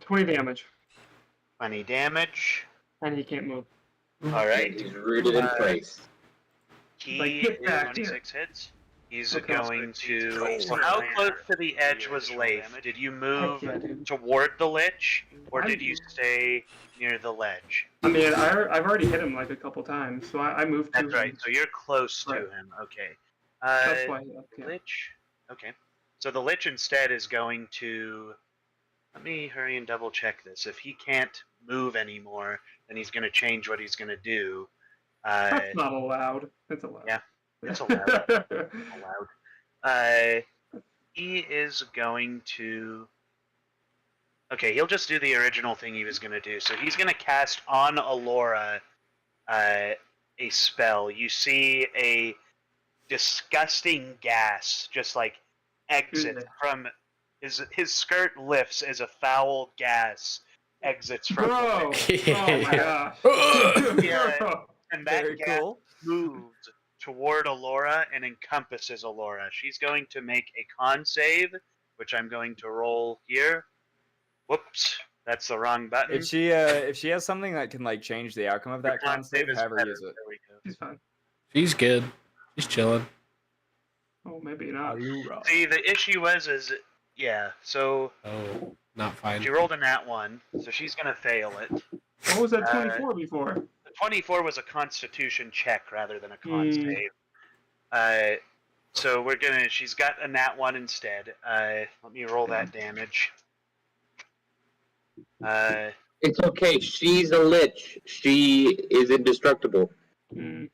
20 damage. 20 damage. And he can't move. All right. He's rooted in place. He Like, get is back 26 hits. He's Okay. going to. So how close to the edge was Leif? Did you move Heck yeah, dude. toward the lich, or did you stay near the ledge? I mean, I've already hit him like a couple times, so I moved to That's him. right. So you're close to Right. him. Okay. That's why. Yeah. Lich. Okay. So the lich instead is going to. Let me hurry and double check this. If he can't move anymore, then he's going to change what he's going to do. That's not allowed. It's allowed. Yeah, it's allowed. Allowed. He is going to. Okay, he'll just do the original thing he was going to do. So he's going to cast on Alora a spell. You see a disgusting gas just like exit from his skirt lifts as a foul gas exits from Bro! the Oh my gosh. Yeah. and that Very gas cool. moves toward Alora and encompasses Alora. She's going to make a con save, which I'm going to roll here. Whoops, that's the wrong button. If she has something that can like change the outcome of that Con con save, is have her better. use it. There we go. He's fine. She's good. She's chilling. Oh, maybe not. See, the issue is yeah. So Oh, not fine. she rolled a nat 1, so she's gonna fail it. What was that 24 before? The 24 was a Constitution check rather than a con Hmm. save. So we're gonna. She's got a nat 1 instead. Let me roll that damage. It's okay. She's a lich. She is indestructible. Hmm.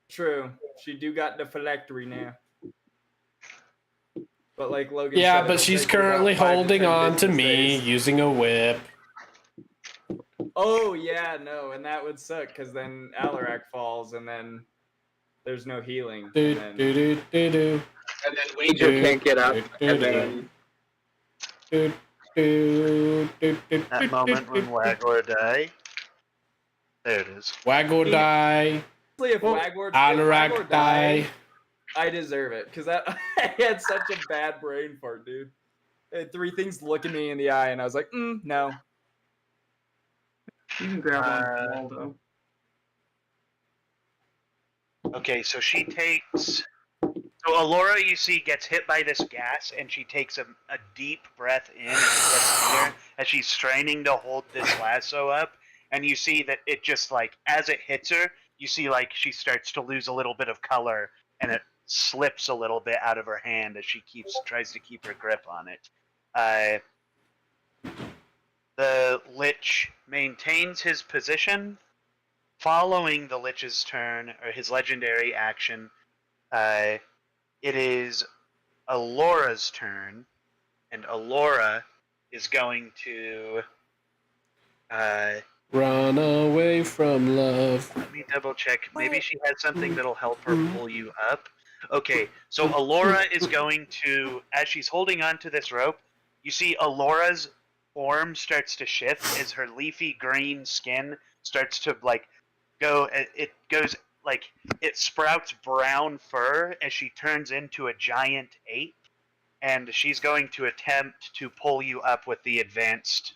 True. She do got the phylactery now. But like Logan Yeah, said, but it'll she's take her about currently 5 to holding 10 on to business me days. using a whip. Oh yeah, no, and that would suck because then Alarak falls and then there's no healing. Do and then- do do do do. And then Wager can't get up. And then Do do do do. That moment when Wagor die. There it is. Waggle die. Honestly, if Wagor Alarak die. I deserve it because that I had such a bad brain fart, dude. I had 3 things looking me in the eye, and I was like, no. You can grab on Waldo. Okay, so she takes. So Alora, you see, gets hit by this gas, and she takes a deep breath in and gets near as she's straining to hold this lasso up. And you see that it just like as it hits her, you see like she starts to lose a little bit of color, and it slips a little bit out of her hand as she tries to keep her grip on it. The Lich maintains his position. Following the Lich's turn, or his legendary action, it is Alora's turn, and Alora is going to. Run away from love. Let me double check. Maybe she has something that'll help her pull you up. Okay, so Alora is going to, as she's holding on to this rope, you see Alora's form starts to shift as her leafy green skin starts to like go. It goes like it sprouts brown fur as she turns into a giant ape, and she's going to attempt to pull you up with the advanced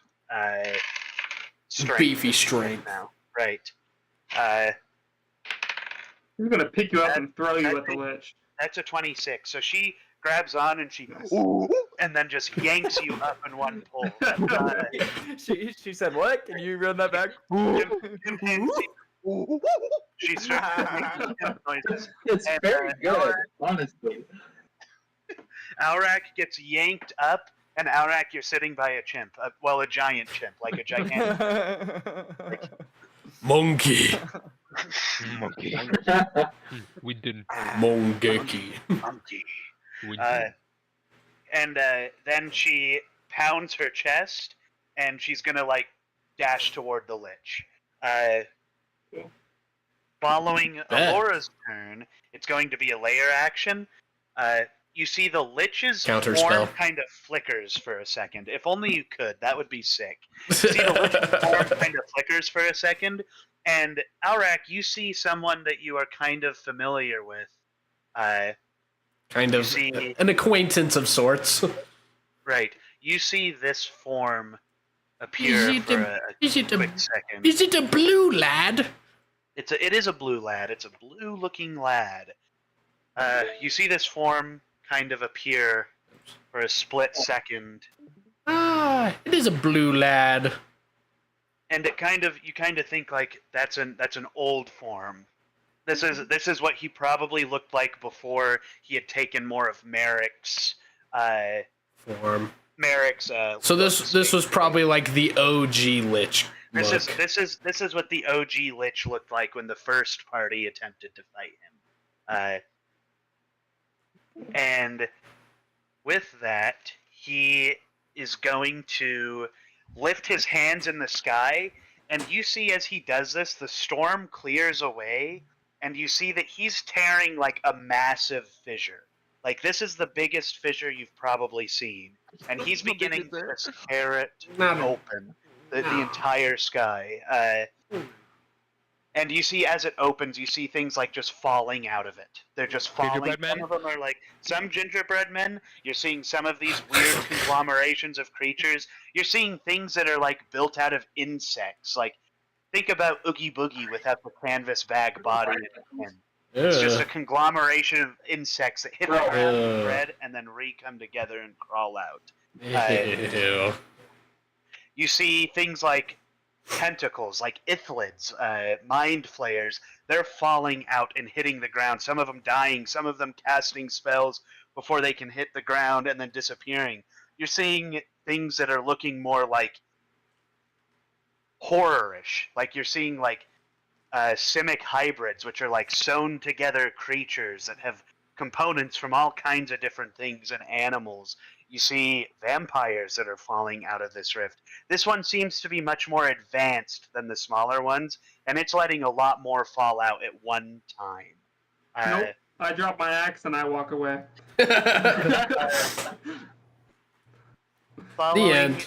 strength. Beefy strength. Now, right? He's gonna pick you up and throw you at the lich. That's a 26. So she grabs on and she and then just yanks you up in one pull. She said what? Can you run that back? She starts making noises. It's And, very good, honestly. Aurak gets yanked up, and Aurak, you're sitting by a chimp. Well, a giant chimp, like a gigantic. Monkey. Monkey. We didn't. Mongeki. Monkey. We And then she pounds her chest, and she's gonna like dash toward the lich. Following Alora's turn, it's going to be a layer action. You see the lich's Counter form spell. kind of flickers for a second. If only you could, that would be sick. You see the lich's form kind of flickers for a second, and Aurak, you see someone that you are kind of familiar with. Kind You of see- an acquaintance of sorts. Right. You see this form appear for a quick second. Is it a blue lad? It is a blue lad. It's a blue-looking lad. You see this form kind of appear for a split second, Ah, it is a blue lad. and you kind of think like that's an old form. This is what he probably looked like before he had taken more of Merrick's Form. Merrick's. So this was probably like the OG lich. This look. is what the OG lich looked like when the first party attempted to fight him. And with that, he is going to lift his hands in the sky, and you see as he does this, the storm clears away, and you see that he's tearing like a massive fissure. Like this is the biggest fissure you've probably seen, and he's beginning to just tear it open, the entire sky. And you see, as it opens, you see things like just falling out of it. They're just falling. Gingerbread men? Some of them are like some gingerbread men. You're seeing some of these weird conglomerations of creatures. You're seeing things that are like built out of insects. Like think about Oogie Boogie without the canvas bag body. It's just a conglomeration of insects that hit the ground and spread and then re-come together and crawl out. Ew. You see things like tentacles, like ithlids, mind flayers. They're falling out and hitting the ground. Some of them dying, some of them casting spells before they can hit the ground and then disappearing. You're seeing things that are looking more like horror-ish. Like you're seeing like simic hybrids, which are like sewn together creatures that have components from all kinds of different things and animals. You see vampires that are falling out of this rift. This one seems to be much more advanced than the smaller ones, and it's letting a lot more fall out at one time. Nope. I drop my axe and I walk away. Following The end.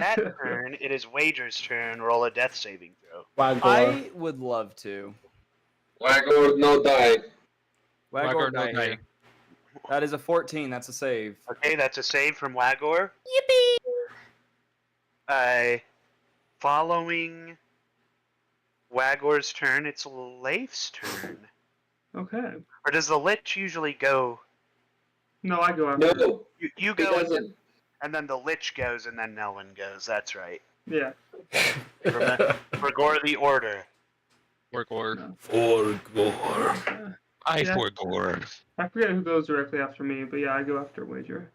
that turn, it is Wager's turn. Roll a death saving throw. Wagor. I would love to. Wagor no die. Wagor no die die. here. That is a 14. That's a save. Okay, that's a save from Wagor. Yippee! Following Wagor's turn, it's Leif's turn. Okay. Or does the Lich usually go? No, I go after. No, You he go, doesn't. and then the Lich goes, and then no one goes. That's right. Yeah. For Gore the Order. For gore. For gore. I Yeah. for gore. I forget who goes directly after me, but yeah, I go after Wager.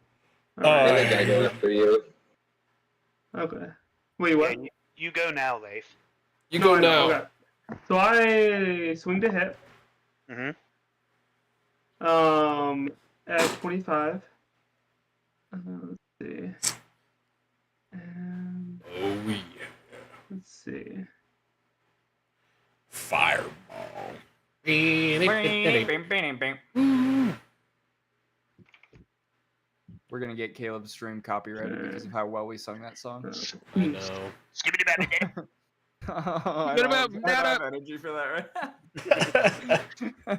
I Alright. think I go after you. Okay. Wait, what? Yeah, you go now, Leif. You No, go I know, now. okay. So I swing to hit. Mhm. At 25. Let's see. And Oh yeah. let's see. Fireball. We're gonna get Caleb's stream copyrighted because of how well we sung that song. I know. Skibbity babbity. I What don't about have- I don't have energy for that right.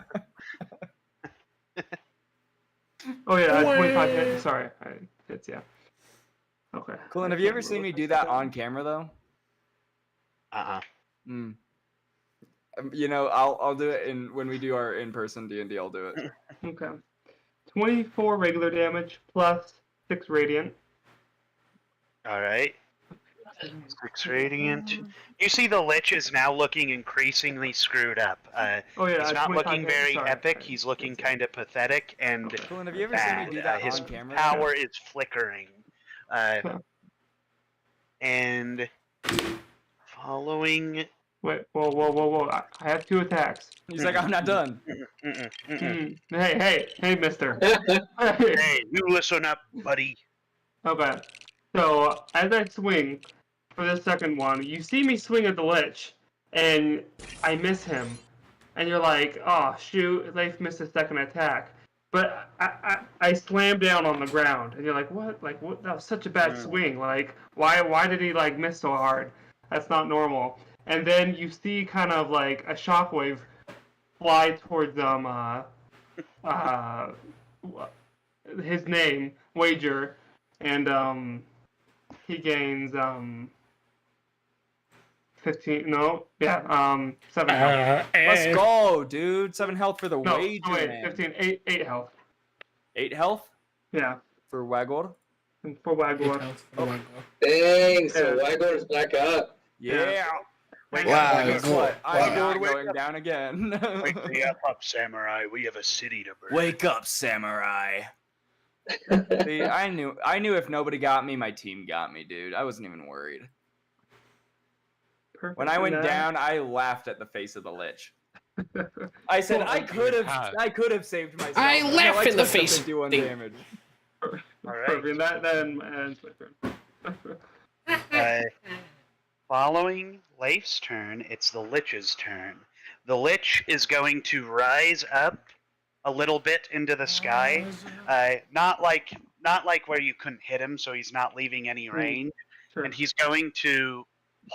Oh yeah, I had 25 hits. Sorry, hits. Yeah. Okay. Colin, have you ever seen me do that on camera though? Hmm. You know, I'll do it when we do our in-person D&D. I'll do it. Okay. 24 regular damage plus 6 radiant. All right. 6 radiant. You see the Lich is now looking increasingly screwed up. Oh yeah, He's not 25 looking hits. very Sorry, epic. sorry. He's looking Hits, kind of pathetic and Colin, have you ever seen me bad. do that His on camera? power is flickering. Huh. And following. Wait, whoa! I have 2 attacks. He's like, I'm not done. Hey, mister. Hey, you listen up, buddy. Okay. So as I swing for the second one, you see me swing at the Lich, and I miss him, and you're like, "Oh shoot, Leif missed his second attack." But I slam down on the ground, and you're like, "What? Like what? That was such a bad swing. Like why did he like miss so hard? That's not normal." And then you see kind of like a shockwave fly towards his name, Wager, and he gains 15. No, yeah, 7 health. Let's go, dude. 7 health for the No, wager. wait, man. 15, 8 health. 8 health Yeah, for Wagor. and for Wagor. Dang, so Wagor's back up. Yeah. Wake Wow, up, Guess cool. what? I'm Wow. not going down again. wake me up, samurai. We have a city to burn. Wake up, samurai. See, I knew if nobody got me, my team got me, dude. I wasn't even worried. Perfect. When I went And that- down, I laughed at the face of the Lich. I said I could have saved myself. I No, laugh in the took face 51 thing. damage. All right. Perfect. And that then ends my turn. Following Leif's turn, it's the Lich's turn. The Lich is going to rise up a little bit into the sky. Not like where you couldn't hit him, so he's not leaving any range. Sure. And he's going to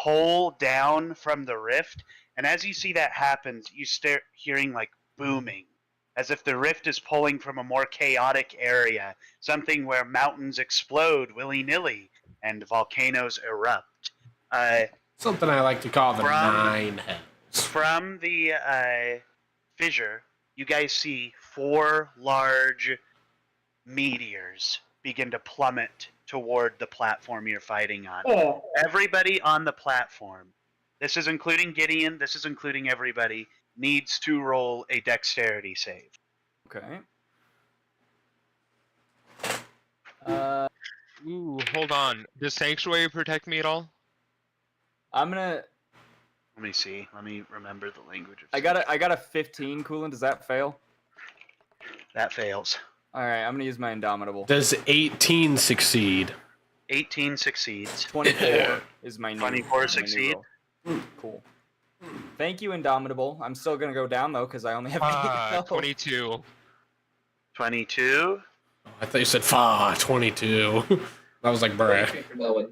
pull down from the rift. And as you see that happens, you start hearing like booming, as if the rift is pulling from a more chaotic area, something where mountains explode willy-nilly and volcanoes erupt. Something I like to call the From- 9 hells. From the fissure, you guys see 4 large meteors begin to plummet toward the platform you're fighting on. Oh, Everybody on the platform, this is including Gideon, this is including everybody, needs to roll a dexterity save. Okay. Ooh, hold on. Does Sanctuary protect me at all? I'm gonna. Let me see. Let me remember the language of I got a 15, Coolin. Does that fail? That fails. All right, I'm gonna use my Indomitable. Does 18 succeed? 18 succeeds. 24 is my new. 24 my new succeed? roll. Cool. Thank you, Indomitable. I'm still gonna go down though because I only have 8 health. 22. 22. Oh, I thought you said 22. I was like, bruh.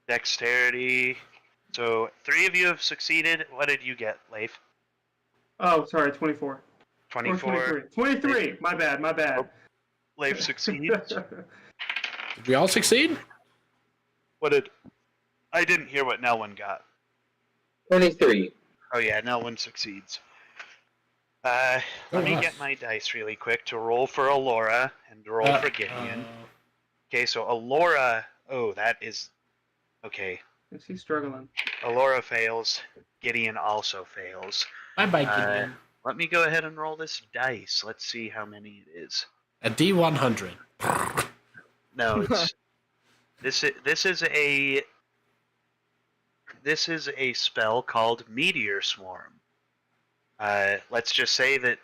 Dexterity. So 3 of you have succeeded. What did you get, Leif? oh, sorry, 24. 24. Or 23. My bad. Oh. Leif succeeds. Did we all succeed? What did... I didn't hear what Nelwyn got. 23. Oh yeah, Nelwyn succeeds. Let me get my dice really quick to roll for Alora and roll for Gideon. Okay, so Alora... Oh, that is... Okay. Is he struggling? Alora fails. Gideon also fails. Bye-bye, Gideon. Let me go ahead and roll this dice. Let's see how many it is. A D100. No, it's... This is a spell called Meteor Swarm. Let's just say that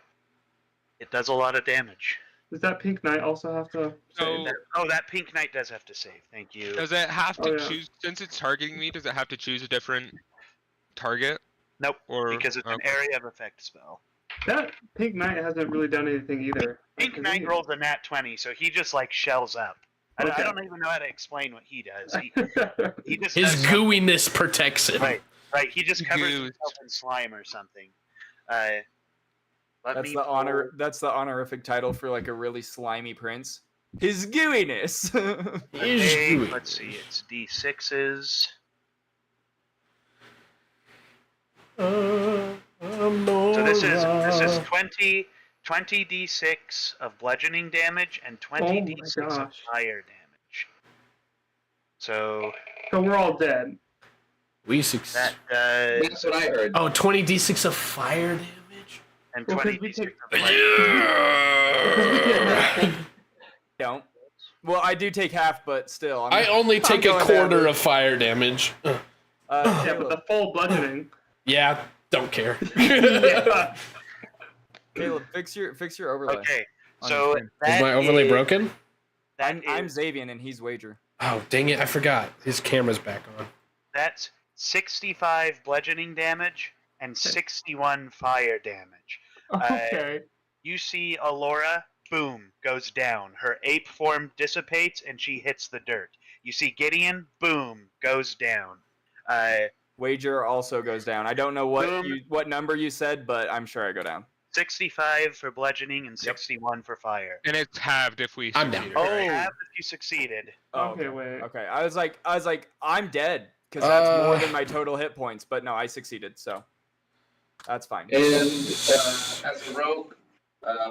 it does a lot of damage. Does that pink knight also have to? So, That pink knight does have to save. Thank you. does it have to Oh, yeah. choose, since it's targeting me, does it have to choose a different target? Nope, Or because it's an okay. area of effect spell. That Pink Knight hasn't really done anything either. Pink Knight rolls a nat 20, so he just like shells up. I don't even know how to explain what he does. He just His does something. gooiness protects him. Right. He just covers Goo. himself in slime or something. That's the honorific title for like a really slimy prince. His gooiness. Let's see. It's D6s. So this is 20 d6 of bludgeoning damage and 20 d6 of fire damage. So we're all dead. We succeed. That's what I heard. Oh, 20 d6 of fire damage? And 20 d6 of fire. Don't. Well, I do take half, but still. I only take a quarter of fire damage. Yeah, but the full bludgeoning. Yeah, don't care. Caleb, fix your overlay. Okay, so is my overlay broken? I'm Xavian and he's Wager. Oh, dang it, I forgot. His camera's back on. That's 65 bludgeoning damage and 61 fire damage. Okay. You see Alora, boom, goes down. Her ape form dissipates and she hits the dirt. You see Gideon, boom, goes down. Wager also goes down. I don't know what number you said, but I'm sure I go down. 65 for bludgeoning and 61 for fire. And it's halved if we I'm succeed. down. Half if you succeeded. Okay, wait. Okay, I was like, I'm dead because that's more than my total hit points. But no, I succeeded, so that's fine. And as a rogue,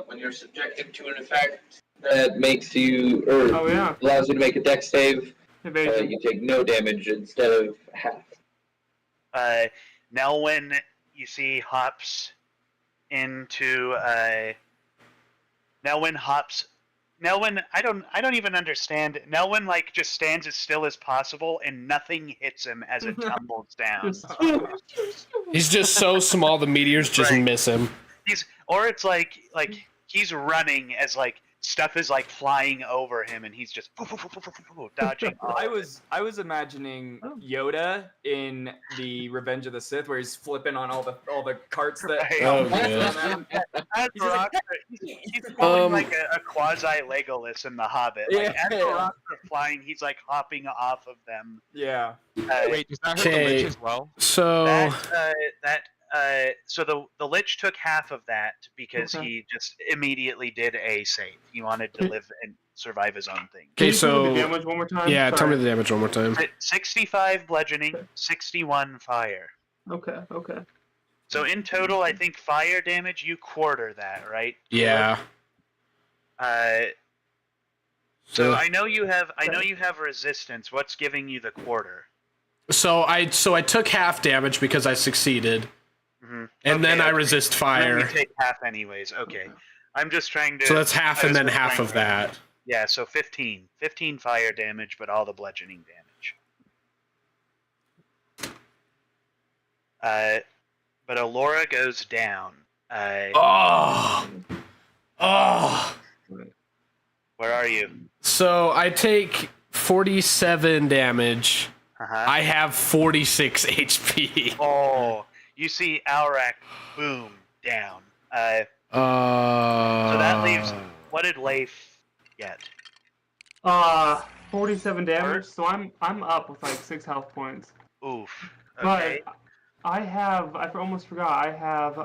when you're subjected to an effect that makes you, or allows you to make a dex save, you take no damage instead of half. Nelwyn, you see, hops into Nelwyn hops. Nelwyn, I don't even understand. Nelwyn like just stands as still as possible, and nothing hits him as it tumbles down. He's just so small, the meteors just miss him. It's like he's running as like stuff is like flying over him, and he's just dodging. I was imagining Yoda in the Revenge of the Sith, where he's flipping on all the carts that. He's pulling like a quasi Legolas in The Hobbit. Like, as the rocks are flying, he's like hopping off of them. Yeah. Wait, does that hurt the Lich as well? So so the Lich took half of that because he just immediately did a save. He wanted to live and survive his own thing. Okay, so the damage one more time. Yeah, tell me the damage one more time. 65 bludgeoning, 61 fire. Okay. So in total, I think fire damage you quarter that, right? Yeah. So I know you have resistance. What's giving you the quarter? So I took half damage because I succeeded. Mm-hmm. And then I resist fire. Then you take half anyways. Okay. I'm just trying to. So that's half and then half of that. Yeah, so 15. 15 fire damage, but all the bludgeoning damage. But Alora goes down. Where are you? So I take 47 damage. I have 46 HP. Oh, you see Alrak, boom, down. So that leaves. What did Leif get? 47 damage. So I'm up with like 6 health points. Oof. Okay. But I almost forgot. I have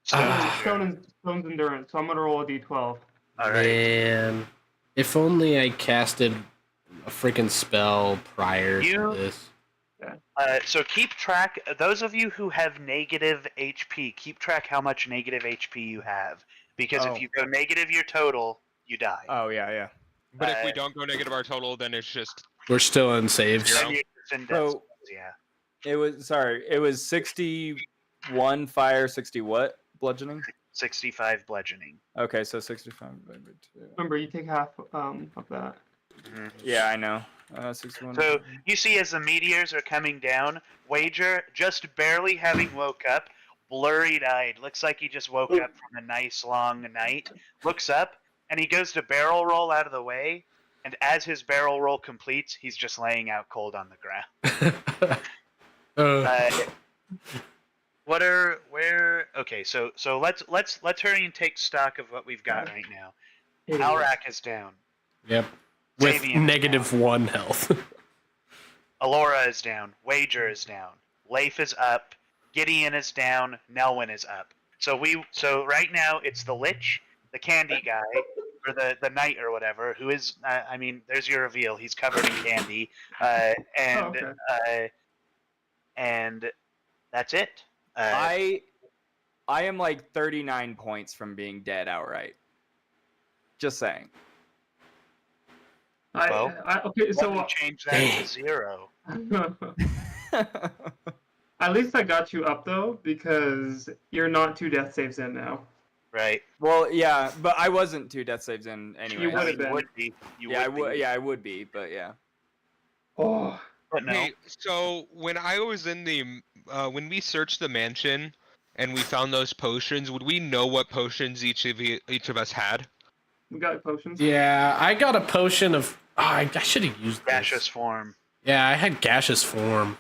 Stone's Endurance. So I'm gonna roll a d12. All right. Man, if only I casted a freaking spell prior to this. So keep track. Those of you who have negative HP, keep track how much negative HP you have. Because if you go negative your total, you die. Oh, yeah. But if we don't go negative our total, then it's just... We're still in saves. So, it was 61 fire, 60 what? Bludgeoning? 65 bludgeoning. Okay, so 65. Remember, you take half of that. Mm-hmm. Yeah, I know. 61. So you see as the meteors are coming down, Wager, just barely having woke up, blurry-eyed, looks like he just woke up from a nice long night, looks up, and he goes to barrel roll out of the way, and as his barrel roll completes, he's just laying out cold on the ground. Okay, so let's hurry and take stock of what we've got right now. Here it is. Alrak is down. Yep. With Xavian is -1 health. Alora is down. Wager is down. Leif is up. Gideon is down. Nelwyn is up. So right now it's the Lich, the candy guy, or the knight or whatever, who is I mean, there's your reveal. He's covered in candy, and that's it. I am like 39 points from being dead outright. Just saying. Okay, so Let me change that to 0. at least I got you up though, because you're not 2 death saves in now. Right. Well, yeah, but I wasn't 2 death saves in anyway. You would have been. Would be. I would be, but yeah. Oh. But no. Hey, so when I was in the when we searched the mansion and we found those potions, would we know what potions each of us had? We got potions. Yeah, I got a potion of. Oh, I should have used this. Gaseous form. Yeah, I had gaseous form.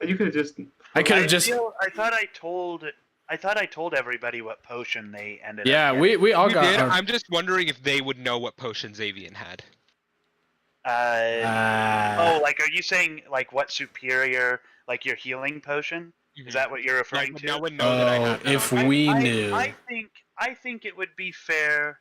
You could have just. I could have just. I thought I told everybody what potion they ended Yeah, up. we all You got. did? Our... I'm just wondering if they would know what potion Xavian had. Like, are you saying like what superior, like your healing potion? Is that what you're referring to? No one know that I had that if on. we knew. I think it would be fair.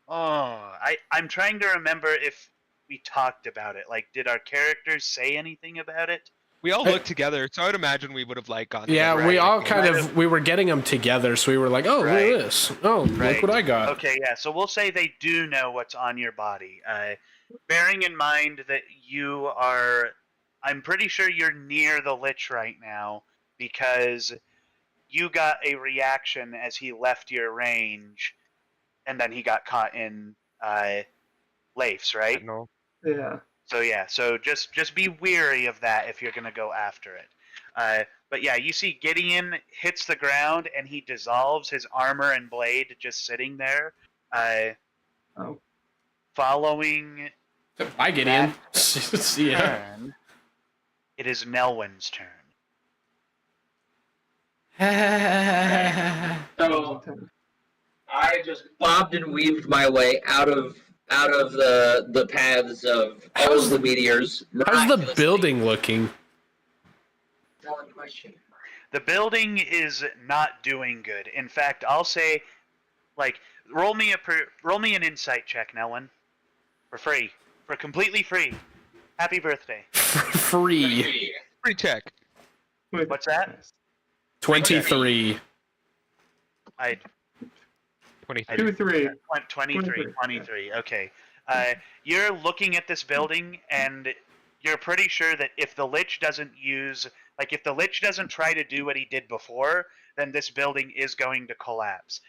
I'm trying to remember if we talked about it. Like, did our characters say anything about it? We all looked together, so I would imagine we would have like gone. Yeah, together. we all kind of we were getting them together, so we were like, "Oh, look at this! Oh, look what I got!" Okay, yeah. So we'll say they do know what's on your body. Bearing in mind that you are, I'm pretty sure you're near the Lich right now because you got a reaction as he left your range, and then he got caught in Leif's, right? No. Yeah. So yeah, so just be weary of that if you're gonna go after it. But yeah, you see Gideon hits the ground and he dissolves his armor and blade just sitting there. Following I get in. See ya. turn, it is Nelwyn's turn. So I just bobbed and weaved my way out of the paths of all of the meteors. How's the building looking? Valid question. The building is not doing good. In fact, I'll say, like, roll me an insight check, Nelwyn, for free, for completely free. Happy birthday. Free. Free check. What's that? 23. 23. 23. Okay. You're looking at this building, and you're pretty sure that if the Lich doesn't if the Lich doesn't try to do what he did before, then this building is going to collapse.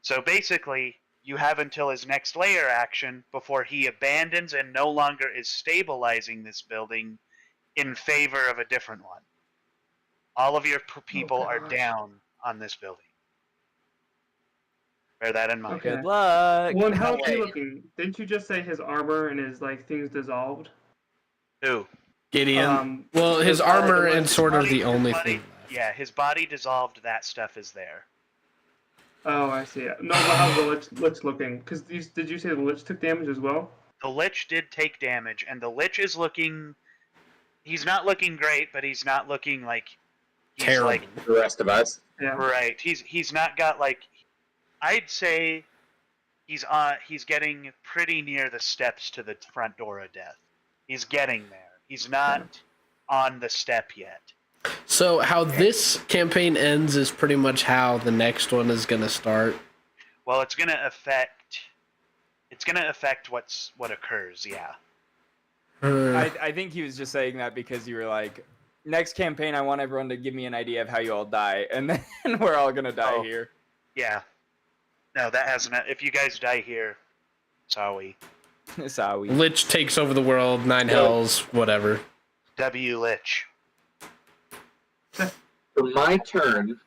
So basically, you have until his next layer action before he abandons and no longer is stabilizing this building in favor of a different one. All of your people are down on this building. Bear that in mind. Okay. Good luck. Well, and how's he looking? Didn't you just say his armor and his things dissolved? Who? Gideon. Well, his armor and sort of the only thing left. Yeah, his body dissolved. That stuff is there. Oh, I see. No, but how's the Lich looking? Because did you say the Lich took damage as well? The Lich did take damage, and the Lich is looking. He's not looking great, but he's not looking like he's terrible. Like The rest of us. Yeah. right. He's not got like. I'd say he's getting pretty near the steps to the front door of death. He's getting there. He's not on the step yet. So how this campaign ends is pretty much how the next one is going to start. Well, it's gonna affect what occurs. Yeah. I think he was just saying that because you were like, next campaign, I want everyone to give me an idea of how you all die, and then we're all gonna die here. Yeah. No, that hasn't. If you guys die here, sorry. Sorry. Lich takes over the world, 9 hells, whatever. W Lich. For my turn,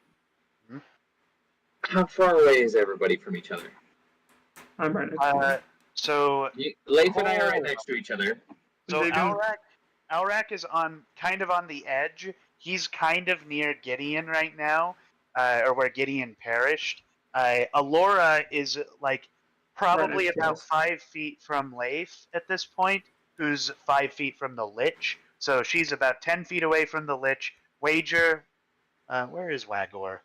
how far away is everybody from each other? I'm right next to you. So Leif and I are right next to each other. So Alrak is kind of on the edge. He's kind of near Gideon right now. or where Gideon perished, Alora is like probably Right, about yes. 5 feet from Leif at this point, who's 5 feet from the Lich. So she's about 10 feet away from the Lich. Wager, where is Wagor?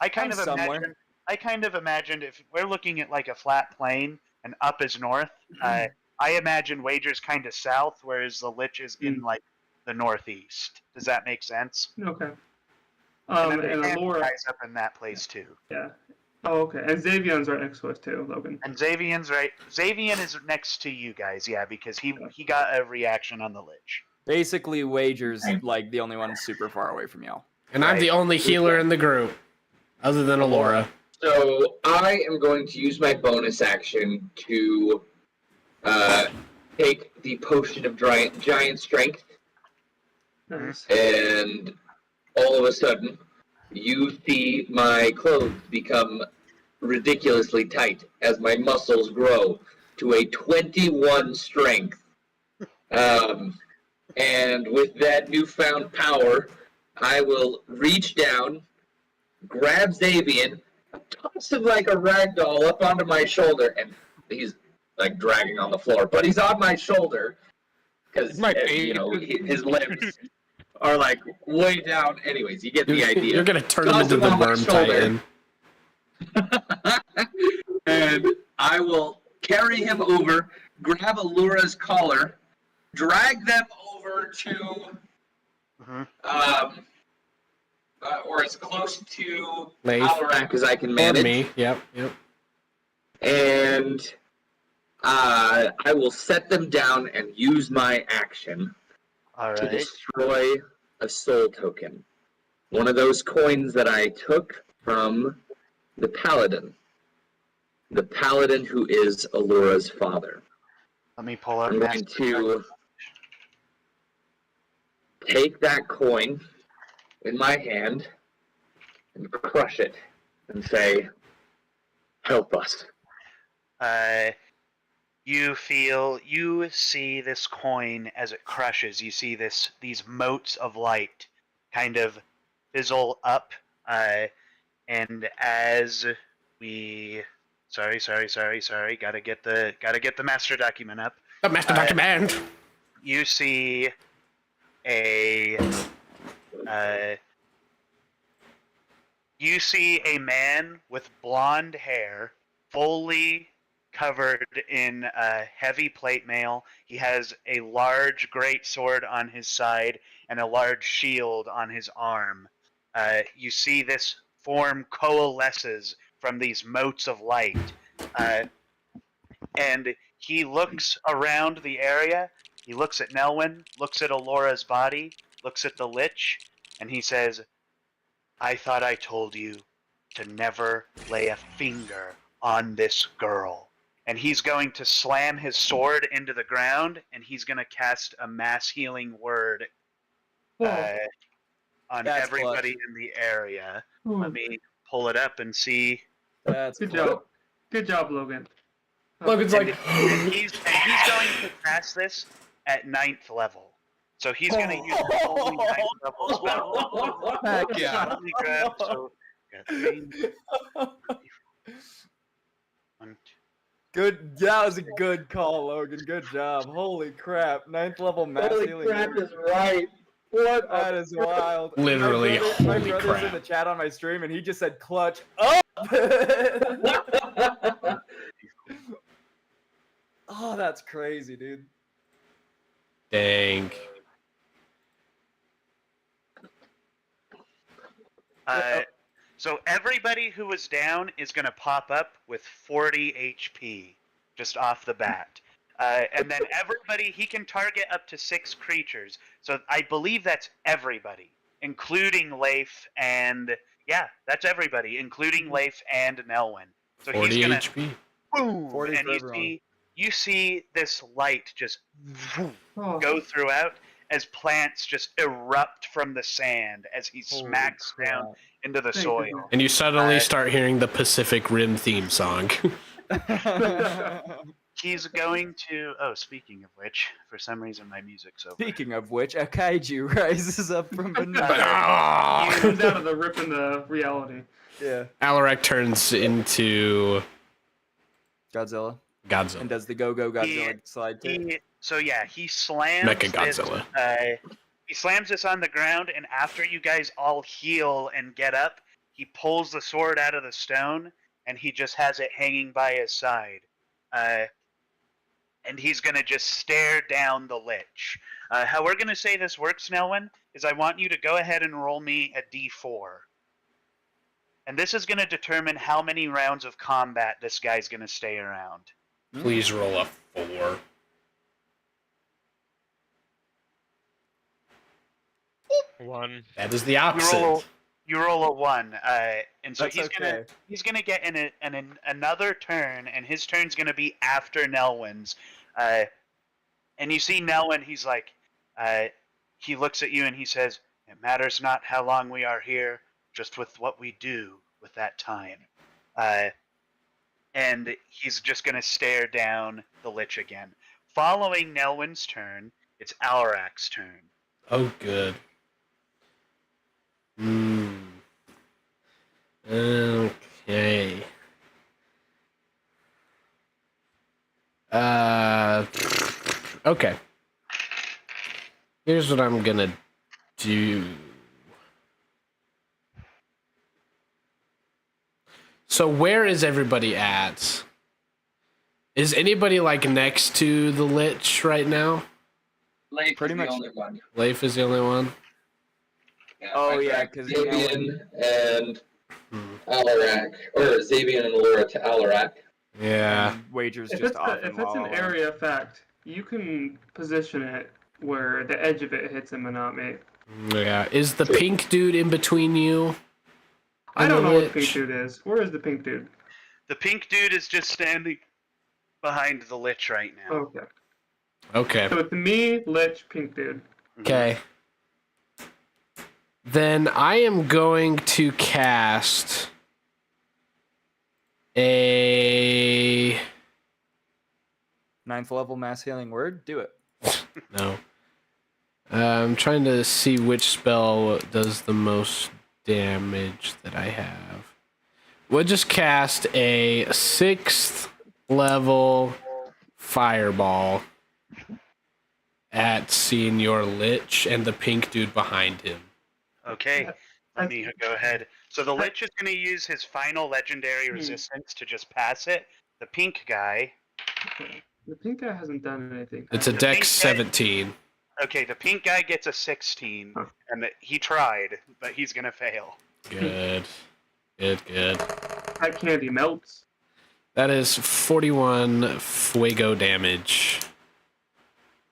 I kind of imagined if we're looking at like a flat plane and up is north. I imagine Wager's kind of south, whereas the Lich is in like the northeast. Does that make sense? Okay. And then And the hand Alora. guy's up in that place too. Yeah. Oh, okay. And Xavion's right next to us too, Logan. And Xavion's right. Xavion is next to you guys, yeah, because he got a reaction on the Lich. Basically, Wager's like the only one super far away from y'all. And I'm the only healer in the group, other than Alora. So I am going to use my bonus action to take the potion of giant strength, Nice. and all of a sudden, you see my clothes become ridiculously tight as my muscles grow to a 21 strength. And with that newfound power, I will reach down, grab Xavion, toss him like a rag doll up onto my shoulder, and he's like dragging on the floor, but he's on my shoulder because you know his limbs are like way down. Anyways, you get the idea. You're gonna turn him into the Worm Titan. And I will carry him over, grab Alora's collar, drag them over to or as close to Alarak as I can manage. Me. Yep. And I will set them down and use my action to destroy a soul token. One of those coins that I took from the paladin. The paladin who is Alora's father. Let me pull up. I'm going to take that coin in my hand and crush it and say, help us. You see this coin as it crushes. You see these motes of light kind of fizzle up, and as we, sorry, gotta get the master document up. The master document. You see a man with blonde hair, fully covered in heavy plate mail. He has a large great sword on his side and a large shield on his arm. You see this form coalesces from these motes of light, and he looks around the area. He looks at Nelwyn, looks at Alora's body, looks at the Lich, and he says, I thought I told you to never lay a finger on this girl. And he's going to slam his sword into the ground, and he's going to cast a mass healing word on everybody in the area. Let me pull it up and see. That's Good job. Good job, Logan. Logan's like, and he's going to cast this at 9th level. So he's going to use the only 9th level spell. Heck yeah. Let me grab, so, got 3, 1, 2. Good. That was a good call, Logan. Good job. Holy crap. 9th level mass healing. Holy crap is right. What? That is wild. Literally, my holy brother's crap. in the chat on my stream, and he just said clutch up. Oh, that's crazy, dude. Dang. So everybody who was down is going to pop up with 40 HP just off the bat. And then everybody, he can target up to 6 creatures. So I believe that's everybody, including Leif and... Yeah, that's everybody, including Leif and Nelwyn. So 40 he's gonna, HP. boom, 40 and for everyone. you see this light just go throughout as plants just erupt from the sand as he smacks down into the soil. And you suddenly start hearing the Pacific Rim theme song. He's going to. Oh, speaking of which, for some reason my music's over. Speaking of which, a kaiju rises up from beneath. He comes out of the rip in the reality. Yeah. Alarak turns into Godzilla. Godzilla. And does the go-go Godzilla slide too? He slams Mecha Godzilla. He slams this on the ground, and after you guys all heal and get up, he pulls the sword out of the stone, and he just has it hanging by his side. And he's going to just stare down the Lich. How we're going to say this works, Nelwyn, is I want you to go ahead and roll me a d4. And this is going to determine how many rounds of combat this guy's going to stay around. Please roll a 4. One. That is the opposite. You roll a 1, and so That's he's gonna get in another turn, and his turn's gonna be after Nelwyn's. And you see Nelwyn, he's like, he looks at you and he says, "It matters not how long we are here, just with what we do with that time." And he's just gonna stare down the Lich again. Following Nelwyn's turn, it's Alarak's turn. Oh, good. Okay. Okay. Here's what I'm gonna do. So where is everybody at? Is anybody like next to the Lich right now? Leif Pretty is much. the only one. Leif is the only one? Oh, I yeah, tracked 'cause Zabian and Alarak, or Zabian and Laura to Alarak. Yeah. And Wager's If just it's, off. if it's an area effect, you can position it where the edge of it hits him and not me. Yeah. Is the pink dude in between you? I and don't the know what the Lich? pink dude is. Where is the pink dude? The pink dude is just standing behind the Lich right now. Okay. Okay. So it's me, Lich, pink dude. Okay. Then I am going to cast a 9th level mass healing word. Do it. no. I'm trying to see which spell does the most damage that I have. We'll just cast a 6th level fireball at Senior Lich and the pink dude behind him. Okay, let me go ahead. So the Lich is going to use his final legendary resistance to just pass it. The pink guy... The pink guy hasn't done anything. It's a The dex pink 17. Okay, the pink guy gets a 16, and he tried, but he's going to fail. Good. Good. That candy melts. That is 41 fuego damage.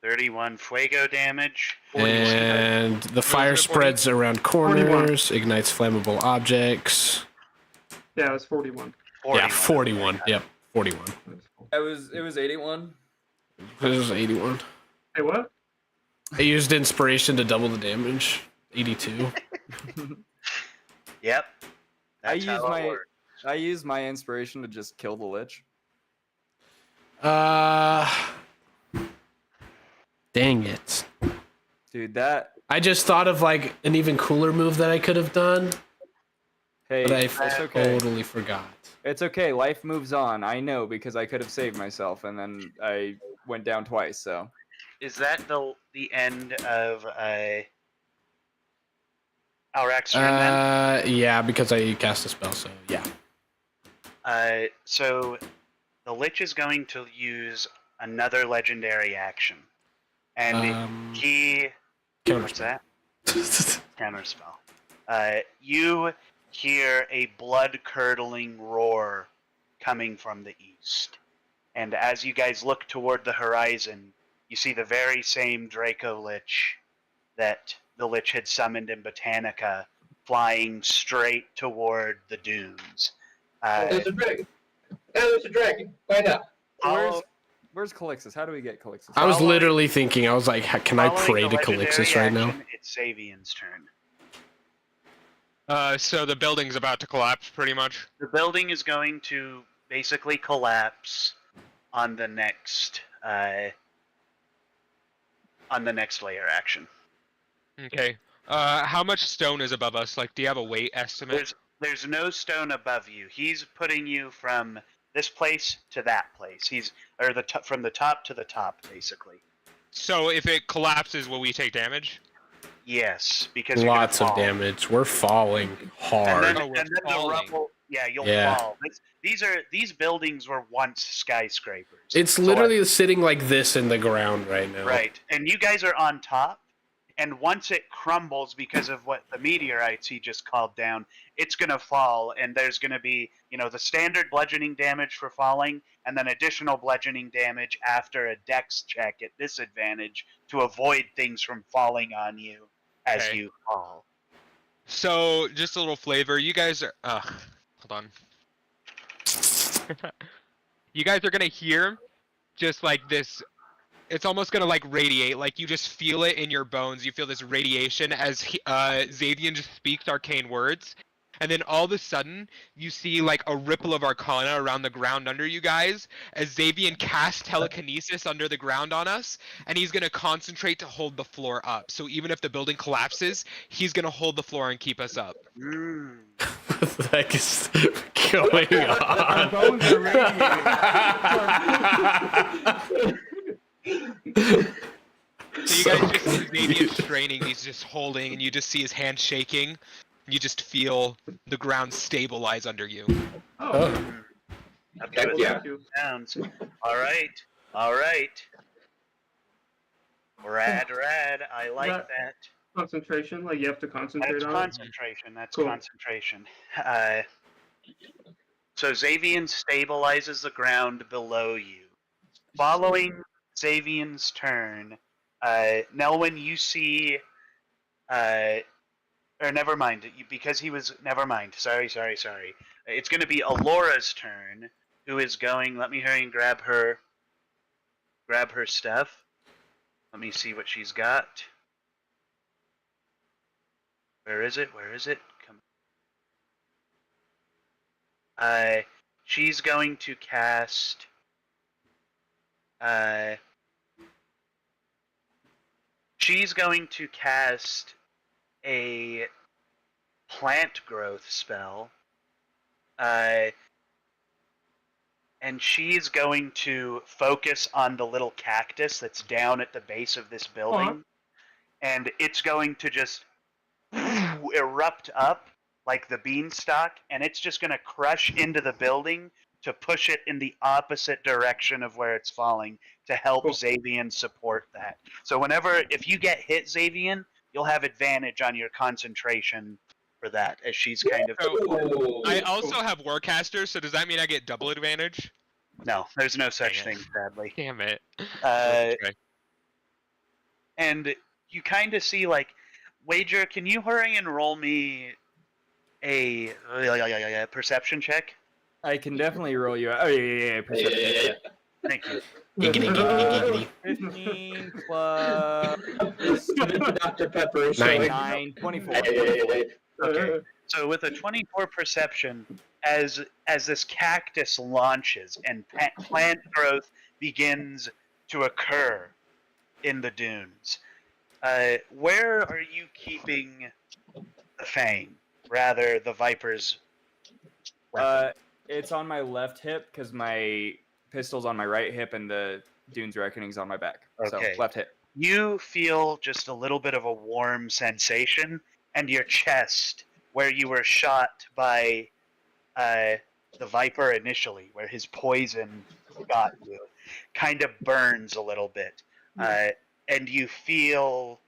31 fuego damage. And the fire spreads around corners, ignites flammable objects. Yeah, it was 41. 41. Yeah, 41. Yep, 41. It was 81. This is 81. Hey, what? I used inspiration to double the damage. 82. Yep. That's how it works. I used my inspiration to just kill the Lich. Dang it. Dude, that... I just thought of like an even cooler move that I could have done, Hey, but I it's okay. totally forgot. It's okay. Life moves on. I know because I could have saved myself, and then I went down twice, so... Is that the end of Alarak's turn then? Yeah, because I cast a spell, so yeah. So the Lich is going to use another legendary action. And he... What's that? Counterspell. You hear a blood-curdling roar coming from the east. And as you guys look toward the horizon, you see the very same Draco Lich that the Lich had summoned in Botanica flying straight toward the dunes. There's a dragon. There's a dragon. Find out. Where's Calixtus? How do we get Calixtus? I was literally thinking, I was like, can I pray to Calixtus right now? It's Savian's turn. So the building's about to collapse, pretty much. The building is going to basically collapse. on the next layer action. Okay. How much stone is above us? Like, do you have a weight estimate? There's no stone above you. He's putting you from this place to that place. From the top to the top, basically. So if it collapses, will we take damage? Yes, because Lots you're of gonna fall. damage. We're falling hard. And then, Oh, we're and then the falling. rubble. Yeah, you'll Yeah. fall. These buildings were once skyscrapers. It's So, literally sitting like this in the ground right now. right, and you guys are on top. And once it crumbles because of what the meteorites he just called down, it's going to fall, and there's going to be, the standard bludgeoning damage for falling, and then additional bludgeoning damage after a dex check at disadvantage to avoid things from falling on you as Okay. you fall. So, just a little flavor. You guys are... hold on. You guys are going to hear just like this... It's almost gonna like radiate, like you just feel it in your bones. You feel this radiation as Xavian just speaks arcane words, and then all of a sudden you see like a ripple of arcana around the ground under you guys as Xavian casts telekinesis under the ground on us, and he's gonna concentrate to hold the floor up. So even if the building collapses, he's gonna hold the floor and keep us up. What the heck is going Our on? bones are radiating. So you guys just see Xavian straining, he's just holding, and you just see his hand shaking. You just feel the ground stabilize under you. Oh, Up Heck to yeah. 1,000 pounds. All right. Rad. I like that. concentration. Like you have to concentrate That's on concentration. That's Cool. concentration. So Xavian stabilizes the ground below you. Following Xavian's turn, Nelwyn, you see, or never mind, because he was, never mind. Sorry. It's going to be Alora's turn, who is going. Let me hurry and grab her stuff. Let me see what she's got. Where is it? Come. She's going to cast. She's going to cast a plant growth spell. And she's going to focus on the little cactus that's down at the base of this building. And it's going to just erupt up like the beanstalk, and it's just going to crush into the building to push it in the opposite direction of where it's falling to help Xavian support that. So if you get hit, Xavian, you'll have advantage on your concentration for that, as she's kind of... So, I also have Warcaster, so does that mean I get double advantage? No, there's no such Dang it. thing, sadly. Damn it. Uh, Okay. And you kind of see, like, Wager, can you hurry and roll me a perception check? I can definitely roll you out. Oh, yeah. Perception. Thank you. Giggity. 15 plus Dr. Pepper is 9. 24. Okay. So with a 24 perception, as this cactus launches and plant growth begins to occur in the dunes, where are you keeping the fang? Rather, the viper's weapon? It's on my left hip because my pistol's on my right hip and the Dune's Reckoning's on my back. Okay. So left hip. You feel just a little bit of a warm sensation, and your chest, where you were shot by the viper initially, where his poison got you, kind of burns a little bit. And you feel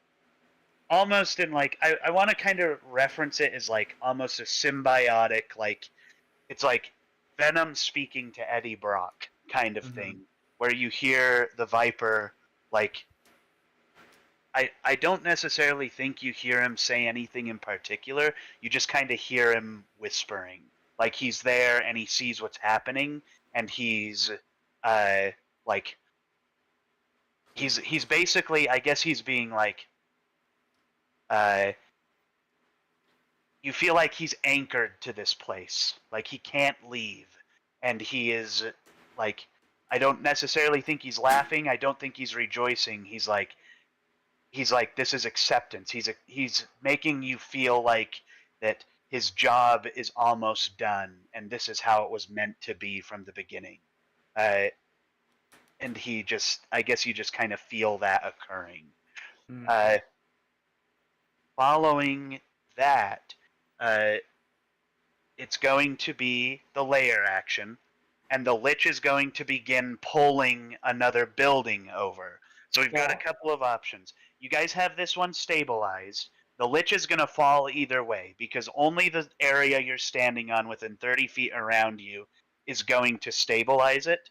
almost in like, I want to kind of reference it as like almost a symbiotic, like it's like Venom speaking to Eddie Brock kind of thing, where you hear the viper, like, I don't necessarily think you hear him say anything in particular. You just kind of hear him whispering, like he's there and he sees what's happening, and he's like he's basically, I guess he's being like, you feel like he's anchored to this place, like he can't leave, and he is like, I don't necessarily think he's laughing. I don't think he's rejoicing. He's like, this is acceptance. He's making you feel like that his job is almost done, and this is how it was meant to be from the beginning. And I guess you just kind of feel that occurring. Following that, it's going to be the layer action, and the Lich is going to begin pulling another building over. So we've got a couple of options. You guys have this one stabilized. The Lich is going to fall either way, because only the area you're standing on within 30 feet around you is going to stabilize it.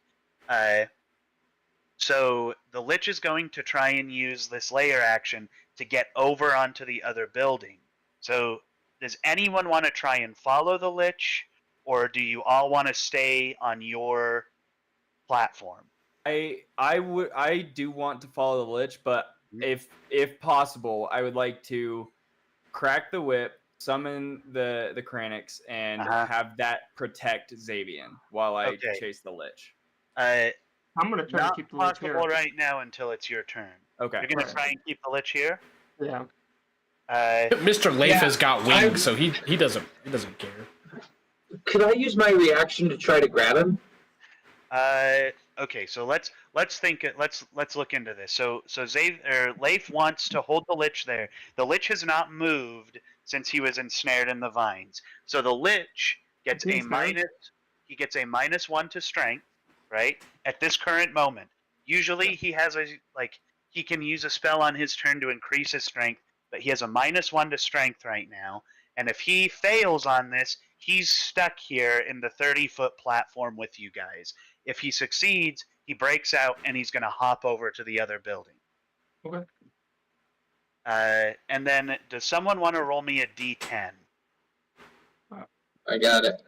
So the Lich is going to try and use this layer action to get over onto the other building. So does anyone want to try and follow the Lich, or do you all want to stay on your platform? I do want to follow the Lich, but if possible, I would like to crack the whip, summon the Kranix, and have that protect Xavian while I chase the Lich. I'm gonna try to keep the Lich here. Not possible right now until it's your turn. Okay. You're gonna try and keep the Lich here? Yeah. Mr. Leif has got wings, so he doesn't care. Could I use my reaction to try to grab him? Okay, so let's look into this. So Leif wants to hold the Lich there. The Lich has not moved since he was ensnared in the vines. So the Lich gets he gets a -1 to strength, right? At this current moment. Usually he has he can use a spell on his turn to increase his strength, but he has a -1 to strength right now. And if he fails on this, he's stuck here in the 30-foot platform with you guys. If he succeeds, he breaks out and he's going to hop over to the other building. Okay. And then, does someone want to roll me a d10? I got it.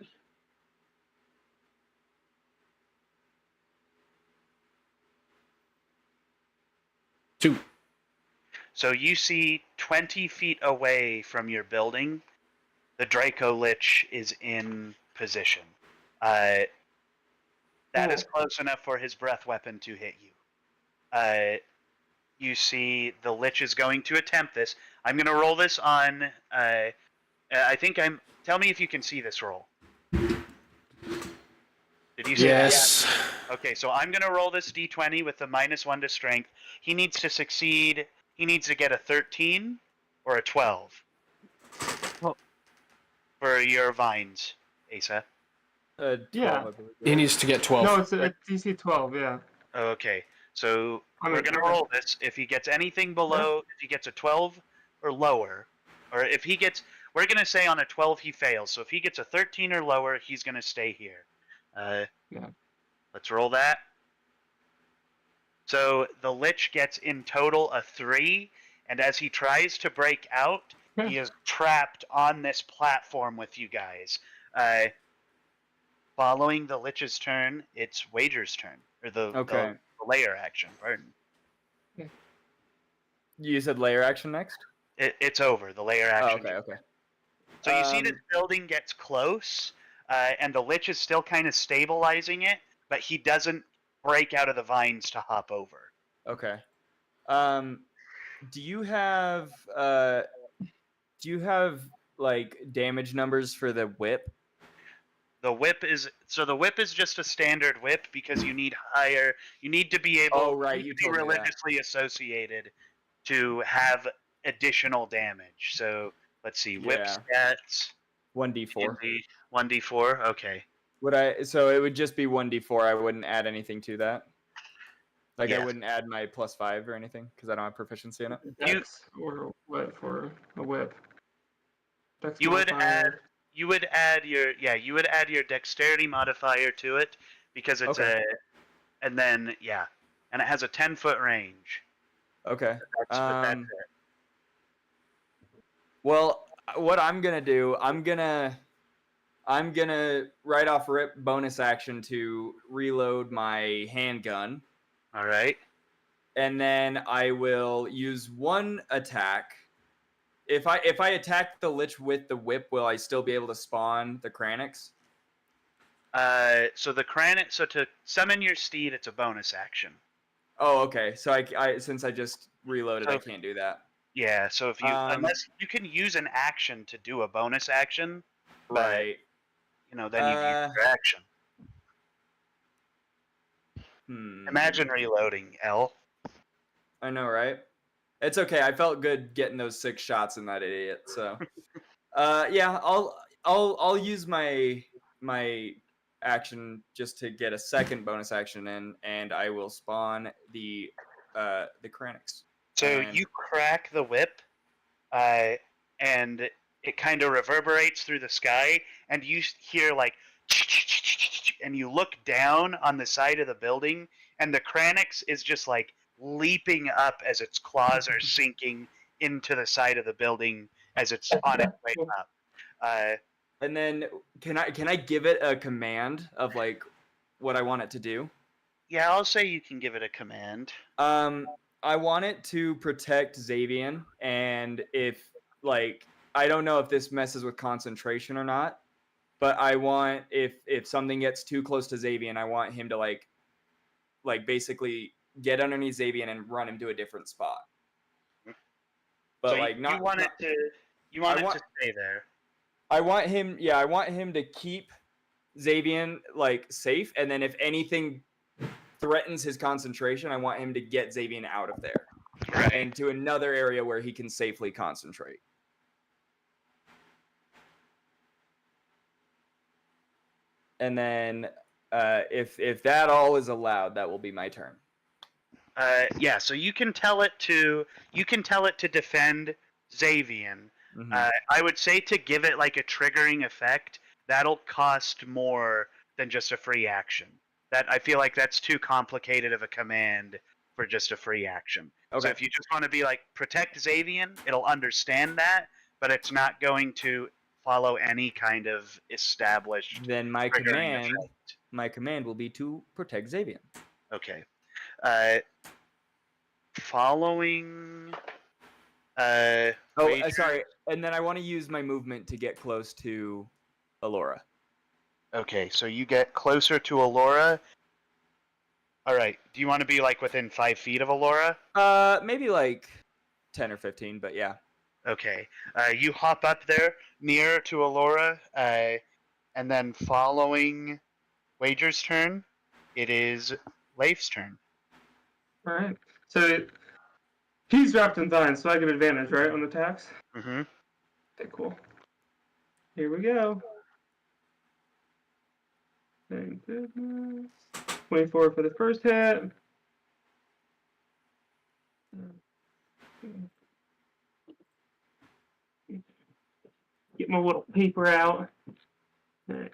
Two. So you see 20 feet away from your building, the Draco Lich is in position. That is close enough for his breath weapon to hit you. You see the Lich is going to attempt this. I'm going to roll this on... Tell me if you can see this roll. Did you see that? Yes. Okay, so I'm going to roll this d20 with the -1 to strength. He needs to succeed. He needs to get a 13 or a 12. Well, for your vines, Asa. 12, he needs to get 12. No, it's a DC 12, yeah. Okay, so we're going to roll this. If he gets anything below, if he gets a 12 or lower, or if he gets, we're going to say on a 12 he fails. So if he gets a 13 or lower, he's going to stay here. Let's roll that. So the Lich gets in total a 3, and as he tries to break out, he is trapped on this platform with you guys. Following the Lich's turn, it's Wager's turn, or the layer action. Pardon. You said layer action next? It's over. The layer action. Oh, okay. So you see this building gets close, and the Lich is still kind of stabilizing it, but he doesn't break out of the vines to hop over. Okay. Do you have like damage numbers for the whip? The whip is just a standard whip because you need to be able to be religiously associated to have additional damage. So let's see, whip stats 1d4. 1d4, okay. So it would just be 1d4. I wouldn't add anything to that. Like I wouldn't add my +5 or anything because I don't have proficiency in it. Dex or what for a whip? Dex you would modifier. add your dexterity modifier to it because it's and it has a 10-foot range. Okay. That's it. Well, what I'm gonna do, I'm gonna right off rip bonus action to reload my handgun. All right. And then I will use one attack. If I attack the Lich with the whip, will I still be able to spawn the Kranix? So to summon your steed, it's a bonus action. Oh, okay. So I since I just reloaded, I So- can't do that. Yeah. So if you unless you can use an action to do a bonus action, but, Right. then you use your action. Hmm. Imagine reloading, L. I know, right? It's okay. I felt good getting those 6 shots in that idiot. So, yeah, I'll use my action just to get a second bonus action in, and I will spawn the Kranix. So And- you crack the whip, and it kind of reverberates through the sky, and you hear like, and you look down on the side of the building, and the Kranix is just like leaping up as its claws are sinking into the side of the building as it's on its way up. And then can I give it a command of like what I want it to do? Yeah, I'll say you can give it a command. I want it to protect Xavian, and if like I don't know if this messes with concentration or not, but I want if something gets too close to Xavian, I want him to like basically get underneath Xavian and run him to a different spot. But so like you want it to stay there. I want him to keep Xavian like safe, and then if anything threatens his concentration, I want him to get Xavian out of there. Right. And to another area where he can safely concentrate. And then if that all is allowed, that will be my turn. Yeah, so you can tell it to defend Xavian. Mm-hmm. I would say to give it like a triggering effect, that'll cost more than just a free action. That I feel like that's too complicated of a command for just a free action. Okay. So if you just want to be like protect Xavian, it'll understand that, but it's not going to follow any kind of established. Then my triggering command will be to protect Xavian. Okay. Following. Sorry. And then I want to use my movement to get close to Alora. Okay, so you get closer to Alora. All right. Do you want to be like within 5 feet of Alora? Maybe like 10 or 15, but yeah. Okay. You hop up there near to Alora, and then following Wager's turn, it is Leif's turn. All right. So he's wrapped in vines, so I get advantage, right, on attacks? Mm-hmm. Okay, cool. Here we go. Thank goodness. 24 for the first hit. Get my little paper out. All right.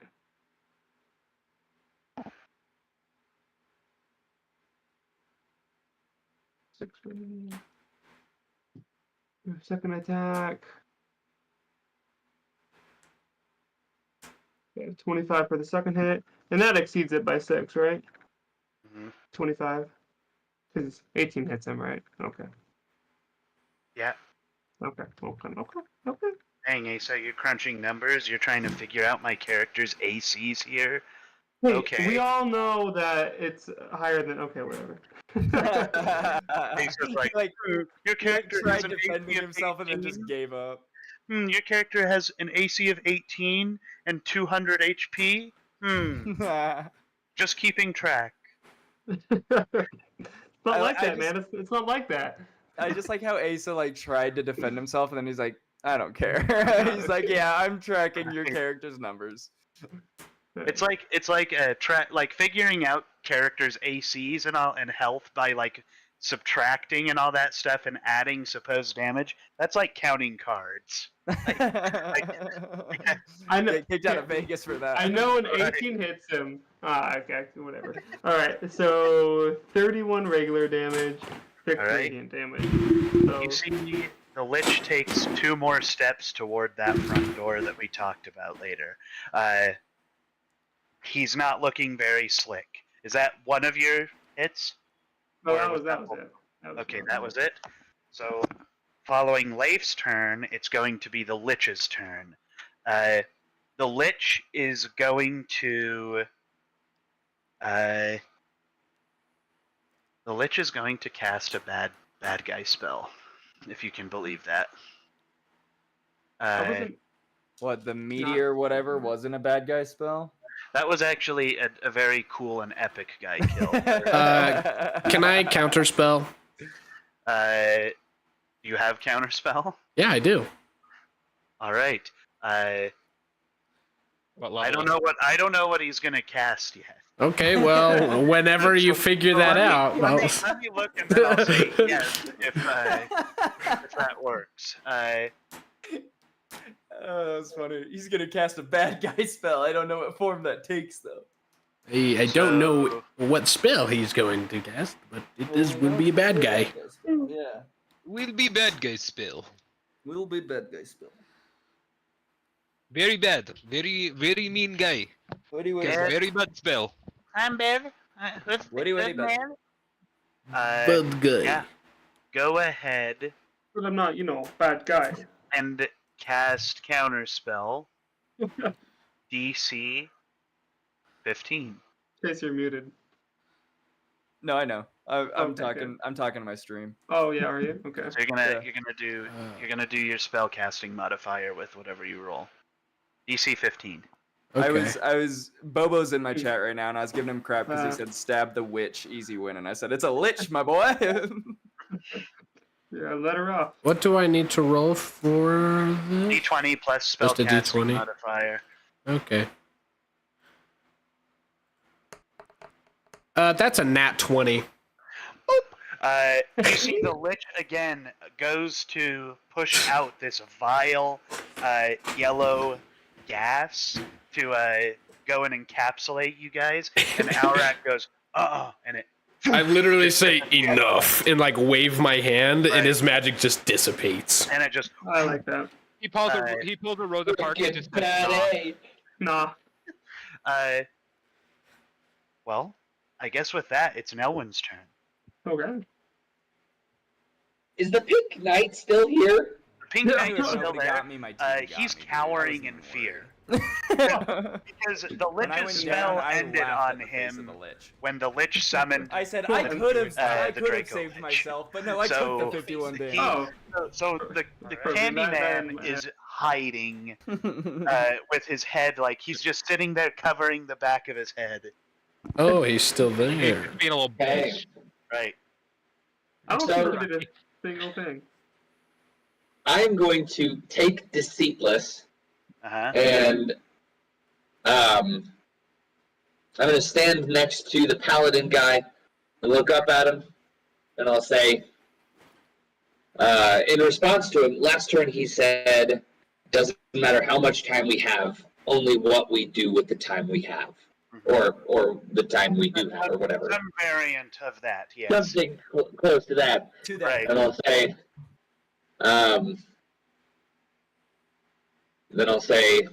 Second attack. Okay, 25 for the second hit. And that exceeds it by 6, right? Mm-hmm. 25. Because 18 hits him, right? Okay. Yeah. Okay. Dang, Asa, you're crunching numbers. You're trying to figure out my character's ACs here. Hey, Okay. we all know that it's higher than. Okay, whatever. Asa's like, your He character tried has an defending AC of himself and then just 18. gave up. Your character has an AC of 18 and 200 HP. Just keeping track. It's not I like that, just- man. It's not like that. I just like how Asa like tried to defend himself and then he's like, I don't care. He's like, yeah, I'm tracking your character's numbers. It's like a like figuring out characters' ACs and health by like subtracting and all that stuff and adding supposed damage. That's like counting cards. I know. Get kicked out of Vegas for that. I know an 18 hits him. Okay, whatever. All right, so 31 regular damage, 6 All right. radiant damage. So, You see, the Lich takes 2 more steps toward that front door that we talked about later. He's not looking very slick. Is that one of your hits? no, Or that was was it. Okay, that was it. So, following Leif's turn, it's going to be the Lich's turn. The the Lich is going to cast a bad guy spell, if you can believe that. I wasn't. What, the meteor whatever wasn't a bad guy spell? That was actually a very cool and epic guy kill. Can I counterspell? You have counterspell? Yeah, I do. All right. What I don't know what he's gonna cast yet. Okay, well, whenever you figure that out. Let me look and then I'll say yes if that works. Oh, that's funny. He's gonna cast a bad guy spell. I don't know what form that takes though. I don't know what spell he's going to cast, but will be a bad guy. Yeah. Will be bad guy spell. Will be bad guy spell. Very bad. Very mean guy. What Very bad spell. I'm bad. What do you bad? Bad guy. Yeah. Go ahead But I'm not, bad guy. and cast counterspell. DC 15. In case you're muted. No, I know. I'm Okay, talking. good. I'm talking to my stream. Oh yeah, are you? Okay. So you're gonna do your spell casting modifier with whatever you roll. DC 15. Okay. I was Bobo's in my chat right now, and I was giving him crap because he said stab the witch, easy win, and I said it's a lich, my boy. Yeah, let her off. What do I need to roll for this? D20 plus spell Just a casting D20. modifier. Okay. That's a nat 20. You see the Lich again goes to push out this vile yellow gas to go and encapsulate you guys, and Aurak goes, and it. I literally say enough and wave my hand, and his magic just dissipates. And it just. I like that. He pulls a Rosa Parks and just Nah. Well, I guess with that, it's Nelwyn's turn. Okay. Is the Pink Knight still here? The Pink Knight is still Nobody there. got me, my team got He's me. cowering in fear. Because the Lich's spell ended on him when the Lich summoned. I said I could have Draco saved Lich. myself, but no, I took the 51 damage. So the Candyman is hiding with his head, he's just sitting there covering the back of his head. Oh, he's still there. being a little bitch. Right. I don't think he did a single thing. I'm going to take Deceatless Uh-huh. and I'm going to stand next to the Paladin guy and look up at him, and I'll say, in response to him, last turn he said, doesn't matter how much time we have, only what we do with the time we have. Or the time we do have, or whatever. Some variant of that, yes. Something close to that. Right. And I'll say,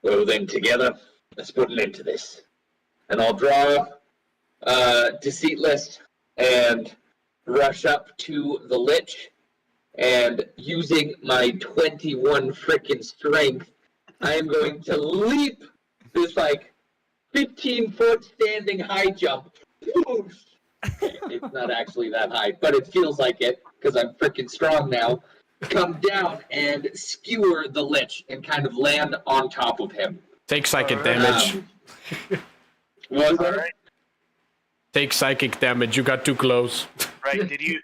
well then together, let's put an end to this. And I'll draw Deceatless and rush up to the Lich, and using my 21 frickin' strength, I am going to leap this 15-foot standing high jump. It's not actually that high, but it feels like it because I'm freaking strong now. Come down and skewer the Lich and kind of land on top of him. Take psychic damage. Was there? Take psychic damage. You got too close. Right. Did you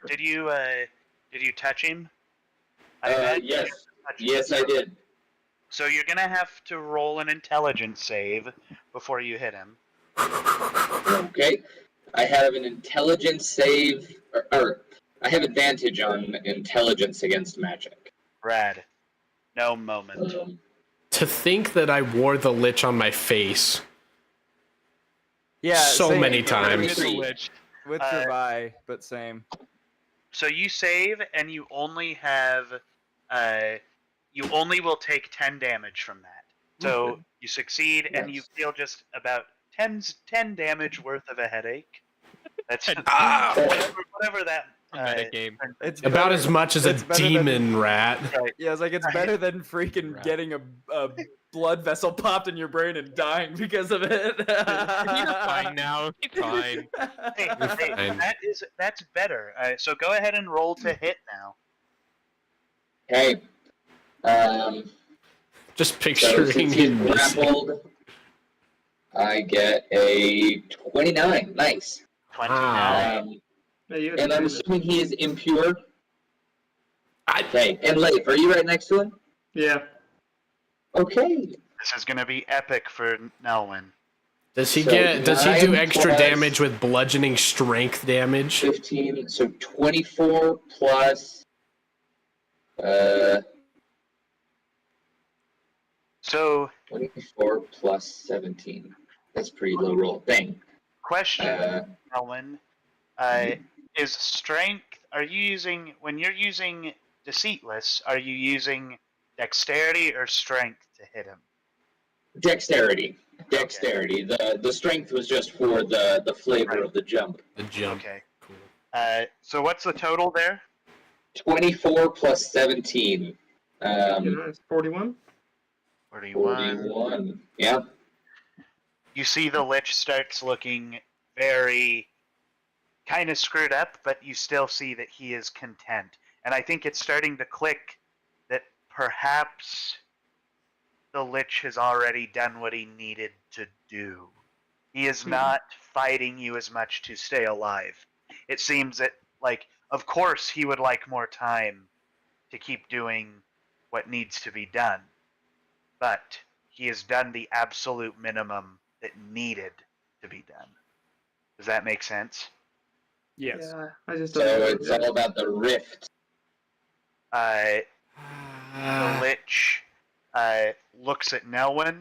touch him? Yes, I did. So you're gonna have to roll an intelligence save before you hit him. Okay. I have an intelligence save, or I have advantage on intelligence against magic. Rad. No moment. To think that I wore the Lich on my face Yeah, so same. many times. With Survive, but same. So you save, and you only have, you only will take 10 damage from that. So you succeed, and you feel just about 10 damage worth of a headache. That's whatever that. Game. It's about better- as much as a it's better demon rat. Right. Yeah, it's it's better than freaking Right. getting a blood vessel popped in your brain and dying because of it. You're fine now. You're fine. Hey, You're hey, fine. that's better. So go ahead and roll to hit now. Hey. Just So picturing since he's him missing. grappled, I get a 29. Nice. 29. And I'm assuming he is impure. I- Okay. And Leif, are you right next to him? Yeah. Okay. This is gonna be epic for Nelwyn. Does he So get? Does he do 9 extra plus damage with bludgeoning strength damage? 15, so 24 plus. So 24 plus 17. That's pretty low roll. Bang. question, Nelwyn, is strength? Are you using when you're using Deceitless? Are you using dexterity or strength to hit him? Dexterity. Dexterity. The strength was just for the flavor of the jump. The jump. Okay. Cool. So what's the total there? 24 plus 17. 41. 41. 41. Yeah. You see the Lich starts looking very kind of screwed up, but you still see that he is content. And I think it's starting to click that perhaps the Lich has already done what he needed to do. He is not fighting you as much to stay alive. It seems that, like, of course he would like more time to keep doing what needs to be done, but he has done the absolute minimum that needed to be done. Does that make sense? Yes. Yeah, I just So don't know. it's all about the rift. The Lich looks at Nelwyn,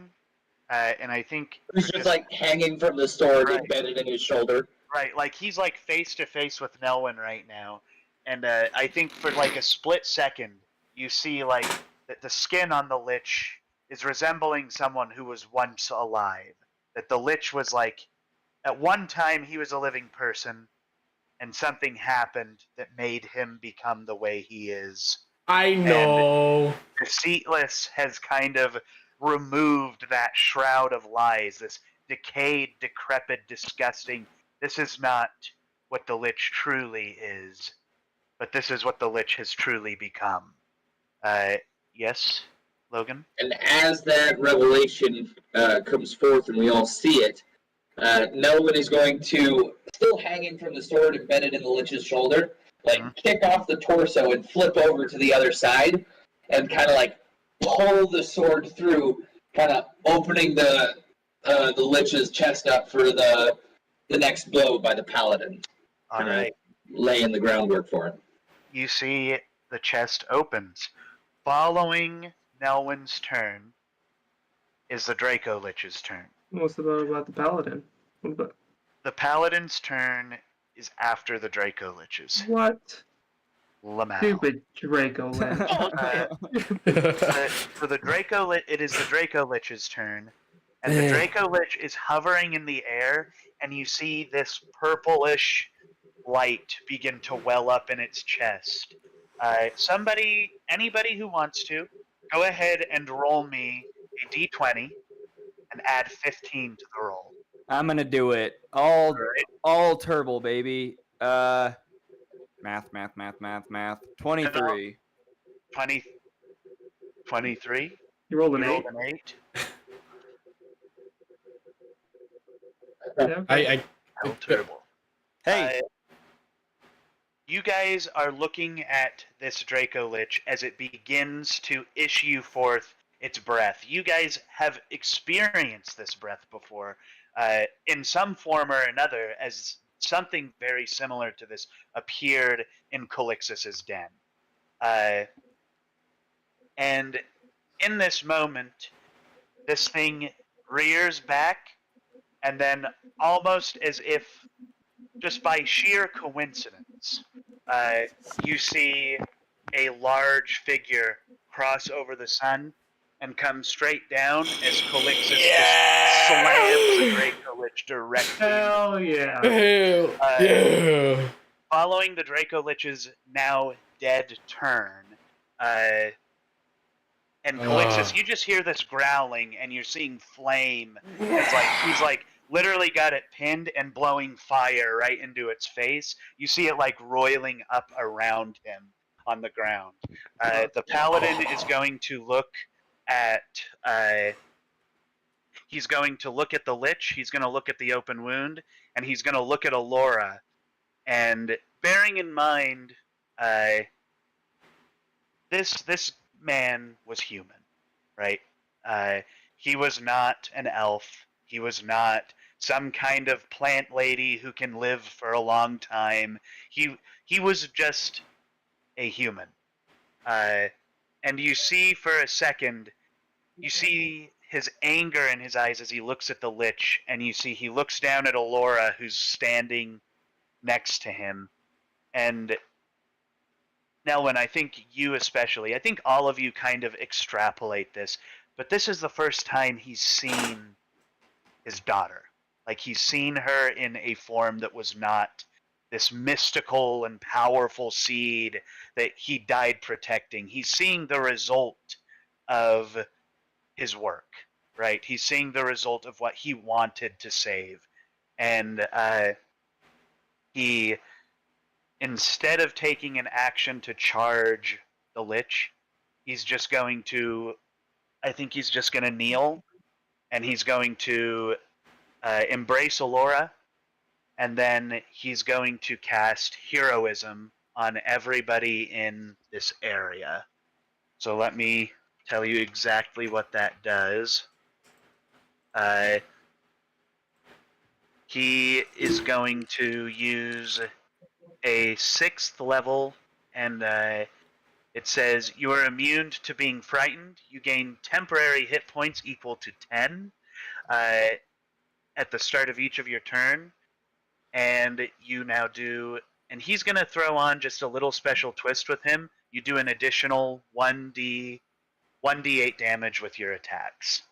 and I think He's just like hanging from the sword Right. embedded in his shoulder. right, like he's like face to face with Nelwyn right now, and I think for like a split second you see like that the skin on the Lich is resembling someone who was once alive. That the Lich was like at one time he was a living person, and something happened that made him become the way he is. I know. Deceitless has kind of removed that shroud of lies, this decayed, decrepit, disgusting. This is not what the Lich truly is, but this is what the Lich has truly become. Yes, Logan? And as that revelation comes forth and we all see it, Nelwyn is going to, still hanging from the sword embedded in the Lich's shoulder, like kick off the torso and flip over to the other side and kind of like pull the sword through, kind of opening the Lich's chest up for the next blow by the paladin. All right. Laying the groundwork for it. You see the chest opens. Following Nelwyn's turn is the Draco Lich's turn. What's about the paladin? What about The Paladin's turn is after the Draco Lich's. what? Lamau. Stupid Draco Lich. For the Draco Lich, it is the Draco Lich's turn, and the Draco Lich is hovering in the air, and you see this purplish light begin to well up in its chest. Anybody who wants to, go ahead and roll me a d20 and add 15 to the roll. I'm gonna do it. All turbo, baby. Math. 23. 23. You rolled an You 8. rolled an 8. Yeah. I Hell terrible. Hey, You guys are looking at this Draco Lich as it begins to issue forth its breath. You guys have experienced this breath before, in some form or another, as something very similar to this appeared in Calixus's den. And in this moment, this thing rears back, and then almost as if just by sheer coincidence, you see a large figure cross over the sun and come straight down as Calixus just slams the Draco Lich directly. Hell yeah. yeah. Following the Draco Lich's now dead turn, And Calixtus, you just hear this growling, and you're seeing flame. It's like he's like literally got it pinned and blowing fire right into its face. You see it like roiling up around him on the ground. The paladin is going to look at. He's going to look at the lich. He's going to look at the open wound, and he's going to look at Alora. And bearing in mind, this man was human, right? He was not an elf. He was not some kind of plant lady who can live for a long time. He was just a human. And you see for a second, you see his anger in his eyes as he looks at the lich, and you see he looks down at Alora, who's standing next to him. And Nelwyn, I think you especially, I think all of you kind of extrapolate this, but this is the first time he's seen his daughter. Like, he's seen her in a form that was not this mystical and powerful seed that he died protecting. He's seeing the result of his work, right? He's seeing the result of what he wanted to save. And he, instead of taking an action to charge the lich, he's just going to, I think he's just going to kneel, and he's going to embrace Alora, and then he's going to cast heroism on everybody in this area. So let me tell you exactly what that does. He is going to use a 6th level, and it says you are immune to being frightened. You gain temporary hit points equal to 10 at the start of each of your turn, and you now do, and he's going to throw on just a little special twist with him. You do an additional 1d8 damage with your attacks.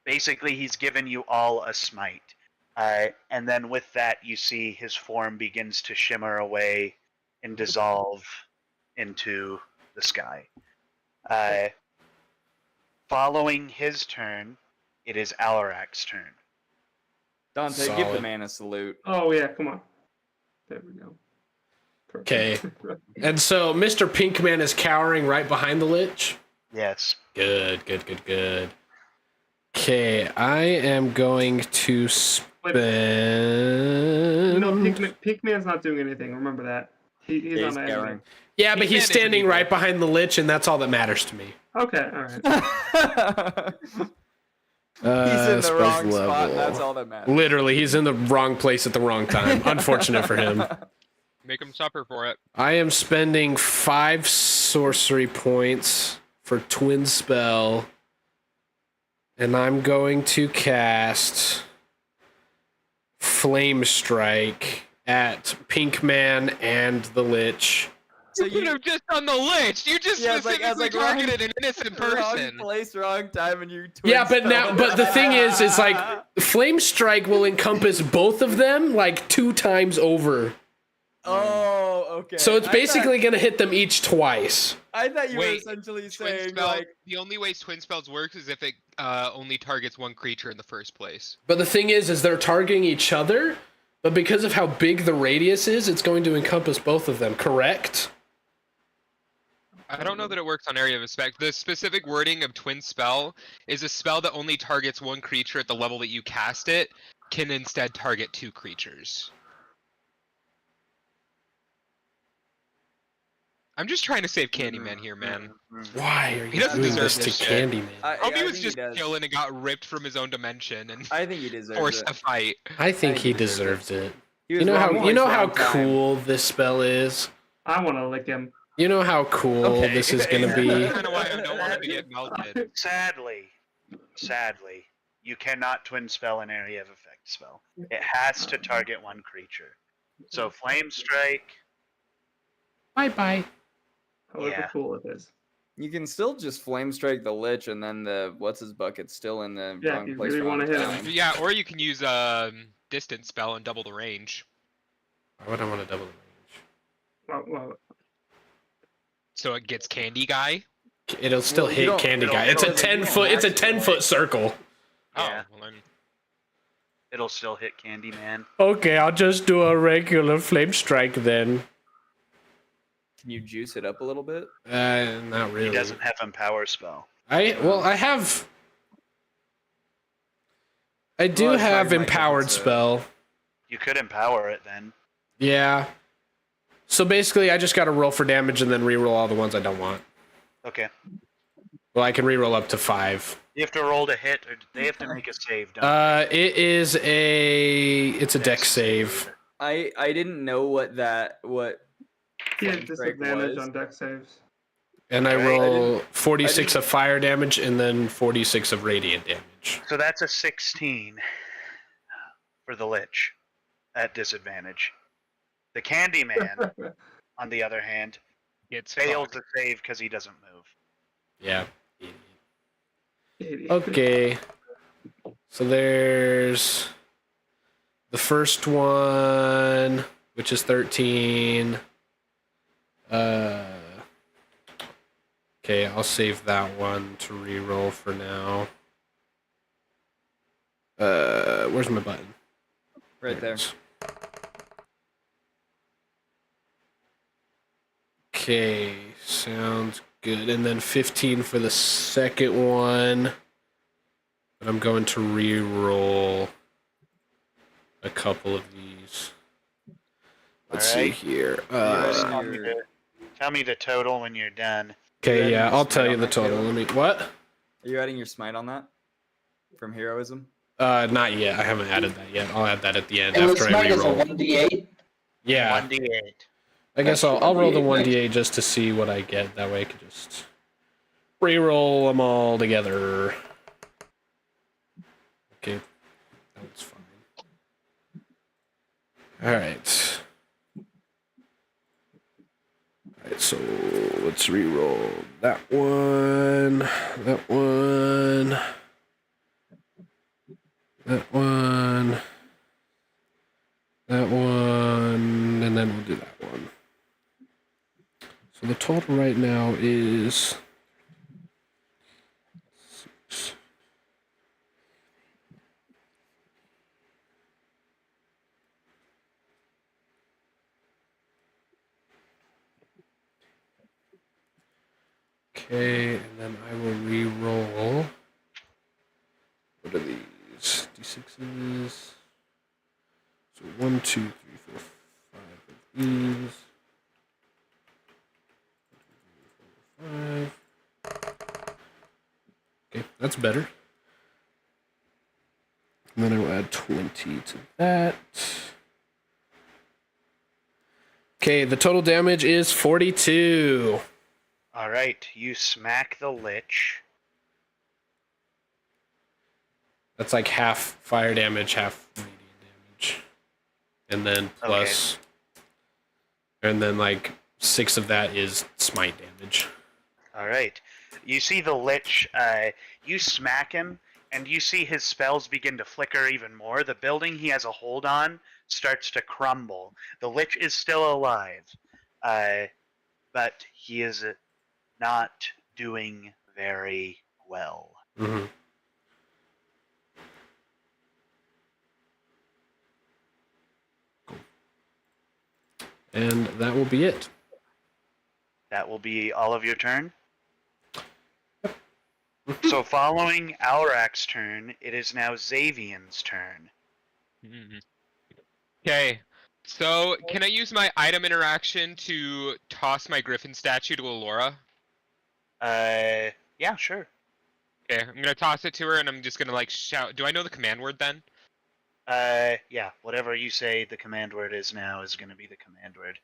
Basically, he's given you all a smite. And then with that, you see his form begins to shimmer away and dissolve into the sky. Following his turn, it is Alarak's turn. Dante, give the man a salute. Oh, yeah, come on. There we go. Okay. And so Mr. Pinkman is cowering right behind the lich? Yes. Good. Okay, I am going to spend... No, Pinkman's not doing anything. Remember that. He's not anything. Yeah, but he's standing right behind the lich, and that's all that matters to me. Okay, all right. He's in the wrong spot, and that's all that matters. Literally, he's in the wrong place at the wrong time. Unfortunate for him. Make him suffer for it. I am spending 5 sorcery points for Twin Spell, and I'm going to cast Flame Strike at Pinkman and the Lich. So you could have just done the lich. You just specifically targeted an innocent person. Wrong place, wrong time, and you. Yeah, but the thing is like Flame Strike will encompass both of them like 2 times over. Oh, okay. So it's basically gonna hit them each twice. I thought you were essentially saying like the only way twin spells works is if it only targets one creature in the first place. But the thing is they're targeting each other, but because of how big the radius is, it's going to encompass both of them. Correct? I don't know that it works on area of effect. The specific wording of Twin Spell is a spell that only targets one creature at the level that you cast it, can instead target 2 creatures. I'm just trying to save Candyman here, man. Why are you He doesn't doing deserve this to shit. Candyman? Homie was just chilling and got ripped from his own dimension and I think he deserves forced to fight. I think he deserves it. He You was know wrong how place, wrong time. cool this spell is? I want to lick him. You know how cool this is gonna be? That's kind of why I don't want him to get melted. Sadly, you cannot twin spell an area of effect spell. It has to target one creature. So Flame Strike. Bye-bye. However cool it is. You can still just flame strike the lich, and then the what's his bucket still in the Yeah, wrong if you place. really wrong wanna hit him. time. Yeah, or you can use distance spell and double the range. Why would I want to double the range? Well, So it gets Candy Guy. It'll still Well, you hit don't- Candy it'll- Guy. It's a it'll- 10-foot. It's a 10-foot circle. Yeah. Oh, well then. It'll still hit Candyman. Okay, I'll just do a regular flame strike then. Can you juice it up a little bit? Not really. He doesn't have Empower spell. I have. I do Well, it's have Magma, empowered it's, spell. You could empower it then. Yeah. So basically, I just got to roll for damage and then re-roll all the ones I don't want. Okay. Well, I can re-roll up to 5. You have to roll to hit, or they have to make a save, don't they? It's a dex save. I didn't know what He had flame strike disadvantage was. on deck saves. And I Alright. roll 46 of fire damage and then 46 of radiant damage. So that's a 16 for the Lich at disadvantage. The Candyman, on the other hand, Gets fails fucked. to save because he doesn't move. Yeah. Idiot. Okay. So there's the first one, which is 13. Okay, I'll save that one to re-roll for now. Where's my button? Right there. Okay, sounds good. And then 15 for the second one. But I'm going to re-roll a couple of these. Let's see Alright. here. Tell me the total when you're done. Okay, yeah, I'll tell Smite you on the that, total. Caleb? Let me. What? Are you adding your smite on that? From heroism? Not yet. I haven't added that yet. I'll add that at the end And the after I smite is a re-roll. 1d8. Yeah, 1d8. I guess That's I'll roll the 1d8. 1d8 just to see what I get. That way I can just re-roll them all together. Okay, that's fine. All right. Alright, so let's re-roll that one, that one, that one, that one, and then we'll do that one. So the total right now is 6. Okay, and then I will re-roll. What are these? D6s. So 1, 2, 3, 4, 5 of these. 5. Okay, that's better. And then I will add 20 to that. Okay, the total damage is 42. Alright, you smack the Lich. That's like half fire damage, half radiant damage. And then plus... And then like 6 of that is smite damage. Alright. You see the Lich, you smack him, and you see his spells begin to flicker even more. The building he has a hold on starts to crumble. The Lich is still alive, but he is not doing very well. Mm-hmm. Cool. And that will be it. That will be all of your turn. So following Alrak's turn, it is now Xavian's turn. Okay, so can I use my item interaction to toss my griffin statue to Alora? Yeah, sure. Okay, I'm gonna toss it to her and I'm just gonna like shout. Do I know the command word then? Yeah, whatever you say the command word is now is going to be the command word.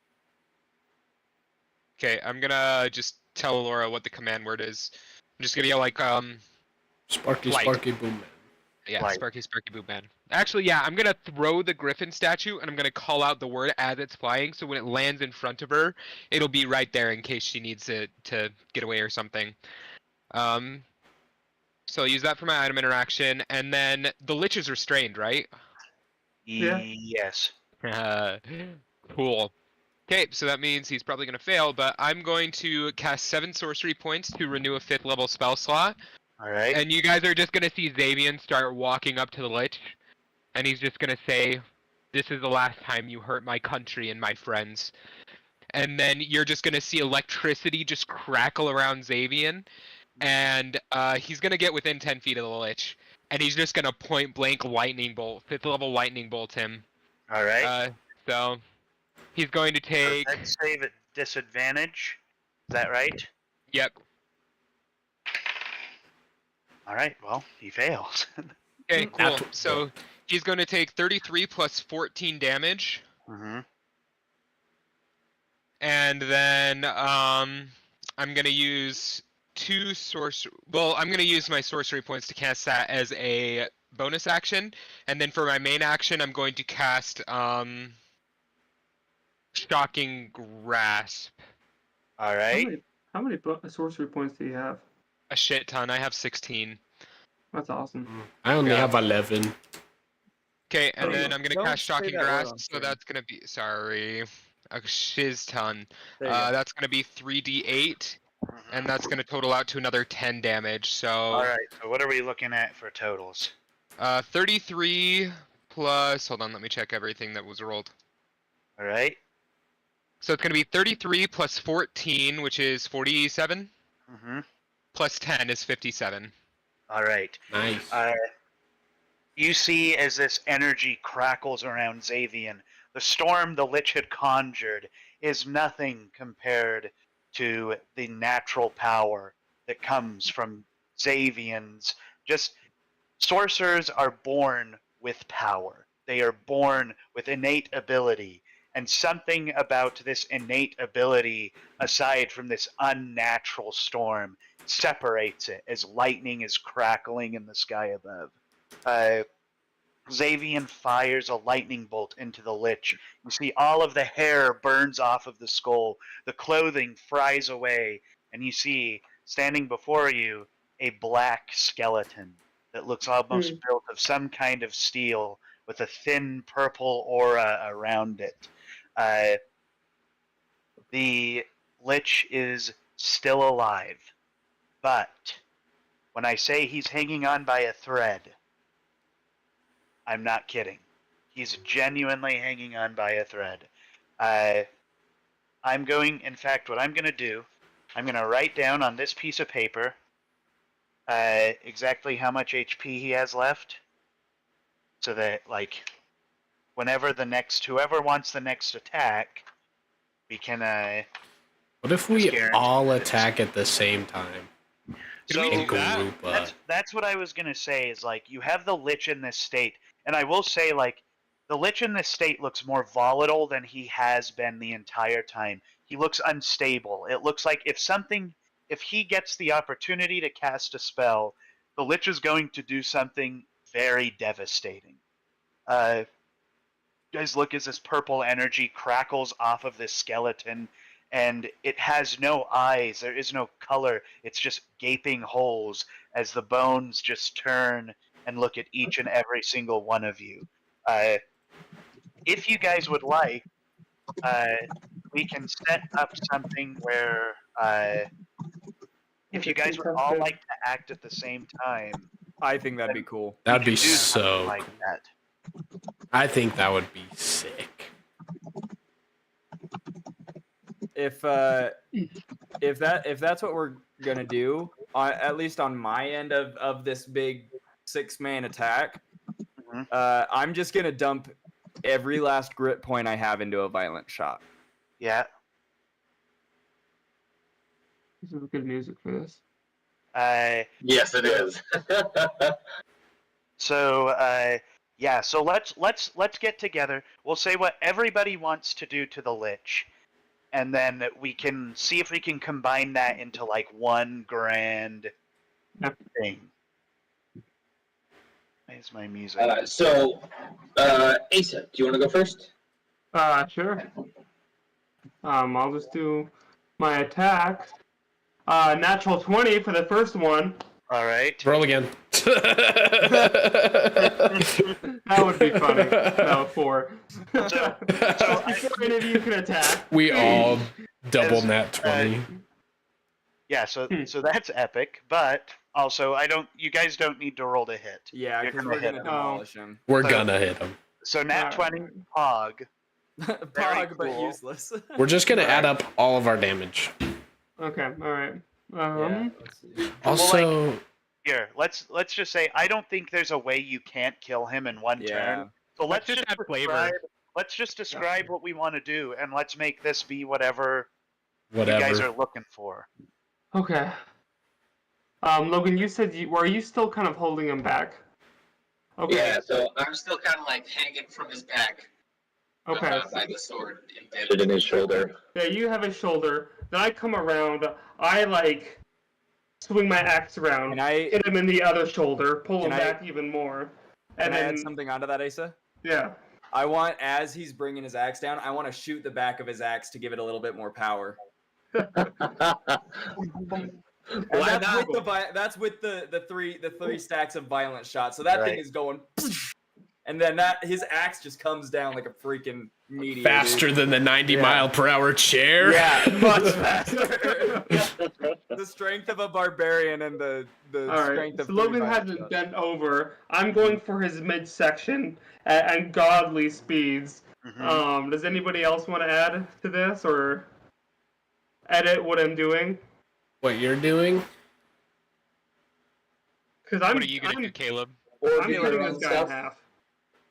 Okay, I'm gonna just tell Alora what the command word is. I'm just gonna yell like Sparky, Light. Sparky, boom man. yeah, Light. Sparky Sparky Boo Man. Actually, yeah, I'm gonna throw the griffin statue and I'm gonna call out the word as it's flying, so when it lands in front of her, it'll be right there in case she needs it to get away or something. So I'll use that for my item interaction, and then the Lich is restrained, right? Yeah. Yes. Cool. Okay, so that means he's probably going to fail, but I'm going to cast 7 sorcery points to renew a 5th level spell slot. Alright. And you guys are just going to see Xavian start walking up to the Lich, and he's just going to say, "This is the last time you hurt my country and my friends." And then you're just going to see electricity just crackle around Xavian, and he's going to get within 10 feet of the Lich. And he's just going to point blank lightning bolt, 5th level lightning bolt him. Alright. So he's going to take... Let's save at disadvantage. Is that right? Yep. Alright, well, he fails. Okay, cool. So he's going to take 33 plus 14 damage. Mm-hmm. And then I'm going to use I'm going to use my sorcery points to cast that as a bonus action. And then for my main action, I'm going to cast Shocking Grasp. Alright. How many sorcery points do you have? A shit ton. I have 16. That's awesome. I only have 11. Okay, and then I'm going to Don't cast say Shocking that word Grasp, on so stream. that's going to be... Sorry. A shiz ton. There you go. That's going to be 3d8, and that's going to total out to another 10 damage, so... Alright, so what are we looking at for totals? 33 plus... Hold on, let me check everything that was rolled. Alright. So it's going to be 33 plus 14, which is 47, Mm-hmm. plus 10 is 57. Alright. Nice. You see as this energy crackles around Xavian, the storm the Lich had conjured is nothing compared to the natural power that comes from Xavians. Just sorcerers are born with power. They are born with innate ability. And something about this innate ability, aside from this unnatural storm, separates it as lightning is crackling in the sky above. Xavian fires a lightning bolt into the Lich. You see all of the hair burns off of the skull, the clothing fries away, and you see, standing before you, a black skeleton that looks almost built of some kind of steel with a thin purple aura around it. The Lich is still alive, but when I say he's hanging on by a thread, I'm not kidding. He's genuinely hanging on by a thread. I'm going, in fact, what I'm going to do, I'm going to write down on this piece of paper exactly how much HP he has left, so that, like, whenever whoever wants the next attack, we can, What if we guarantee all this. attack at the same time? Can we In do that? group, That's what I was gonna say. Is like you have the Lich in this state, and I will say like the Lich in this state looks more volatile than he has been the entire time. He looks unstable. It looks like if he gets the opportunity to cast a spell, the Lich is going to do something very devastating. You guys look as this purple energy crackles off of this skeleton, and it has no eyes. There is no color. It's just gaping holes as the bones just turn and look at each and every single one of you. If you guys would like, we can set up something where if you guys would all like to act at the same time, I think that'd be cool. That'd be do something so like cool. that. I think that would be sick. If that's what we're gonna do, at least on my end of this big 6-man attack, I'm just gonna dump every last grit point I have into a violent shot. Yeah. This is good music for this. Yes, it is. So yeah, so let's get together. We'll say what everybody wants to do to the Lich, and then we can see if we can combine that into like one grand thing. Where's my music? So, Asa, do you want to go first? Sure. I'll just do my attacks. Natural 20 for the first one. All right. Roll again. first. That would be funny. No, 4. So Before any of you can attack. We all double As, nat 20. Yeah, so that's epic, but also you guys don't need to roll to hit. Yeah, You're because gonna we're hit gonna him. demolish him. We're gonna hit him. So nat 20 Pog. Pog, but cool. useless. We're just gonna add up all of our damage. Okay, alright. Yeah, let's see. Also, Here, let's just say I don't think there's a way you can't kill him in one turn. So let's just add flavor. Let's just describe what we want to do, and let's make this be whatever you whatever. guys are looking for. Okay. Logan, you said were you still kind of holding him back? Okay. Yeah, so I'm still kind of like hanging from his back. Okay. By the sword embedded in his shoulder. Yeah, you have his shoulder. Then I come around. I like swing my axe around, Can I hit him in the other shoulder, pull him Can I- back even more, can and I then add something onto that, Asa? yeah. I want, as he's bringing his axe down, I want to shoot the back of his axe to give it a little bit more power. And Why that's not? with that's with the three stacks of violent shots. So that thing is going, and then his axe just comes down like a freaking meteor. Faster dude. than the 90 Yeah. mile per hour chair. Yeah, much faster. The strength of a barbarian and the All strength right. of So three Logan violent hasn't shots. bent over. I'm going for his midsection at godly speeds. Mhm. Does anybody else want to add to this or edit what I'm doing? What you're doing? Because I'm What are you gonna do, Caleb? Or I'm do your cutting own this guy in stuff. half.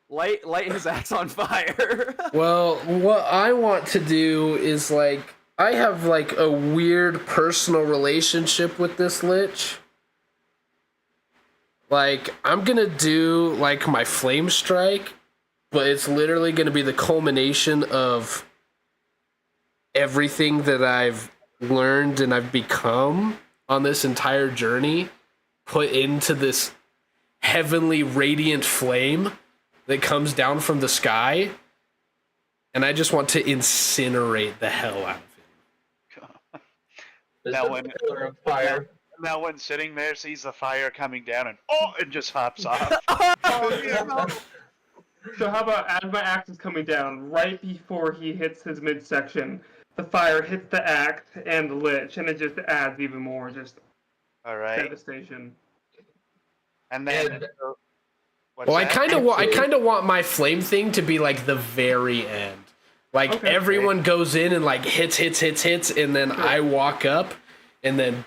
Light his axe on fire. Well, what I want to do is like I have like a weird personal relationship with this lich. Like I'm gonna do like my flame strike, but it's literally gonna be the culmination of everything that I've learned and I've become on this entire journey, put into this heavenly radiant flame that comes down from the sky, and I just want to incinerate the hell out of him. Now when Pillar of fire. now when sitting there sees the fire coming down and just hops off. So how about as my axe is coming down, right before he hits his midsection, the fire hits the axe and the lich, and it just adds even more just All right, devastation. and then And- what's Well, I that? kind of want my flame thing to be like the very end. Like Okay. everyone goes in and like hits, and then Sure. I walk up, and then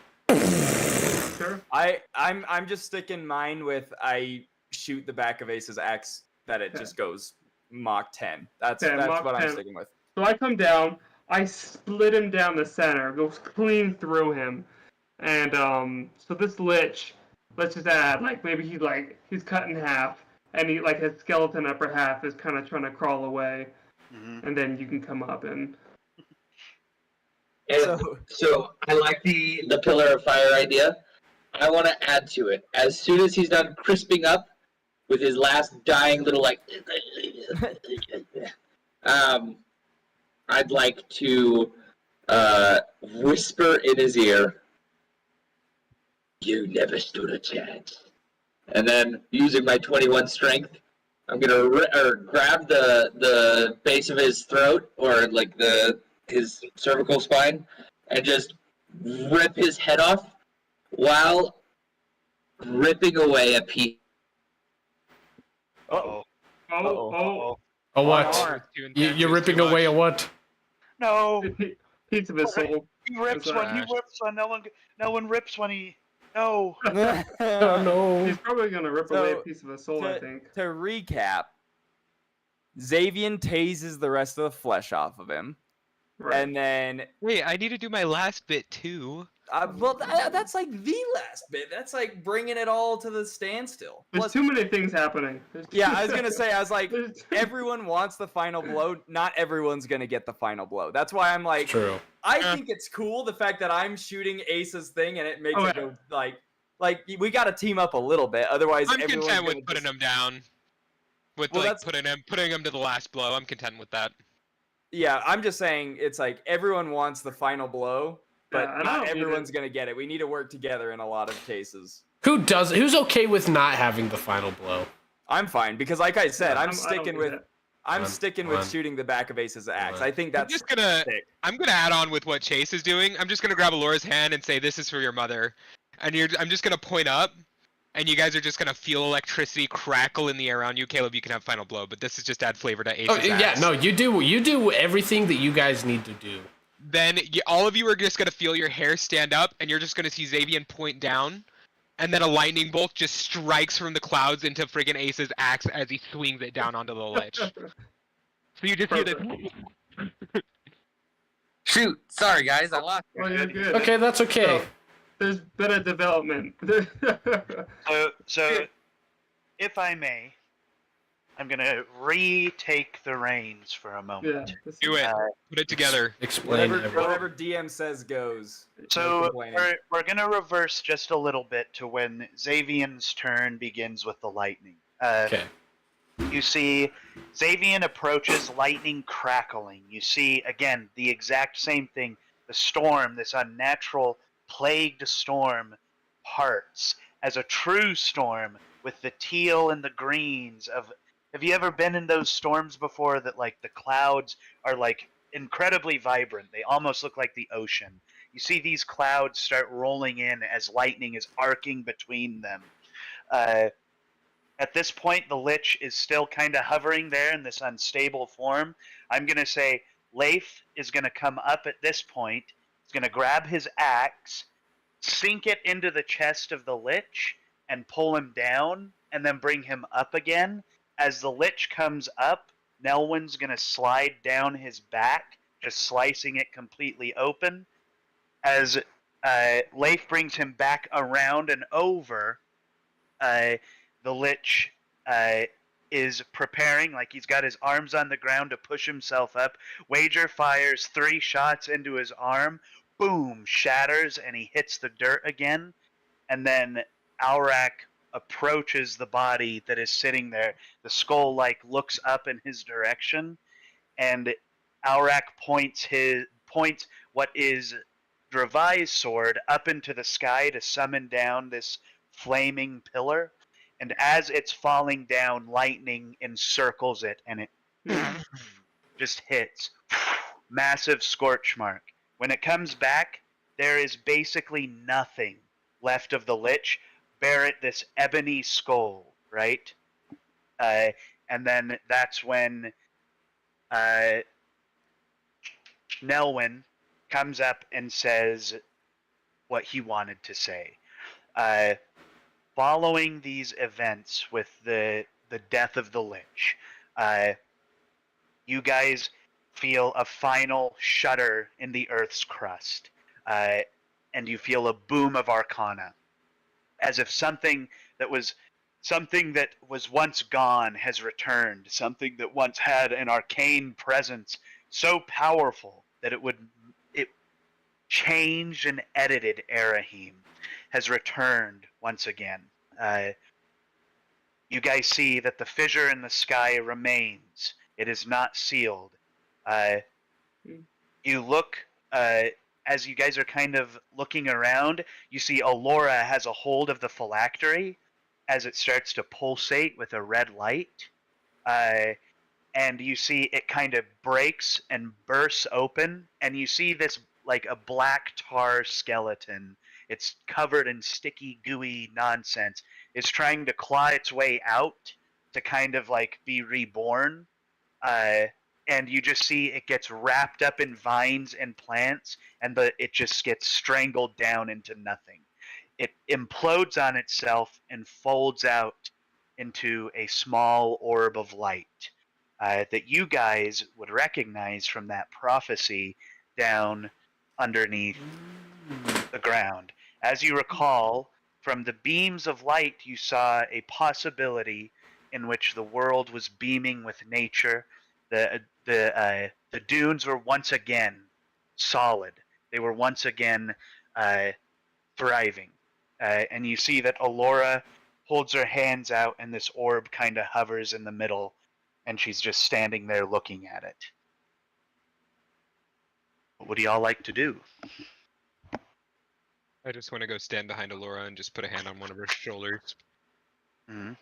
Sure. I'm just sticking mine with I shoot the back of Ace's axe that it just goes Mach 10. That's Okay, Mach what 10. I'm sticking with. So I come down, I split him down the center, goes clean through him, and so this lich, let's just add like maybe he's cut in half, and he like his skeleton upper half is kind of trying to crawl away, Mhm. and then you can come up and And so I like the pillar of fire idea. I want to add to it. As soon as he's done crisping up with his last dying little like, I'd like to whisper in his ear, "You never stood a chance." And then using my 21 strength, I'm gonna grab the base of his throat or like his cervical spine and just rip his head off while ripping away a piece. Uh-oh. oh a what? Too intense, You're it's ripping too away much. a what? No, piece of his soul. he rips That's one. alright. He rips one. No one rips when he. No. Oh no! He's probably gonna rip So, away a piece of his soul, I think. To recap, Xavian tases the rest of the flesh off of him, Right. and then Wait, I need to do my last bit too. that's like the last bit. That's like bringing it all to the standstill. There's Plus- too many things happening. yeah, I was gonna say, I was like, There's too- everyone wants the final blow. Not everyone's gonna get the final blow. That's why I'm like, True. I think it's cool the fact that I'm shooting Ace's thing and it makes Oh, it yeah. go like we got to team up a little bit. Otherwise, I'm everyone's content gonna with putting just- him down. With Well, like that's- putting him to the last blow. I'm content with that. Yeah, I'm just saying it's like everyone wants the final blow, but Yeah, and I not don't need everyone's it. gonna get it. We need to work together in a lot of cases. Who's okay with not having the final blow? I'm fine because, like I said, Yeah, I'm sticking with. I'm sticking with Fine. shooting the back of Ace's axe. Fine. I think that's sick. I'm gonna add on with what Chase is doing. I'm just gonna grab Alora's hand and say, "This is for your mother," and I'm just gonna point up, and you guys are just gonna feel electricity crackle in the air around you. Caleb, you can have final blow, but this is just add flavor to Ace's Oh yeah, axe. no, you do everything that you guys need to do. Then all of you are just gonna feel your hair stand up, and you're just gonna see Xavier point down, and then a lightning bolt just strikes from the clouds into friggin' Ace's axe as he swings it down onto the lich. So you just hear this. Shoot, sorry guys, I lost. Oh, you're good. Okay, that's okay. So, there's been a development. So, if I may, I'm gonna retake the reins for a moment. Yeah. Do it. Put it together. Explain Whatever DM says goes. So No complaining. we're gonna reverse just a little bit to when Xavier's turn begins with the lightning. Okay. You see, Xavier approaches, lightning crackling. You see, again, the exact same thing. The storm, this unnatural, plagued storm, parts as a true storm with the teal and the greens of. Have you ever been in those storms before that, like, the clouds are, like, incredibly vibrant? They almost look like the ocean. You see these clouds start rolling in as lightning is arcing between them. At this point, the Lich is still kind of hovering there in this unstable form. I'm going to say Leif is going to come up at this point. He's going to grab his axe, sink it into the chest of the Lich, and pull him down, and then bring him up again. As the Lich comes up, Nelwyn's going to slide down his back, just slicing it completely open. As Leif brings him back around and over, the Lich is preparing, like he's got his arms on the ground to push himself up. Wager fires 3 shots into his arm. Boom, shatters, and he hits the dirt again. And then Alrak approaches the body that is sitting there. The skull, like, looks up in his direction, and Alrak points what is Dravai's sword up into the sky to summon down this flaming pillar. And as it's falling down, lightning encircles it, and it just hits. Massive scorch mark. When it comes back, there is basically nothing left of the Lich. Barrett, this ebony skull, right? And then that's when Nelwyn comes up and says what he wanted to say. Following these events with the death of the Lich, you guys feel a final shudder in the Earth's crust, and you feel a boom of arcana, as if something that was once gone has returned, something that once had an arcane presence so powerful that it changed and edited Erahim, has returned once again. You guys see that the fissure in the sky remains. It is not sealed. You look, as you guys are kind of looking around, you see Alora has a hold of the phylactery as it starts to pulsate with a red light. And you see it kind of breaks and bursts open, and you see this, like, a black tar skeleton. It's covered in sticky, gooey nonsense. It's trying to claw its way out to kind of, like, be reborn. And you just see it gets wrapped up in vines and plants, and it just gets strangled down into nothing. It implodes on itself and folds out into a small orb of light that you guys would recognize from that prophecy down underneath the ground. As you recall, from the beams of light, you saw a possibility in which the world was beaming with nature. The dunes were once again solid. They were once again thriving. And you see that Alora holds her hands out, and this orb kind of hovers in the middle, and she's just standing there looking at it. What would y'all like to do? I just want to go stand behind Alora and just put a hand on one of her shoulders. Mhm.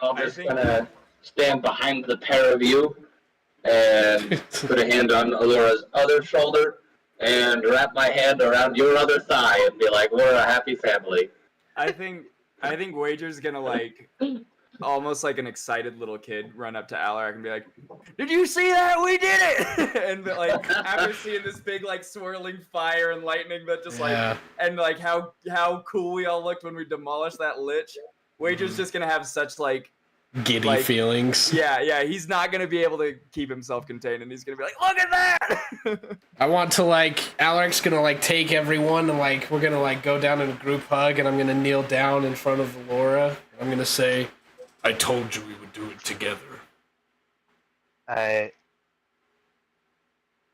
I'm just gonna stand behind the pair of you and put a hand on Alora's other shoulder and wrap my hand around your other thigh and be like, "We're a happy family." I think Wager's gonna like almost like an excited little kid run up to Alaric and be like, "Did you see that? We did it!" And like after seeing this big like swirling fire and lightning that just like and like how cool we all looked when we demolished that lich, Wager's just gonna have such like giddy feelings. Yeah, he's not gonna be able to keep himself contained, and he's gonna be like, "Look at that!" I want to like Alaric's gonna like take everyone and like we're gonna like go down in a group hug, and I'm gonna kneel down in front of Laura. I'm gonna say, "I told you we would do it together."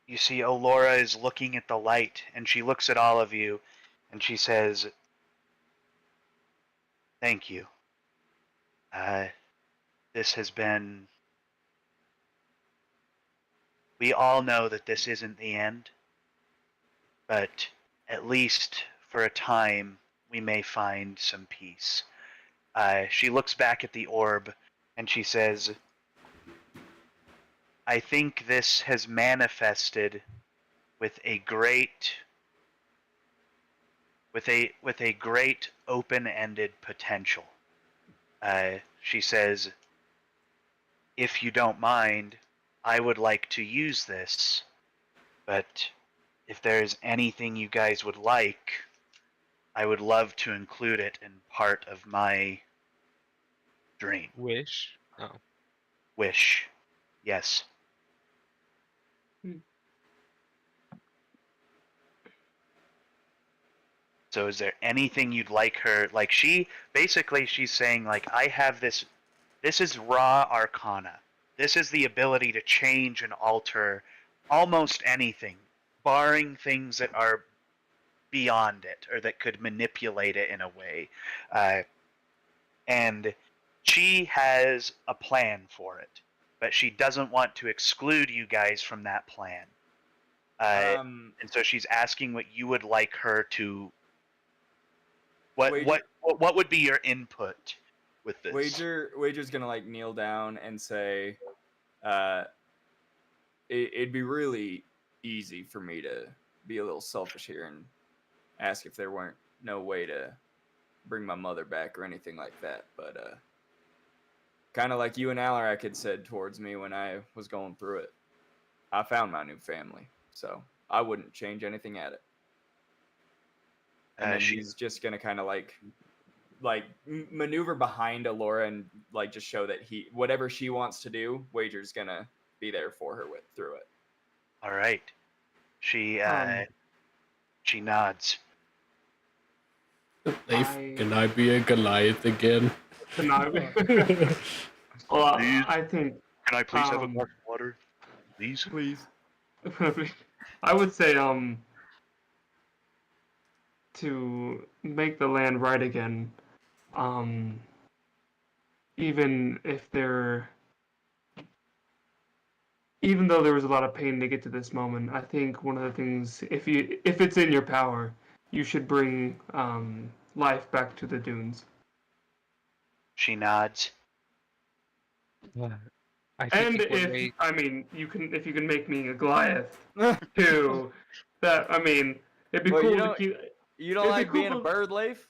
You see, Olora is looking at the light, and she looks at all of you, and she says, "Thank you. This has been. We all know that this isn't the end, but at least for a time, we may find some peace." She looks back at the orb, and she says, "I think this has manifested with a great open-ended potential." She says, "If you don't mind, I would like to use this, but if there's anything you guys would like, I would love to include it in part of my dream." Wish? Oh. Wish. Yes. So is there anything you'd like her, like she's saying like, I have this is raw arcana. This is the ability to change and alter almost anything, barring things that are beyond it or that could manipulate it in a way. And she has a plan for it, but she doesn't want to exclude you guys from that plan. And so she's asking what you would like her to. What would be your input with this? Wager's gonna like kneel down and say, it'd be really easy for me to be a little selfish here and ask if there weren't no way to bring my mother back or anything like that, but kind of like you and Alaric had said towards me when I was going through it, I found my new family, so I wouldn't change anything at it. And then she's just gonna kind of like maneuver behind Alora and like just show that whatever she wants to do, Wager's gonna be there for her through it. All right. She nods. Can I be a Goliath again? Can I be? Well, I think. Can I please have a glass of water? Please. I would say to make the land right again, even though there was a lot of pain to get to this moment, I think one of the things, if it's in your power, you should bring life back to the dunes. She nods. If you can make me a Goliath too, it'd be cool to keep. You don't like being a bird, Leif?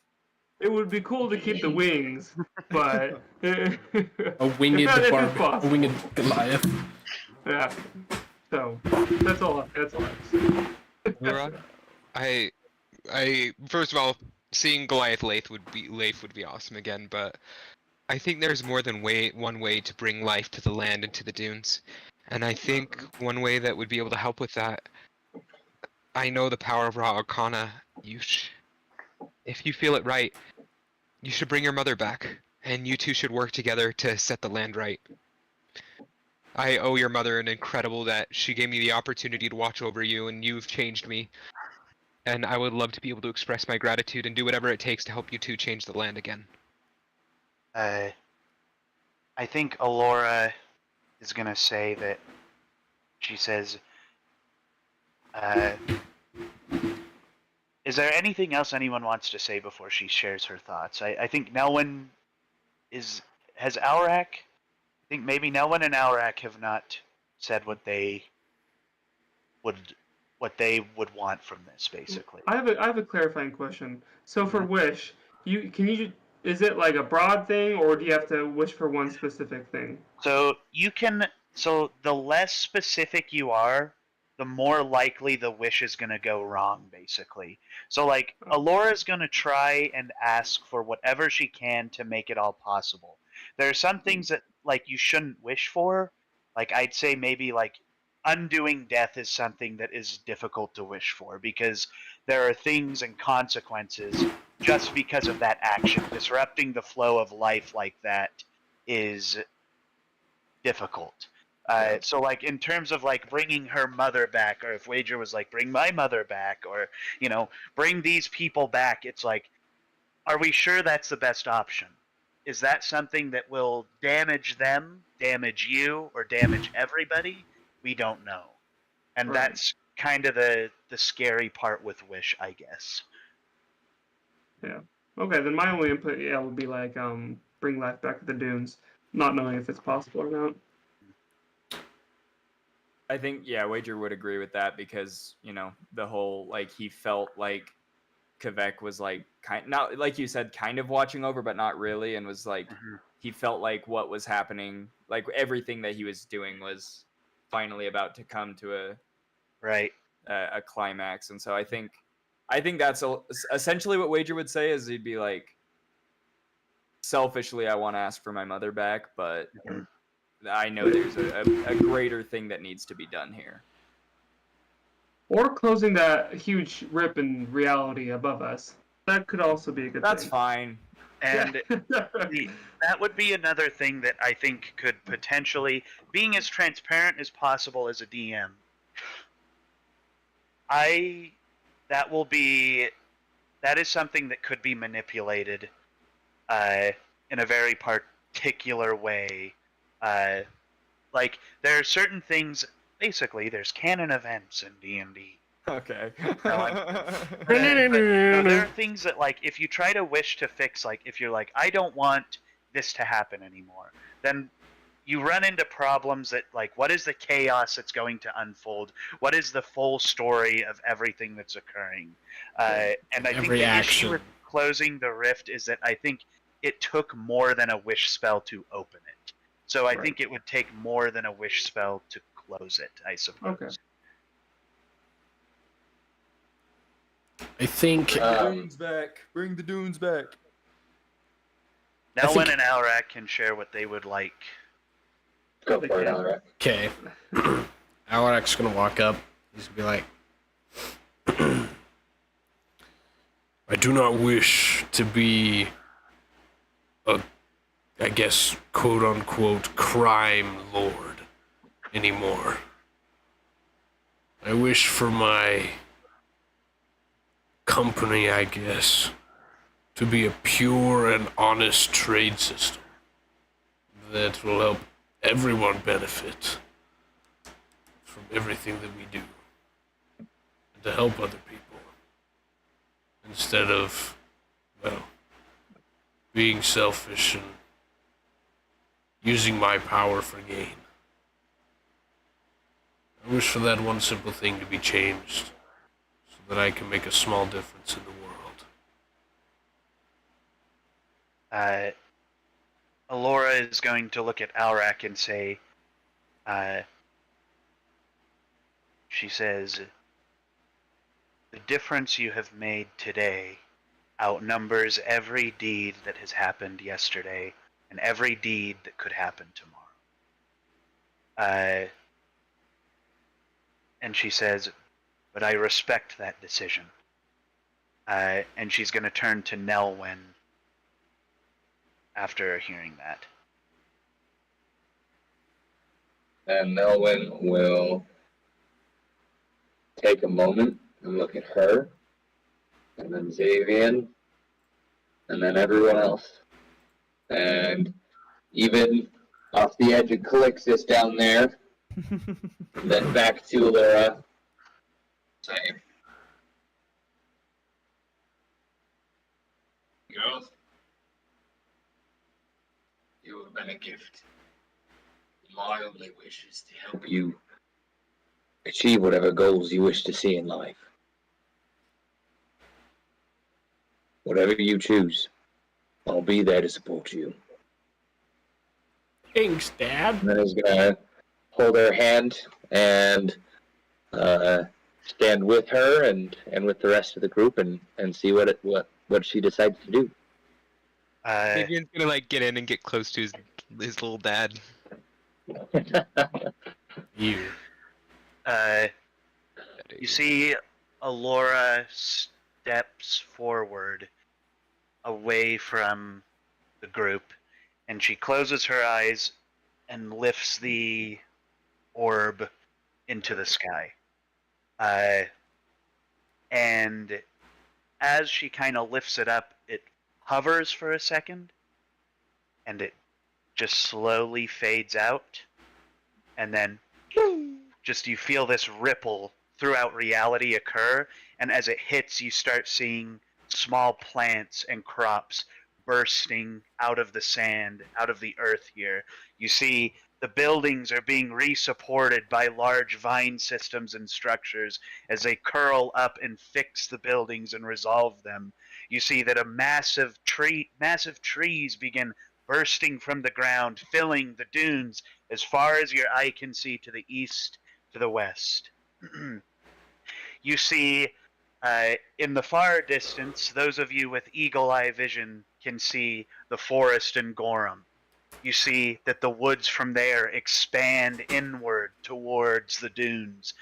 It would be cool to keep the wings, but a winged Goliath. Yeah. So that's all. Laura, I first of all, seeing Goliath Leif would be awesome again, but I think there's more than one way to bring life to the land and to the dunes. And I think one way that would be able to help with that, I know the power of Raw Arcana. If you feel it right, you should bring your mother back, and you two should work together to set the land right. I owe your mother an incredible that she gave me the opportunity to watch over you, and you've changed me. And I would love to be able to express my gratitude and do whatever it takes to help you two change the land again. I think Alora is gonna say that. She says, Is there anything else anyone wants to say before she shares her thoughts? I think Nelwyn has Aurak. I think maybe Nelwyn and Aurak have not said what they would want from this, basically. I have a clarifying question. So for wish, is it like a broad thing, or do you have to wish for one specific thing? So the less specific you are, the more likely the wish is going to go wrong, basically. So like Alora's going to try and ask for whatever she can to make it all possible. There are some things that like you shouldn't wish for. Like I'd say maybe like undoing death is something that is difficult to wish for because there are things and consequences just because of that action. Disrupting the flow of life like that is difficult. So like in terms of like bringing her mother back, or if Wager was like bring my mother back, or bring these people back, it's like, are we sure that's the best option? Is that something that will damage them, damage you, or damage everybody? We don't know. And Right. that's kind of the scary part with Wish, I guess. Yeah. Okay, then my only input, would be like bring life back to the dunes, not knowing if it's possible or not. I think Wager would agree with that because the whole like he felt like Kvek was like not like you said kind of watching over but not really, and was like he felt like what was happening, like everything that he was doing was finally about to come to a climax. And so I think that's essentially what Wager would say, is he'd be like, selfishly I want to ask for my mother back, but I know there's a greater thing that needs to be done here. Or closing that huge rip in reality above us. That could also be a good thing. That's fine. And that would be another thing that I think could potentially, being as transparent as possible as a DM, that is something that could be manipulated in a very particular way. Like, there are certain things, basically, there's canon events in D&D. Okay. There are things that, like, if you try to wish to fix, like, if you're like, I don't want this to happen anymore, then you run into problems that, like, what is the chaos that's going to unfold? What is the full story of everything that's occurring? And I think the issue with closing the rift is that I think it took more than a wish spell to open it. So I think it would take more than a wish spell to close it, I suppose. Okay. I think Bring the dunes back. Nelwyn and Alrak can share what they would like. Go for it, Alrak. Okay. Alrak's gonna walk up. He's gonna be like, I do not wish to be a, I guess, quote-unquote, crime lord anymore. I wish for my company, I guess, to be a pure and honest trade system that will help everyone benefit from everything that we do, and to help other people instead of, well, being selfish and using my power for gain. I wish for that one simple thing to be changed so that I can make a small difference in the world. Alora is going to look at Alrak and say, she says, the difference you have made today outnumbers every deed that has happened yesterday and every deed that could happen tomorrow. And she says, but I respect that decision. And she's going to turn to Nelwyn after hearing that. And Nelwyn will take a moment and look at her, and then Xavian, and then everyone else. And even off the edge of Calixtus down there, then back to Laura. Say, Girls, you have been a gift. My only wish is to help you achieve whatever goals you wish to see in life. Whatever you choose, I'll be there to support you. Thanks, Dad. And then he's gonna hold her hand and stand with her and with the rest of the group and see what she decides to do. Vivian's gonna like get in and get close to his little dad. You. You see Alora steps forward away from the group, and she closes her eyes and lifts the orb into the sky. And as she kind of lifts it up, it hovers for a second, and it just slowly fades out, and then just you feel this ripple throughout reality occur, and as it hits, you start seeing small plants and crops bursting out of the sand, out of the earth here. You see the buildings are being re-supported by large vine systems and structures as they curl up and fix the buildings and resolve them. You see that massive trees begin bursting from the ground, filling the dunes as far as your eye can see to the east, to the west. You see, in the far distance, those of you with eagle eye vision can see the forest in Gorham. You see that the woods from there expand inward towards the dunes.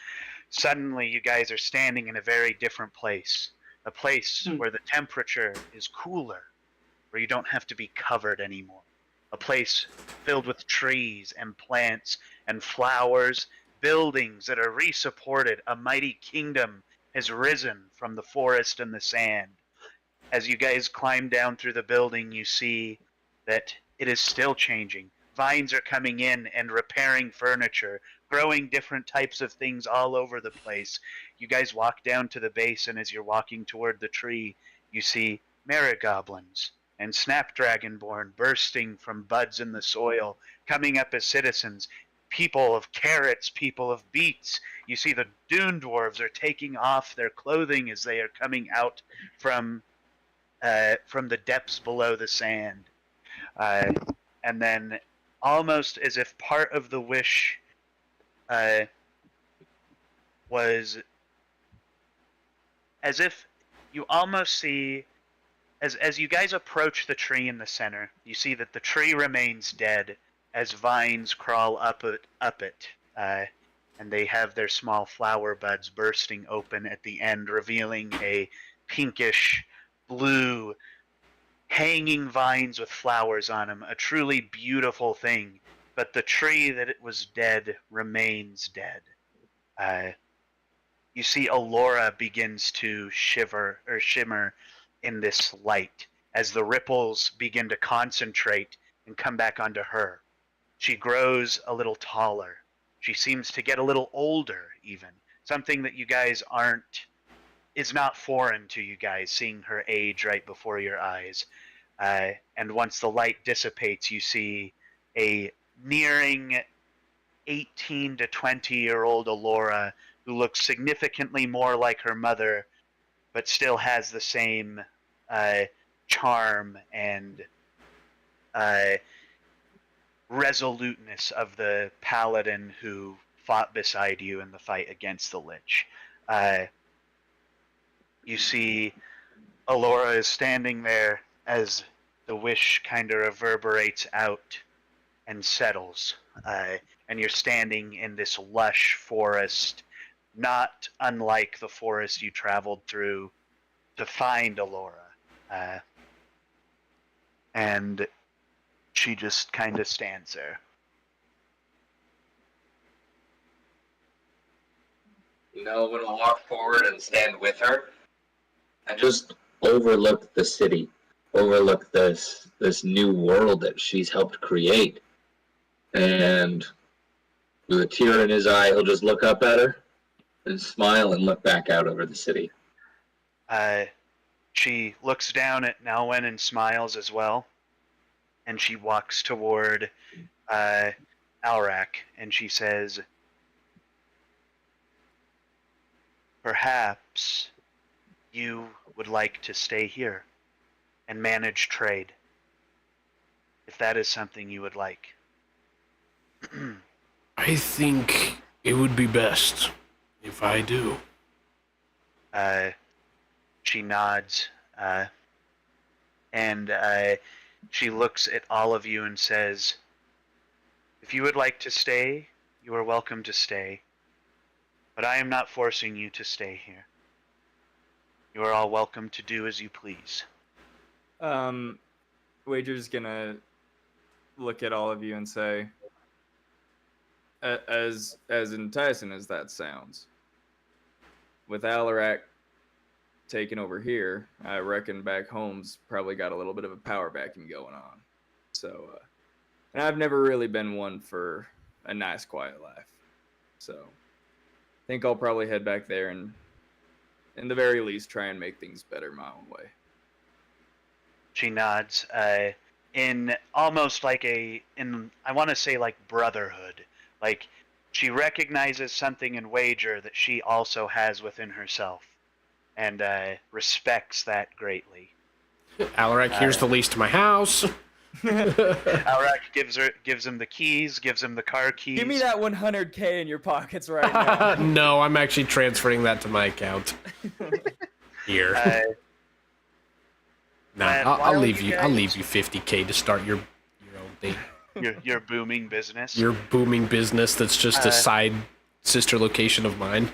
Suddenly, you guys are standing in a very different place. A place where the temperature is cooler, where you don't have to be covered anymore. A place filled with trees and plants and flowers, buildings that are re-supported. A mighty kingdom has risen from the forest and the sand. As you guys climb down through the building, you see that it is still changing. Vines are coming in and repairing furniture, growing different types of things all over the place. You guys walk down to the base, and as you're walking toward the tree, you see marigoblins and snapdragonborn bursting from buds in the soil, coming up as citizens. People of carrots, people of beets. You see the dune dwarves are taking off their clothing as they are coming out from the depths below the sand. And then, almost as if part of the wish was, as if you almost see, as you guys approach the tree in the center, you see that the tree remains dead as vines crawl up it, and they have their small flower buds bursting open at the end, revealing a pinkish blue hanging vines with flowers on them, a truly beautiful thing. But the tree that it was dead remains dead. You see Alora begins to shimmer in this light as the ripples begin to concentrate and come back onto her. She grows a little taller. She seems to get a little older even. Something that you guys is not foreign to you guys, seeing her age right before your eyes. And once the light dissipates, you see a nearing 18 to 20-year-old Alora who looks significantly more like her mother, but still has the same charm and resoluteness of the paladin who fought beside you in the fight against the Lich. You see Alora is standing there as the wish kind of reverberates out and settles. And you're standing in this lush forest, not unlike the forest you traveled through to find Alora. And she just kind of stands there. I'm gonna walk forward and stand with her and just overlook the city, overlook this new world that she's helped create. And with a tear in his eye, he'll just look up at her and smile and look back out over the city. She looks down at Nelwyn and smiles as well. And she walks toward Alrak, and she says, "Perhaps you would like to stay here and manage trade, if that is something you would like." I think it would be best if I do. She nods, and she looks at all of you and says, "If you would like to stay, you are welcome to stay. But I am not forcing you to stay here. You are all welcome to do as you please." Wager's gonna look at all of you and say, as enticing as that sounds, with Alarak taking over here, I reckon back home's probably got a little bit of a power vacuum going on. So, and I've never really been one for a nice, quiet life. So, I think I'll probably head back there and, in the very least, try and make things better my own way. She nods, in almost like I want to say like brotherhood. Like, she recognizes something in Wager that she also has within herself, and respects that greatly. Alarak, here's the lease to my house. Alrak gives him the keys, gives him the car keys. Give me that 100K in your pockets right now. No, I'm actually transferring that to my account. Here. I'll leave you. I'll leave you 50K to start your own thing. Your booming business. Your booming business that's just a side sister location of mine.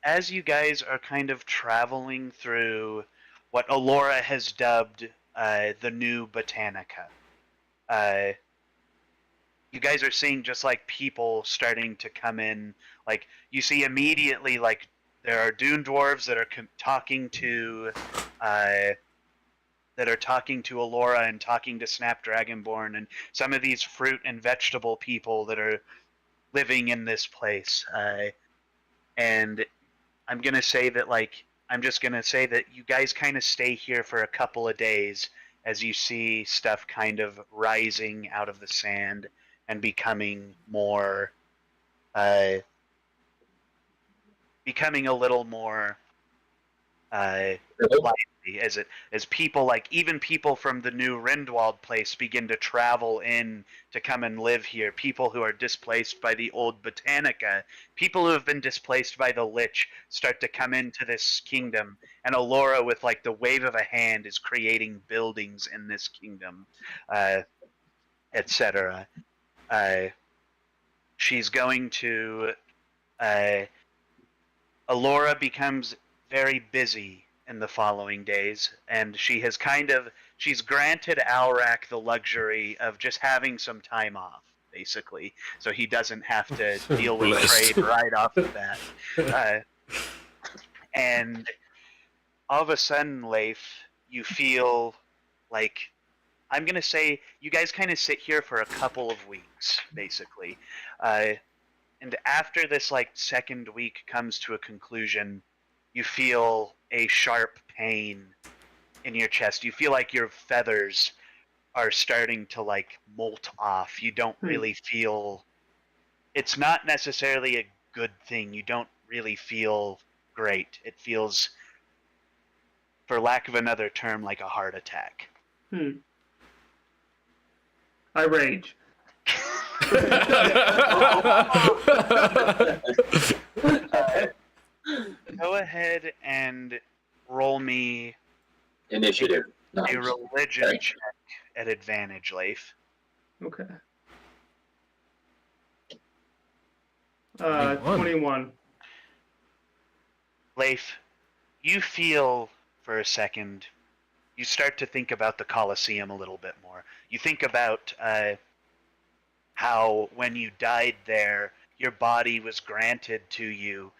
As you guys are kind of traveling through what Alora has dubbed the new Botanica, you guys are seeing just like people starting to come in. Like, you see immediately, like, there are dune dwarves that are talking to Alora and talking to Snapdragonborn, and some of these fruit and vegetable people that are living in this place. And I'm just gonna say that you guys kind of stay here for a couple of days as you see stuff kind of rising out of the sand and becoming more, becoming a little more lively, as people, like even people from the new Rindwald place, begin to travel in to come and live here. People who are displaced by the old Botanica, people who have been displaced by the Lich, start to come into this kingdom, and Alora, with like the wave of a hand, is creating buildings in this kingdom, etc. She's going to Alora becomes very busy in the following days, and she's granted Alrak the luxury of just having some time off, basically, so he doesn't have to deal with trade right off the bat. And all of a sudden, Leif, you feel like, I'm going to say, you guys kind of sit here for a couple of weeks, basically. And after this, like, second week comes to a conclusion, you feel a sharp pain in your chest. You feel like your feathers are starting to, like, molt off. You don't really feel... It's not necessarily a good thing. You don't really feel great. It feels, for lack of another term, like a heart attack. I rage. Go ahead and roll me Initiative. a religion check at advantage, Leif. Okay. 21. Leif, you feel for a second, you start to think about the Colosseum a little bit more. You think about how when you died there, your body was granted to you.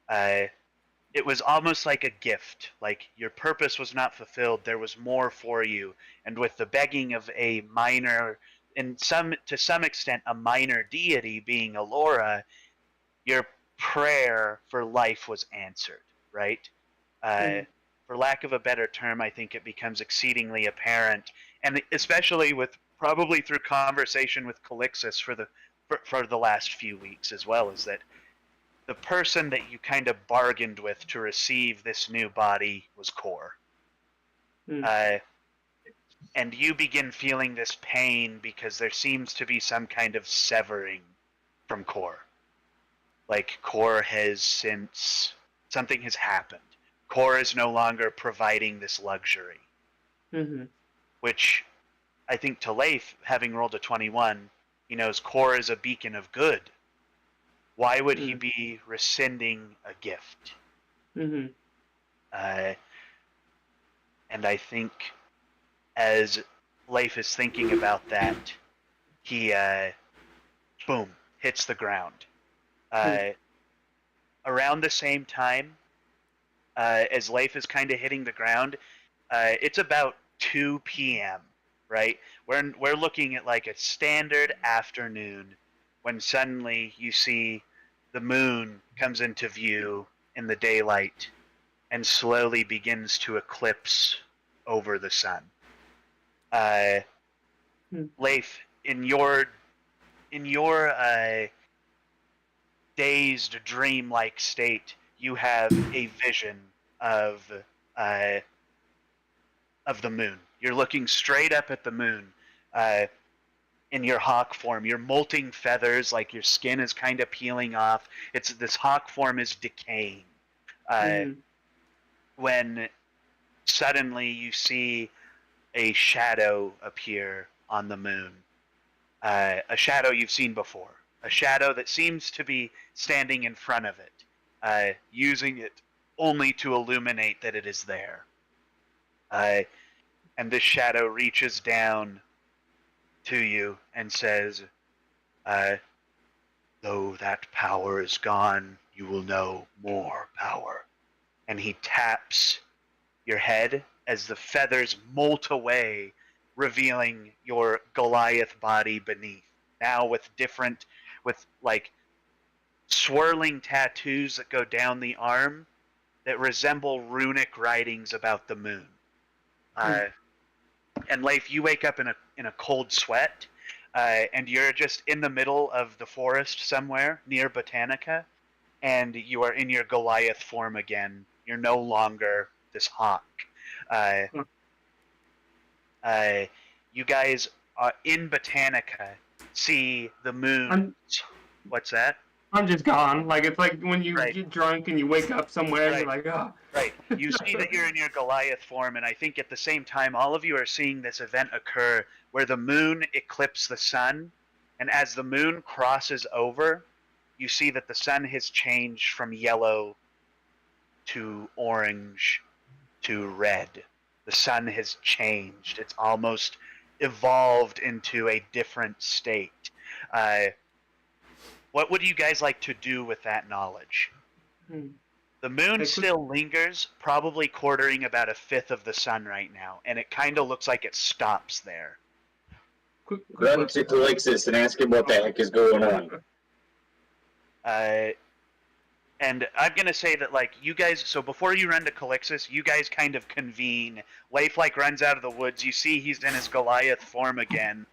It was almost like a gift. Like, your purpose was not fulfilled. There was more for you. And with the begging of a minor, to some extent, a minor deity being Alora, your prayer for life was answered, right? for lack of a better term, I think it becomes exceedingly apparent, and especially with probably through conversation with Calixus for the last few weeks as well, is that the person that you kind of bargained with to receive this new body was Core. And you begin feeling this pain because there seems to be some kind of severing from Core. Like Core has since something has happened. Core is no longer providing this luxury. Which I think to Leif, having rolled a 21, he knows Core is a beacon of good. Why would he be rescinding a gift? And I think as Leif is thinking about that, he, boom, hits the ground. Around the same time, as Leif is kind of hitting the ground, it's about 2 p.m., right? We're looking at like a standard afternoon when suddenly you see the moon comes into view in the daylight and slowly begins to eclipse over the sun. Leif, in your dazed, dream-like state, you have a vision of the moon. You're looking straight up at the moon in your hawk form. You're molting feathers, like your skin is kind of peeling off. This hawk form is decaying. When suddenly you see a shadow appear on the moon. A shadow you've seen before. A shadow that seems to be standing in front of it, using it only to illuminate that it is there. And this shadow reaches down to you and says, though that power is gone, you will know more power. And he taps your head as the feathers molt away, revealing your Goliath body beneath. Now with like swirling tattoos that go down the arm that resemble runic writings about the moon. And Leif, you wake up in a cold sweat, and you're just in the middle of the forest somewhere near Botanica, and you are in your Goliath form again. You're no longer this hawk. You guys in Botanica see the moon. What's that? I'm just gone. Like, it's like when you get drunk and you wake up somewhere and you're like, oh. Right. You see that you're in your Goliath form, and I think at the same time, all of you are seeing this event occur where the moon eclipses the sun, and as the moon crosses over, you see that the sun has changed from yellow to orange to red. The sun has changed. It's almost evolved into a different state. What would you guys like to do with that knowledge? The moon still lingers, probably quartering about 1/5 of the sun right now, and it kind of looks like it stops there. Run to Calixus and ask him what the heck is going on. And I'm going to say that, like, you guys, so before you run to Calixus, you guys kind of convene. Leif, like, runs out of the woods. You see he's in his Goliath form again.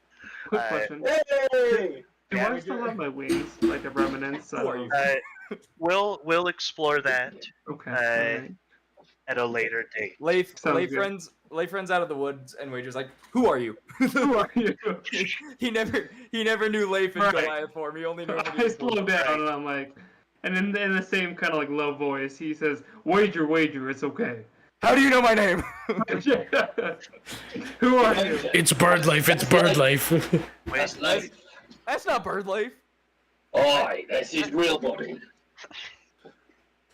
Quick question. Hey! Do I still have my wings, like a remnants? We'll explore that at a later date. Leif runs out of the woods, and Wager's like, "Who are you?" Who are you? he never knew Leif in Goliath form. He only knew. I slow down, and I'm like, and in the same kind of like low voice, he says, "Wager, it's okay." How do you know my name? Who are you? It's Bird Life. It's Bird Life. That's not Bird Life. Oi, that's his real body.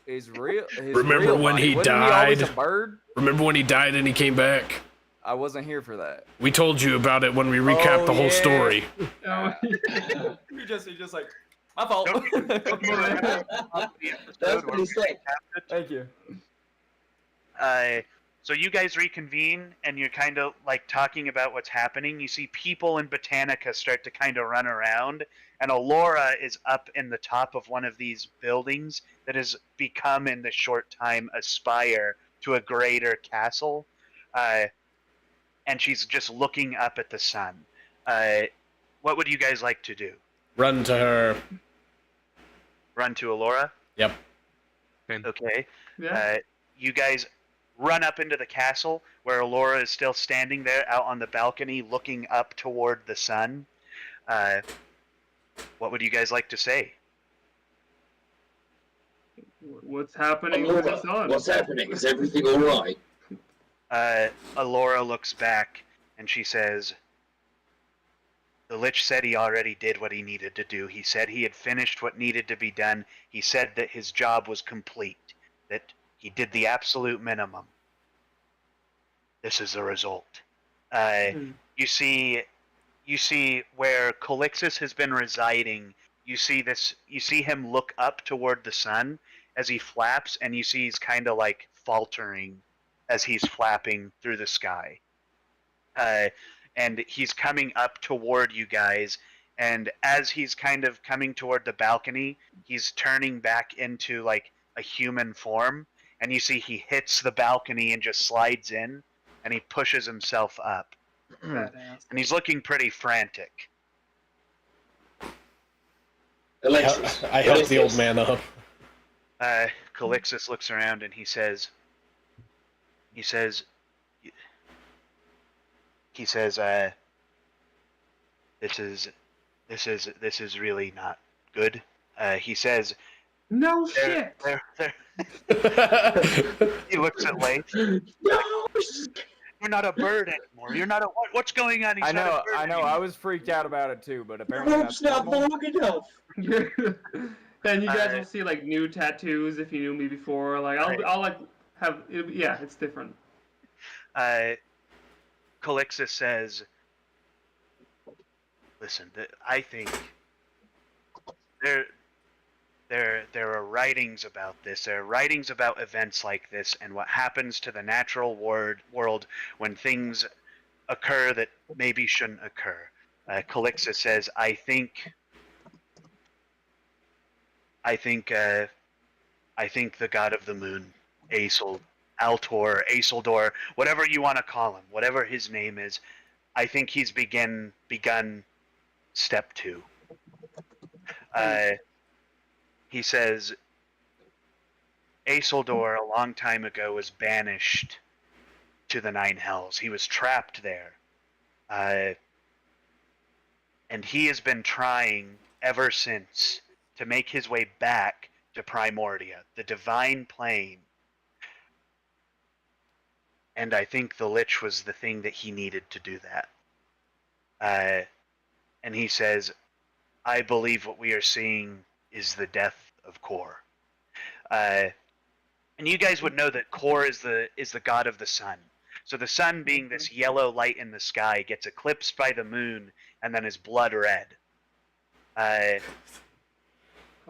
Remember when he died? He a bird? Remember when he died and he came back? I wasn't here for that. We told you about it when we recapped the whole story. He just like, my fault. That's what he said. Thank you. So you guys reconvene, and you're kind of like talking about what's happening. You see people in Botanica start to kind of run around, and Alora is up in the top of one of these buildings that has become, in this short time, a spire to a greater castle, and she's just looking up at the sun. What would you guys like to do? Run to her. Run to Alora? Yep. Okay. Yeah. You guys run up into the castle where Alora is still standing there out on the balcony looking up toward the sun. What would you guys like to say? What's happening with the sun? What's happening? Is everything all right? Alora looks back and she says, "The Lich said he already did what he needed to do. He said he had finished what needed to be done. He said that his job was complete, that he did the absolute minimum. This is the result." You see where Calixus has been residing. You see him look up toward the sun as he flaps, and you see he's kind of like faltering as he's flapping through the sky. And he's coming up toward you guys, and as he's kind of coming toward the balcony, he's turning back into like a human form, and you see he hits the balcony and just slides in, and he pushes himself up. Badass. And he's looking pretty frantic. Alexis, I help the old man up. Calixus looks around and he says, this is really not good. He says, No "They're- shit. they're-" He looks at Leif. No. "You're not a bird anymore. You're not a what's going on?" He's I not know, a bird I know. anymore. I was freaked out about it too, but The apparently rope's that's not normal. long enough. And you guys will see like new tattoos if you knew me before. Like I'll like have yeah, it's different. Calixus says, "Listen, I think there are writings about this. There are writings about events like this and what happens to the natural world when things occur that maybe shouldn't occur." Calixus says, I think the god of the moon, Aesoldor, whatever you want to call him, whatever his name is, I think he's begun step 2. He says, Aesoldor a long time ago was banished to the Nine Hells. He was trapped there. And he has been trying ever since to make his way back to Primordia, the divine plane. And I think the Lich was the thing that he needed to do that. And he says, I believe what we are seeing is the death of Kor. And you guys would know that Kor is the god of the sun. So the sun, being this yellow light in the sky, gets eclipsed by the moon and then is blood red.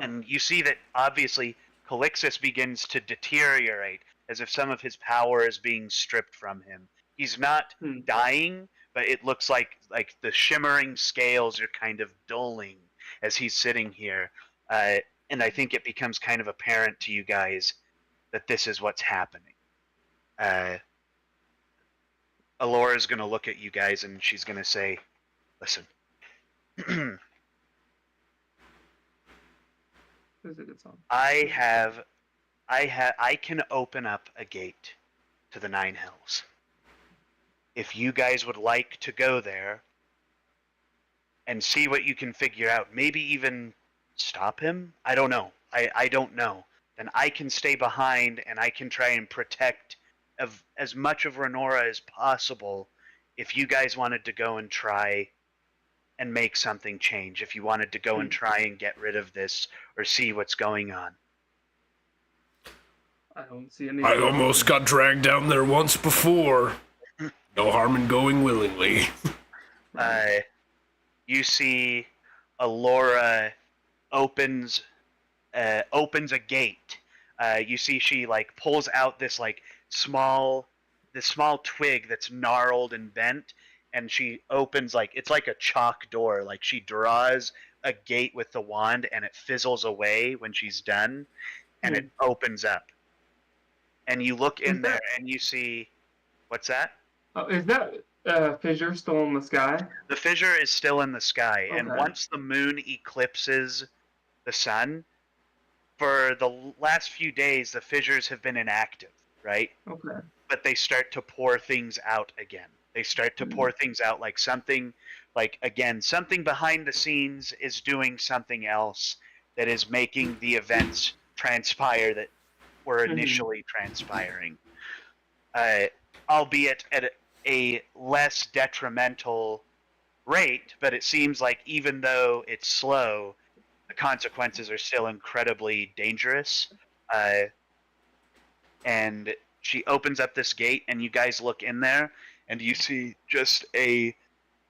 And you see that obviously Calixus begins to deteriorate as if some of his power is being stripped from him. He's not dying, but it looks like the shimmering scales are kind of dulling as he's sitting here. And I think it becomes kind of apparent to you guys that this is what's happening. Alora's going to look at you guys and she's going to say, listen. I can open up a gate to the Nine Hells. If you guys would like to go there and see what you can figure out, maybe even stop him? I don't know. I don't know. Then I can stay behind and I can try and protect as much of Renora as possible if you guys wanted to go and try and make something change, if you wanted to go and try and get rid of this or see what's going on. I don't see any. I almost got dragged down there once before. No harm in going willingly. You see Alora opens a gate. You see she like pulls out this like small twig that's gnarled and bent, and she opens it's like a chalk door. Like she draws a gate with the wand and it fizzles away when she's done, and it opens up. and you look in there and you see, what's that? Is that fissure still in the sky? The fissure is still in the sky, and Okay. once the moon eclipses the sun, for the last few days, the fissures have been inactive, right? Okay. But they start to pour things out again. They start to pour things out like something, something behind the scenes is doing something else that is making the events transpire that were initially transpiring. Albeit at a less detrimental rate, but it seems like even though it's slow, the consequences are still incredibly dangerous. And she opens up this gate, and you guys look in there, and you see just a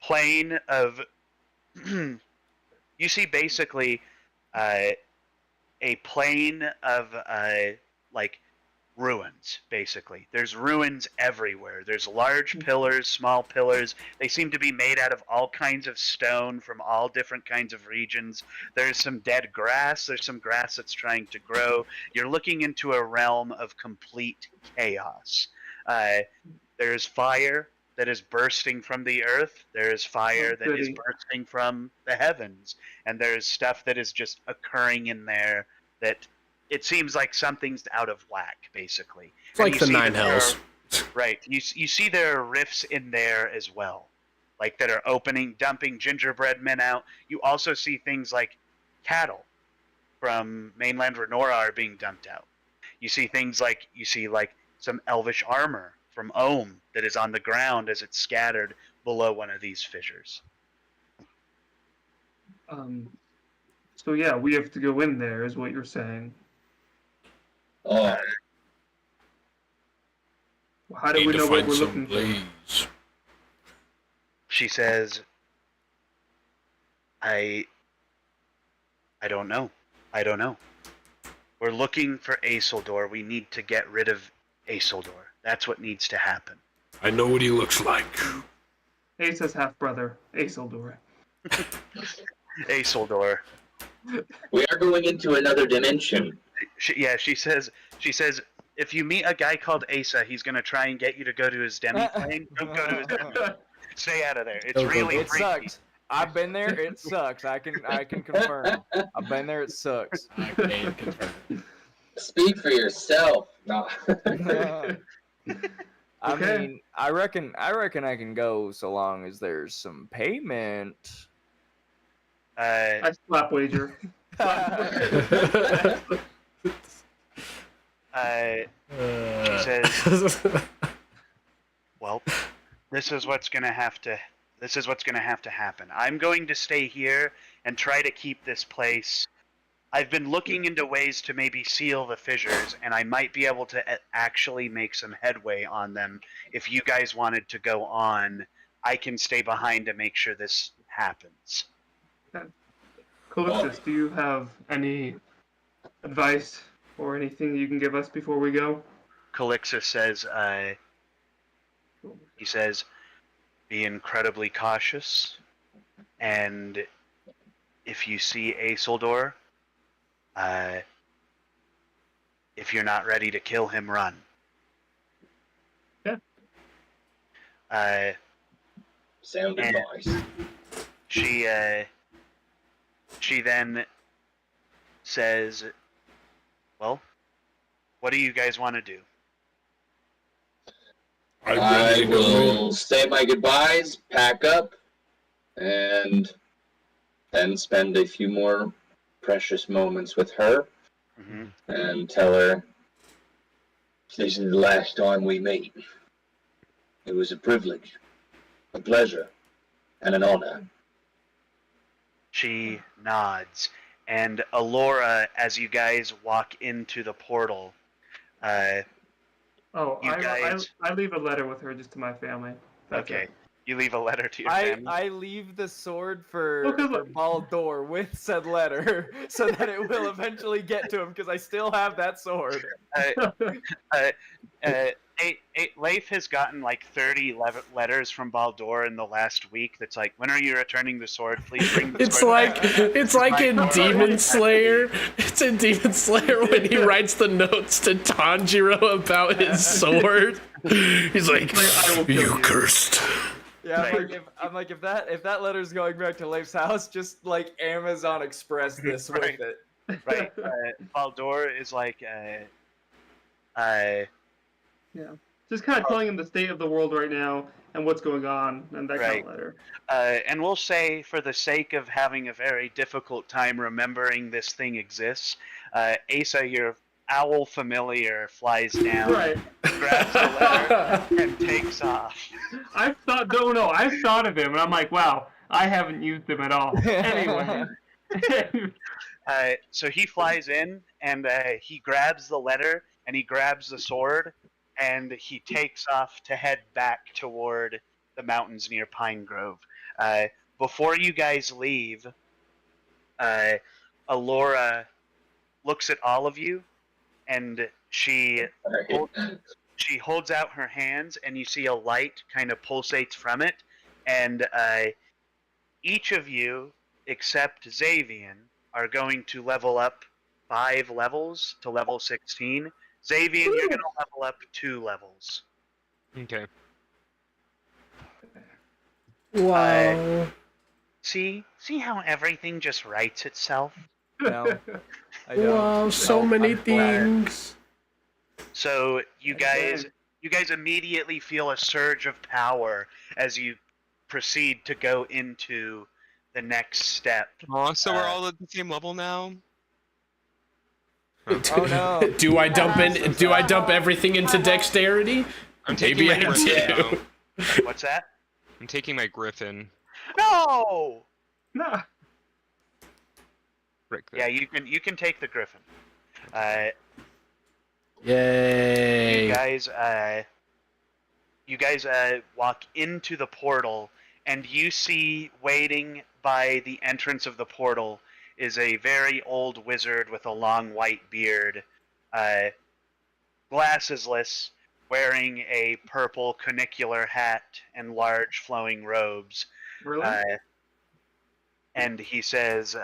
plain of. You see basically a plain of like ruins, basically. There's ruins everywhere. There's large pillars, small pillars. They seem to be made out of all kinds of stone from all different kinds of regions. There's some dead grass. There's some grass that's trying to grow. You're looking into a realm of complete chaos. There's fire that is bursting from the earth. There is fire that is bursting from the heavens. And there's stuff that is just occurring in there that it seems like something's out of whack, basically. It's like the Nine Hells. Right. You see there are rifts in there as well, like that are opening, dumping gingerbread men out. You also see things like cattle from mainland Renora are being dumped out. You see things like some elvish armor from Ohm that is on the ground as it's scattered below one of these fissures. So yeah, we have to go in there, is what you're saying. Oh, How do we know what we're looking for? She says, I don't know. I don't know. We're looking for Aeseldor. We need to get rid of Aeseldor. That's what needs to happen. I know what he looks like. Asa's half-brother, Aeseldor. Aeseldor. we are going into another dimension. She says, if you meet a guy called Asa, he's going to try and get you to go to his demi-plane. Don't go to his demi-plane. Stay out of there. It's really It freaky. sucks. I've been there. It sucks. I can confirm. I've been there. It sucks. I can confirm. Speak for yourself. No. I mean, I reckon I can go so long as there's some payment. I slap wager. She says, well, this is what's going to have to happen. I'm going to stay here and try to keep this place. I've been looking into ways to maybe seal the fissures, and I might be able to actually make some headway on them. If you guys wanted to go on, I can stay behind to make sure this happens. Calixtus, do you have any advice or anything you can give us before we go? Calixtus says, be incredibly cautious, and if you see Aeseldor, if you're not ready to kill him, run. Yeah. Sound advice. She then says, well, what do you guys want to do? I will say my goodbyes, pack up, and then spend a few more precious moments with her, and tell her this is the last time we meet. It was a privilege, a pleasure, and an honor. She nods, and Alora, as you guys walk into the portal, I leave a letter with her just to my family. That's okay. it. You leave a letter to your family? I leave the sword for Baldur with said letter so that it will eventually get to him because I still have that sword. Leif has gotten like 30 letters from Baldur in the last week. That's like, when are you returning the sword? Please bring the It's sword. like in Demon Slayer. It's in Demon Slayer when he writes the notes to Tanjiro about his sword. He's like, you cursed. Yeah, I'm like if that letter's going back to Leif's house, just like Amazon Express this with it. Right. Baldur is like, Yeah. Just kind of telling him the state of the world right now and what's going on, and that kind of letter. And we'll say, for the sake of having a very difficult time remembering this thing exists, Asa, your owl familiar, flies down, grabs the letter, and takes off. I've thought of him, and I'm like, wow, I haven't used him at all. Anyway. So he flies in, and he grabs the letter, and he grabs the sword, and he takes off to head back toward the mountains near Pine Grove. Before you guys leave, Alora looks at all of you, and she holds out her hands, and you see a light kind of pulsates from it, and each of you, except Xavian, are going to level up 5 levels to level 16. Xavian, you're going to level up 2 levels. Okay. Wow. See how everything just writes itself? No, I don't. Wow, so many things. So you guys immediately feel a surge of power as you proceed to go into the next step. Oh, so we're all at the same level now? Oh no. Do I dump everything into dexterity? I'm taking my Griffin. What's that? I'm taking my Griffin. No! Nah. Yeah, you can take the Griffin. Yay. You guys walk into the portal, and you see waiting by the entrance of the portal is a very old wizard with a long white beard, glassesless, wearing a purple cunicular hat and large flowing robes. Really? And he says,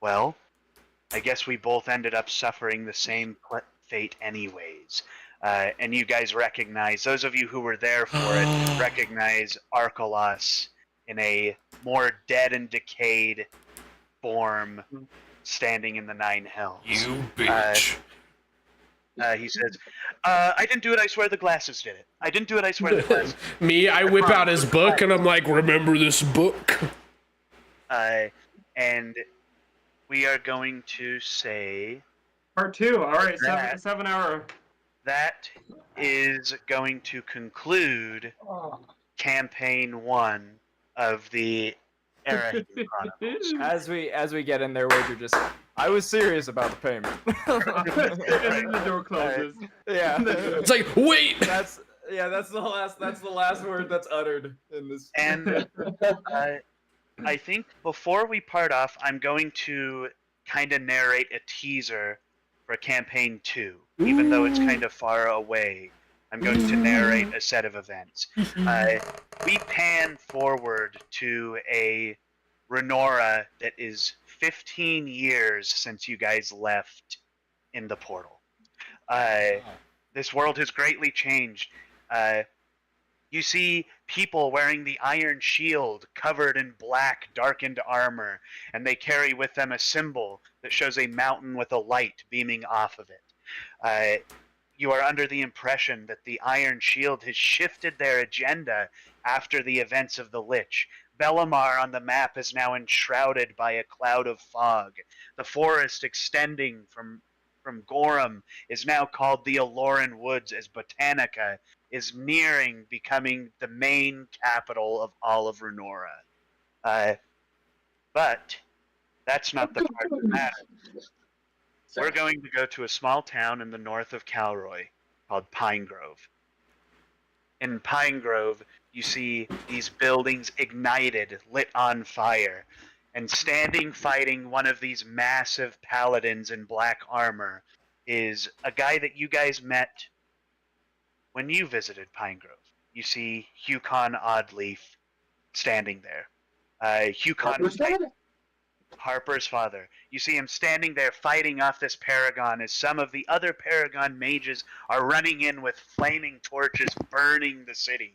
well, I guess we both ended up suffering the same fate anyways. And you guys recognize, those of you who were there for it, recognize Arkelos in a more dead and decayed form, standing in the Nine Hells. You bitch. He says, I didn't do it, I swear the glasses did it. I didn't do it, I swear the glasses. Me, I whip out his book, and I'm like, remember this book? And we are going to say... Part 2, alright, 7 hour. That is going to conclude campaign 1 of the Arahim Chronicles. As we get in there, Wager just, I was serious about the payment. And then the door closes. Yeah. It's like, wait! That's the last word that's uttered in this. And I think before we part off, I'm going to kind of narrate a teaser for campaign 2, even though it's kind of far away. I'm going to narrate a set of events. We pan forward to a Renora that is 15 years since you guys left in the portal. This world has greatly changed. You see people wearing the iron shield covered in black, darkened armor, and they carry with them a symbol that shows a mountain with a light beaming off of it. You are under the impression that the Iron Shield has shifted their agenda after the events of the Lich. Bellamar on the map is now enshrouded by a cloud of fog. The forest extending from Gorham is now called the Aloran Woods, as Botanica is nearing becoming the main capital of all of Renora. But that's not the part that matters. We're going to go to a small town in the north of Calroy called Pine Grove. In Pine Grove, you see these buildings ignited, lit on fire, and standing fighting one of these massive paladins in black armor is a guy that you guys met when you visited Pine Grove. You see Hucon Oddleaf standing there. Harper's father. You see him standing there fighting off this paragon as some of the other paragon mages are running in with flaming torches burning the city.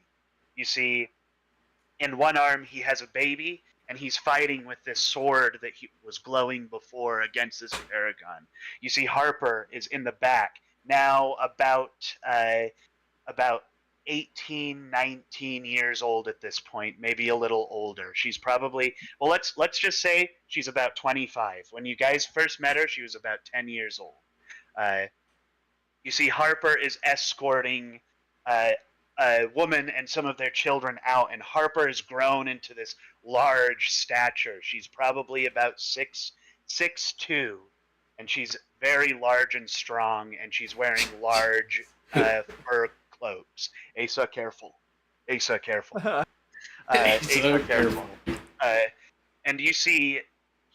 You see, in one arm he has a baby, and he's fighting with this sword that was glowing before against this paragon. You see Harper is in the back, now about 18, 19 years old at this point, maybe a little older. She's probably, well, let's just say she's about 25. When you guys first met her, she was about 10 years old. You see Harper is escorting a woman and some of their children out, and Harper has grown into this large stature. She's probably about 6'2", and she's very large and strong, and she's wearing large fur cloaks. Asa, careful. Asa, careful. Asa, careful. And you see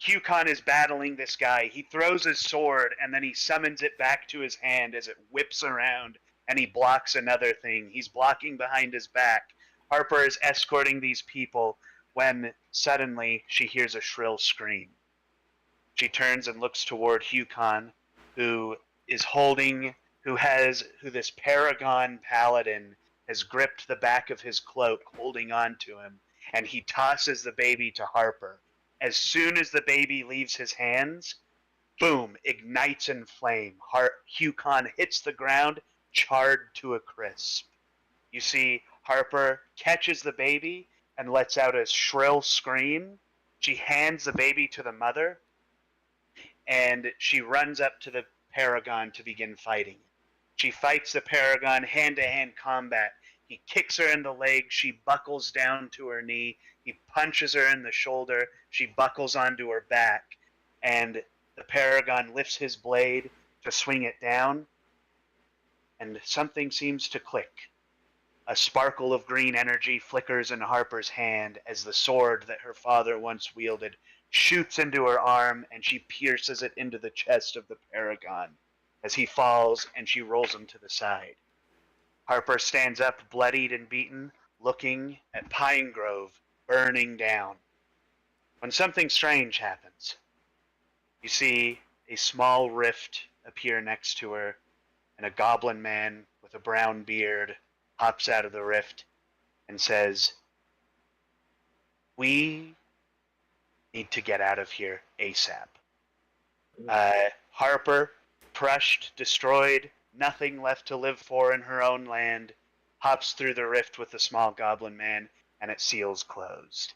Hucon is battling this guy. He throws his sword, and then he summons it back to his hand as it whips around, and he blocks another thing. He's blocking behind his back. Harper is escorting these people when suddenly she hears a shrill scream. She turns and looks toward Hucon, who this paragon paladin has gripped the back of his cloak, holding on to him, and he tosses the baby to Harper. As soon as the baby leaves his hands, boom, ignites in flame. Hucon hits the ground, charred to a crisp. You see Harper catches the baby and lets out a shrill scream. She hands the baby to the mother, and she runs up to the paragon to begin fighting. She fights the paragon hand-to-hand combat. He kicks her in the leg. She buckles down to her knee. He punches her in the shoulder. She buckles onto her back. And the paragon lifts his blade to swing it down. And something seems to click. A sparkle of green energy flickers in Harper's hand as the sword that her father once wielded shoots into her arm, and she pierces it into the chest of the paragon as he falls, and she rolls him to the side. Harper stands up, bloodied and beaten, looking at Pine Grove burning down. When something strange happens, you see a small rift appear next to her, and a goblin man with a brown beard hops out of the rift and says, "We need to get out of here ASAP." Harper, crushed, destroyed, nothing left to live for in her own land, hops through the rift with the small goblin man, and it seals closed.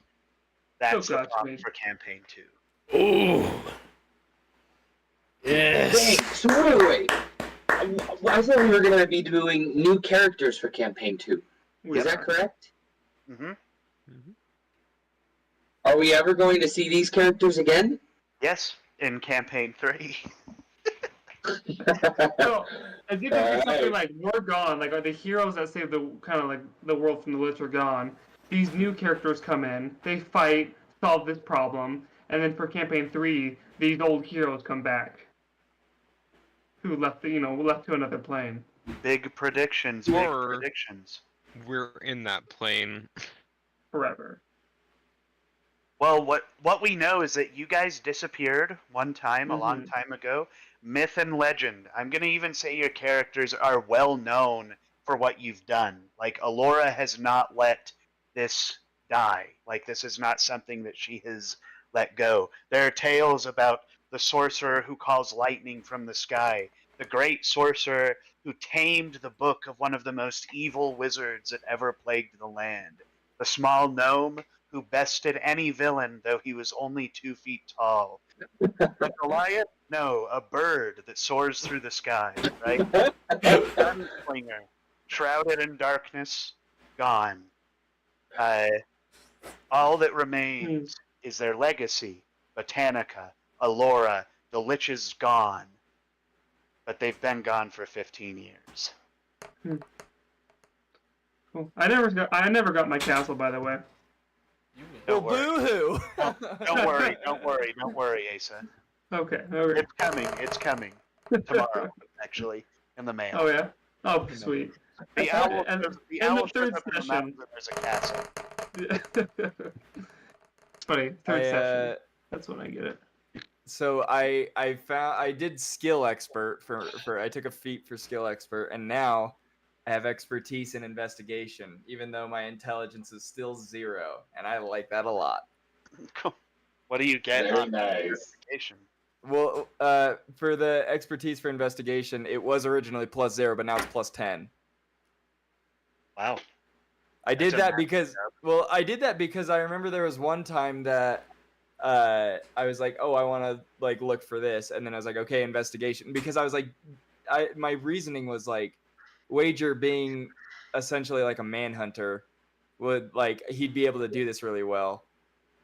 That's the plot for campaign 2. Ooh. Yes. Wait, so wait. I thought we were going to be doing new characters for campaign 2. Is that correct? Mm-hmm. Are we ever going to see these characters again? Yes, in campaign 3. So, as you can see something like we're gone, like are the heroes that save the kind of like the world from the Lich are gone. These new characters come in, they fight, solve this problem, and then for campaign 3, these old heroes come back. Who left to another plane. Big predictions, big predictions. We're in that plane. Forever. Well, what we know is that you guys disappeared one time, a long time ago. Myth and legend. I'm going to even say your characters are well known for what you've done. Like, Alora has not let this die. Like, this is not something that she has let go. There are tales about the sorcerer who calls lightning from the sky, the great sorcerer who tamed the book of one of the most evil wizards that ever plagued the land, the small gnome who bested any villain though he was only 2 feet tall. The Goliath? No, a bird that soars through the sky, right? A gunslinger, shrouded in darkness, gone. All that remains is their legacy, Botanica, Alora, the Lich is gone. But they've been gone for 15 years. Cool. I never got my castle, by the way. Don't worry. Boo-hoo! Don't worry, Asa. Okay. It's coming. tomorrow, actually, in the mail. Oh yeah. Oh sweet. The That's owl, right. And the in owl the shows third up in the session. mountains and there's a castle. It's funny. Third session. That's when I get it. So I did skill expert for I took a feat for skill expert, and now I have expertise in investigation, even though my intelligence is still 0, and I like that a lot. Cool. What do you get Very on nice. investigation? Well, for the expertise for investigation, it was originally +0, but now it's +10. Wow. I did That's a that because I did that because I remember there was one time that I was like, oh, I want to like look for this, and then I was like, okay, investigation, because I was like, my reasoning was like, Wager being essentially like a manhunter would like he'd be able to do this really well,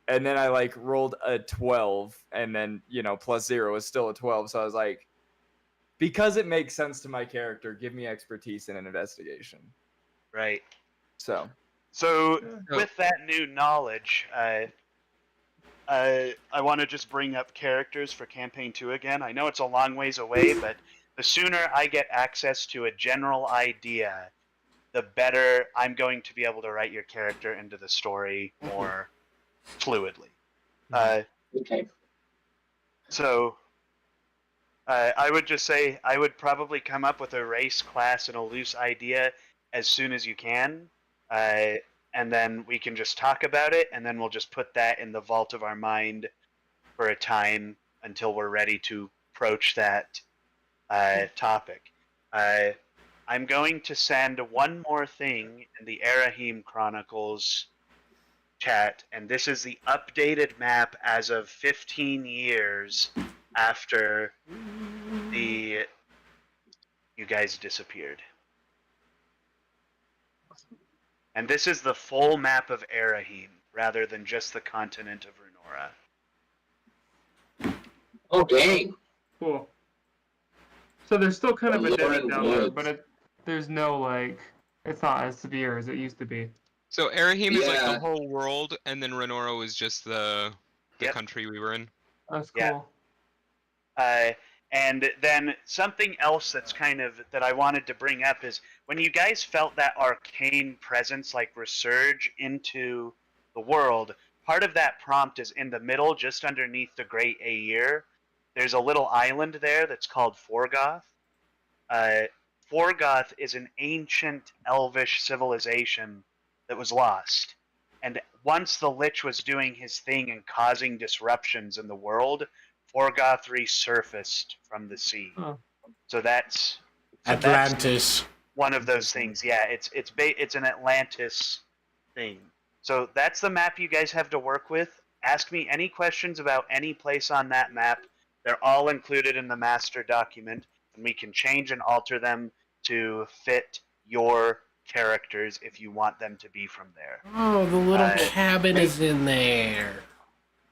and then I like rolled a 12, and then +0 is still a 12, so I was like, because it makes sense to my character, give me expertise in an investigation. Right. So with that new knowledge, I want to just bring up characters for campaign 2 again. I know it's a long ways away, but the sooner I get access to a general idea, the better I'm going to be able to write your character into the story more fluidly. Okay. So I would just say I would probably come up with a race, class, and a loose idea as soon as you can. And then we can just talk about it, and then we'll just put that in the vault of our mind for a time until we're ready to approach that topic. I'm going to send one more thing in the Arahim Chronicles chat, and this is the updated map as of 15 years after you guys disappeared. And this is the full map of Arahim, rather than just the continent of Runora. Okay. Cool. So there's still kind of a desert Lauren down there, Woods. but there's no like, it's not as severe as it used to be. So Arahim is like Yeah. the whole world, and then Renora was just the Yep. country we were in. That's Yeah. cool. And then something else that's that I wanted to bring up is when you guys felt that arcane presence like resurge into the world, part of that prompt is in the middle, just underneath the Great Aegir. There's a little island there that's called Forgoth. Forgoth is an ancient elvish civilization that was lost. And once the Lich was doing his thing and causing disruptions in the world, Forgoth resurfaced from the sea. Oh. So that's Atlantis. one of those things. Yeah, it's an Atlantis thing. So that's the map you guys have to work with. Ask me any questions about any place on that map. They're all included in the master document, and we can change and alter them to fit your characters if you want them to be from there. Oh, the little cabin is in there.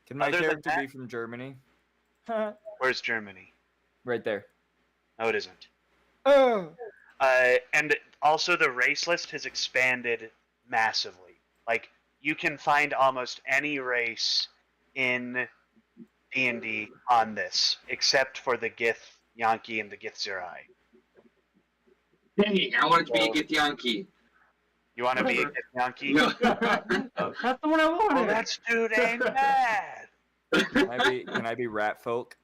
Can my Other than character that- be from Germany? Where's Germany? Right there. No, it isn't. Oh. And also the race list has expanded massively. Like, you can find almost any race in D&D on this, except for the Gith Yankee and the Gith Zerai. Hey, I want it to be a Githyanki. You want to be a Whatever. Gith Yankee? No. That's the one I Well, wanted. that dude ain't mad. Can I be rat folk?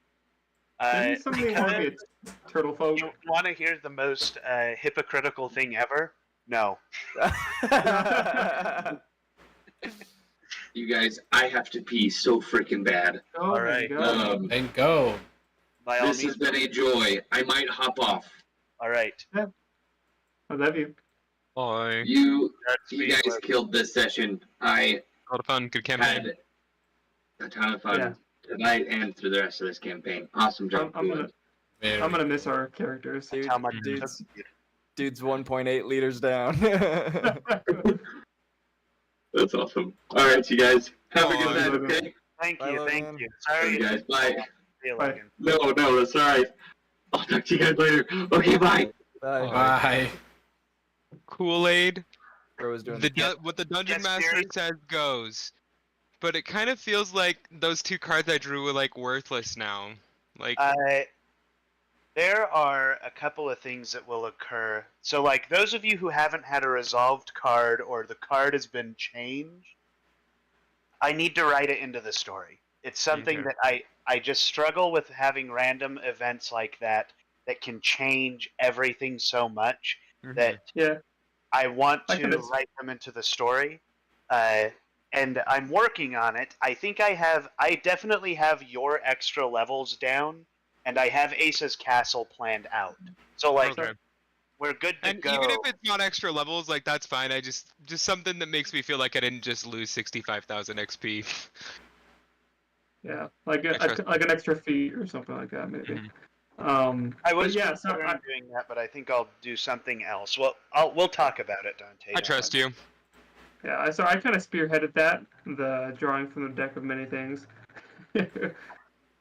Didn't somebody want to be a turtle folk? You want to hear the most hypocritical thing ever? No. You guys, I have to pee so freaking bad. Oh, there Alright. you go. Then go. By all This means. has been a joy. I might hop off. All right. I love you. Bye. You That's guys killed this session. I A lot of fun. Good campaign. had a ton of fun Yeah. tonight and through the rest of this campaign. Awesome job. I'm gonna Very. I'm gonna miss our characters. Dude, How much dude's 1.8 liters down. That's awesome. All right, you guys. Have a Bye. good night, okay? Thank Bye, you, Logan. thank you. All Sorry right, you guys. Bye. feel Bye. like No, that's all right. I'll talk to you guys later. Okay, bye. Bye. Bye. Kool-Aid. Bro was doing What the dungeon Yes, master Gary? says goes. But it kind of feels like those 2 cards I drew were like worthless now. Like There are a couple of things that will occur. So, like, those of you who haven't had a resolved card or the card has been changed, I need to write it into the story. It's something Okay. that I just struggle with having random events like that that can change everything so much that Yeah. I want I can to write them into the story. And I'm working on it. I think I definitely have your extra levels down, and I have Ace's castle planned out. So, like, Okay. we're good to And go. even if it's not extra levels, like that's fine. I just something that makes me feel like I didn't just lose 65,000 XP. Yeah, like I trust like an extra feat or something like that, maybe. Mhm. I But was yeah, so considering doing that, but I think I'll do something else. Well, we'll talk about it, Dante. I trust you. so I kind of spearheaded that, the drawing from the deck of many things.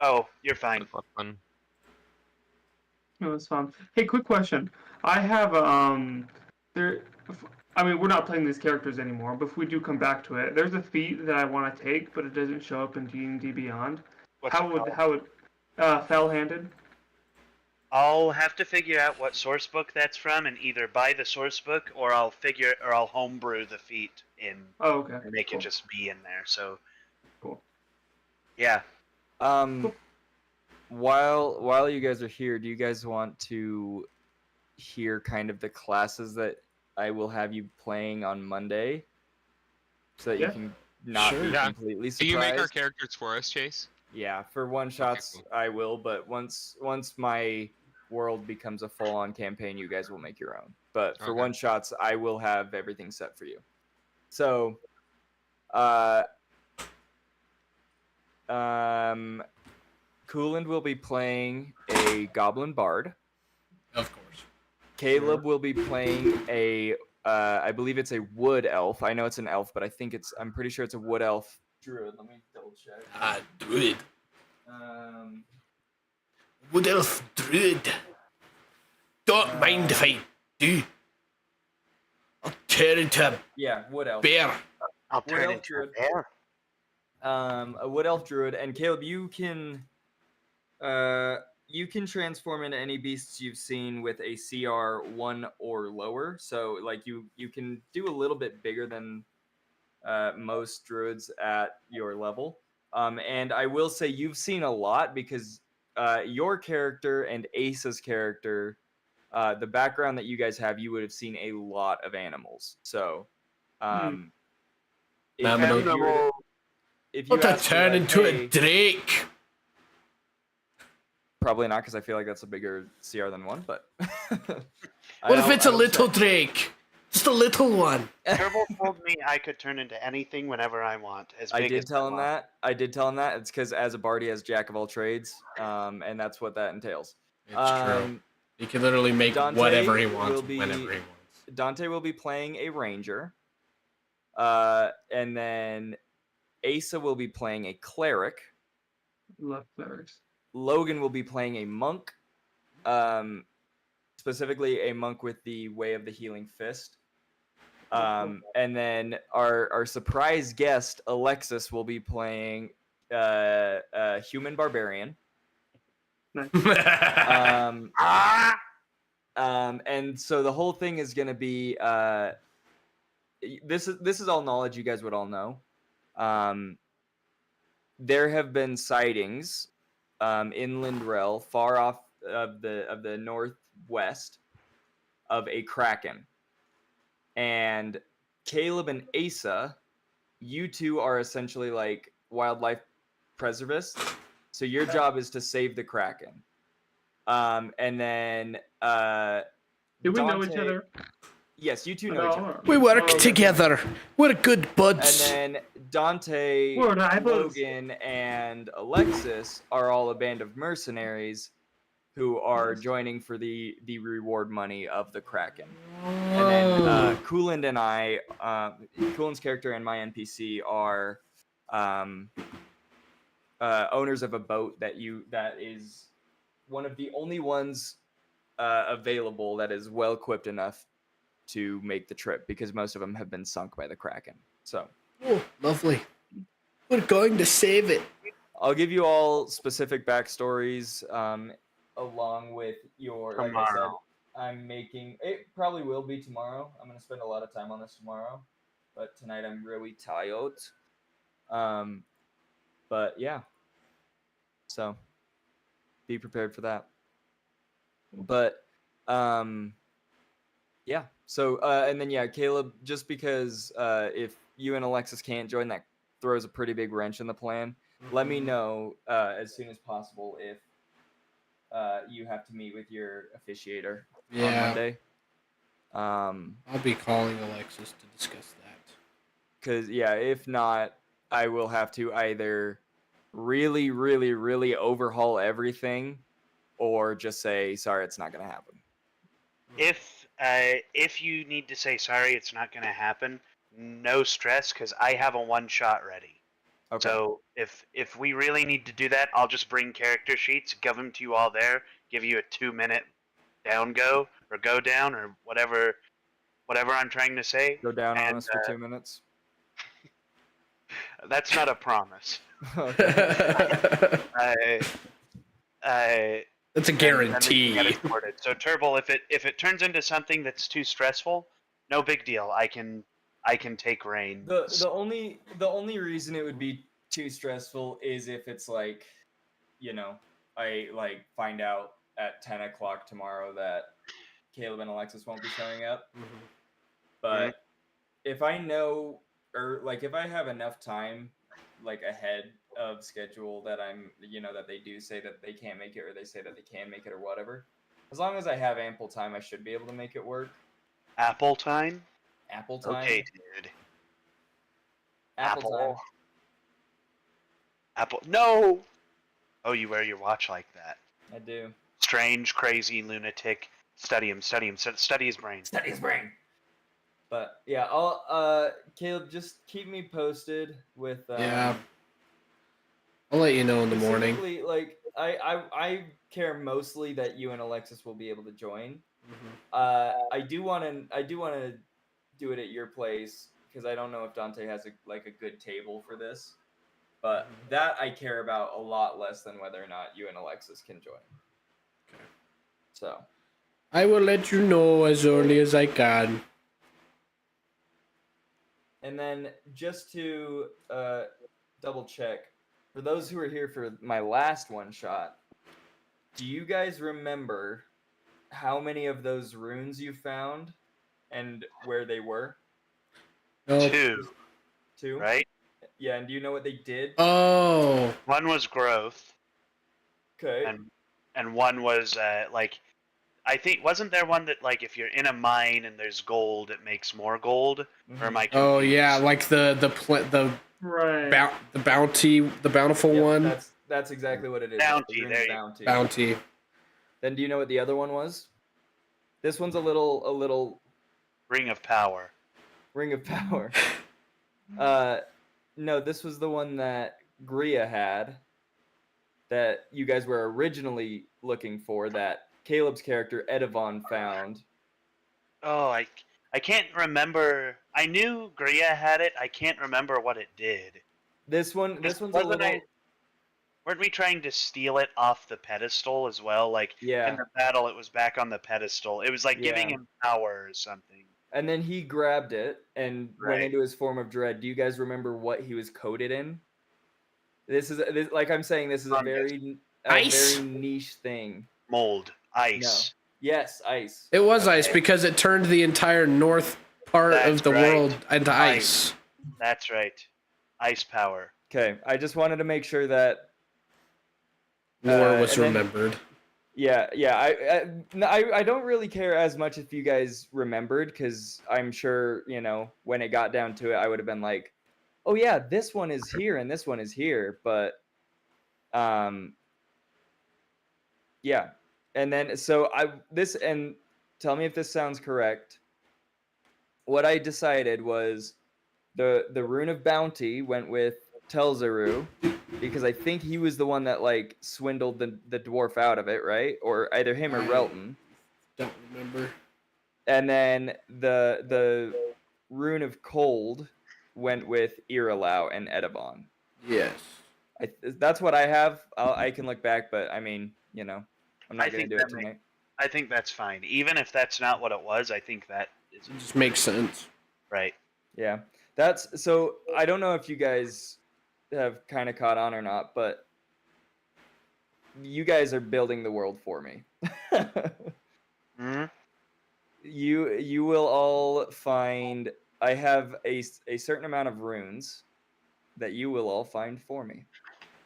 Oh, you're fine. That's fun. It was fun. Hey, quick question. I have there. I mean, we're not playing these characters anymore, but if we do come back to it, there's a feat that I want to take, but it doesn't show up in D&D Beyond. What's it called? How would fell-handed? I'll have to figure out what source book that's from, and either buy the source book or I'll homebrew the feat in Oh, okay. and make Cool. it just be in there. So Cool. yeah. While you guys are here, do you guys want to hear kind of the classes that I will have you playing on Monday, so that Yeah. you can not be Yeah. completely surprised? Do you make our characters for us, Chase? Yeah, for one shots cool. I will, but once my world becomes a full-on campaign, you guys will make your own. But for Okay. one shots, I will have everything set for you. So, Cooland will be playing a Goblin Bard. Of course. Caleb will be playing a, I believe it's a Wood Elf. I know it's an elf, but I'm pretty sure it's a Wood Elf Druid. Let me double check. Druid. Um, Wood Elf Druid. Don't mind if I do. I'll turn into a yeah, Wood Elf. bear. I'll Wood turn Elf into a Druid. bear. A Wood Elf Druid, and Caleb, you can transform into any beasts you've seen with a CR 1 or lower. So like you can do a little bit bigger than most druids at your level. And I will say you've seen a lot because your character and Ace's character, the background that you guys have, you would have seen a lot of animals. So if you What to ask me, turn like, into hey, a drake? probably not, because I feel like that's a bigger CR than 1, but What if it's a little drake? Just a little one. Kerbal told me I could turn into anything whenever I want. I did tell him that. It's because as a bard, he has jack of all trades, and that's what that entails. It's true. He can literally make whatever he wants, whenever he wants. Dante will be playing a ranger, and then Asa will be playing a cleric. Love clerics. Logan will be playing a monk, specifically a monk with the Way of the Healing Fist. And then our surprise guest, Alexis, will be playing a human barbarian. Nice. And so the whole thing is going to be this is all knowledge you guys would all know. There have been sightings in Lindrel, far off of the northwest, of a kraken. And Caleb and Asa, you two are essentially like wildlife preservists. So your job is to save the kraken. And then Do we know each other? Yes, you two know each other. We work together. We're good buds. And then Dante, Logan, and Alexis are all a band of mercenaries who are joining for the reward money of the Kraken. And then Cooland and I, Cooland's character and my NPC are owners of a boat that is one of the only ones available that is well equipped enough to make the trip, because most of them have been sunk by the Kraken. So, oh, lovely. We're going to save it. I'll give you all specific backstories along with your, like I said, Tomorrow. I'm making, it probably will be tomorrow. I'm going to spend a lot of time on this tomorrow, but tonight I'm really tired. But yeah, so be prepared for that. But yeah, so and then yeah, Caleb, just because if you and Alexis can't join, that throws a pretty big wrench in the plan. Let me know as soon as possible if you have to meet with your officiator on Monday. I'll be calling Alexis to discuss that. Because yeah, if not, I will have to either really, really, really overhaul everything, or just say sorry, it's not going to happen. If you need to say sorry, it's not going to happen. No stress, because I have a one shot ready. Okay. So if we really need to do that, I'll just bring character sheets, give them to you all there, give you a 2-minute down go or go down or whatever I'm trying to say. Go down on us for 2 minutes. That's not a promise. Okay. That's a guarantee. So Turble, if it turns into something that's too stressful, no big deal. I can take reign. The only reason it would be too stressful is if it's like, you know, I like find out at 10 o'clock tomorrow that Caleb and Alexis won't be showing up. But if I know, or like if I have enough time like ahead of schedule that I'm, you know, that they do say that they can't make it, or they say that they can make it, or whatever, as long as I have ample time, I should be able to make it work. Apple time? Apple time? Okay, dude. Apple time. Apple. No! Oh, you wear your watch like that. I do. Strange, crazy, lunatic. Study him. Study his brain. Study his brain. But yeah, I'll Caleb, just keep me posted with Yeah. I'll let you know in the morning. Like I care mostly that you and Alexis will be able to join. I do want to do it at your place because I don't know if Dante has a good table for this. But that I care about a lot less than whether or not you and Alexis can join. Okay. So I will let you know as early as I can. And then just to double check, for those who are here for my last one shot, do you guys remember how many of those runes you found and where they were? Nope. Two. Right? Yeah, and do you know what they did? Oh. One was growth. Okay. And one was I think, wasn't there one that like if you're in a mine and there's gold, it makes more gold? Or am I confused? Oh yeah, like the bounty, the bountiful one. That's exactly what it is. Bounty. There you bounty. Bounty. Then do you know what the other one was? This one's a little Ring of Power. Ring of Power. No, this was the one that Gria had that you guys were originally looking for, that Caleb's character Edivon found. Oh, I can't remember. I knew Gria had it. I can't remember what it did. This one's a little. Weren't we trying to steal it off the pedestal as well? Like in the battle, it was back on the pedestal. It was like giving him power or something. And then he grabbed it and went into his form of dread. Do you guys remember what he was coated in? This is like I'm saying. This is a very niche thing. Mold, ice. No. Yes, ice. It was ice because it turned the entire north part of the world into ice. That's right. Ice power. Okay, I just wanted to make sure that war was remembered. Yeah. I don't really care as much if you guys remembered, because I'm sure, you know, when it got down to it, I would have been like, oh yeah, this one is here and this one is here. But yeah. And then and tell me if this sounds correct. What I decided was the rune of bounty went with Telzaru, because I think he was the one that like swindled the dwarf out of it, right? Or either him or Relton. Don't remember. And then the rune of cold went with Iralau and Edivon. Yes. That's what I have. I can look back, but I mean, you know. I'm not I gonna think do that it tonight. I think that's fine. Even if that's not what it was, I think that is It just makes sense. right. Yeah, that's so. I don't know if you guys have kind of caught on or not, but you guys are building the world for me. Hmm. You will all find. I have a certain amount of runes that you will all find for me.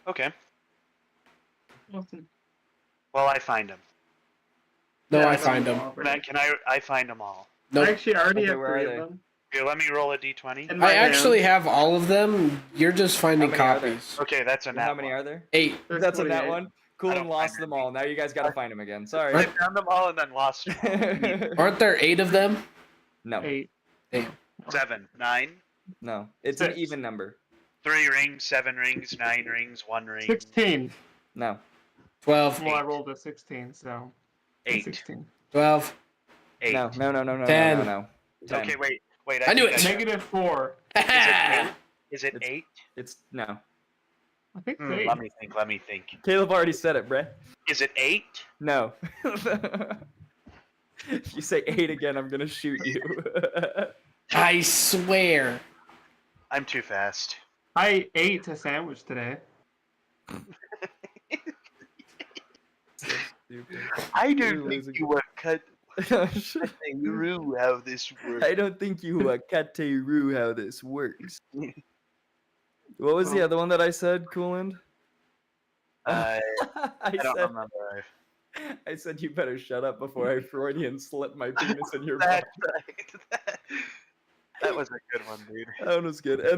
Okay. Awesome. Well, I find them. No, Yeah, I that's find all them. already. Can I find them all? Nope. Actually, I already Okay, have where are 3 of they? them. Here, let me roll a d20. In my I actually hand. have all of them. You're just finding many are there? copies. Okay, that's a nat How many one. are there? 8. There's That's a nat 28. one. Cool, I and don't lost find them all. Now you guys gotta find them again. Sorry. I found them all and then lost them. Aren't there 8 of them? No, 8. Damn. 7, 9, no. It's an 6. even number. 3 rings, 7 rings, 9 rings, 1 ring. 16. No. 12. Well, I rolled a 16, so 8. 16. 12. 8. No. 10. 10. Okay, wait. I knew think it. got- -4. Is it It's- 8? It's no. I think it's 8. Let me think. Caleb already said it, Brett. Is it 8? No. If you say 8 again, I'm gonna shoot you. I swear. I'm too fast. I ate a sandwich today. So stupid. I You're don't think losing. you were cut. Shut Rue how this works. I don't think you Kateru how this works. What was the other one that I said, Cooland? I I don't said remember. I said you better shut up before I Freudian slip my penis in your butt. That's right. That was a good one, dude. That one was good.